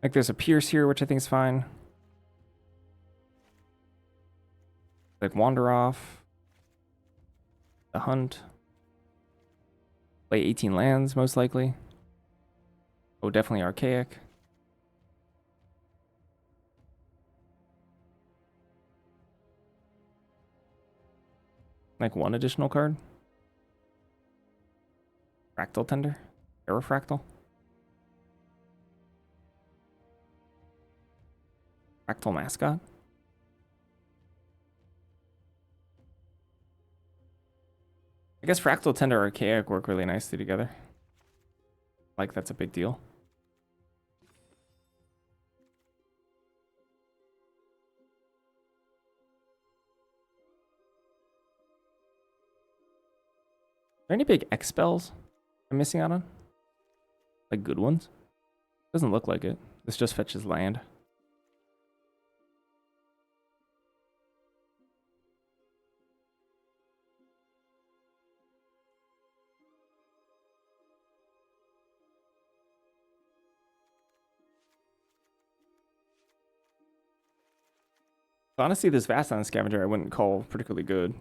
Like there's a Pierce here, which I think is fine. Like Wander Off. The Hunt. Play 18 lands, most likely. Oh, definitely Archaic. Like one additional card. Fractal Tender. Aerofractal. Fractal Mascot. I guess Fractal Tender or Archaic work really nicely together. Like, that's a big deal. Are there any big X spells I'm missing out on? Like good ones? Doesn't look like it. This just fetches land. Honestly, this Vaston Scavenger I wouldn't call particularly good.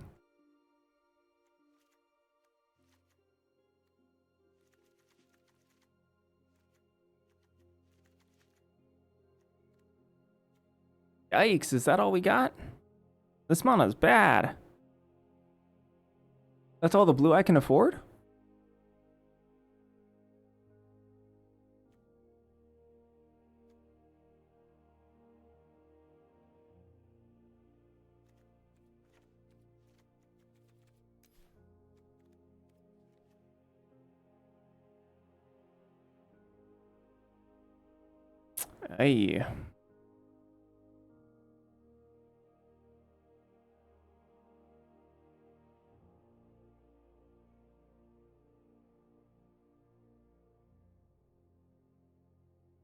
Yikes, is that all we got? This mana is bad. That's all the blue I can afford? Hey.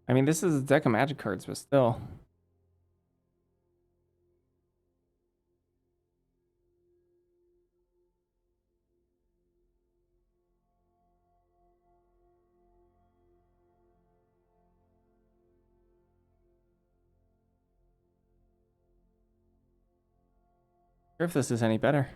I mean, this is a deck of magic cards, but still. Sure if this is any better.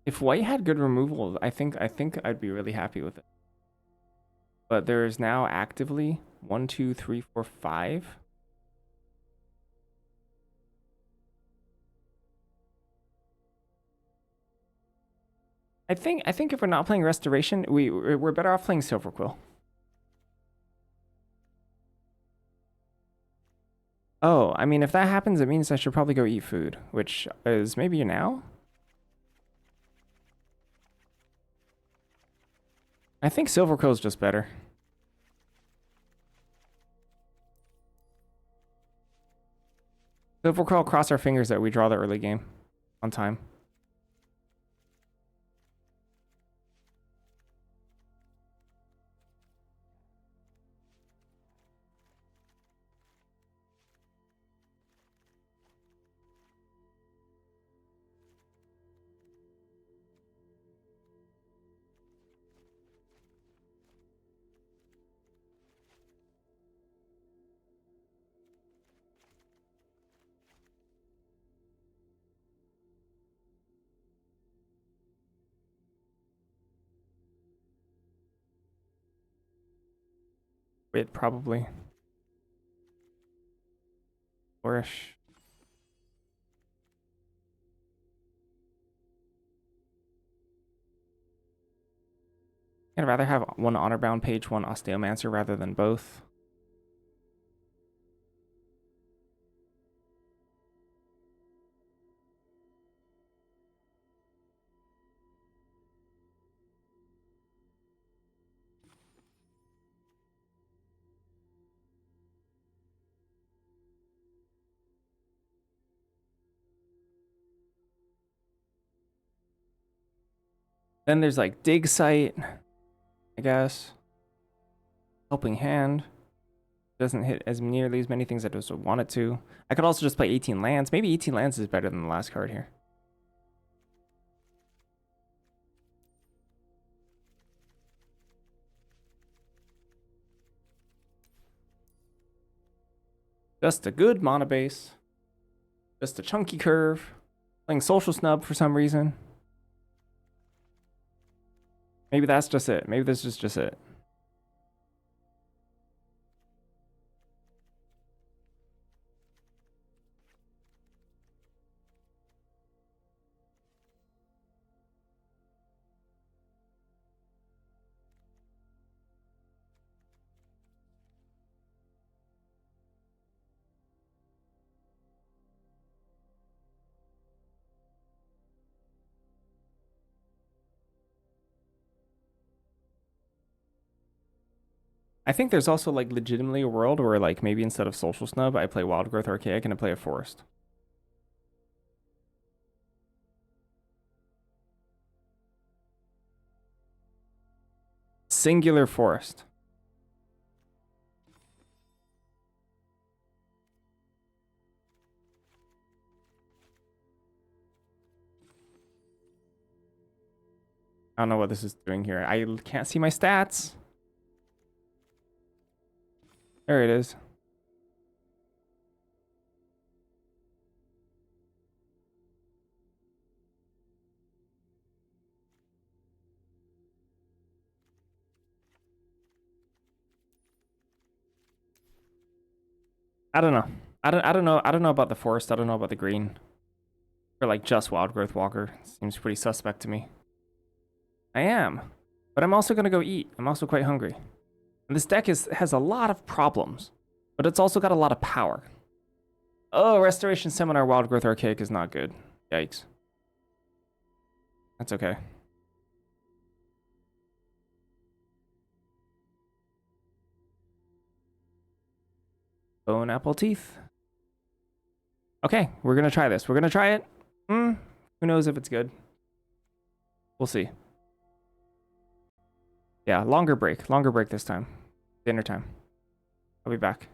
If white had good removal, I think I'd be really happy with it. But there is now actively 1, 2, 3, 4, 5. I think if we're not playing Restoration, we're better off playing Silverquill. Oh, I mean, if that happens, it means I should probably go eat food, which is maybe now? I think Silverquill is just better. Silverquill, cross our fingers that we draw the early game on time. It probably. Flourish. I'd rather have one Honor-Bound Page, one Osteomancer rather than both. Then there's like Dig Site, I guess. Helping Hand. Doesn't hit as nearly as many things as I want it to. I could also just play 18 lands. Maybe 18 lands is better than the last card here. Just a good mana base. Just a chunky curve. Playing Social Snub for some reason. Maybe that's just it. Maybe this is just it. I think there's also like legitimately a world where like maybe instead of Social Snub, I play Wild Growth Archaic and I play a Forest. Singular Forest. I don't know what this is doing here. I can't see my stats. There it is. I don't know. I don't know about the Forest. I don't know about the green. Or like just Wild Growth Walker. Seems pretty suspect to me. I am. But I'm also gonna go eat. I'm also quite hungry. And this deck has a lot of problems. But it's also got a lot of power. Oh, Restoration Seminar Wild Growth Archaic is not good. Yikes. That's okay. Bone apple teeth. Okay, we're gonna try this. We're gonna try it. Who knows if it's good? We'll see. Yeah, longer break this time. Dinner time. I'll be back.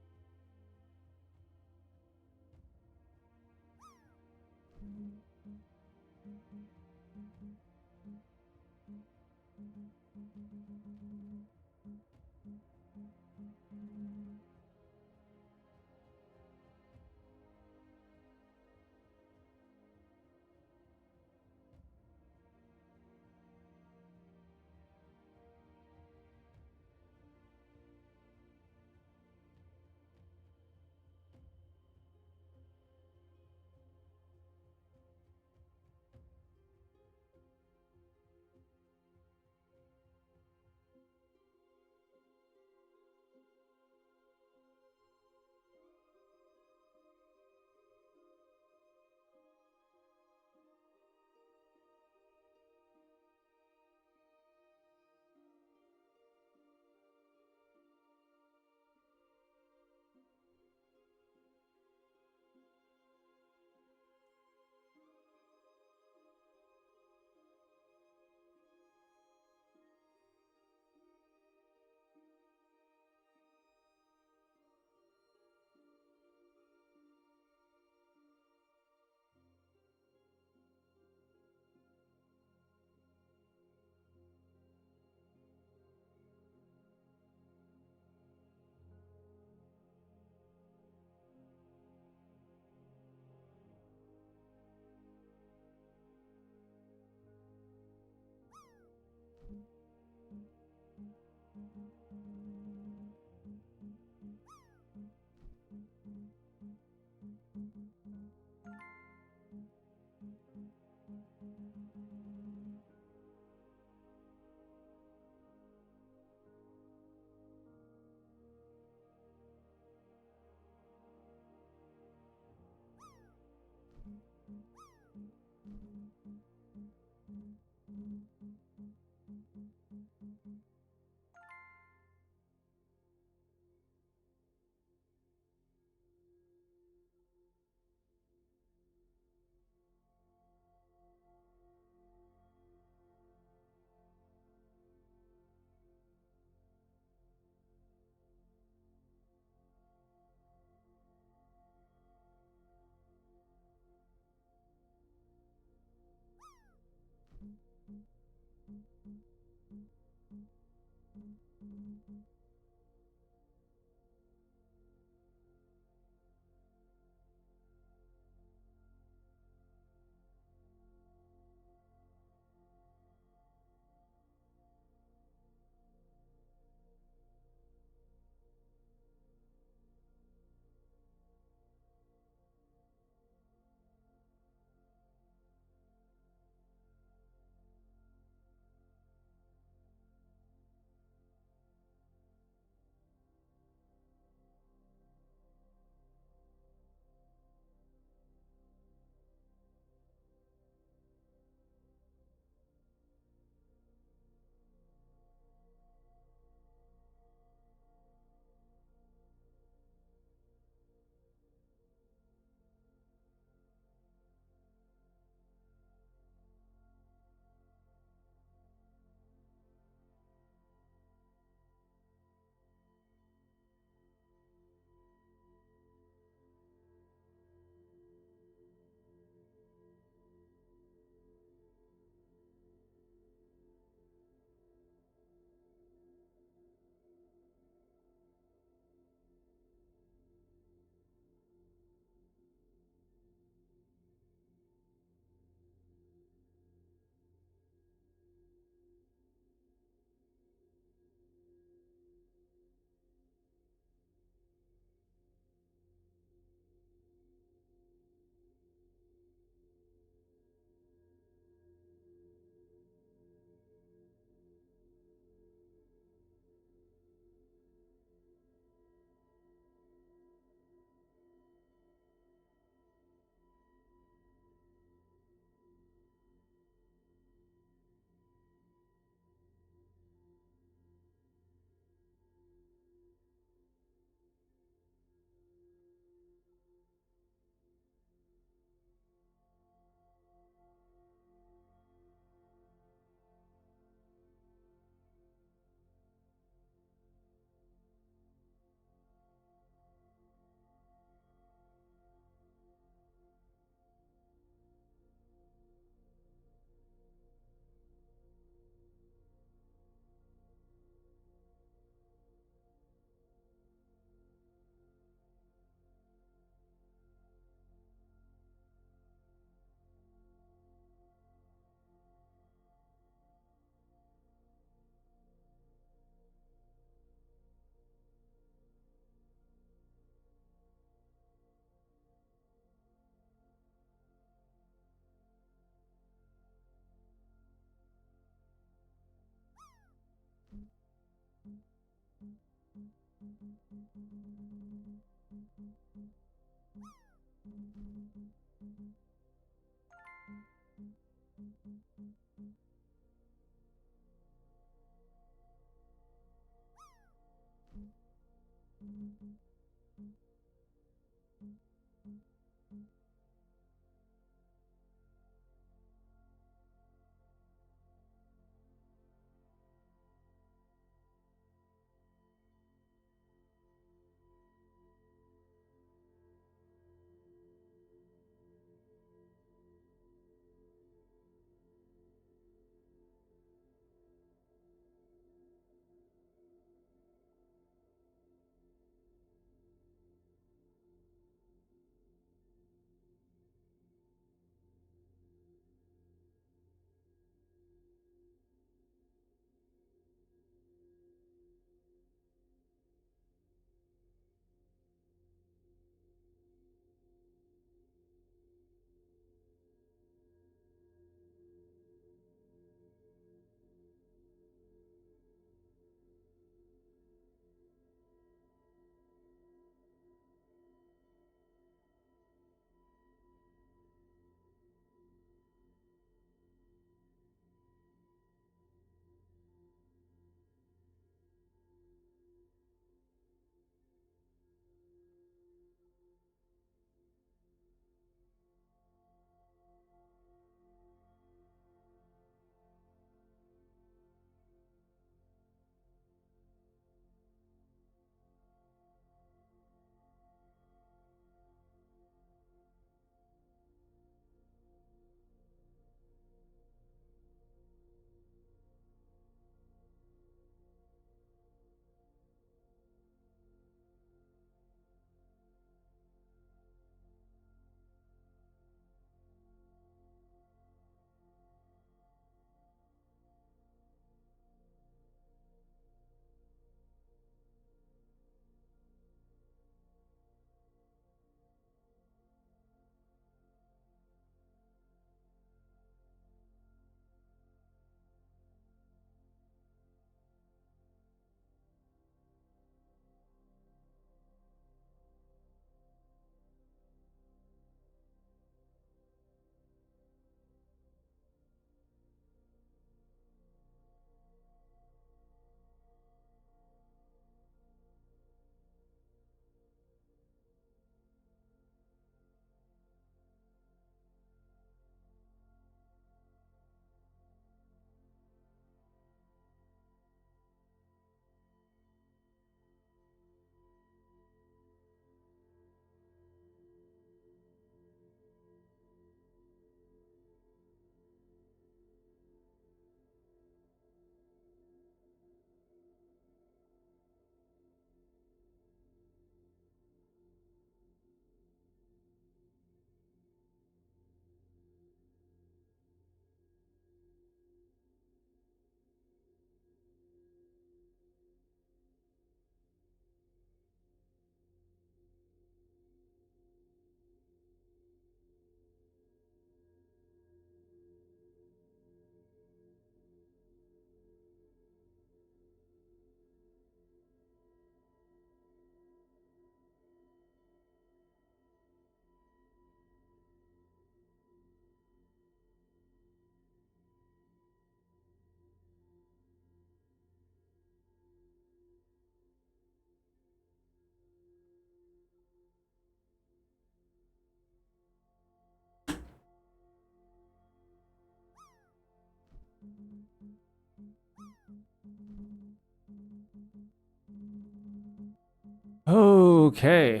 Okay.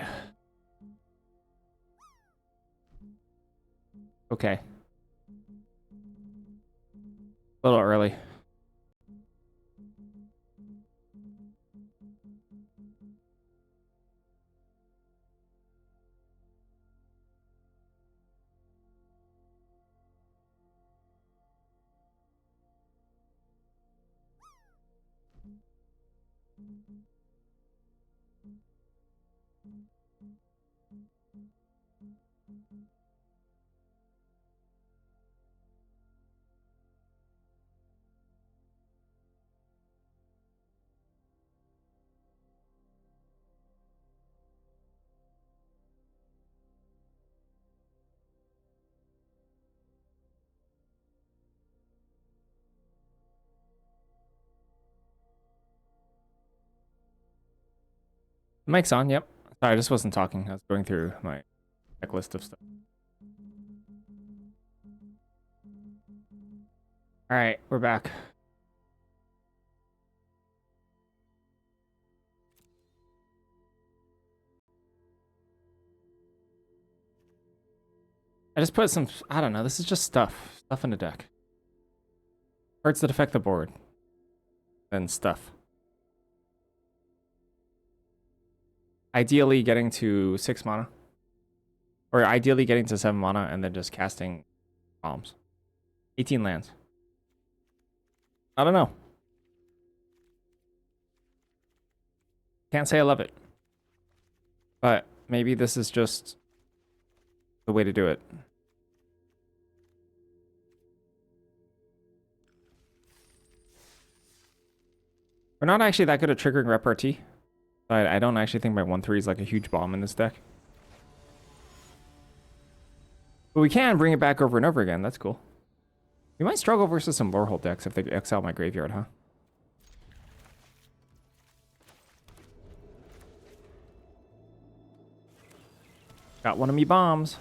Okay. A little early. Mic's on, yep. Sorry, I just wasn't talking. I was going through my checklist of stuff. All right, we're back. I just put some, I don't know, this is just stuff. Stuff in the deck. Cards that affect the board. And stuff. Ideally getting to 6 mana. Or ideally getting to 7 mana and then just casting bombs. 18 lands. I don't know. Can't say I love it. But maybe this is just the way to do it. We're not actually that good at triggering repartee. I don't actually think my 1/3 is like a huge bomb in this deck. But we can bring it back over and over again. That's cool. We might struggle versus some Lorehold decks if they exile my graveyard, huh? Got one of me bombs.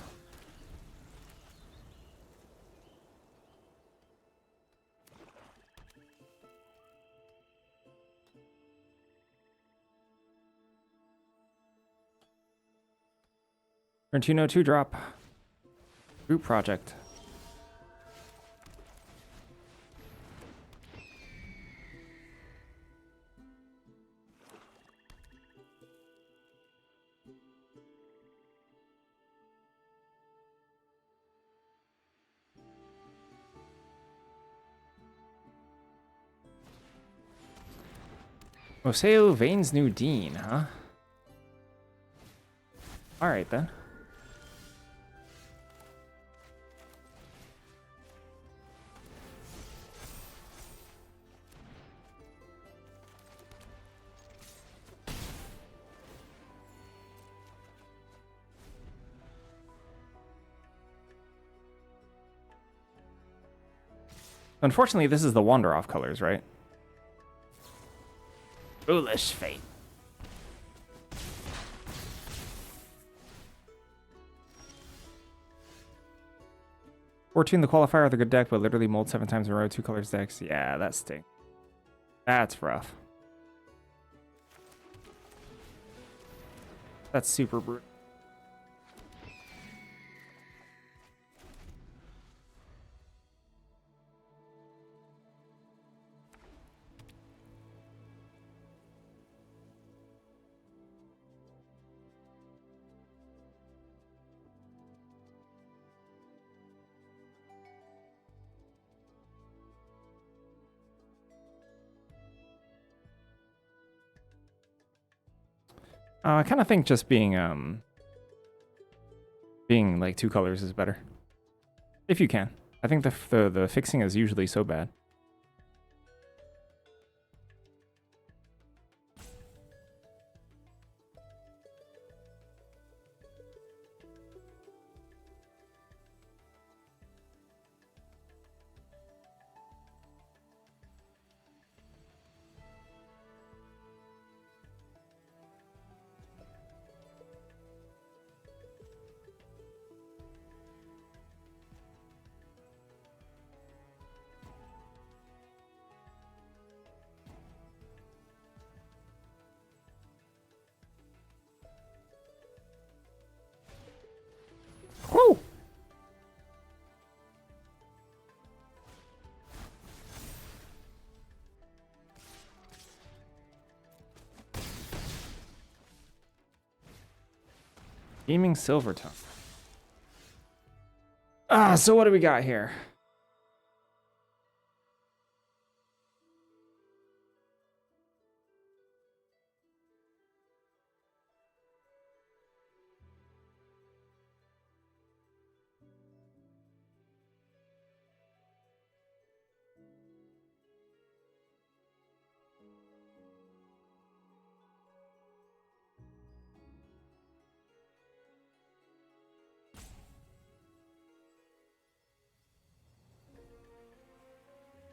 Turn 2 no 2 drop. Root project. Oseo Vane's new Dean, huh? Alright then. Unfortunately, this is the wander-off colors, right? Foolish fate. Fortune, the qualifier of the good deck, but literally mold 7 times in a row, 2 colors decks. Yeah, that stinks. That's rough. That's super brutal. I kind of think just being like 2 colors is better. If you can. I think the fixing is usually so bad. Woo! Beaming Silvertongue. So what do we got here?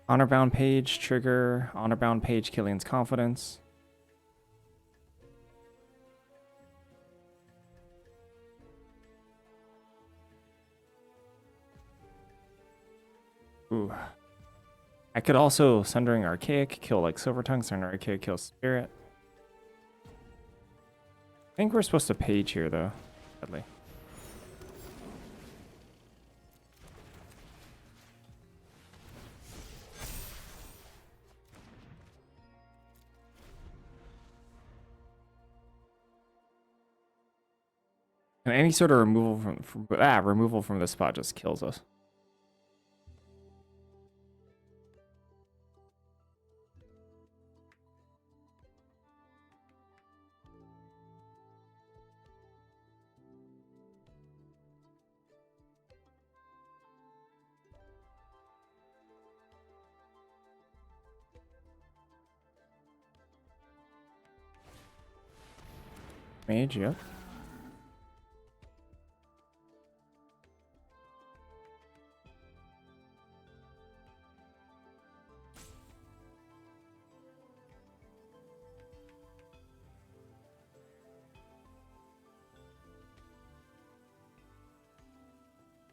Honor-bound page, trigger. Honor-bound page, Killian's Confidence. Ooh. I could also Sundering Archaic, kill like Silver Tongue, Sundering Archaic, kill Spirit. I think we're supposed to page here though, sadly. And any sort of removal from this spot just kills us. Mage, yep.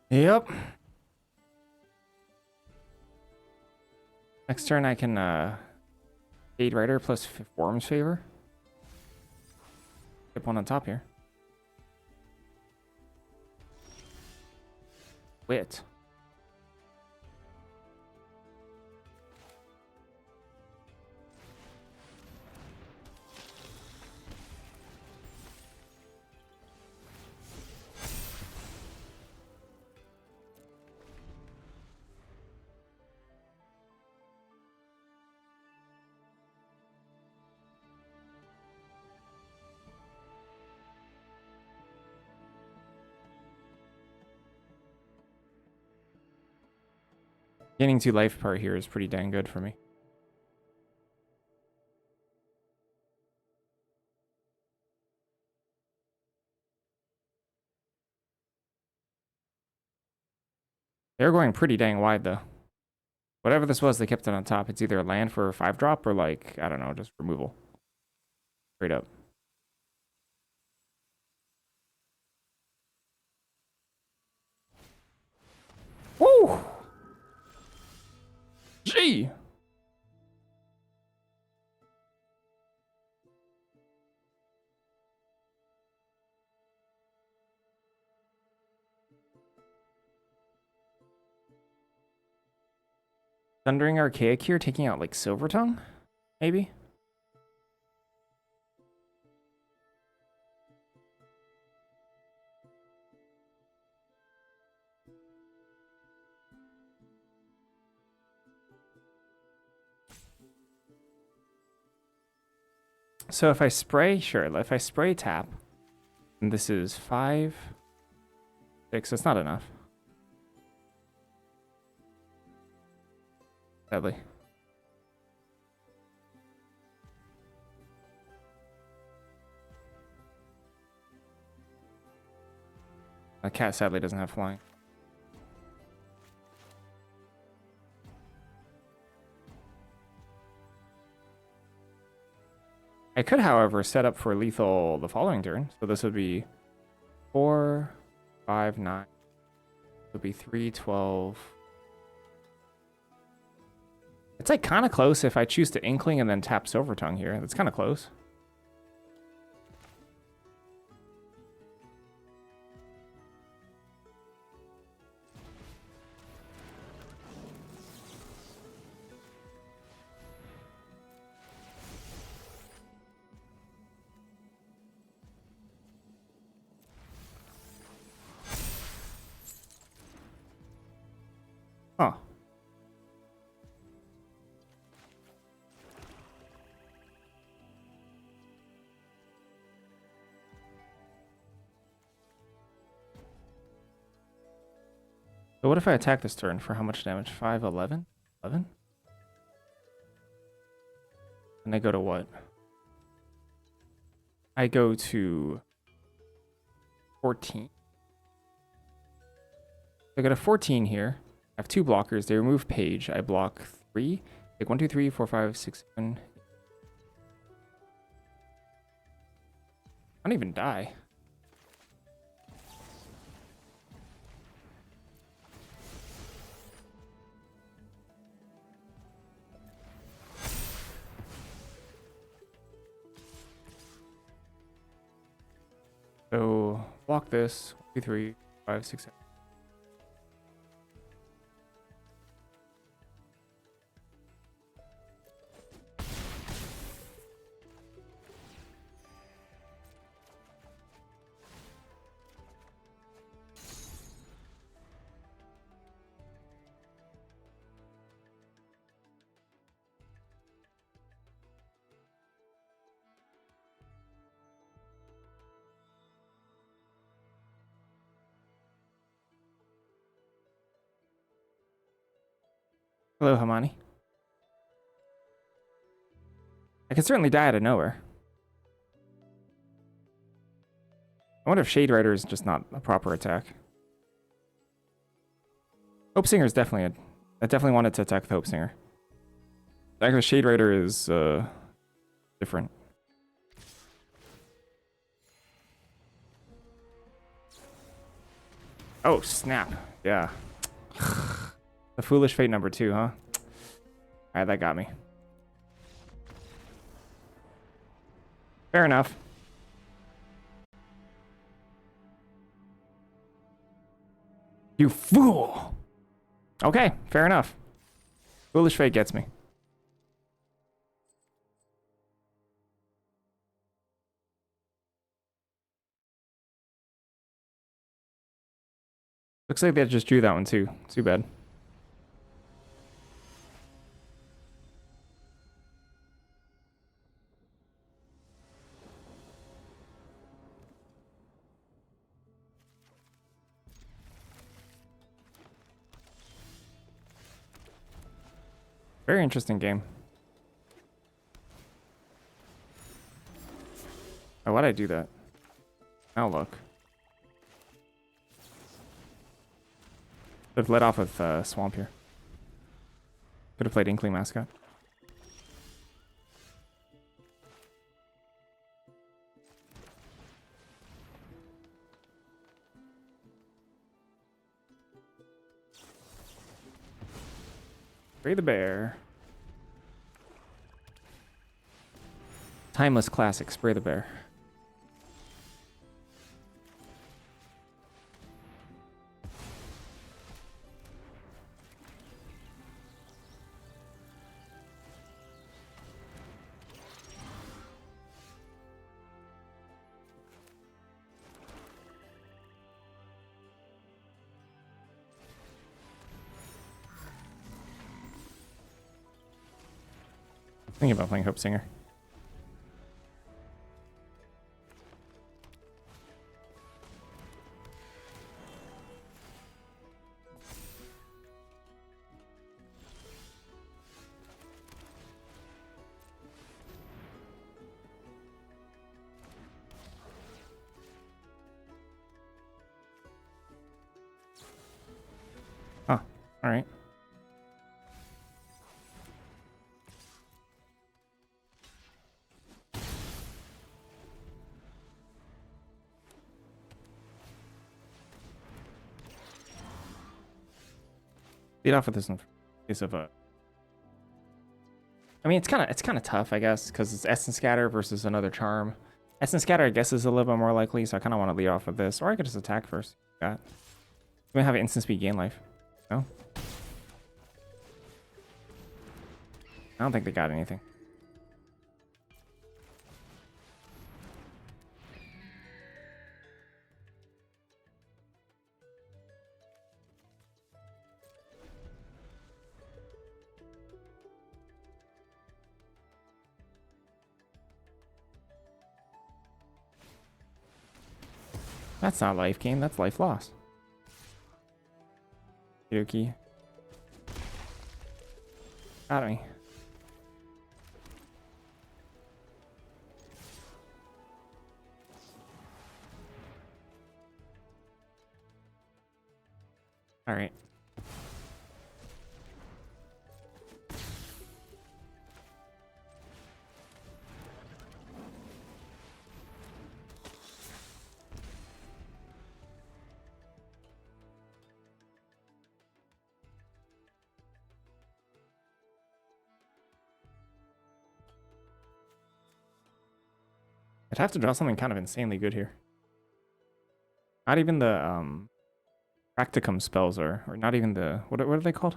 Yep. Next turn I can Fade Rider plus Form's Favor. Get one on top here. Wit. Gaining 2 life part here is pretty dang good for me. They're going pretty dang wide though. Whatever this was, they kept it on top. It's either a land for a 5-drop or like, I don't know, just removal. Straight up. Woo! Gee! Thundering Archaic here, taking out like Silver Tongue? Maybe? So if I spray, sure, if I spray tap, and this is 5, 6, that's not enough. Sadly. My cat sadly doesn't have flying. I could, however, set up for lethal the following turn. So this would be 4, 5, 9. It would be 3, 12. It's like kind of close if I choose to Inkling and then tap Silver Tongue here. That's kind of close. Huh. So what if I attack this turn for how much damage? 5, 11? 11? And I go to what? I go to 14. I go to 14 here. I have 2 blockers. They remove page. I block 3. Take 1, 2, 3, 4, 5, 6, 7. I don't even die. Block this. 1, 2, 3, 5, 6, 7. Hello, Hamani. I can certainly die out of nowhere. I wonder if Shade Rider is just not a proper attack. Hope Singer is definitely I definitely wanted to attack the Hope Singer. Actually, Shade Rider is different. Oh, snap. Yeah. The Foolish Fate number 2, huh? Alright, that got me. Fair enough. You fool! Okay, fair enough. Foolish Fate gets me. Looks like they just drew that one too. Too bad. Very interesting game. Oh, why'd I do that? Now look. Could have let off with Swamp here. Could have played Inkling Mascot. Spray the Bear. Timeless classic, Spray the Bear. Thinking about playing Hope Singer. Huh. All right. Lead off with this in case of a. I mean, it's kind of tough, I guess, because it's Essence Scatter versus another charm. Essence Scatter, I guess, is a little bit more likely, so I kind of want to lead off with this, or I could just attack first. Got. We have an instant speed gain life. No. I don't think they got anything. That's not life gain, that's life loss. Yuki. Got me. All right. I'd have to draw something kind of insanely good here. Not even the practicum spells or not even the what are they called?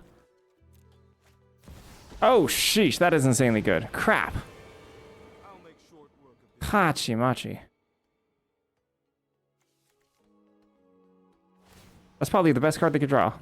Oh sheesh, that is insanely good. Crap. Hachi machi. That's probably the best card they could draw.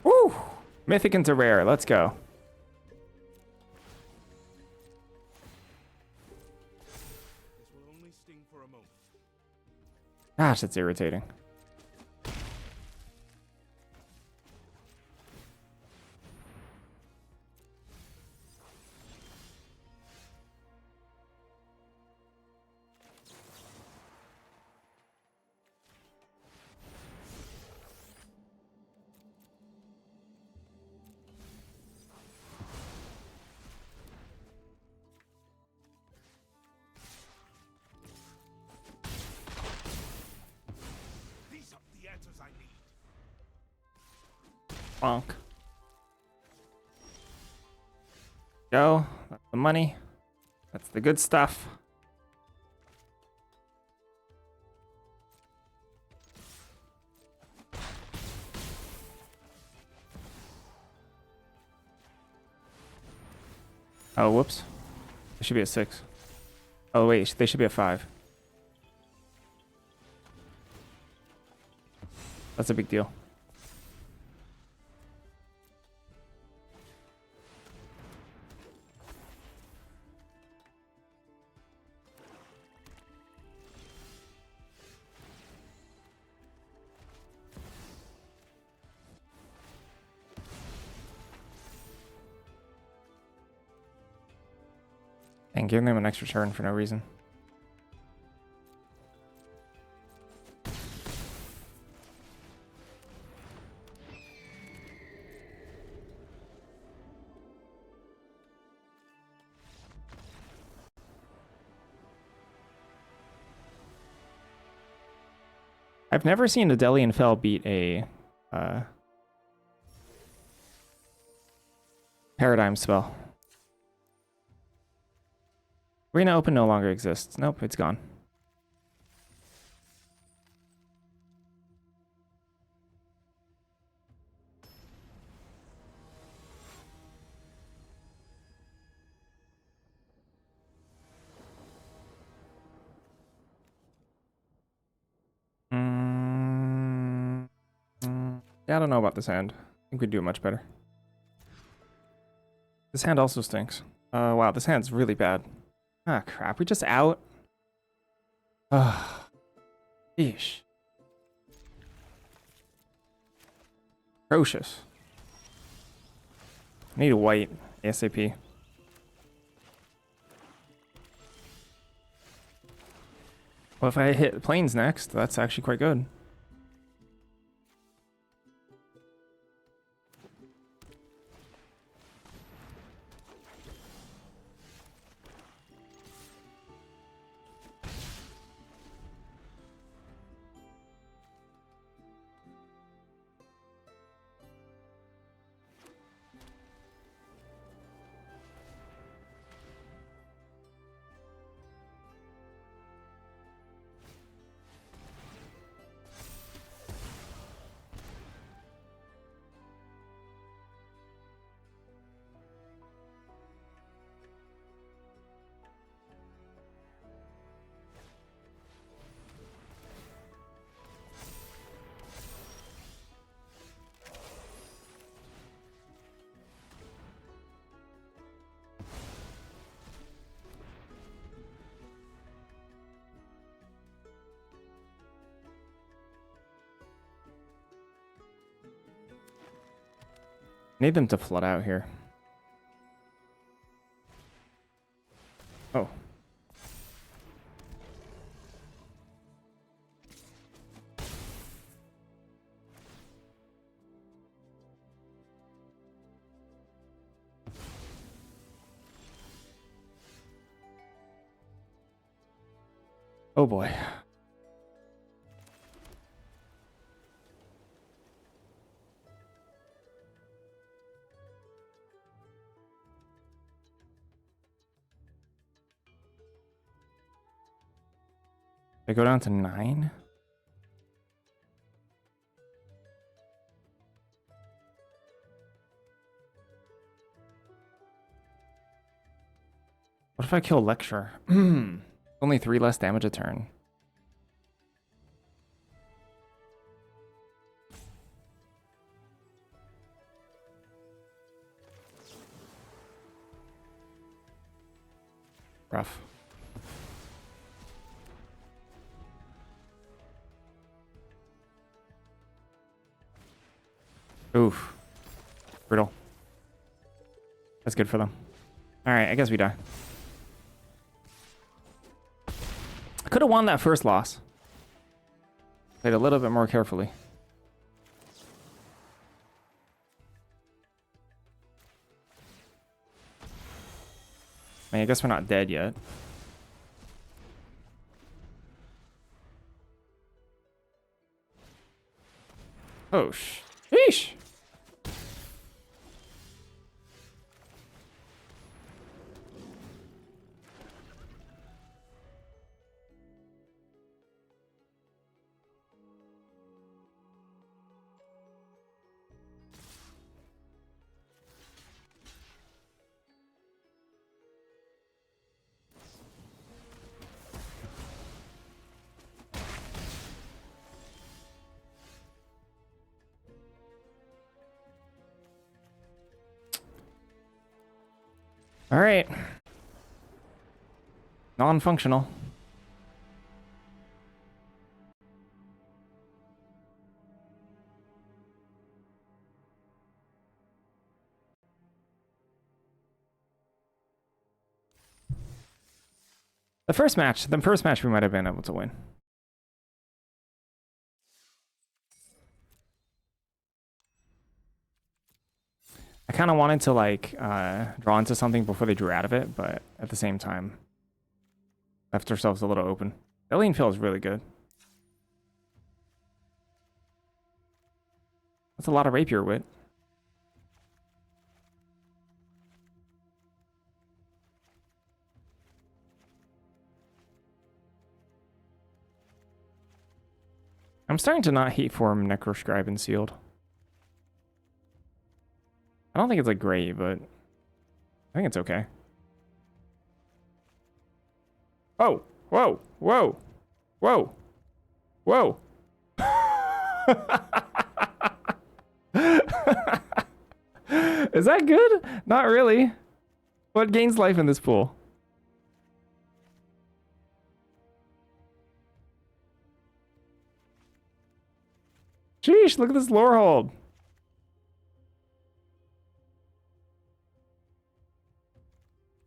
Woo! Mythic into rare. Let's go. Gosh, that's irritating. Bonk. Go. That's the money. That's the good stuff. Oh, whoops. They should be a 6. Oh, wait. They should be a 5. That's a big deal. And giving them an extra turn for no reason. I've never seen a Delian Fell beat a paradigm spell. Arena Open no longer exists. Nope, it's gone. Yeah, I don't know about this hand. I think we'd do it much better. This hand also stinks. Wow, this hand's really bad. Ah, crap. We just out? Ugh. Yeesh. Atrocious. I need a white ASAP. Well, if I hit planes next, that's actually quite good. Need them to flood out here. Oh. Oh boy. I go down to 9. What if I kill Lecture? Only 3 less damage a turn. Rough. Oof. Brutal. That's good for them. Alright, I guess we die. I could have won that first loss. Played a little bit more carefully. I mean, I guess we're not dead yet. Oh, sheesh. All right. Non-functional. The first match we might have been able to win. I kind of wanted to like draw into something before they drew out of it, but at the same time, left ourselves a little open. Alien Fill is really good. That's a lot of rapier wit. I'm starting to not hate form Necroscribe and Sealed. I don't think it's like great, but I think it's okay. Oh, whoa, whoa, whoa, whoa. Is that good? Not really. What gains life in this pool? Sheesh, look at this lore hold.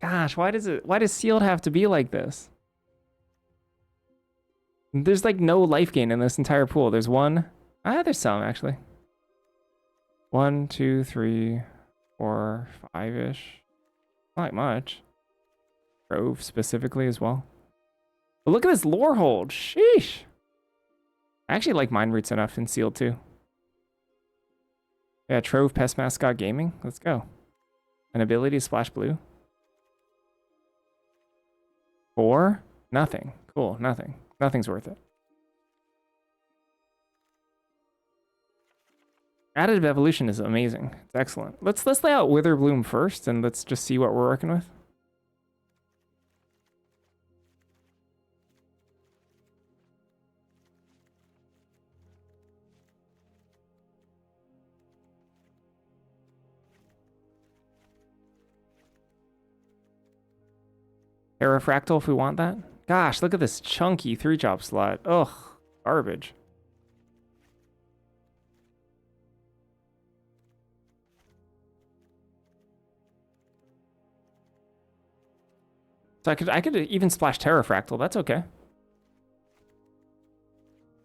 Gosh, why does Sealed have to be like this? There's like no life gain in this entire pool. There's one. There's some actually. 1, 2, 3, 4, 5-ish. Not like much. Trove specifically as well. But look at this lore hold. Sheesh. I actually like Mind Roots enough in Sealed too. Yeah, Trove Pest Mascot Gaming. Let's go. An ability to splash blue. 4? Nothing. Cool, nothing. Nothing's worth it. Additive evolution is amazing. It's excellent. Let's lay out Witherbloom first and let's just see what we're working with. Terrafractal if we want that. Gosh, look at this chunky 3-drop slot. Ugh, garbage. So I could even splash Terrafractal. That's okay.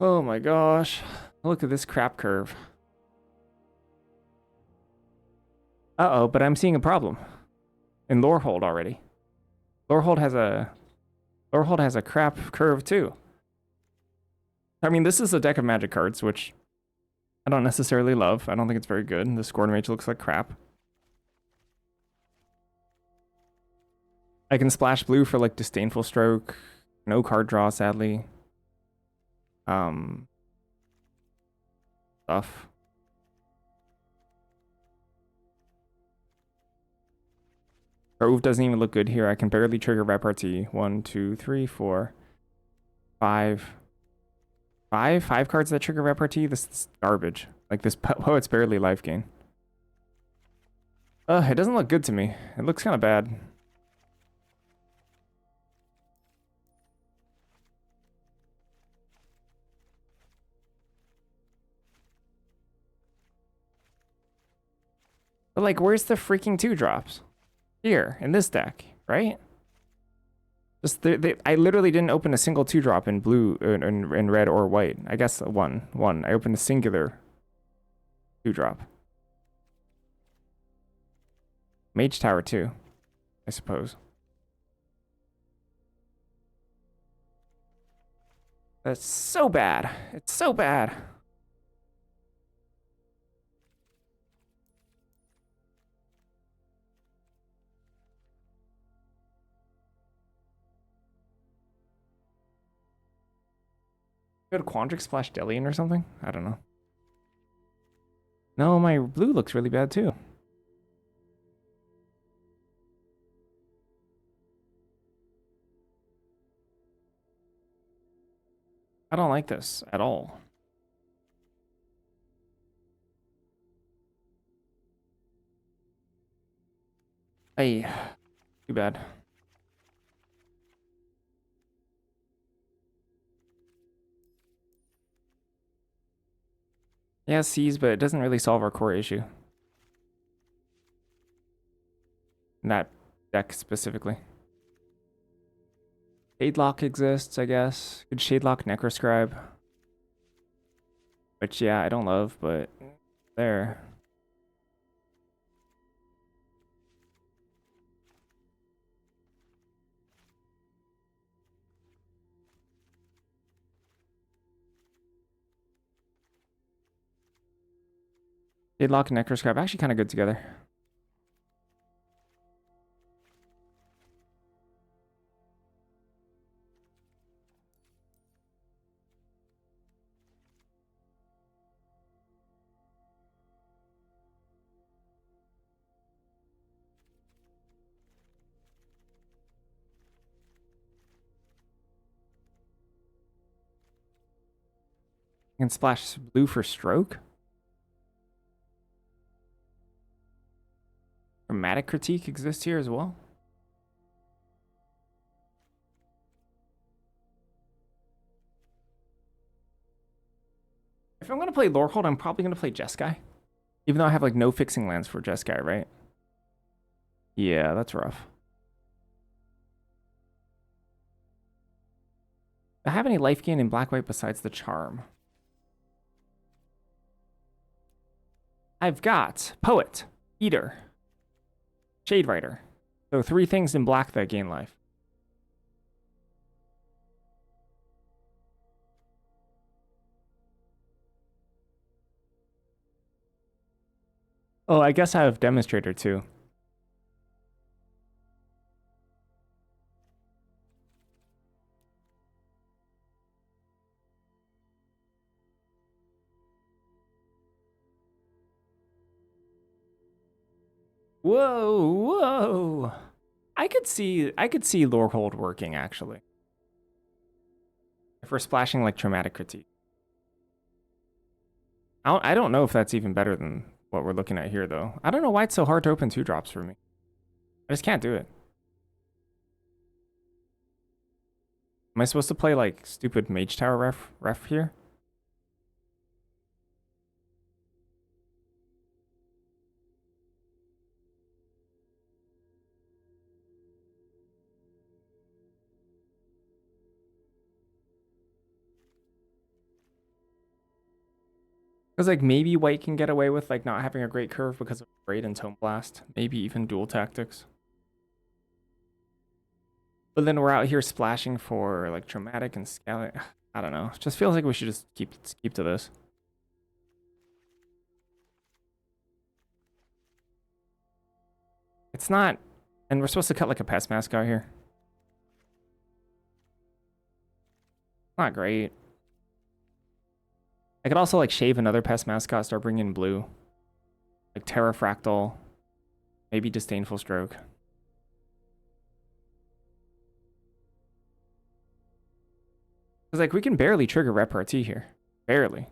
Oh my gosh. Look at this crap curve. Uh-oh, but I'm seeing a problem. In Lorehold already. Lorehold has a... Lorehold has a crap curve too. I mean, this is a deck of magic cards, which I don't necessarily love. I don't think it's very good. The Scorn Mage looks like crap. I can splash blue for like Disdainful Stroke. No card draw, sadly. Stuff. Grove doesn't even look good here. I can barely trigger repartee. 1, 2, 3, 4, 5. Five cards that trigger repartee? This is garbage. Like, this Poet's barely life gain. It doesn't look good to me. It looks kind of bad. But, like, where's the freaking 2-drops? Here, in this deck, right? Just I literally didn't open a single 2-drop in blue, in red or white. I guess one. I opened a singular 2-drop. Mage Tower too, I suppose. That's so bad. It's so bad. Go to Quandrix Splash Delian or something? I don't know. No, my blue looks really bad too. I don't like this at all. Hey, too bad. Yeah, C's, but it doesn't really solve our core issue. In that deck specifically. Shadelock exists, I guess. Good Shadelock Necroscribe. Which, yeah, I don't love, but there. Shadelock and Necroscribe actually kind of good together. I can splash blue for stroke. Dramatic Critique exists here as well. If I'm going to play Lorehold, I'm probably going to play Jeskai. Even though I have like no fixing lands for Jeskai, right? Yeah, that's rough. Do I have any life gain in black-white besides the charm? I've got Poet, Eater, Shade Rider. So 3 things in black that gain life. Oh, I guess I have Demonstrator too. Whoa. I could see Lorehold working actually. If we're splashing like Traumatic Critique. I don't know if that's even better than what we're looking at here though. I don't know why it's so hard to open 2-drops for me. I just can't do it. Am I supposed to play like stupid Mage Tower ref here? Because like maybe white can get away with like not having a great curve because of Braid and Tome Blast. Maybe even dual tactics. But then we're out here splashing for like traumatic and scaling. I don't know. It just feels like we should just keep to this. It's not, and we're supposed to cut like a pest mask out here. Not great. I could also like shave another pest mascot, start bringing in blue. Like Terrafractal, maybe Disdainful Stroke. Because like we can barely trigger repartee here. Barely.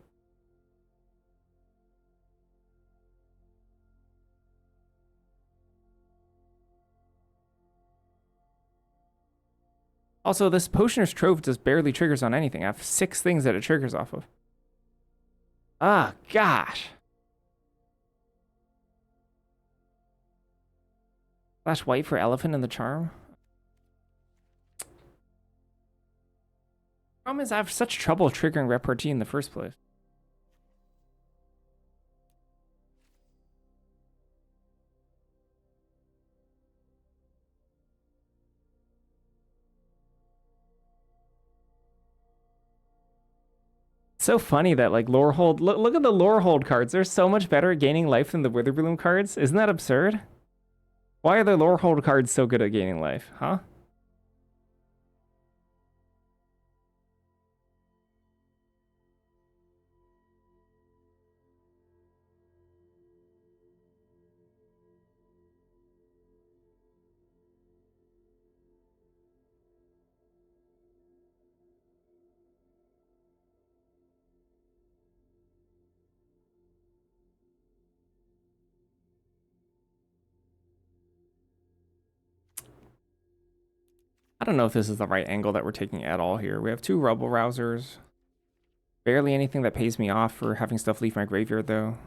Also, this Potioner's Trove just barely triggers on anything. I have 6 things that it triggers off of. Ah, gosh. Flash white for Elephant in the Charm. Problem is I have such trouble triggering repartee in the first place. So funny that like lore hold. Look at the lore hold cards. They're so much better at gaining life than the Witherbloom cards. Isn't that absurd? Why are the lore hold cards so good at gaining life? Huh? I don't know if this is the right angle that we're taking at all here. We have 2 Rubble Rousers. Barely anything that pays me off for having stuff leave my graveyard, though.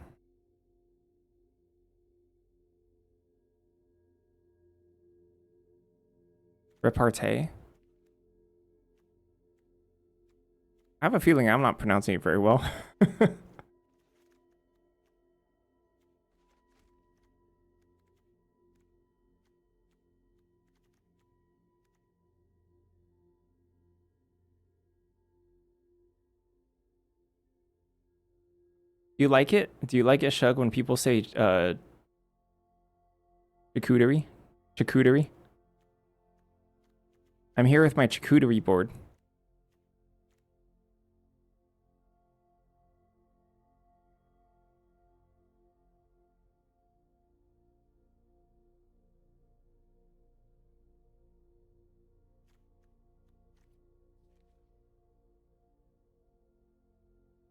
Repartee. I have a feeling I'm not pronouncing it very well. You like it? Do you like it, Shug, when people say charcuterie? Charcuterie? I'm here with my charcuterie board.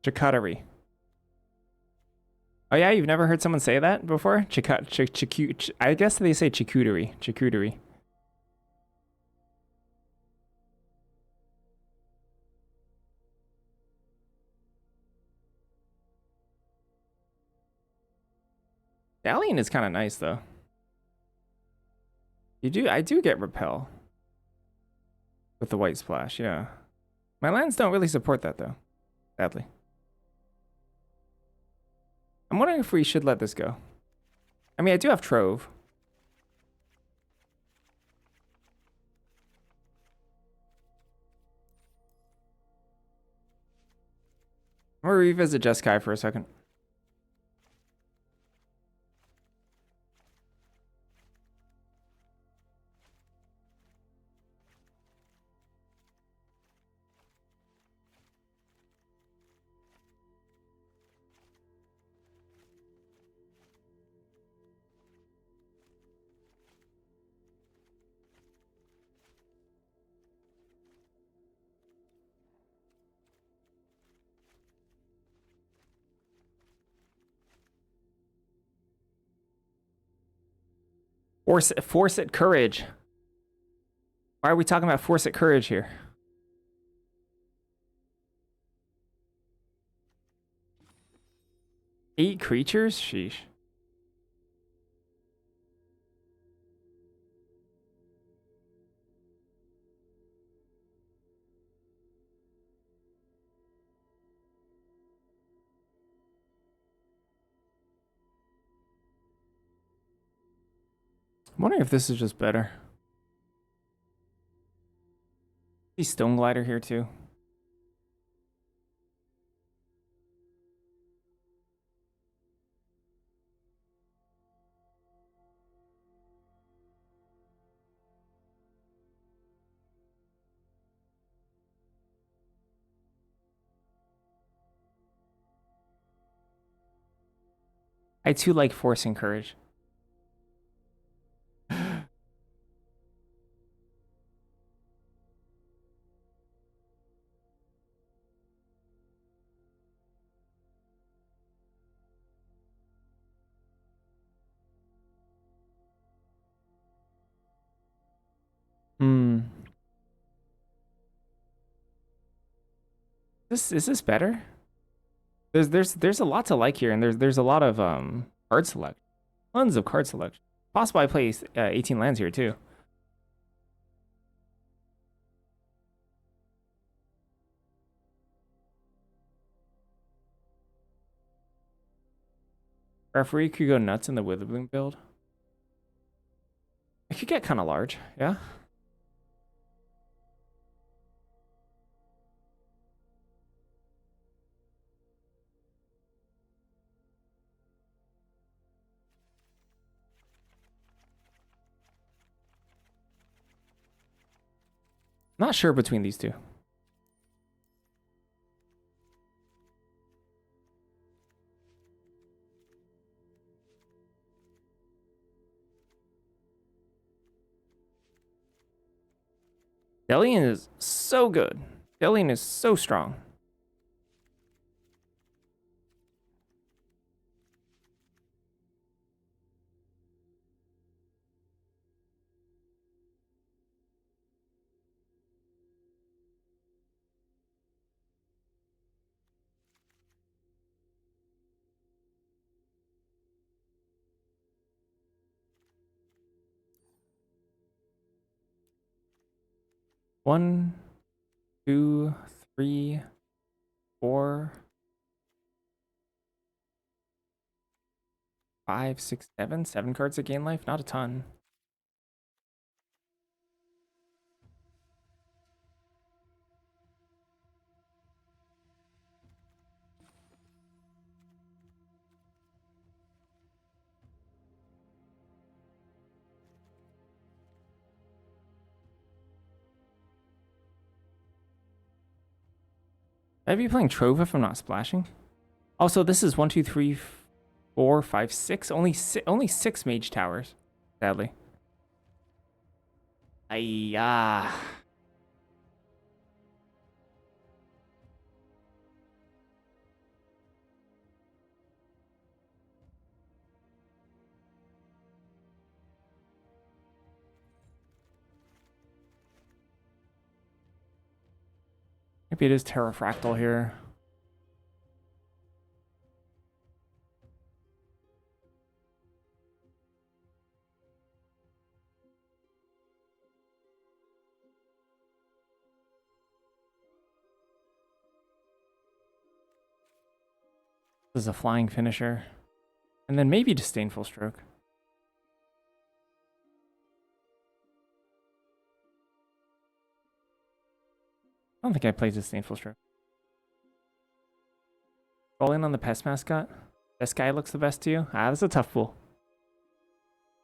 Charcuterie. Oh yeah, you've never heard someone say that before? I guess they say charcuterie. Charcuterie. Stallion is kind of nice though. I do get repel with the white splash, yeah. My lands don't really support that though, sadly. I'm wondering if we should let this go. I mean, I do have Trove. I'm gonna revisit Jeskai for a second. Force it courage. Why are we talking about force it courage here? Eight creatures? Sheesh. I'm wondering if this is just better. See Stone Glider here too. I too like Force and Courage. Hmm. Is this better? There's a lot to like here, and there's a lot of card select, tons of card selection. Possible I play 18 lands here too. Referee could go nuts in the Witherbloom build. It could get kind of large, yeah. Not sure between these two. Delian is so good. Delian is so strong. One, two, three, four, five, six, seven. 7 cards that gain life. Not a ton. I'd be playing Trove if I'm not splashing. Also, this is 1, 2, 3, 4, 5, 6. Only 6 mage towers, sadly. Ayah. Maybe it is Terrafractal here. This is a flying finisher. And then maybe Disdainful Stroke. I don't think I played Disdainful Stroke. Rolling on the Pest Mascot. This guy looks the best to you? Ah, that's a tough pool.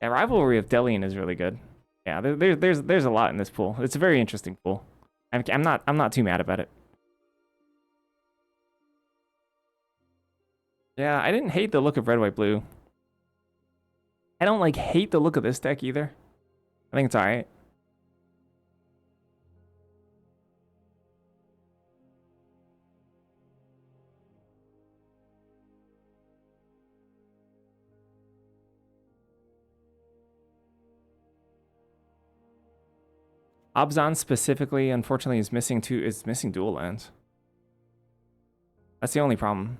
Yeah, Rivalry of Delian is really good. Yeah, there's a lot in this pool. It's a very interesting pool. I'm not too mad about it. Yeah, I didn't hate the look of red, white, blue. I don't like hate the look of this deck either. I think it's alright. Abzan specifically, unfortunately, is missing dual lands. That's the only problem.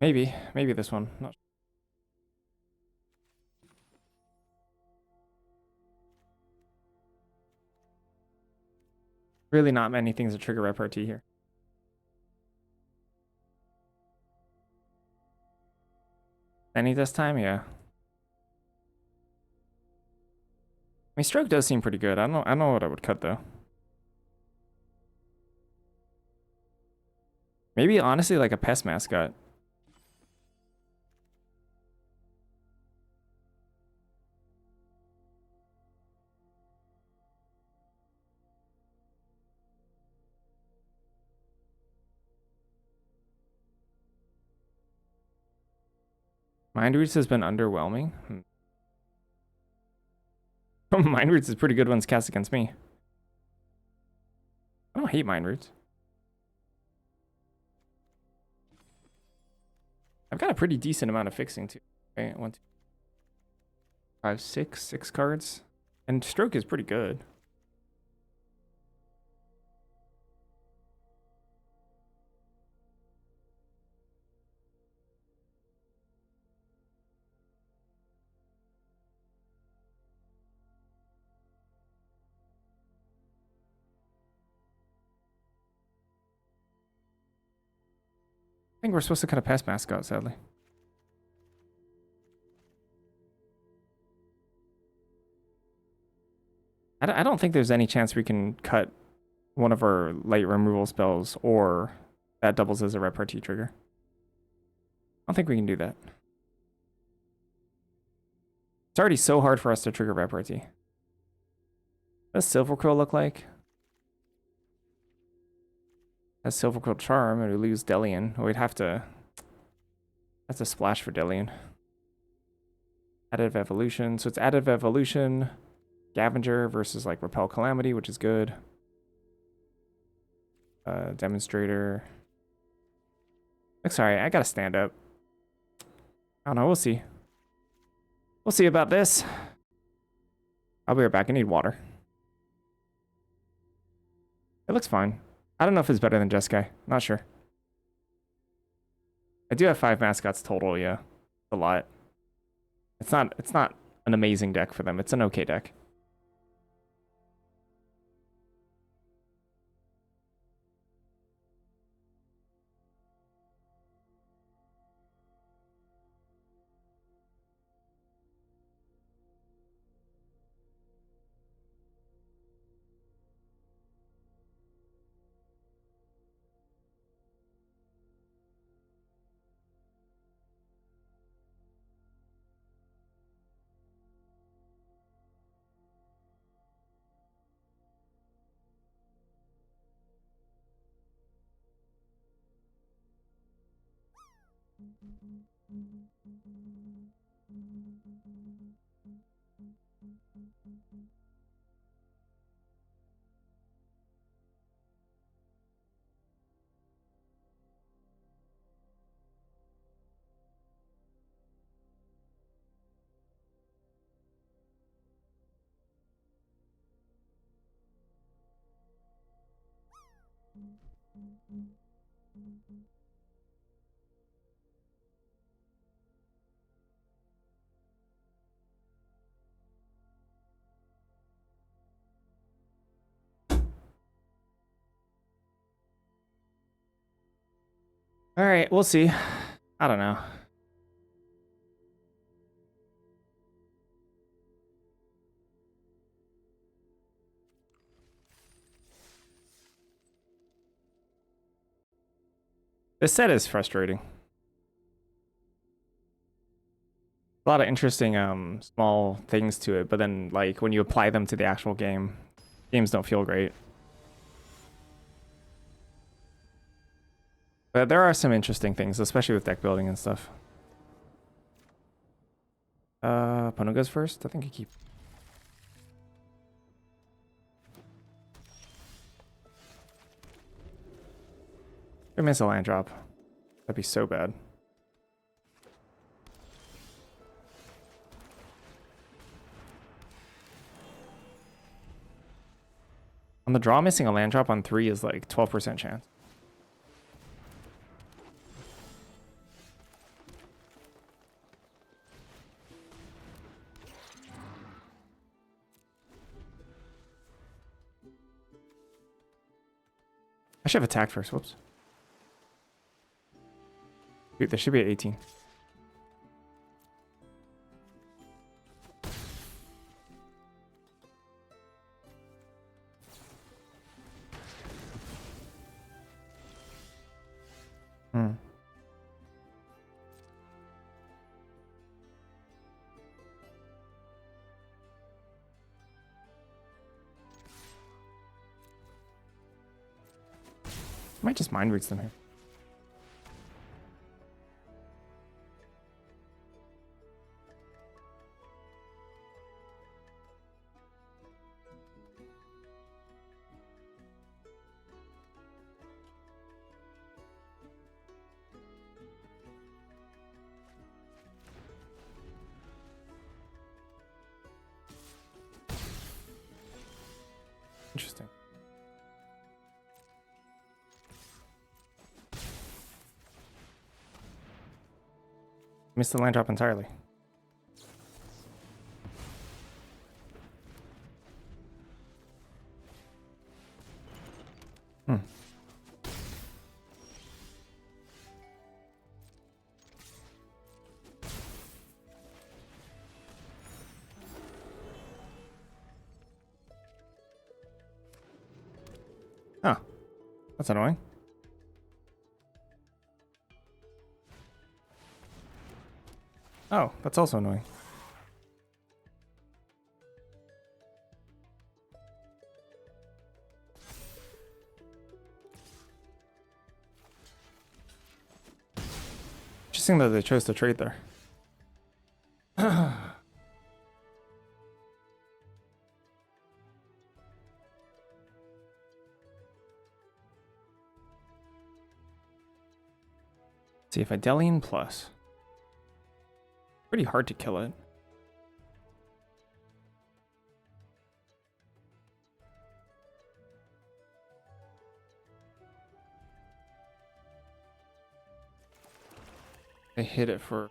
Maybe this one. Not really not many things to trigger repartee here. Any this time, yeah. I mean, stroke does seem pretty good. I don't know what I would cut though. Maybe honestly like a pest mascot. Mind Roots has been underwhelming. Mind Roots is pretty good when it's cast against me. I don't hate Mind Roots. I've got a pretty decent amount of fixing too. Okay, 1, 2, 5, 6 cards. And stroke is pretty good. I think we're supposed to cut a pest mascot, sadly. I don't think there's any chance we can cut one of our light removal spells or that doubles as a repartee trigger. I don't think we can do that. It's already so hard for us to trigger repartee. What does Silver Quill look like? As Silver Quill Charm, and we lose Delian. We'd have to... That's a splash for Delian. Additive Evolution. So it's Additive Evolution, Scavenger versus like Repel Calamity, which is good. Demonstrator. Sorry, I gotta stand up. I don't know, we'll see. We'll see about this. I'll be right back. I need water. It looks fine. I don't know if it's better than Jeskai. Not sure. I do have 5 mascots total, yeah. A lot. It's not an amazing deck for them. It's an okay deck. All right, we'll see. I don't know. This set is frustrating. A lot of interesting small things to it, but then like when you apply them to the actual game, games don't feel great. But there are some interesting things, especially with deck building and stuff. Opponent goes first. I think I keep. I miss a land drop. That'd be so bad. On the draw, missing a land drop on 3 is like 12% chance. I should have attacked first. Whoops. Dude, there should be at 18. Hmm. Might just mind reads them here. Interesting. Missed the land drop entirely. Hmm. Huh. That's annoying. Oh, that's also annoying. Interesting that they chose to trade there. See if I Delian plus. Pretty hard to kill it. I hit it for...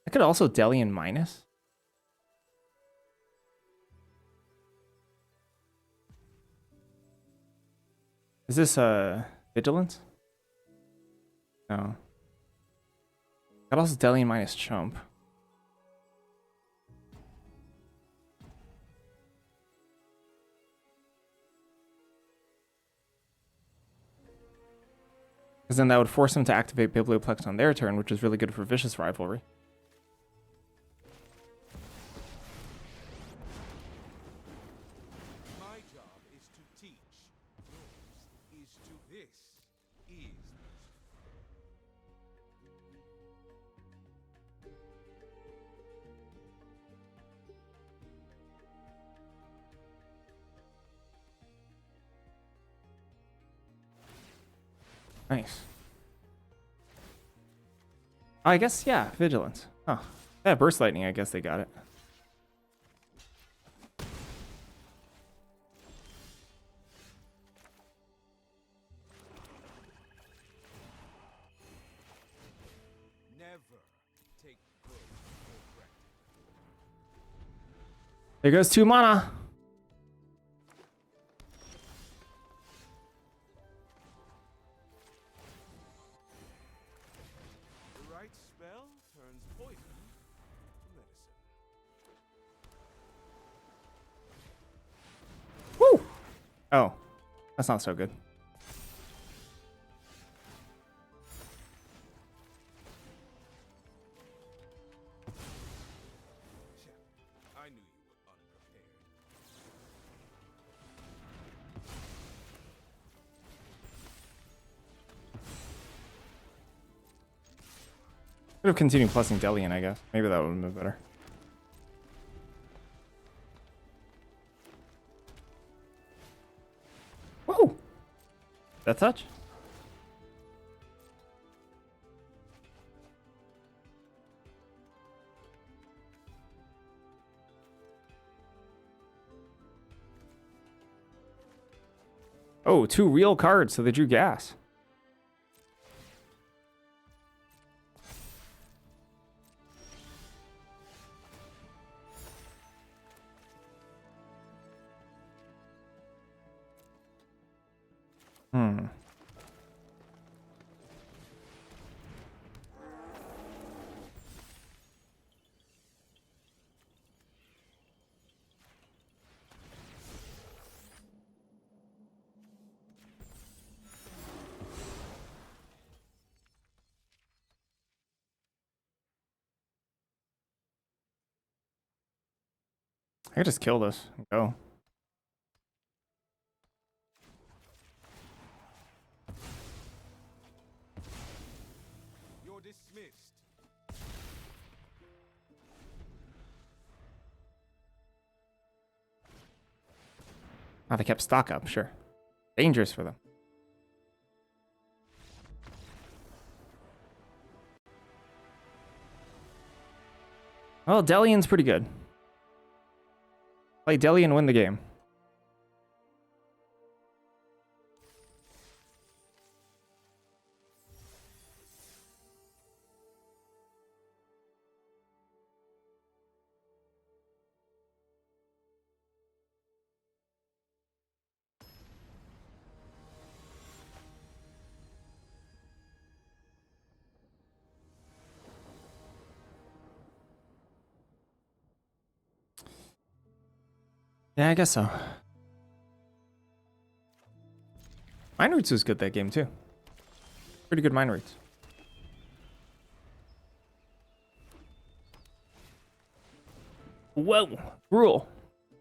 I could also Delian minus. Is this vigilance? No. Could also Delian minus chump. Because then that would force them to activate Biblioplex on their turn, which is really good for Vicious Rivalry.
My job is to teach. Yours is to this. Is
Nice. I guess, yeah, vigilance. Oh, yeah, burst lightning. I guess they got it.
never take good for granted.
There goes 2 mana.
The right spell turns poison to medicine.
Woo! Oh, that's not so good.
I knew you were unprepared.
Could have continued plusing Delian, I guess. Maybe that would have been better. Woo! That touch? Oh, 2 real cards, so they drew gas. Hmm. I could just kill this and go.
You're dismissed.
Oh, they kept stock up, sure. Dangerous for them. Well, Delian's pretty good. Play Delian, win the game. Yeah, I guess so. Mind Roots was good that game, too. Pretty good Mind Roots. Whoa! Rule.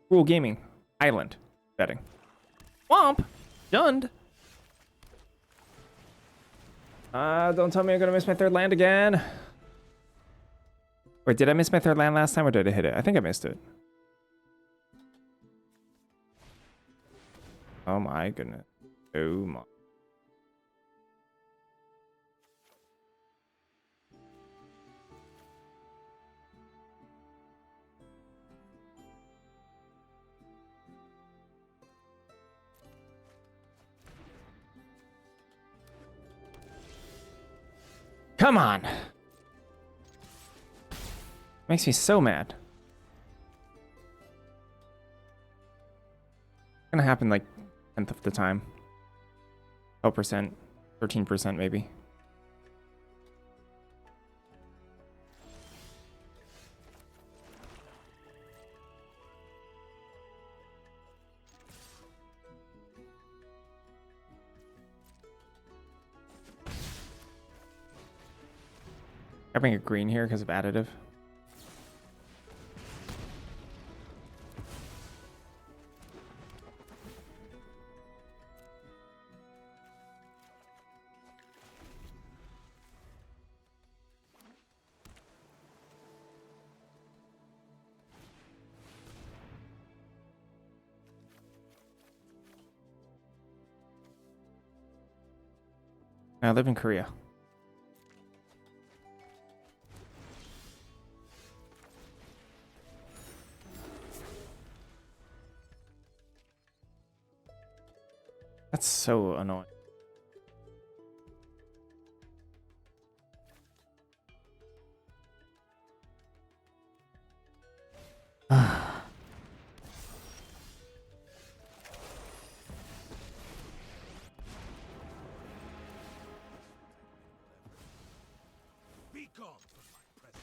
Rule Gaming. Island. Betting. Womp! Done. Don't tell me I'm gonna miss my 3rd land again. Wait, did I miss my 3rd land last time or did I hit it? I think I missed it. Oh my goodness. Oh my. Come on. Makes me so mad. It's gonna happen like 10th of the time. 12%, 13% maybe. Having a green here because of additive. I live in Korea. That's so annoying.
Be gone from my presence.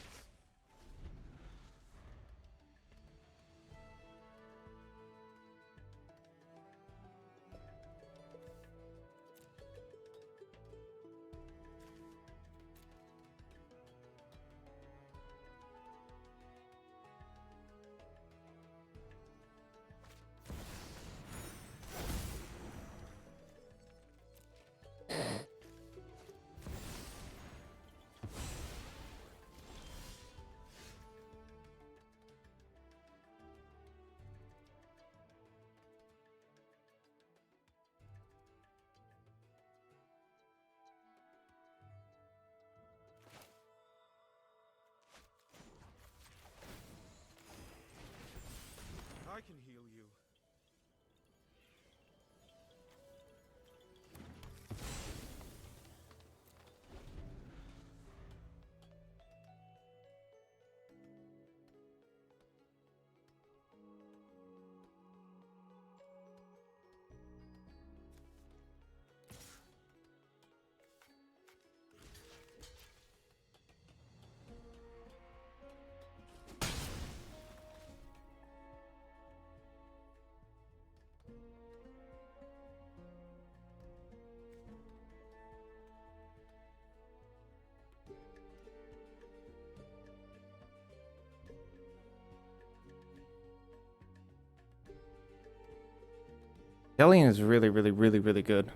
I can heal you.
Delian is really, really, really, really good.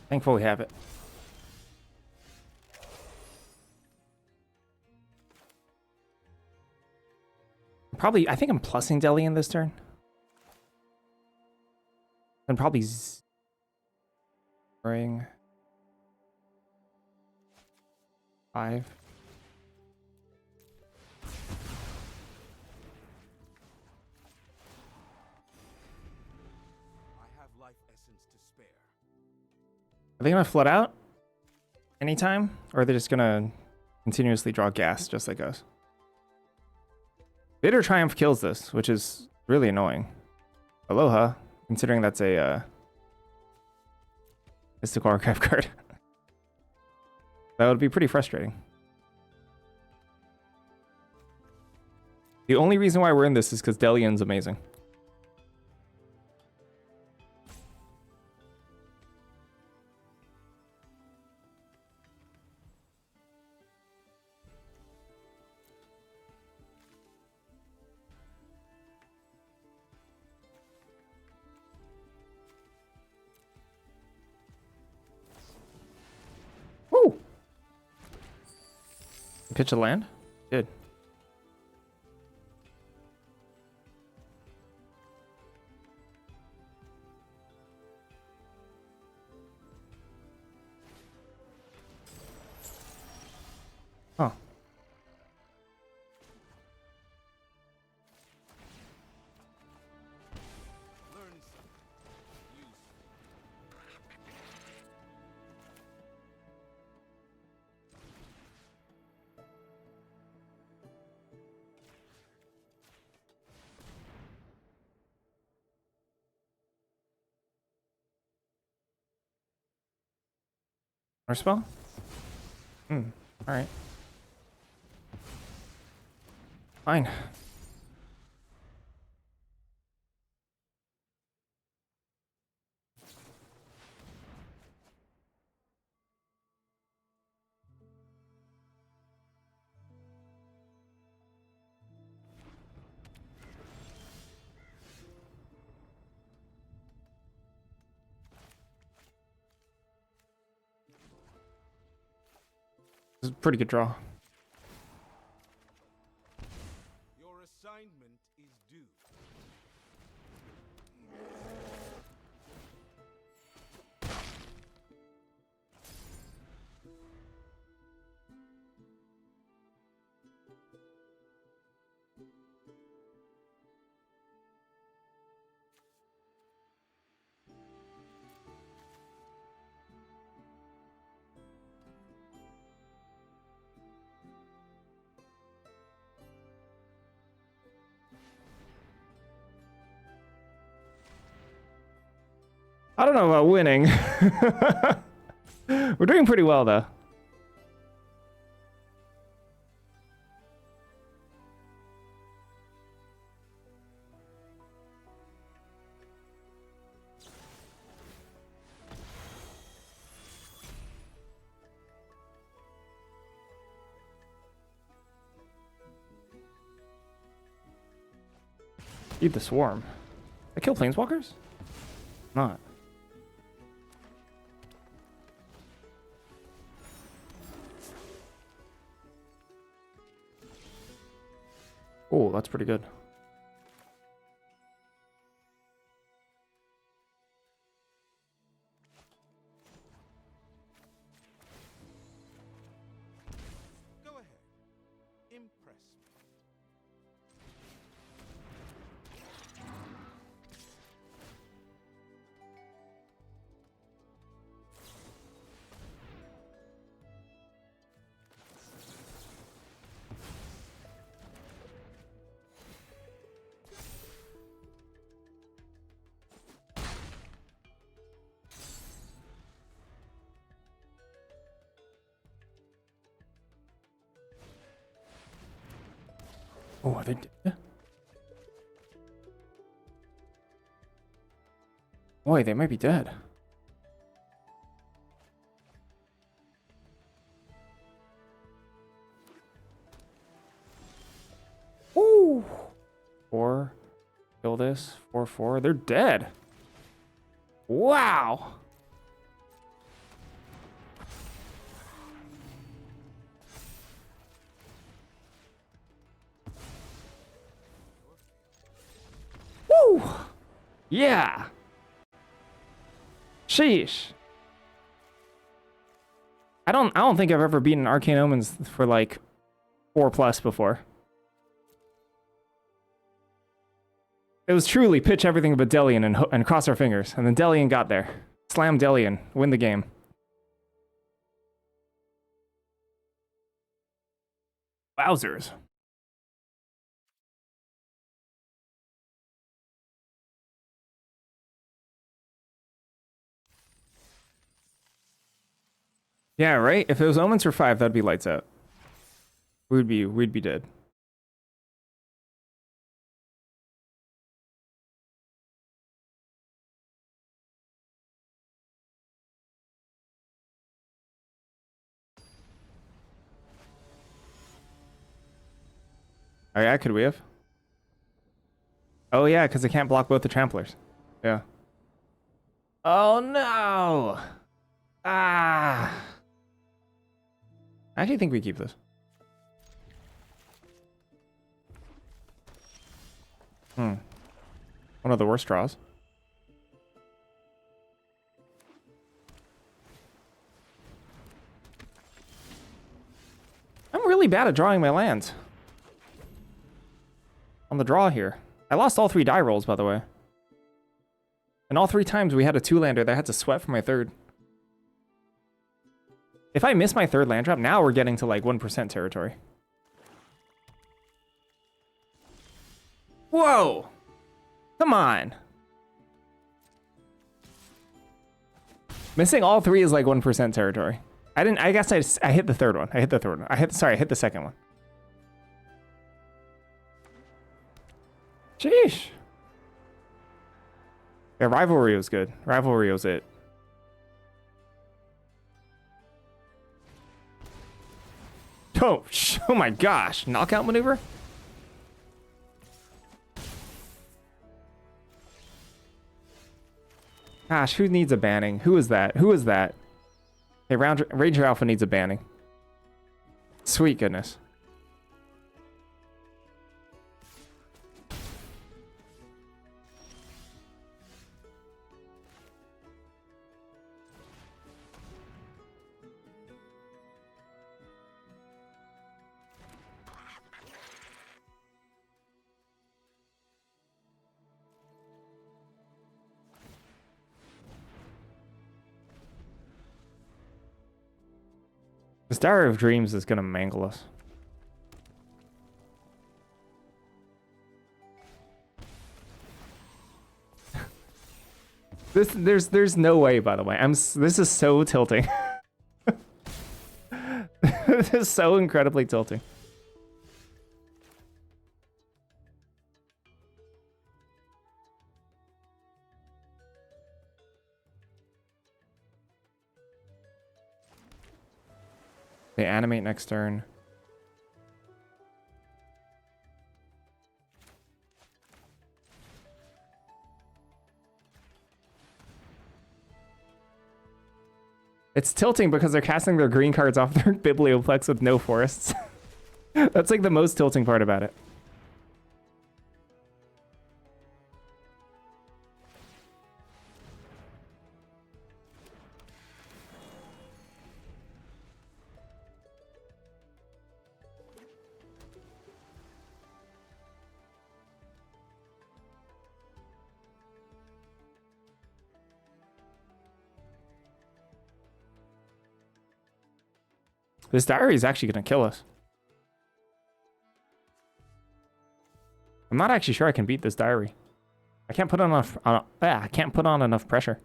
Thankful we have it. Probably, I think I'm plussing Delian this turn. And probably zeroing 5.
I have life essence to spare.
Are they gonna flood out anytime? Or are they just gonna continuously draw gas just like us? Bitter Triumph kills this, which is really annoying. Aloha, considering that's a mystical archive card. That would be pretty frustrating. The only reason why we're in this is because Delian's amazing. Woo! Pitch a land? Good. Huh.
Learn something. Use.
Or spell? Alright. Fine. This is a pretty good draw.
Your assignment is due.
I don't know about winning. We're doing pretty well, though. Eat the swarm. I kill planeswalkers? Not. Oh, that's pretty good.
Go ahead. Impress me.
Oh, are they dead? Boy, they might be dead. Ooh. 4. Kill this. 4/4. They're dead. Wow. Woo! Yeah. Sheesh. I don't think I've ever beaten Arcane Omens for like 4+ before. It was truly pitch everything but Delian and cross our fingers. And then Delian got there. Slam Delian. Win the game. Wowzers. Yeah, right? If it was Omens for 5, that'd be lights out. We'd be dead. Oh yeah, could we have? Oh yeah, because I can't block both the tramplers. Yeah. Oh no! Ah! I actually think we keep this. One of the worst draws. I'm really bad at drawing my lands. On the draw here. I lost all 3 die rolls, by the way. And all 3 times we had a 2-lander that I had to sweat for my 3rd. If I miss my 3rd land drop, now we're getting to like 1% territory. Whoa! Come on! Missing all 3 is like 1% territory. I guess I hit the 3rd one. I hit the 3rd one. I hit the 2nd one. Sheesh. Yeah, Rivalry was good. Rivalry was it. Oh my gosh. Knockout maneuver? Gosh, who needs a banning? Who is that? Who is that? Hey, Ranger Alpha needs a banning. Sweet goodness. This Diary of Dreams is gonna mangle us. There's no way, by the way. This is so tilting. This is so incredibly tilting. They animate next turn. It's tilting because they're casting their green cards off their Biblioplex with no forests. That's like the most tilting part about it. This diary is actually going to kill us. I'm not actually sure I can beat this diary. I can't put on enough. I can't put on enough pressure.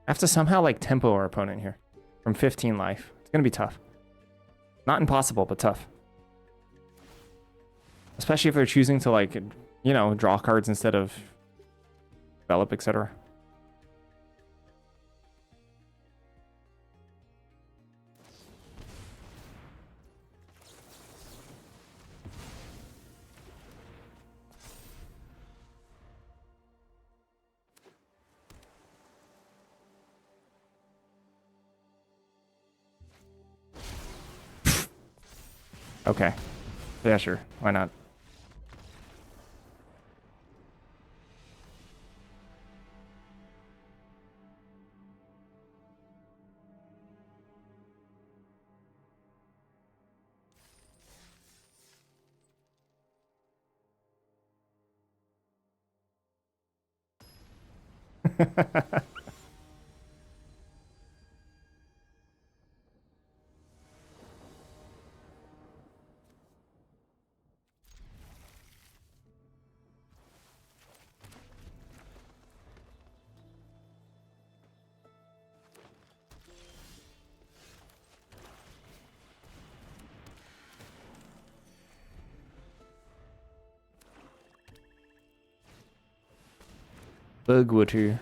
I have to somehow like tempo our opponent here from 15 life. It's gonna be tough. Not impossible, but tough. Especially if they're choosing to like, you know, draw cards instead of develop, etc. Okay. Yeah, sure. Why not? Bugwater.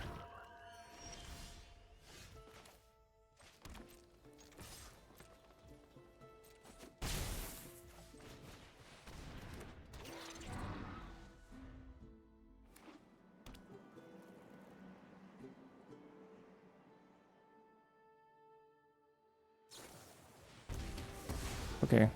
Okay.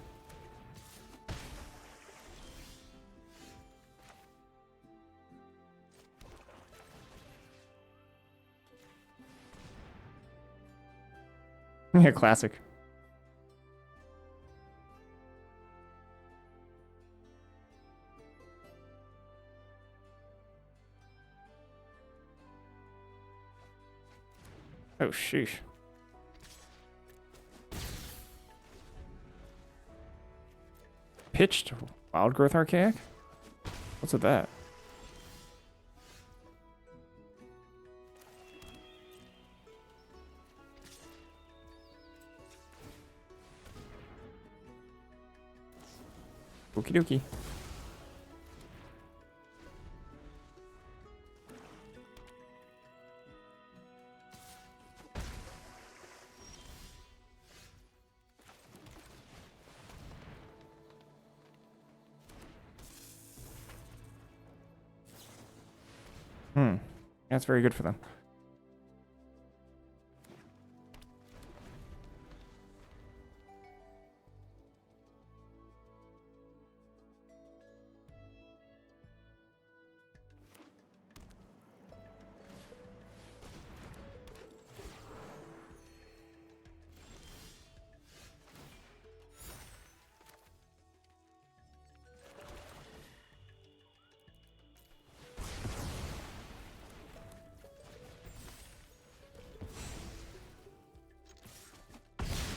Yeah, classic. Oh, sheesh. Pitched Wild Growth Archaic? What's with that? Okie dokie. That's very good for them.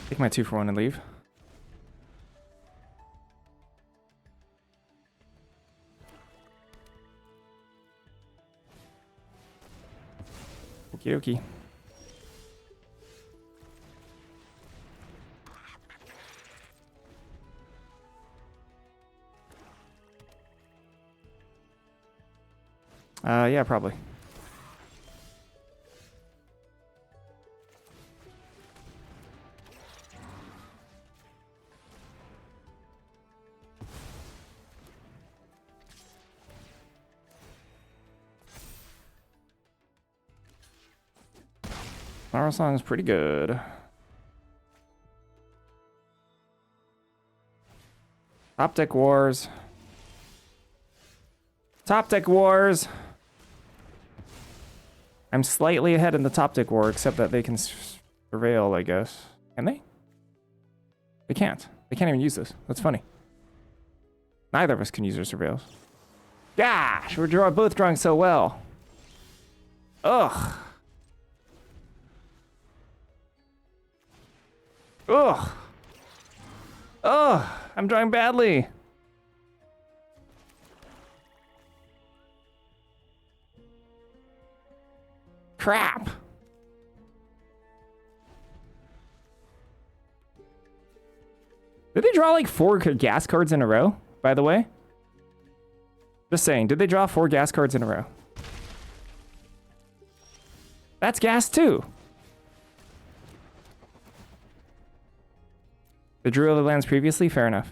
Take my 2-for-1 and leave. Okie dokie. Yeah, probably. Our song is pretty good. Top Deck Wars. Top Deck Wars. I'm slightly ahead in the Top Deck War, except that they can surveil, I guess. Can they? They can't. They can't even use this. That's funny. Neither of us can use our surveils. Gosh, we're both drawing so well. Ugh. Ugh. Ugh. I'm drawing badly. Crap. Did they draw like 4 gas cards in a row, by the way? Just saying, did they draw 4 gas cards in a row? That's gas too. They drew other lands previously? Fair enough.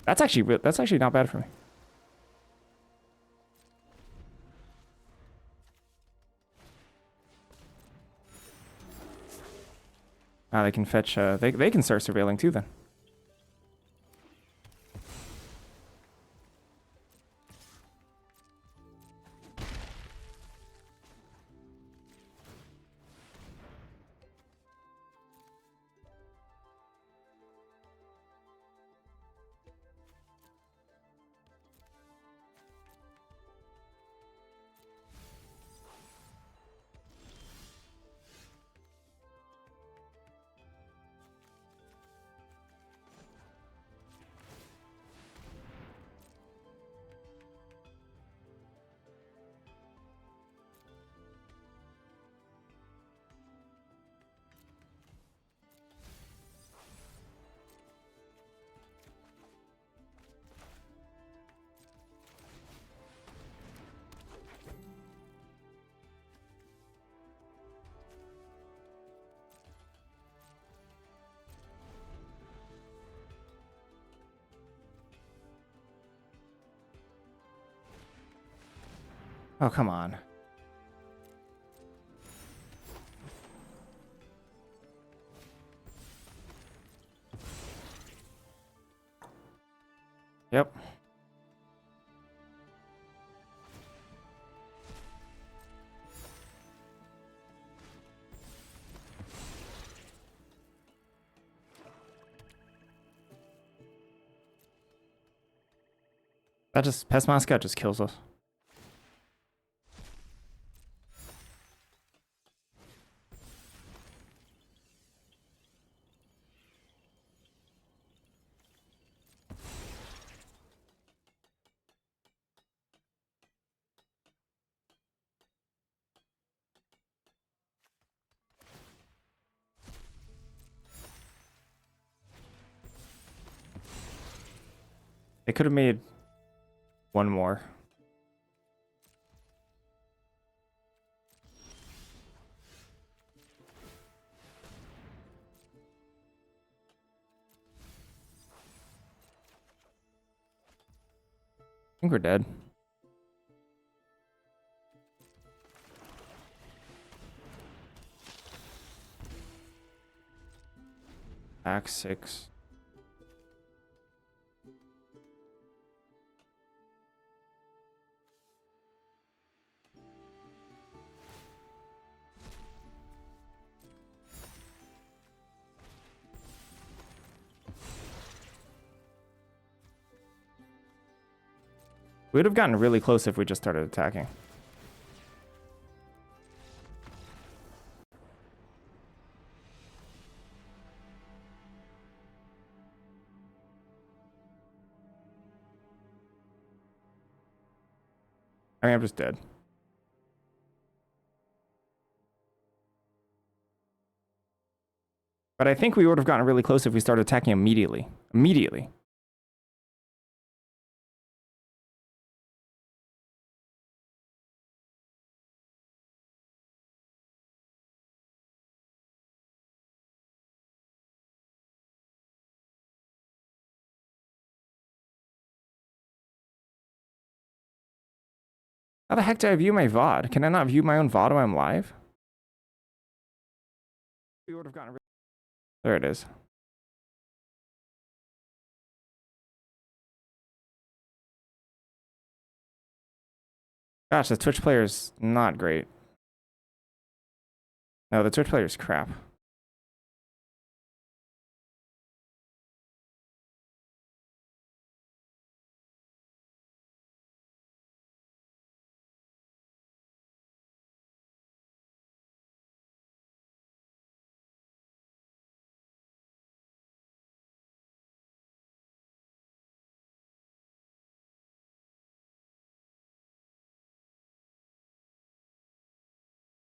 That's actually not bad for me. Ah, they can fetch, they can start surveilling too then. Oh, come on. Yep. That just, Pest Mascot just kills us. They could have made one more. I think we're dead. Axe 6. We would have gotten really close if we just started attacking. I mean, I'm just dead. But I think we would have gotten really close if we started attacking immediately. Immediately. How the heck do I view my VOD? Can I not view my own VOD when I'm live? We would have gotten. There it is. Gosh, the Twitch player is not great. No, the Twitch player is crap.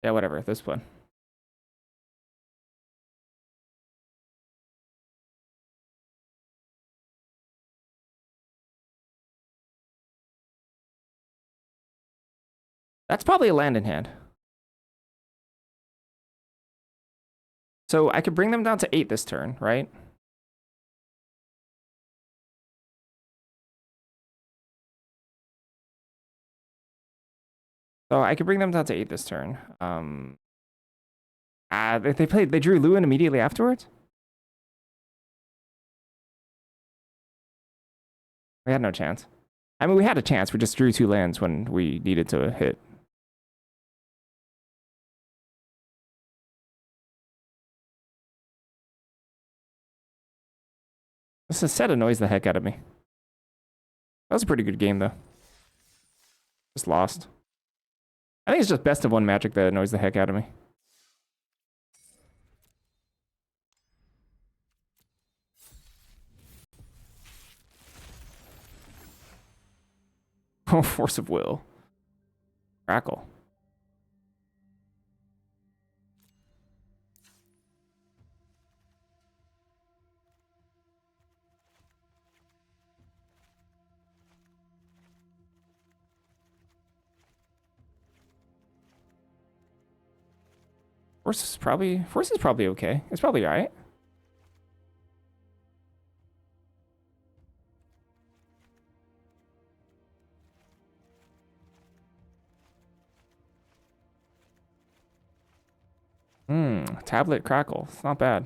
Yeah, whatever. This one. That's probably a land in hand. So I could bring them down to 8 this turn, right? So I could bring them down to 8 this turn. They drew Lewin immediately afterwards? We had no chance. I mean, we had a chance. We just drew 2 lands when we needed to hit. This set annoys the heck out of me. That was a pretty good game, though. Just lost. I think it's just best of 1 magic that annoys the heck out of me. Oh, force of will. Crackle. Force is probably okay. It's probably alright. Tablet crackle. It's not bad.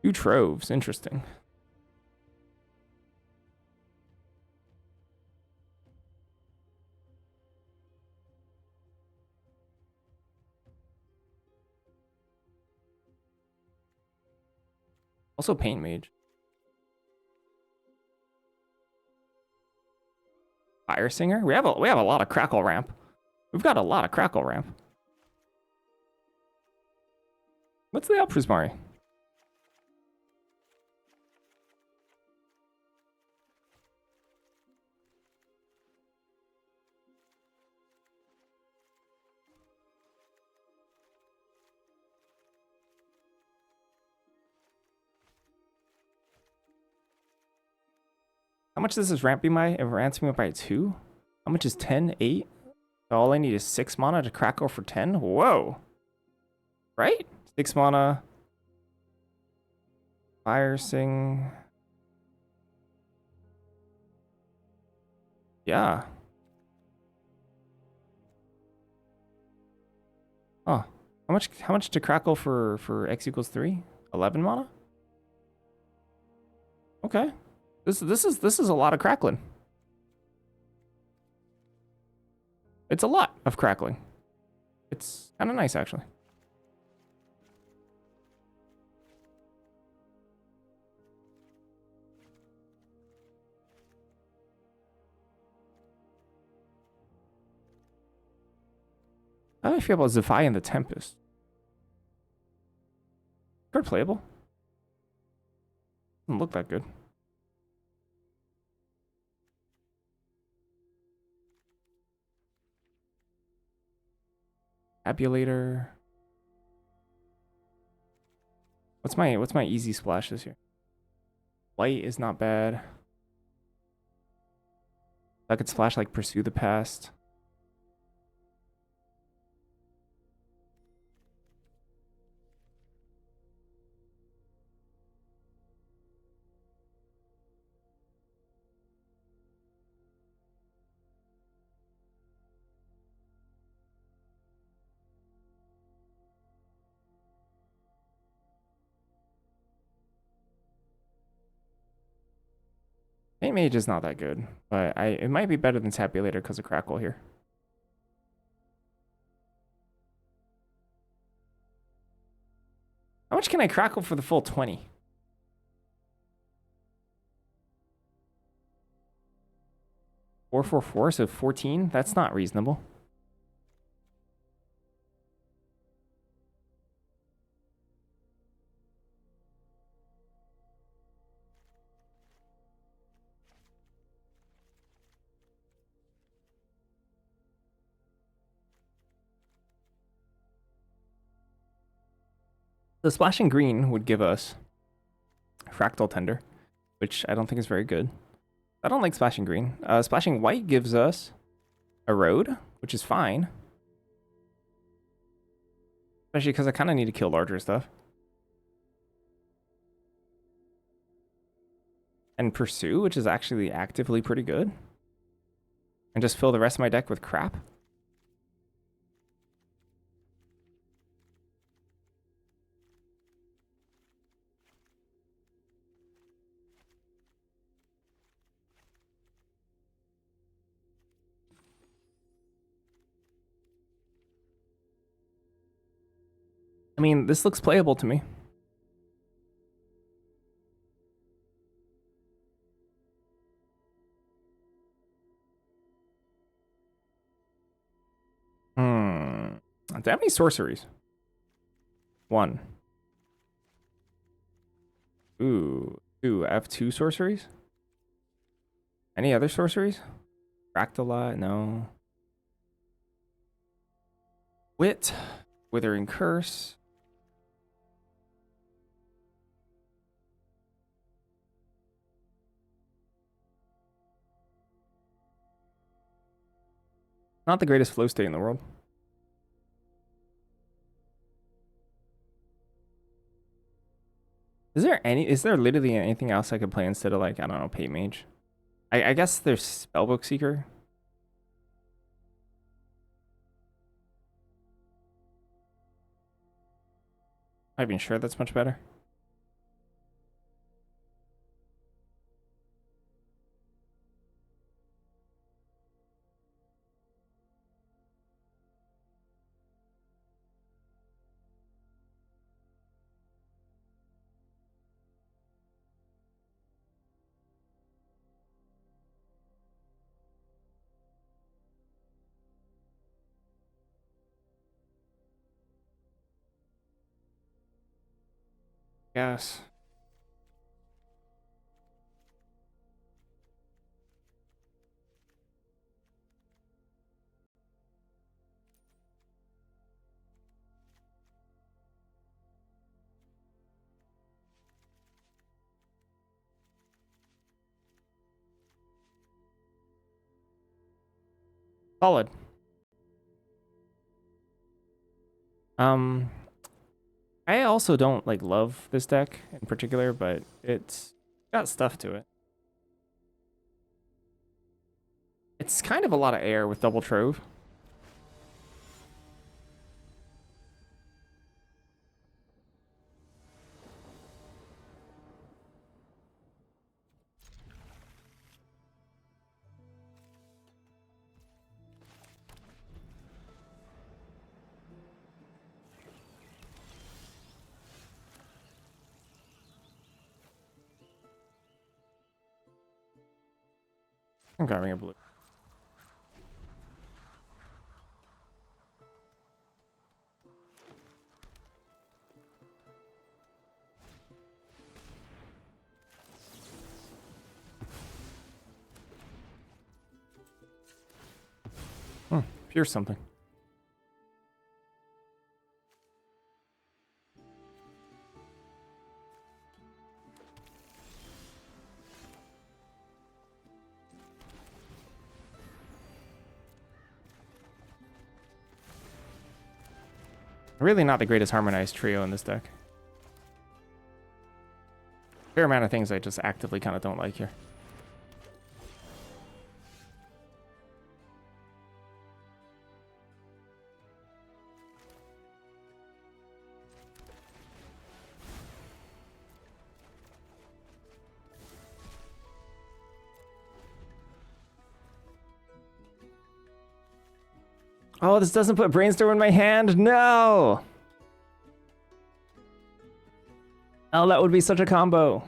Two troves. Interesting. Also paint mage. Fire singer. We have a lot of crackle ramp. We've got a lot of crackle ramp. What's the up Prismari? How much does this ramp be it ramps me up by 2? How much is 10? 8? So all I need is 6 mana to crackle for 10? Whoa. Right? 6 mana. Fire sing. Yeah. Oh. How much to crackle for X equals 3? 11 mana? Okay. This is a lot of crackling. It's a lot of crackling. It's kind of nice, actually. How do I feel about Zephyr and the Tempest? Card playable. Doesn't look that good. Tabulator. What's my easy splashes here? Light is not bad. I could splash like Pursue the Past. Paint Mage is not that good, but it might be better than Tabulator because of Crackle here. How much can I crackle for the full 20? 444, so 14? That's not reasonable. The splashing green would give us fractal tender, which I don't think is very good. I don't like splashing green. Splashing white gives us erode, which is fine. Especially because I kind of need to kill larger stuff. And pursue, which is actually actively pretty good. And just fill the rest of my deck with crap. I mean, this looks playable to me. Do I have any sorceries? One. Ooh. Two. I have 2 sorceries? Any other sorceries? Fractalot? No. Wit. Withering Curse. Not the greatest flow state in the world. Is there literally anything else I could play instead of, like, I don't know, Pay Mage? I guess there's Spellbook Seeker. Not even sure that's much better. Yes. Solid. I also don't like love this deck in particular, but it's got stuff to it. It's kind of a lot of air with Double Trove. I'm grabbing a blue. Pierce something. Really not the greatest harmonized trio in this deck. Fair amount of things I just actively kind of don't like here. Oh, this doesn't put Brainstorm in my hand? No! Oh, that would be such a combo.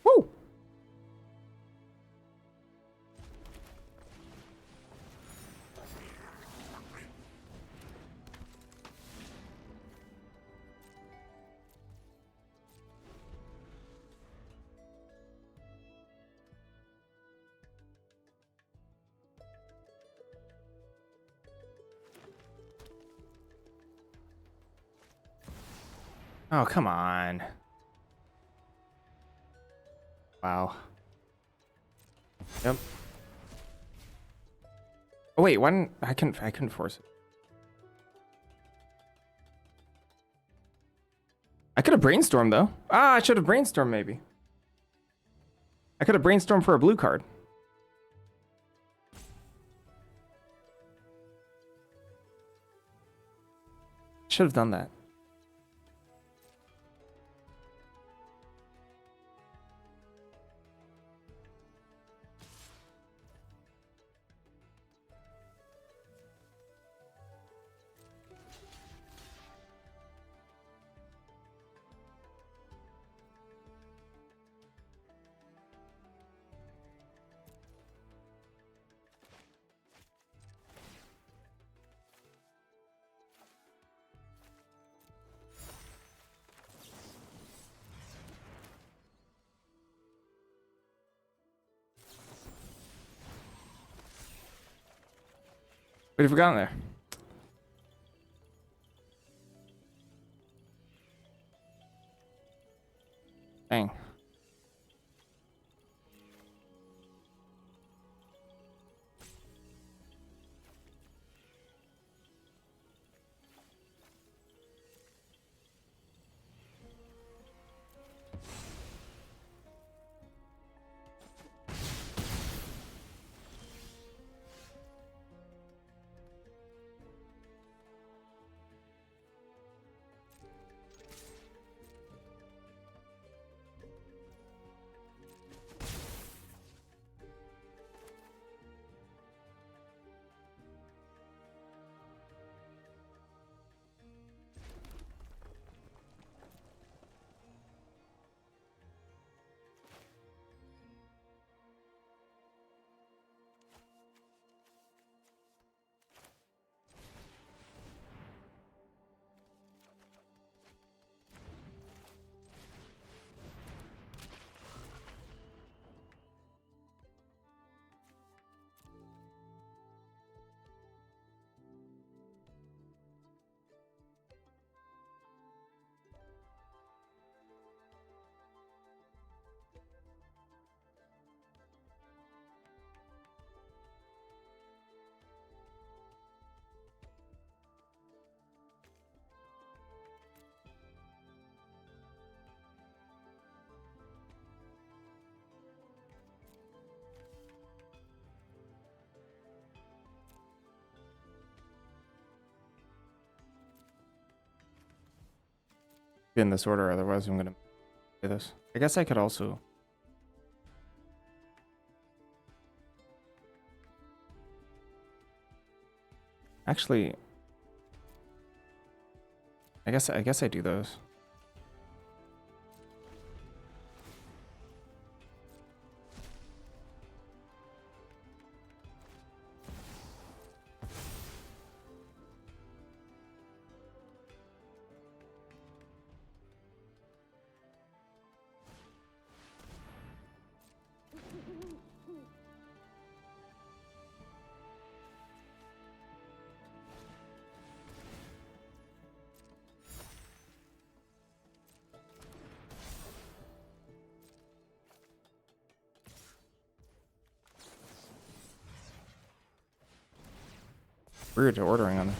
Woo! Oh, come on. Wow. Yep. Oh wait, why didn't I couldn't force it. I could have brainstormed though. Ah, I should have brainstormed maybe. I could have brainstormed for a blue card. Should have done that. What have we got in there? Dang. In this order, otherwise I'm gonna do this. I guess I could also. Actually, I guess I do those. Weird ordering on this.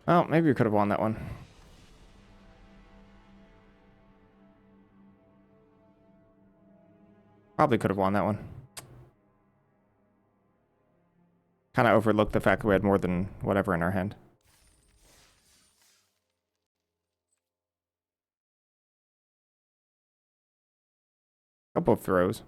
Oh, maybe we could have won that one. Probably could have won that one. Kind of overlooked the fact that we had more than whatever in our hand. Couple of throws.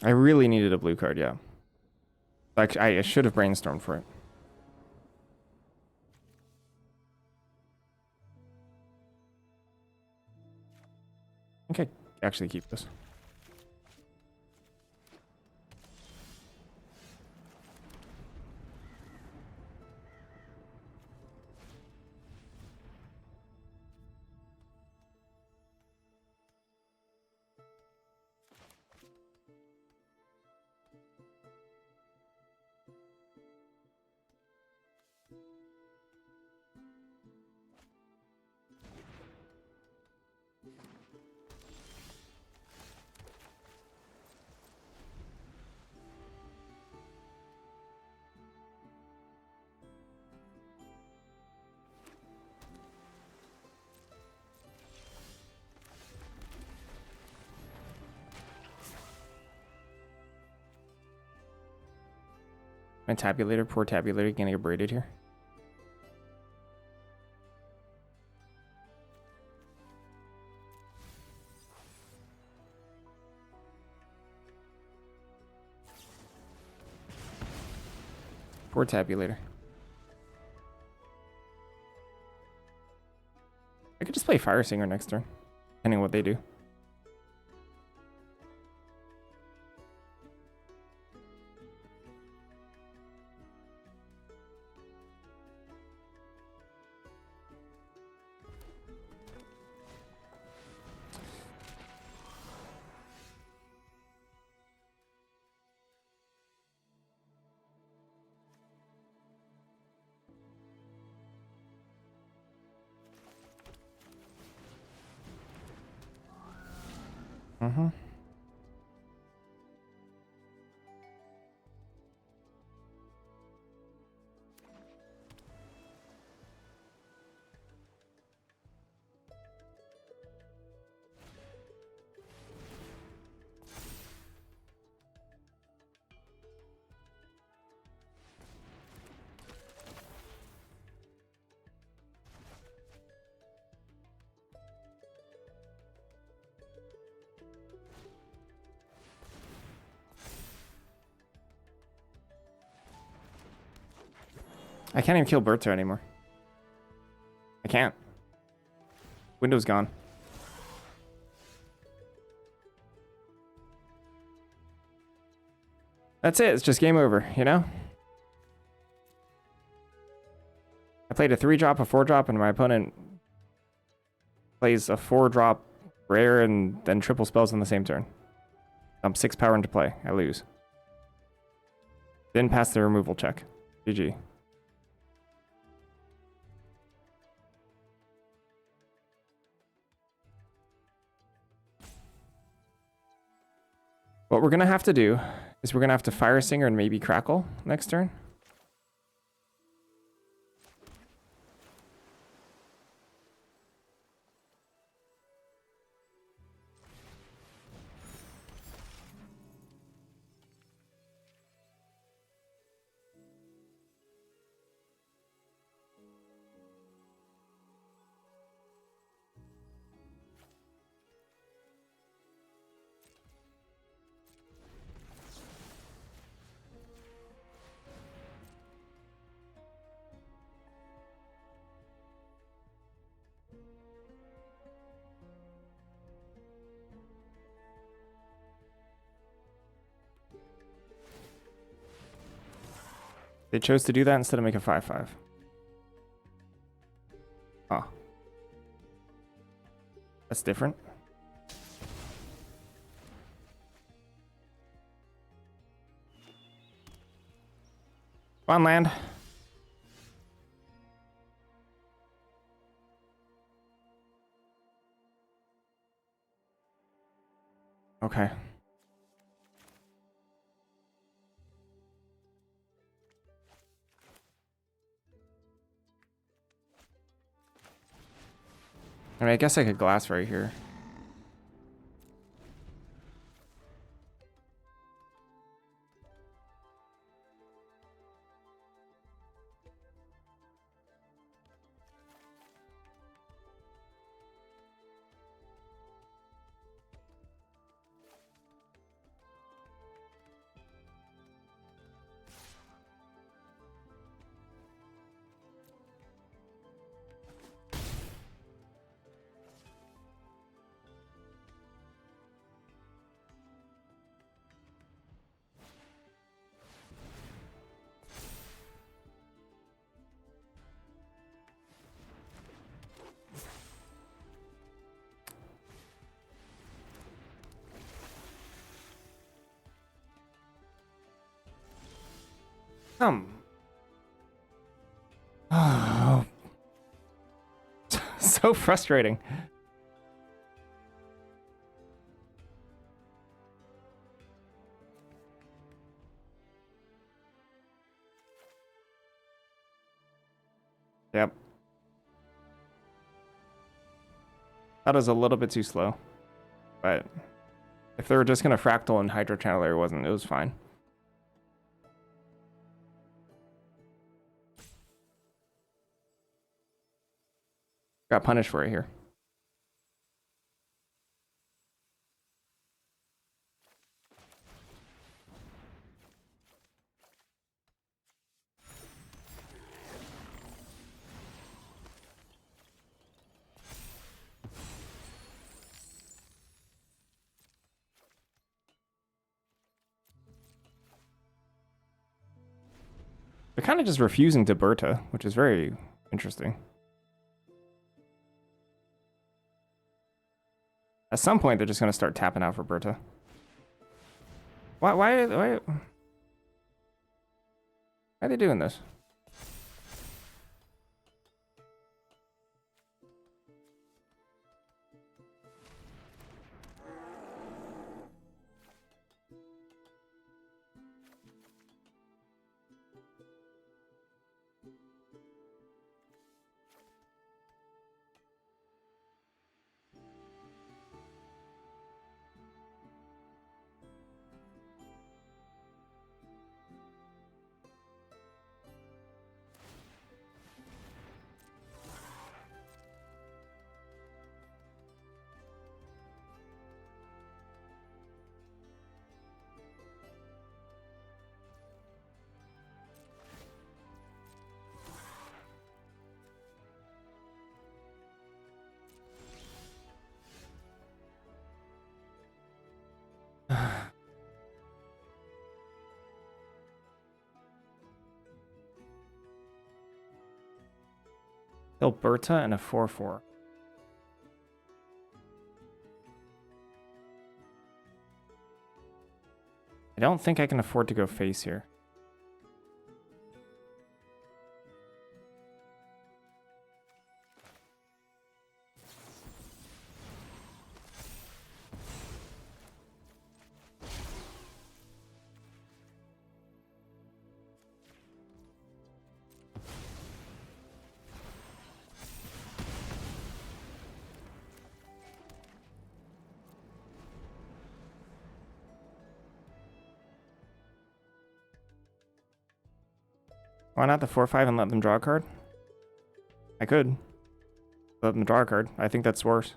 I really needed a blue card, yeah. Like, I should have brainstormed for it. I think I actually keep this. My tabulator, poor tabulator, gonna get braided here. Poor tabulator. I could just play Fire Singer next turn, depending on what they do. Mm-hmm. I can't even kill Berta anymore. I can't. Window's gone. That's it. It's just game over, you know? I played a 3-drop, a 4-drop, and my opponent plays a 4-drop rare and then triple spells on the same turn. I'm 6 power into play. I lose. Didn't pass the removal check. GG. What we're going to have to do is we're going to have to Fire Singer and maybe Crackle next turn. They chose to do that instead of make a 5/5. Oh. That's different. On land. Okay. I mean, I guess I could glass right here. Oh, so frustrating. Yep. That was a little bit too slow. But if they were just gonna fractal and hydro channeler, it was fine. Got punished for it here. They're kind of just refusing to Berta, which is very interesting. At some point, they're just going to start tapping out for Berta. Why are they doing this? Kill Berta and a 4/4. I don't think I can afford to go face here. Why not the 4/5 and let them draw a card? I could. Let them draw a card. I think that's worse.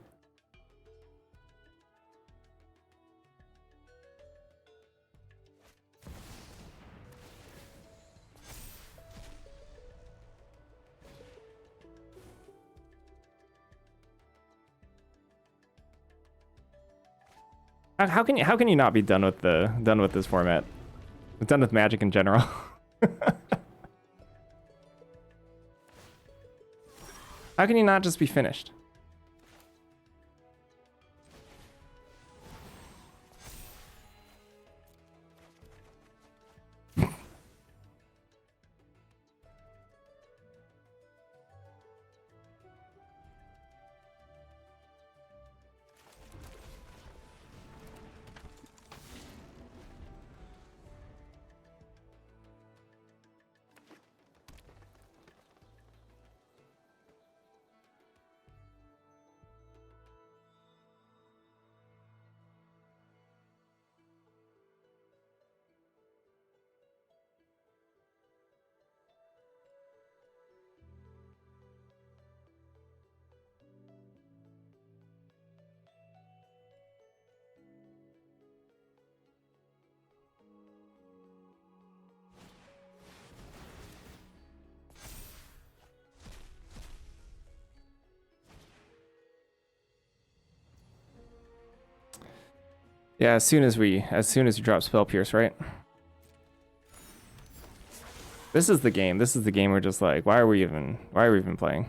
How can you not be done with this format? Done with Magic in general. How can you not just be finished? Yeah, as soon as we drop Spell Pierce, right? This is the game. This is the game we're just like, why are we even playing?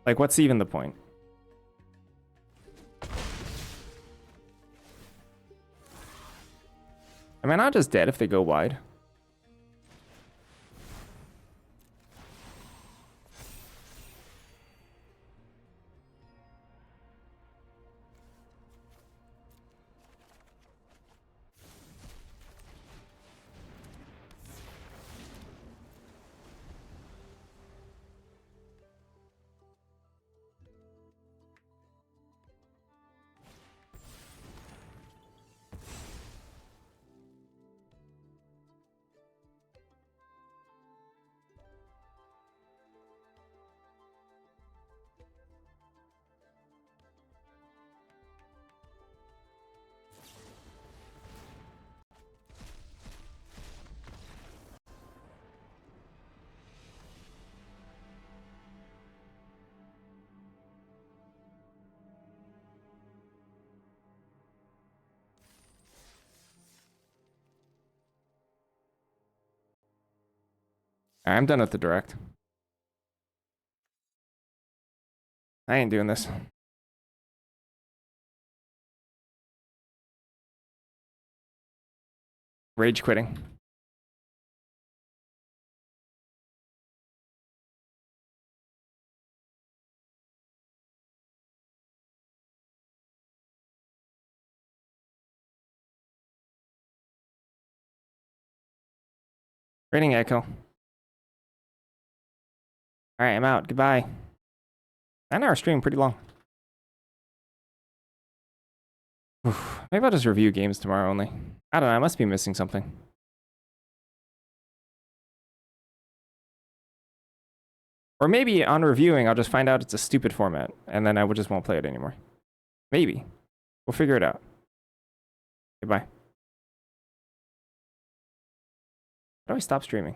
Like, what's even the point? Am I not just dead if they go wide? Alright, I'm done with the direct. I ain't doing this. Rage quitting. Raining Echo. Alright, I'm out. Goodbye. 9-hour stream, pretty long. Oof. Maybe I'll just review games tomorrow only. I don't know, I must be missing something. Or maybe on reviewing, I'll just find out it's a stupid format, and then I just won't play it anymore. Maybe. We'll figure it out. Goodbye. How do I stop streaming?